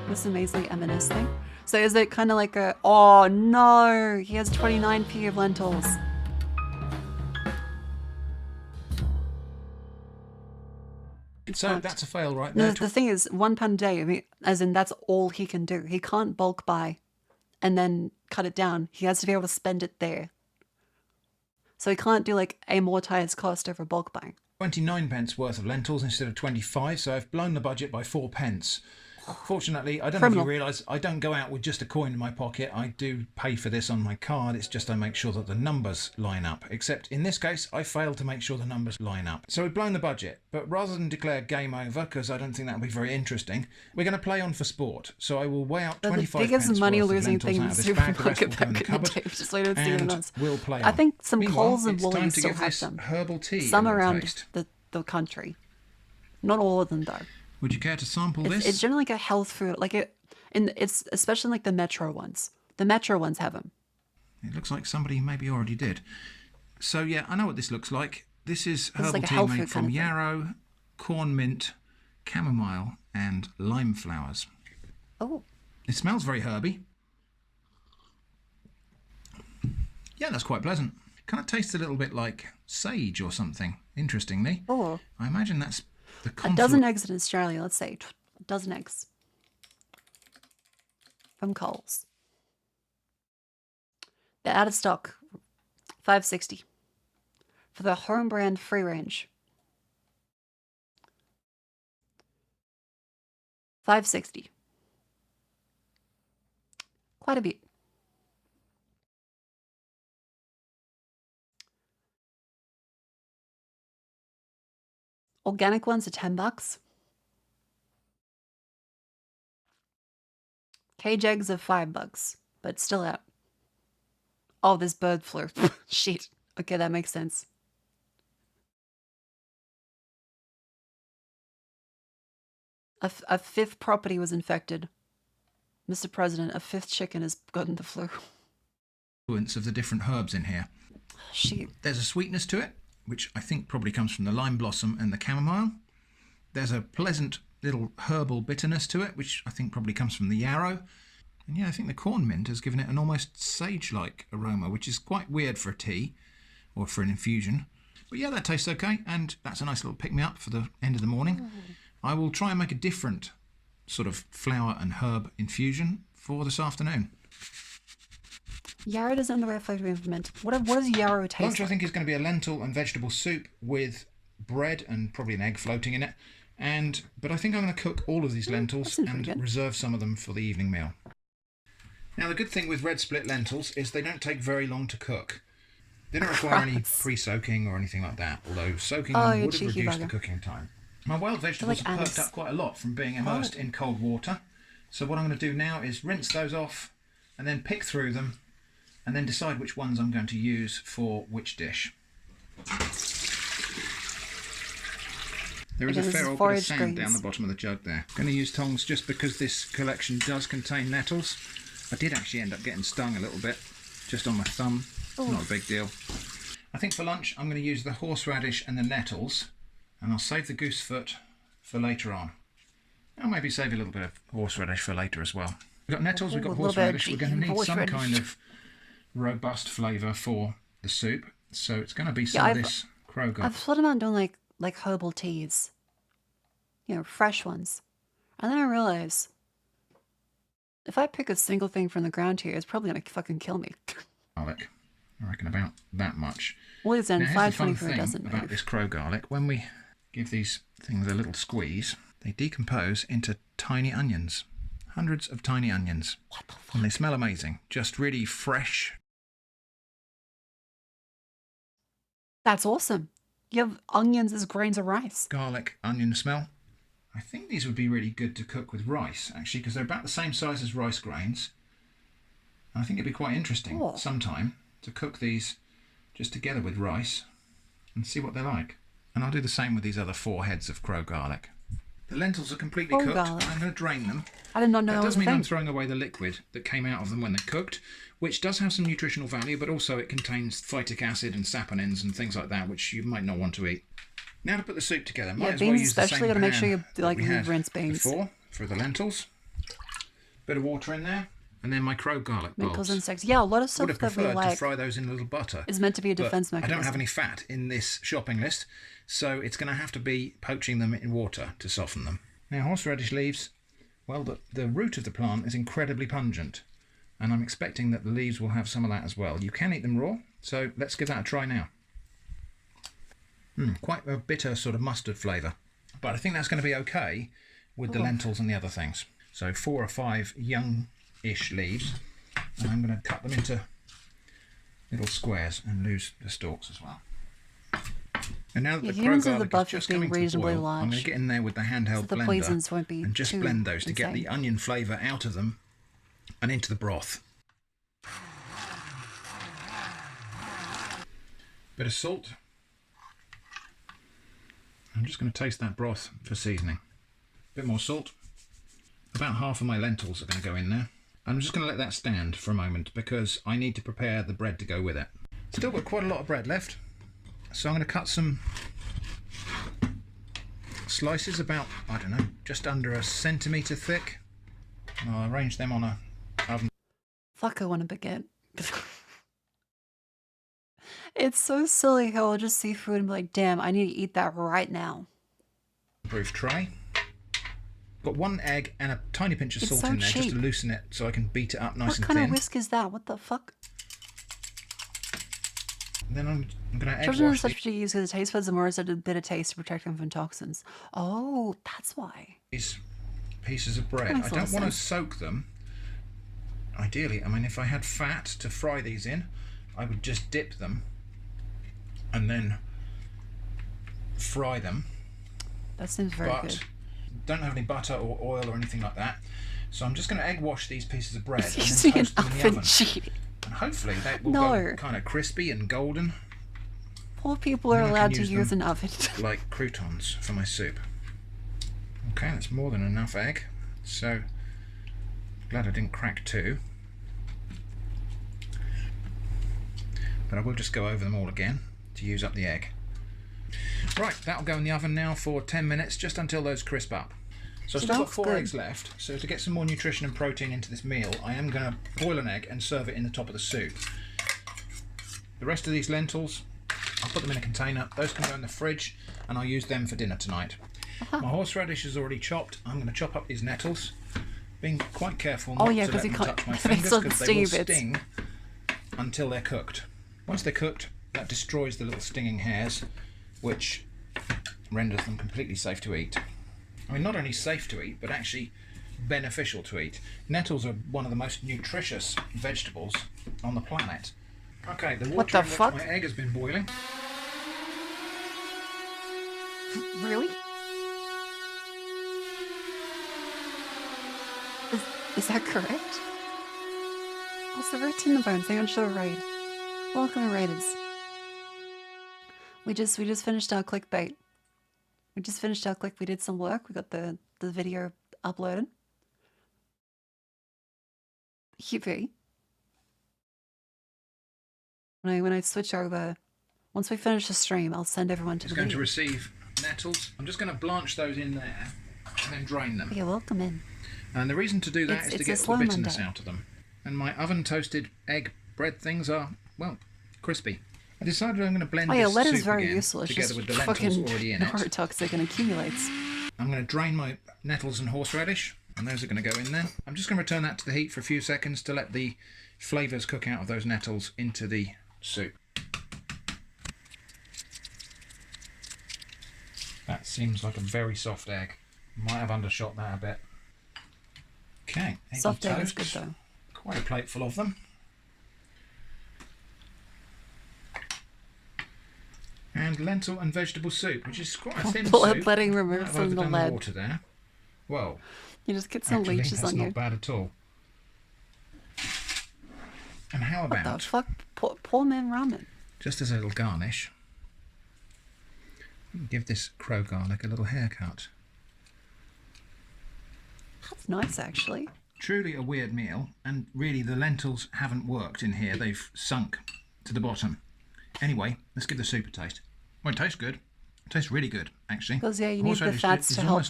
This amazing M&S thing. So is it kind of like a... oh no, he has 29p of lentils. So that's a fail right No, there. the thing is, £1 a day, I mean, as in that's all he can do. He can't bulk buy and then cut it down. He has to be able to spend it there. So he can't do like amortized cost over bulk buying. 29 pence worth of lentils instead of 25, so I've blown the budget by 4 pence. Fortunately, I don't know if you realise, I don't go out with just a coin in my pocket. I do pay for this on my card. It's just I make sure that the numbers line up. Except in this case, I failed to make sure the numbers line up. So we've blown the budget. But rather than declare game over, because I don't think that would be very interesting, we're going to play on for sport. So I will weigh out 25 the biggest pence money worth of losing lentils thing out in of the this bag. The rest will supermarket go in the back in the cupboard. day. Just later see And those. we'll play I on. think some Meanwhile, Coles and it's time Woolies to still give have this them. herbal tea Some a around taste. the country. Not all of them though. Would you care to sample this? It's generally like a health food, like it's especially like the metro ones. The metro ones have them. It looks like somebody maybe already did. So yeah, I know what this looks like. This is herbal like a tea health made food from kind of thing. yarrow, corn mint, chamomile and lime flowers. Oh. It smells very herby. Yeah, that's quite pleasant. Kind of tastes a little bit like sage or something, interestingly. Oh. I imagine that's the A dozen eggs in Australia, let's say. A dozen eggs. From Coles. They're out of stock. $5.60. For the home brand free range. $5.60. Quite a bit. Organic ones are $10. Cage eggs are $5, but still out. Oh, there's bird flu. Shit. Okay, that makes sense. A fifth property was infected. Mr. President, a fifth chicken has gotten the flu. Of the different herbs in here. Shit. There's a sweetness to it, which I think probably comes from the lime blossom and the chamomile. There's a pleasant little herbal bitterness to it, which I think probably comes from the yarrow. And yeah, I think the corn mint has given it an almost sage-like aroma, which is quite weird for a tea or for an infusion. But yeah, that tastes okay, and that's a nice little pick-me-up for the end of the morning. I will try and make a different sort of flower and herb infusion for this afternoon. Yarrow doesn't know the right flavour to implement. What does yarrow taste Lunch, like? I think, is going to be a lentil and vegetable soup with bread and probably an egg floating in it. But I think I'm going to cook all of these lentils and reserve some of them for the evening meal. Now, the good thing with red split lentils is they don't take very long to cook. They don't require any pre-soaking or anything like that, although soaking them would have reduced the cooking time. My wild vegetables have perked up quite a lot from being immersed in cold water. So what I'm going to do now is rinse those off and then pick through them and then decide which ones I'm going to use for which dish. There is a fair old bit of sand down the bottom of the jug there. I'm going to use tongs just because this collection does contain nettles. I did actually end up getting stung a little bit, just on my thumb. Not a big deal. I think for lunch I'm going to use the horseradish and the nettles, and I'll save the goosefoot for later on. I'll maybe save a little bit of horseradish for later as well. We've got nettles, we've got horseradish. We're going to need some kind of robust flavour for the soup, so it's going to be some of this crow garlic. I've thought about doing like herbal teas, you know, fresh ones, and then I realize if I pick a single thing from the ground here, it's probably gonna fucking kill me. Garlic, I reckon about that much. Well, it's then $5.20 for a dozen. About this crow garlic, when we give these things a little squeeze, they decompose into tiny onions, hundreds of tiny onions, and they smell amazing. Just really fresh. That's awesome. You have onions as grains of rice. Garlic, onion smell. I think these would be really good to cook with rice, actually, because they're about the same size as rice grains. And I think it'd be quite interesting sometime to cook these just together with rice and see what they're like. And I'll do the same with these other 4 heads of crow garlic. The lentils are completely cooked. I'm going to drain them. I did not know that. That does mean I'm throwing away the liquid that came out of them when they're cooked, which does have some nutritional value, but also it contains phytic acid and saponins and things like that, which you might not want to eat. Now to put the soup together, might as well use the same pan gotta make sure you like rinse beans before for the lentils. Bit of water in there, and then my crow garlic bulbs. Insects. Yeah, a lot of stuff would have that we preferred like to fry those in a little butter. Is meant to be a defense mechanism. I don't have any fat in this shopping list, so it's going to have to be poaching them in water to soften them. Now, horseradish leaves, well, the root of the plant is incredibly pungent, and I'm expecting that the leaves will have some of that as well. You can eat them raw, so let's give that a try now. Quite a bitter sort of mustard flavour, but I think that's going to be okay with the lentils and the other things. So 4 or 5 young-ish leaves, and I'm going to cut them into little squares and lose the stalks as well. And now that the crow garlic is just coming to boil, I'm going to get in there with the handheld blender and just blend those to get the onion flavour out of them and into the broth. Bit of salt. I'm just going to taste that broth for seasoning. A bit more salt. About half of my lentils are going to go in there. I'm just going to let that stand for a moment because I need to prepare the bread to go with it. Still got quite a lot of bread left, so I'm going to cut some slices about, I don't know, just under a centimetre thick. And I'll arrange them on a oven. Fuck, I want a baguette. It's so silly how I'll just see food and be like, damn, I need to eat that right now. Proof tray. Got 1 egg and a tiny pinch of salt in there just to loosen it so I can beat it up nice and thin. What kind of whisk is that? What the fuck? Then I'm going to egg Children are wash such to use because the taste buds are more as a bitter taste to protect them from toxins. Oh, that's why. These pieces of bread. I don't want to soak them. ideally, I mean, if I had fat to fry these in, I would just dip them and then fry them. That seems very good. Don't have any butter or oil or anything like that. So I'm just going to egg wash these pieces of bread and then Using an toast them in the oven oven. sheet. And hopefully they will go kind of crispy and golden. Poor people are Then I can allowed to use use them an oven. like croutons for my soup. Okay, that's more than enough egg. So glad I didn't crack 2. But I will just go over them all again to use up the egg. Right, that'll go in the oven now for 10 minutes, just until those crisp up. So I've still got 4 eggs left, so to get some more nutrition and protein into this meal, I am going to boil an egg and serve it in the top of the soup. The rest of these lentils, I'll put them in a container. Those can go in the fridge, and I'll use them for dinner tonight. My horseradish is already chopped. I'm going to chop up these nettles, being quite careful not to let them touch my fingers, because they will sting until they're cooked. Once they're cooked, that destroys the little stinging hairs, which renders them completely safe to eat. I mean, not only safe to eat, but actually beneficial to eat. Nettles are one of the most nutritious vegetables on the planet. Okay, the water in which my egg has been boiling. Really? Is that correct? Also, we're in the bones. Hang on, show a raid. Welcome, raiders. We just finished our clickbait. We just finished our click. We did some work. We got the video uploaded. Hippie. When I switch over, once we finish the stream, I'll send everyone to the video. Going to receive nettles. I'm just going to blanch those in there and then drain them. You're welcome in. And the reason to do that is to get all the bitterness out of them. And my oven toasted egg bread things are, well, crispy. I decided I'm going to blend this lead is soup very again useful. It's together just with the lentils fucking already in it. neurotoxic and accumulates. I'm going to drain my nettles and horseradish, and those are going to go in there. I'm just going to return that to the heat for a few seconds to let the flavours cook out of those nettles into the soup. That seems like a very soft egg. Might have undershot that a bit. Okay, soft egg is good though. Quite a plateful of them. And lentil and vegetable soup, which is quite a thin soup. Bloodletting removes from the lead. Water there. Well, you just get some leeches on you. That's not bad at all. And how about... What the fuck? Poor man ramen. Just as a little garnish, give this crow garlic a little haircut. That's nice, actually. Truly a weird meal, and really the lentils haven't worked in here. They've sunk to the bottom. Anyway, let's give the soup a taste. Well, it tastes good. It tastes really good, actually. Because, yeah, you need the fats to help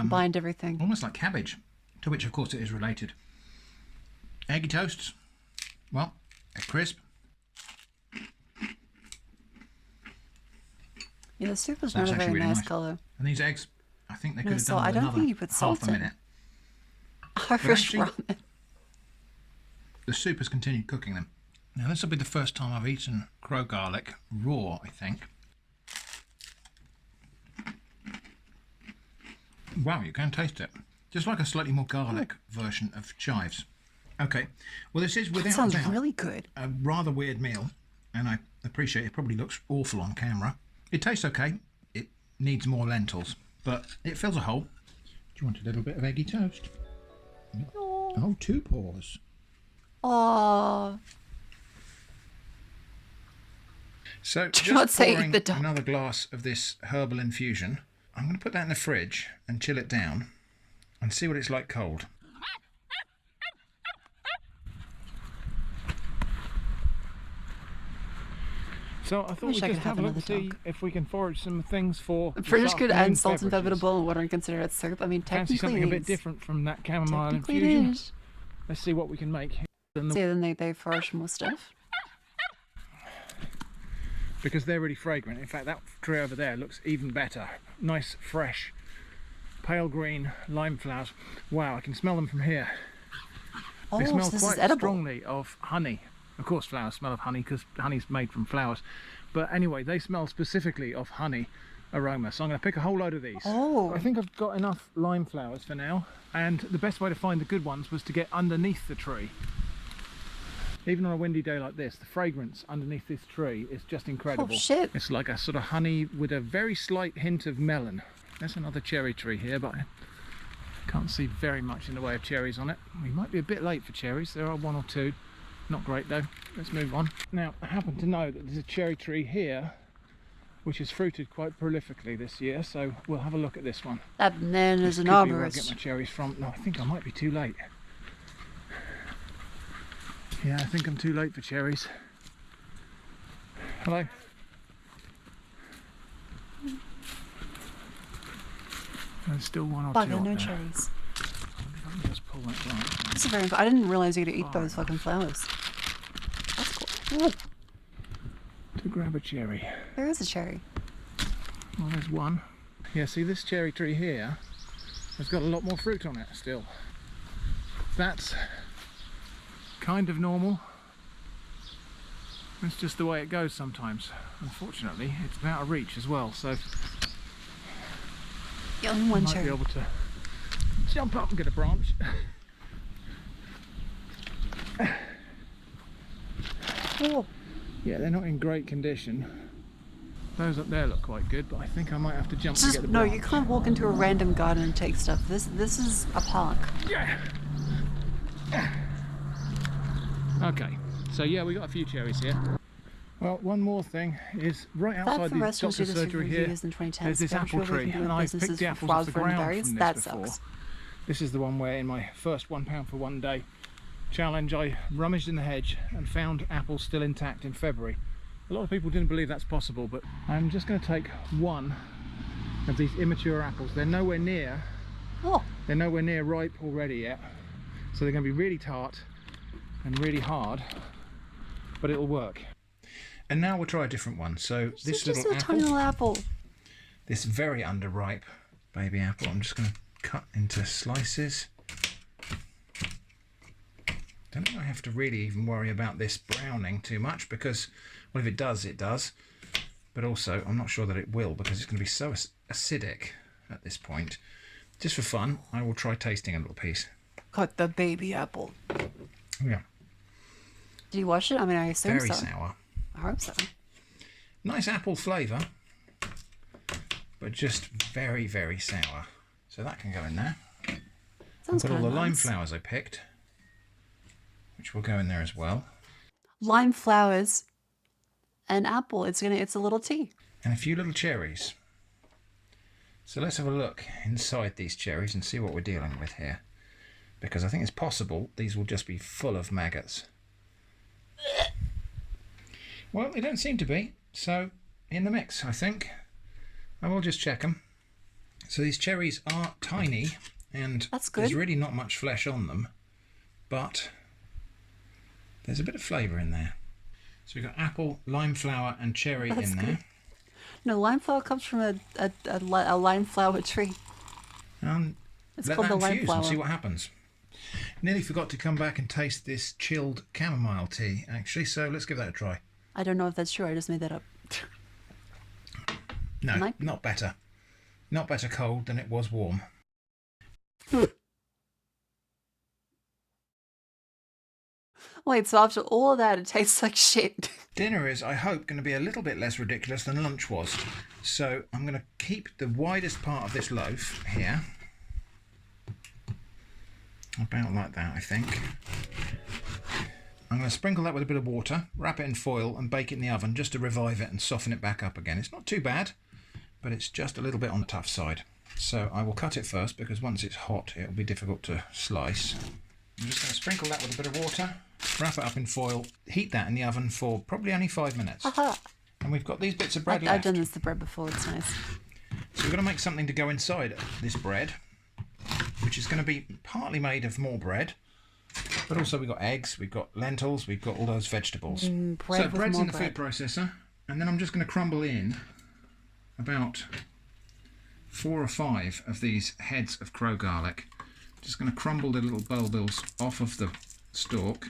bind everything. Almost like cabbage, to which, of course, it is related. Eggy toasts. Well, they're crisp. Yeah, the soup is not a very nice colour. And these eggs, I think they could have done I don't think you another put salt half a in. minute. Irish ramen. The soup has continued cooking them. Now this will be the first time I've eaten crow garlic raw, I think. Wow, you can taste it. Just like a slightly more garlic version of chives. Okay, well this is without sounds doubt really good. A rather weird meal, and I appreciate it probably looks awful on camera. It tastes okay. It needs more lentils, but it fills a hole. Do you want a little bit of eggy toast? Oh, 2 paws. Aww. So Do not just say pouring the dog. another glass of this herbal infusion. I'm going to put that in the fridge and chill it down and see what it's like cold. So I thought we'd just have a look and see if we can forage some things for The British could add salt and pepper to boiling water and consider it soup. I mean, fancy technically something a bit different from that chamomile Technically infusion. it is. Let's see what we can make. Yeah, then they forage more stuff. Because they're really fragrant. In fact, that tree over there looks even better. Nice, fresh, pale green lime flowers. Wow, I can smell them from here. They smell so this quite is edible. strongly of honey. Of course, flowers smell of honey because honey's made from flowers. But anyway, they smell specifically of honey aroma. So I'm going to pick a whole load of these. Oh. I think I've got enough lime flowers for now. And the best way to find the good ones was to get underneath the tree. Even on a windy day like this, the fragrance underneath this tree is just incredible. Oh shit. It's like a sort of honey with a very slight hint of melon. There's another cherry tree here, but I can't see very much in the way of cherries on it. We might be a bit late for cherries. There are one or two. Not great though. Let's move on. Now, I happen to know that there's a cherry tree here which has fruited quite prolifically this year, so we'll have a look at this one. That man is This an could be where I get arborist. my cherries from. No, I think I might be too late. Yeah, I think I'm too late for cherries. Hello. There's still one or two Bugger, up no there. cherries. Let me just pull that branch. This is very. I didn't realize you could eat those fucking flowers. That's cool. Ooh, To grab a cherry. there is a cherry. Well, there's one. Yeah, see this cherry tree here has got a lot more fruit on it still. That's kind of normal. It's just the way it goes sometimes. Unfortunately, it's out of reach as well, so You only one might cherry. be able to jump up and get a branch. Oh. Yeah, they're not in great condition. Those up there look quite good, but I think I might have to jump to get the No, branch. you can't walk into a random garden and take stuff. This is a park. Yeah. Okay, so yeah, we got a few cherries here. Well, one more thing is right That outside for the restaurants do doctor's this for surgery here. reviews in 2010. There's this I'm apple sure we tree, can do and I've businesses picked the for apples off the wildfire and ground berries. from this That before. sucks. This is the one where in my first £1 for one day challenge I rummaged in the hedge and found apples still intact in February. A lot of people didn't believe that's possible, but I'm just going to take one of these immature apples. They're nowhere near ripe already yet, so they're going to be really tart and really hard, but it'll work. And now we'll try a different one. So this Just little a tiny little apple. this very underripe baby apple, I'm just going to cut into slices. Don't think I have to really even worry about this browning too much, because, well, if it does, it does. But also, I'm not sure that it will, because it's going to be so acidic at this point. Just for fun, I will try tasting a little piece. Cut the baby apple. Yeah. Did you wash it? I mean, I assume Very so. sour. I hope so. Nice apple flavour, but just very, very sour. So that can go in there. Sounds I've got all the kinda lime nice. flowers I picked, which will go in there as well. Lime flowers and apple. It's a little tea. And a few little cherries. So let's have a look inside these cherries and see what we're dealing with here. Because I think it's possible these will just be full of maggots. Well, they don't seem to be. So, in the mix, I think. I will just check them. So these cherries are tiny, and there's really not much flesh on them. But there's a bit of flavour in there. So we've got apple, lime flower and cherry in there. No, lime flower comes from a lime flower tree. It's Let called that the lime infuse flower. and see what happens. Nearly forgot to come back and taste this chilled chamomile tea, actually, so let's give that a try. I don't know if that's true. I just made that up. No, not better. Not better cold than it was warm. Wait, so after all of that, it tastes like shit. Dinner is, I hope, going to be a little bit less ridiculous than lunch was. So I'm going to keep the widest part of this loaf here. About like that, I think. I'm going to sprinkle that with a bit of water, wrap it in foil and bake it in the oven just to revive it and soften it back up again. It's not too bad, but it's just a little bit on the tough side. So I will cut it first, because once it's hot it'll be difficult to slice. I'm just going to sprinkle that with a bit of water, wrap it up in foil, heat that in the oven for probably only 5 minutes. And we've got these bits of bread left. I've done this to bread before, it's nice. So we're going to make something to go inside this bread, which is going to be partly made of more bread, but also we've got eggs, we've got lentils, we've got all those vegetables. So bread's in the food processor, and then I'm just going to crumble in about 4 or 5 of these heads of crow garlic. Just going to crumble the little bulbils off of the stalk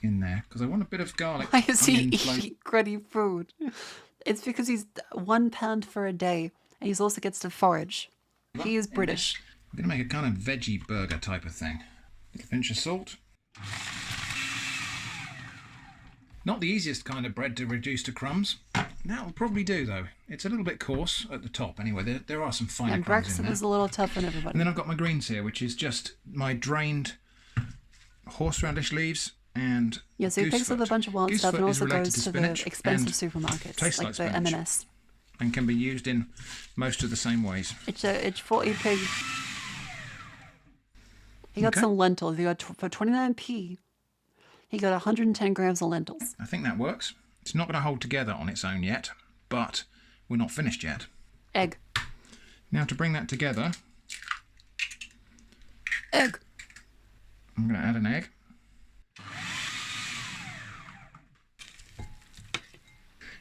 in there, because I want a bit of garlic. Why is he onion float. eating gritty food? It's because he's 1 pound for a day, and he also gets to forage. He is British. I'm going to make a kind of veggie burger type of thing. A little pinch of salt. Not the easiest kind of bread to reduce to crumbs. That will probably do though. It's a little bit coarse at the top anyway. There are some finer And crumbs in Brexit there. is a little tough on everybody. And then I've got my greens here, which is just my drained horseradish leaves and Yeah, so he picks up a bunch of wild stuff and also goes to the expensive supermarkets, tastes like the spinach, M&S. and can be used in most of the same ways. It's 40 pig. He got some lentils. He got for 29p. He got 110 grams of lentils. I think that works. It's not going to hold together on its own yet, but we're not finished yet. Egg. Now to bring that together, egg. I'm going to add an egg.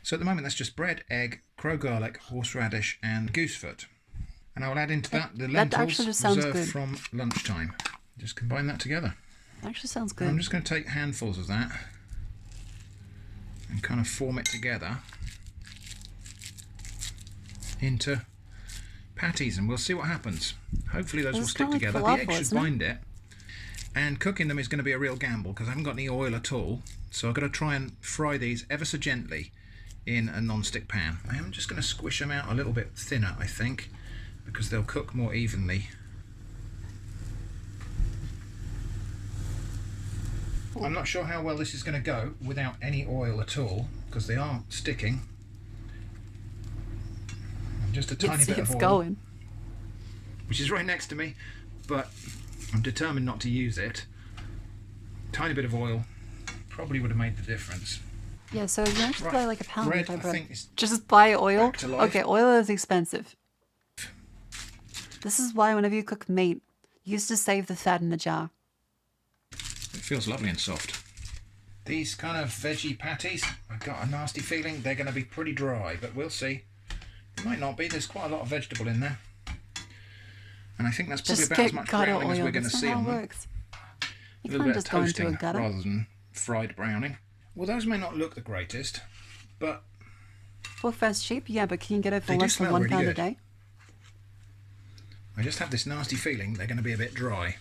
So at the moment that's just bread, egg, crow garlic, horseradish and goosefoot. And I will add into that the lentils actually just sounds reserved good. from lunchtime. Just combine that together. Actually sounds And good. I'm just going to take handfuls of that and kind of form it together into patties, and we'll see what happens. Hopefully those will stick together. The egg should bind it. And cooking them is going to be a real gamble because I haven't got any oil at all. So I've got to try and fry these ever so gently in a non-stick pan. I am just going to squish them out a little bit thinner, I think, because they'll cook more evenly. I'm not sure how well this is going to go without any oil at all, because they are sticking. And just a tiny bit of oil, going. which is right next to me, but I'm determined not to use it. Tiny bit of oil probably would have made the difference. Yeah, so you actually buy like a pound bread, of I bread. think, is Just buy oil. back to life. Okay, oil is expensive. This is why whenever you cook meat, you used to save the fat in the jar. It feels lovely and soft. These kind of veggie patties, I've got a nasty feeling they're going to be pretty dry, but we'll see. It might not be. There's quite a lot of vegetable in there. And I think that's probably Just about as get much gutter browning as oil. we're going to That's see not on how it them. works. A You little can't bit of just go into a toasting gutter. rather than fried browning. Well, those may not look the greatest, but For fast cheap, yeah, but can you get it for They do less than smell £1 really a good. day? I just have this nasty feeling they're going to be a bit dry.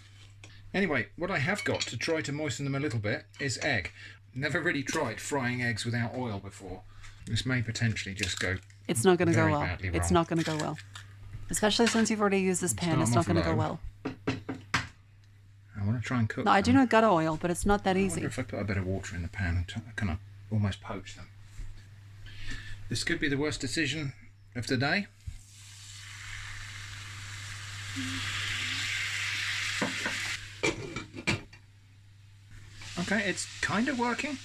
Anyway, what I have got to try to moisten them a little bit is egg. Never really tried frying eggs without oil before. This may potentially just go It's not going to go very well. badly It's wrong. not going to go well. Especially since you've already used this pan, Start it's them not off going to go low. well. I want to try and cook No, I do them. know gutter oil, but it's not that I easy. wonder if I put a bit of water in the pan and kind of almost poach them. This could be the worst decision of the day. Okay, it's kind of working.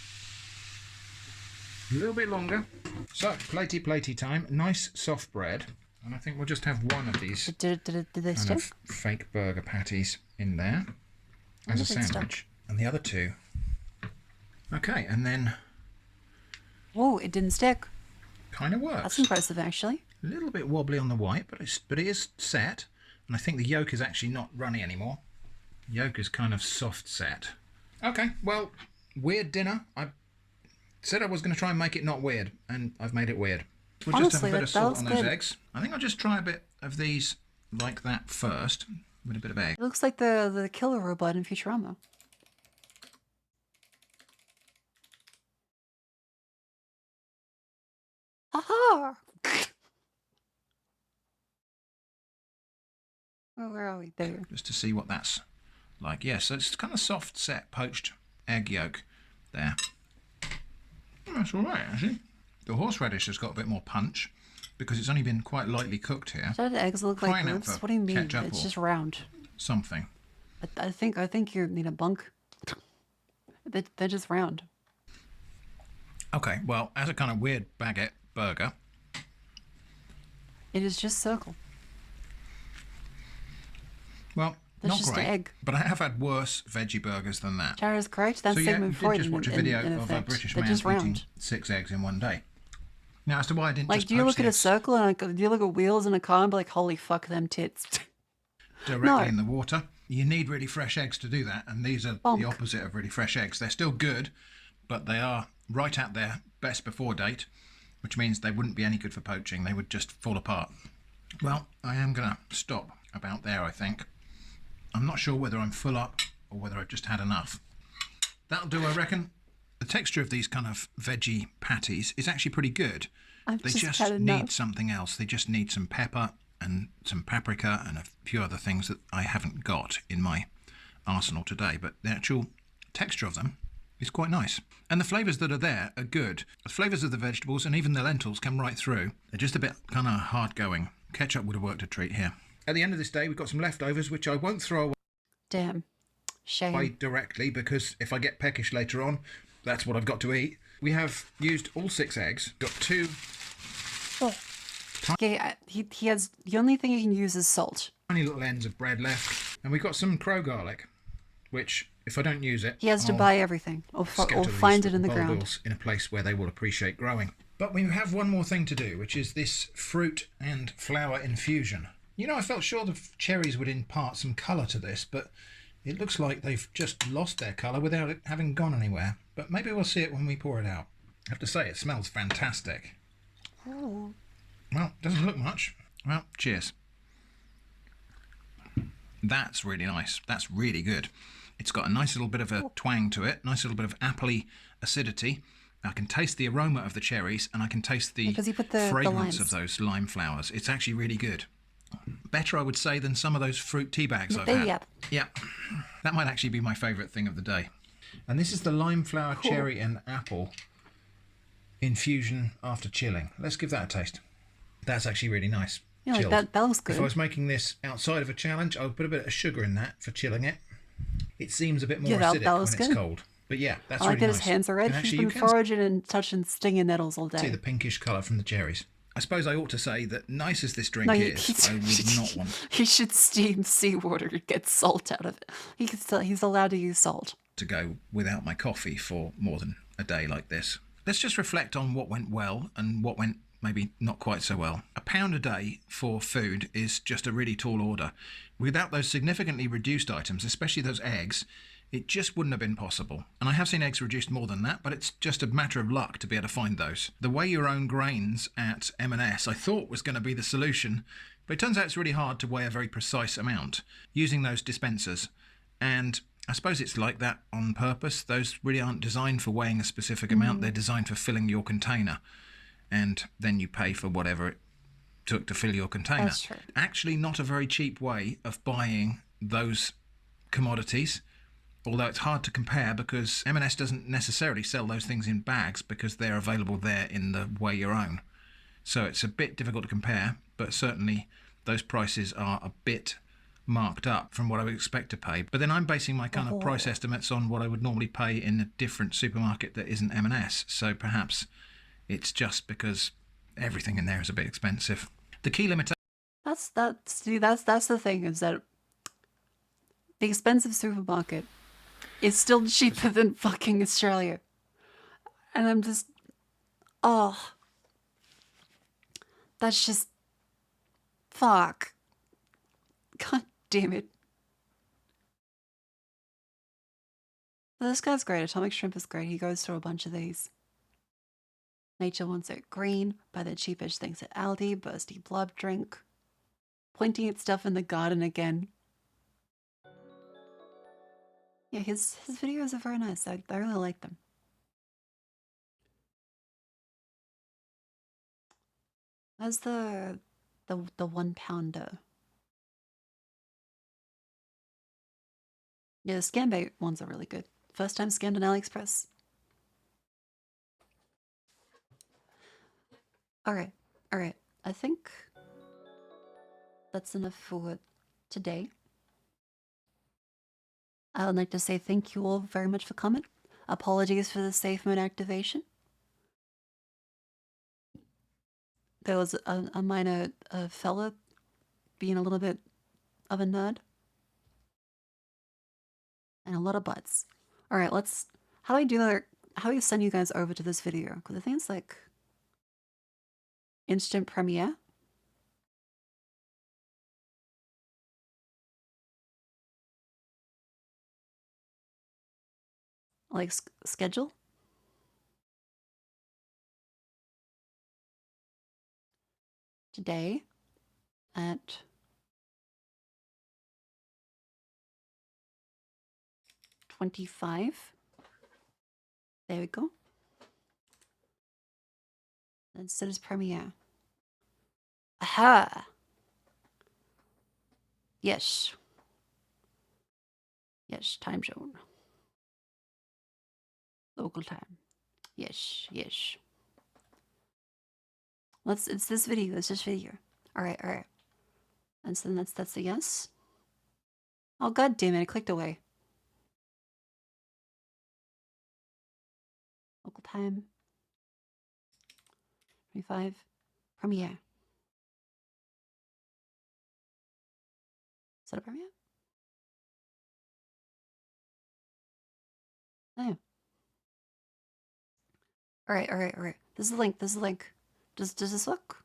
A little bit longer. So, platey time. Nice soft bread. And I think we'll just have one of these Did they kind stick? of fake burger patties in there as a did it stick? sandwich. And the other two. Okay, and then Whoa, it didn't stick. kind of works. That's impressive, actually. A little bit wobbly on the white, but it is set. And I think the yolk is actually not runny anymore. Yolk is kind of soft set. Okay, well, weird dinner. I said I was going to try and make it not weird, and I've made it weird. We'll just have Honestly, a bit that of salt looks on those good. eggs. I think I'll just try a bit of these like that first, with a bit of egg. It looks like the killer robot in Futurama. Aha! Oh, where are we? There. Just to see what that's like. Yeah, so it's kind of soft set poached egg yolk there. That's all right, actually. The horseradish has got a bit more punch because it's only been quite lightly cooked here. Don't eggs look like Crying out lips? for What do you mean? ketchup It's or just round. something. I think you need a bunk. They're just round. Okay, well, as a kind of weird baguette burger, It is just circle. well, That's not just great. egg. But I have had worse veggie burgers than that. Tara's correct. That's so yeah, Sigmund we Freud did just watch a in video in of a effect. British They're man just eating round. 6 eggs in one day. Now, as to why I didn't Like, just do you poach look the at a eggs circle and like, do you look at wheels in a car and be like, holy fuck them tits? directly No. in the water? You need really fresh eggs to do that, and these are Bonk. the opposite of really fresh eggs. They're still good, but they are right at their best before date, which means they wouldn't be any good for poaching. They would just fall apart. Well, I am going to stop about there, I think. I'm not sure whether I'm full up or whether I've just had enough. That'll do, I reckon. The texture of these kind of veggie patties is actually pretty good. They just had need enough. something else. They just need some pepper and some paprika and a few other things that I haven't got in my arsenal today. But the actual texture of them is quite nice. And the flavours that are there are good. The flavours of the vegetables and even the lentils come right through. They're just a bit kind of hard going. Ketchup would have worked a treat here. At the end of this day, we've got some leftovers, which I won't throw away. Damn. Shame. Directly, because if I get peckish later on, that's what I've got to eat. We have used all 6 eggs. Got 2. Okay, he has, the only thing he can use is salt. Tiny little ends of bread left. And we've got some crow garlic, which, if I don't use it, He has to I'll buy everything or scatter these find it in the little ground. bulbils in a place where they will appreciate growing. But we have one more thing to do, which is this fruit and flower infusion. You know, I felt sure the cherries would impart some colour to this, but it looks like they've just lost their colour without it having gone anywhere. But maybe we'll see it when we pour it out. I have to say, it smells fantastic. Oh. Well, doesn't look much. Well, cheers. That's really nice. That's really good. It's got a nice little bit of a twang to it, nice little bit of appley acidity. I can taste the aroma of the cherries, and I can taste the Because you put the fragrance limes. of those lime flowers. It's actually really good. Better, I would say, than some of those fruit tea bags I've had. Yeah, that might actually be my favourite thing of the day. And this is the lime flower, cherry and apple infusion after chilling. Let's give that a taste. That's actually really nice. Yeah, like Chilled. that looks good. If I was making this outside of a challenge, I would put a bit of sugar in that for chilling it. It seems a bit more acidic when it's good. cold. But yeah, that's I like really that nice. his hands are red. And He's actually, been you can foraging and touching stinging nettles all day. see the pinkish colour from the cherries. I suppose I ought to say that nice as this drink No, is, I would not want He should steam seawater to get salt out of it. He's allowed to use salt. to go without my coffee for more than a day like this. Let's just reflect on what went well and what went maybe not quite so well. £1 a day for food is just a really tall order. Without those significantly reduced items, especially those eggs, it just wouldn't have been possible. And I have seen eggs reduced more than that, but it's just a matter of luck to be able to find those. The weigh your own grains at M&S I thought was going to be the solution, but it turns out it's really hard to weigh a very precise amount using those dispensers. And I suppose it's like that on purpose. Those really aren't designed for weighing a specific amount. They're designed for filling your container. And then you pay for whatever it took to fill your container. That's true. Actually not a very cheap way of buying those commodities, although it's hard to compare because M&S doesn't necessarily sell those things in bags because they're available there in the weigh your own. So it's a bit difficult to compare, but certainly those prices are a bit marked up from what I would expect to pay. But then I'm basing my kind of price estimates on what I would normally pay in a different supermarket that isn't M&S. So perhaps it's just because everything in there is a bit expensive. The key limitation. That's the thing, is that the expensive supermarket is still cheaper than fucking Australia. And I'm just, that's just, fuck. God damn it. This guy's great. Atomic Shrimp is great. He goes through a bunch of these. Nature wants it green. Buy the cheapest things at Aldi. Bursty blood drink. Pointing at stuff in the garden again. Yeah, his videos are very nice. I really like them. How's the 1 pounder? Yeah, the scan bait ones are really good. First time scanned on AliExpress. Alright. I think that's enough for today. I would like to say thank you all very much for coming. Apologies for the safe mode activation. There was a minor fella being a little bit of a nerd. And a lot of butts. Alright, how do I do that? How do I send you guys over to this video? Because I think it's like instant premiere. Like schedule. Today at 25. There we go. Then set as premiere. Aha! Yes. Yes, time zone. Local time. Yes, yes. It's this video, it's this video. Alright, alright. And so that's a yes. Oh god damn it, I clicked away. Local time. 25. Premiere. Is that a premiere? Oh. Alright, alright, alright. This is the link, this is the link. Does this look?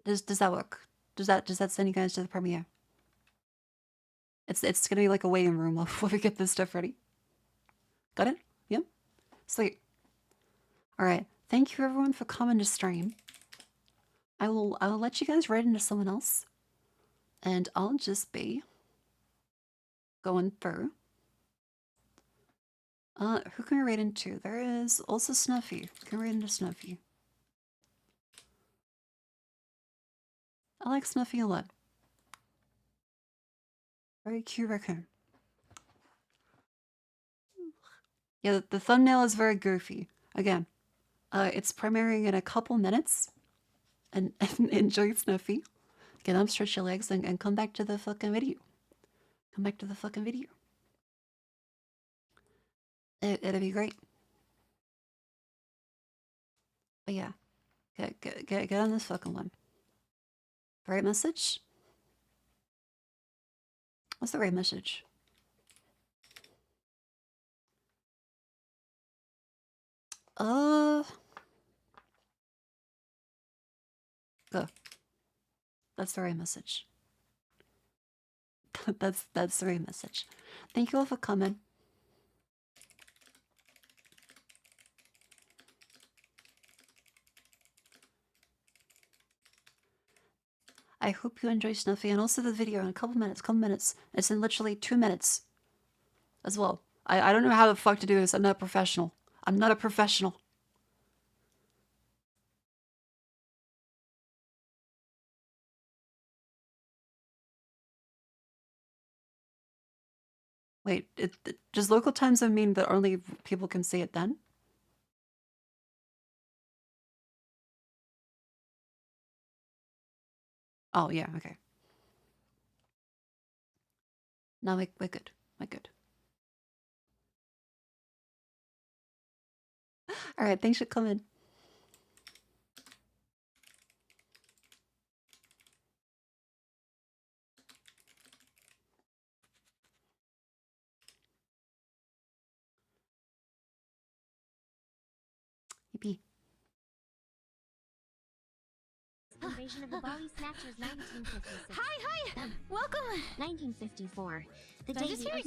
Does that work? Does that send you guys to the premiere? It's gonna be like a waiting room while we get this stuff ready. Got it? Yep. Sweet. Alright. Thank you everyone for coming to stream. I will let you guys right into someone else. And I'll just be going through. Who can we raid into? There is also Snuffy. Can we raid into Snuffy? I like Snuffy a lot. Very cute raccoon. Yeah, the thumbnail is very goofy. Again, it's premiering in a couple minutes. And enjoy Snuffy. Get up, stretch your legs, and come back to the fucking video. Come back to the fucking video. It'll be great. But yeah, get on this fucking one. Right message? What's the right message? Go. That's the right message. that's the right message. Thank you all for coming. I hope you enjoy Snuffy and also the video in a couple minutes. It's in literally 2 minutes as well. I don't know how the fuck to do this. I'm not a professional. I'm not a professional. Wait, does local time zone mean that only people can see it then? Oh, yeah, okay. No, we're good. We're good. Alright, thanks for coming. Yippee. Invasion of the Bali Snatchers 1956. Hi! Welcome! 1954. The Did I day just the hear Earth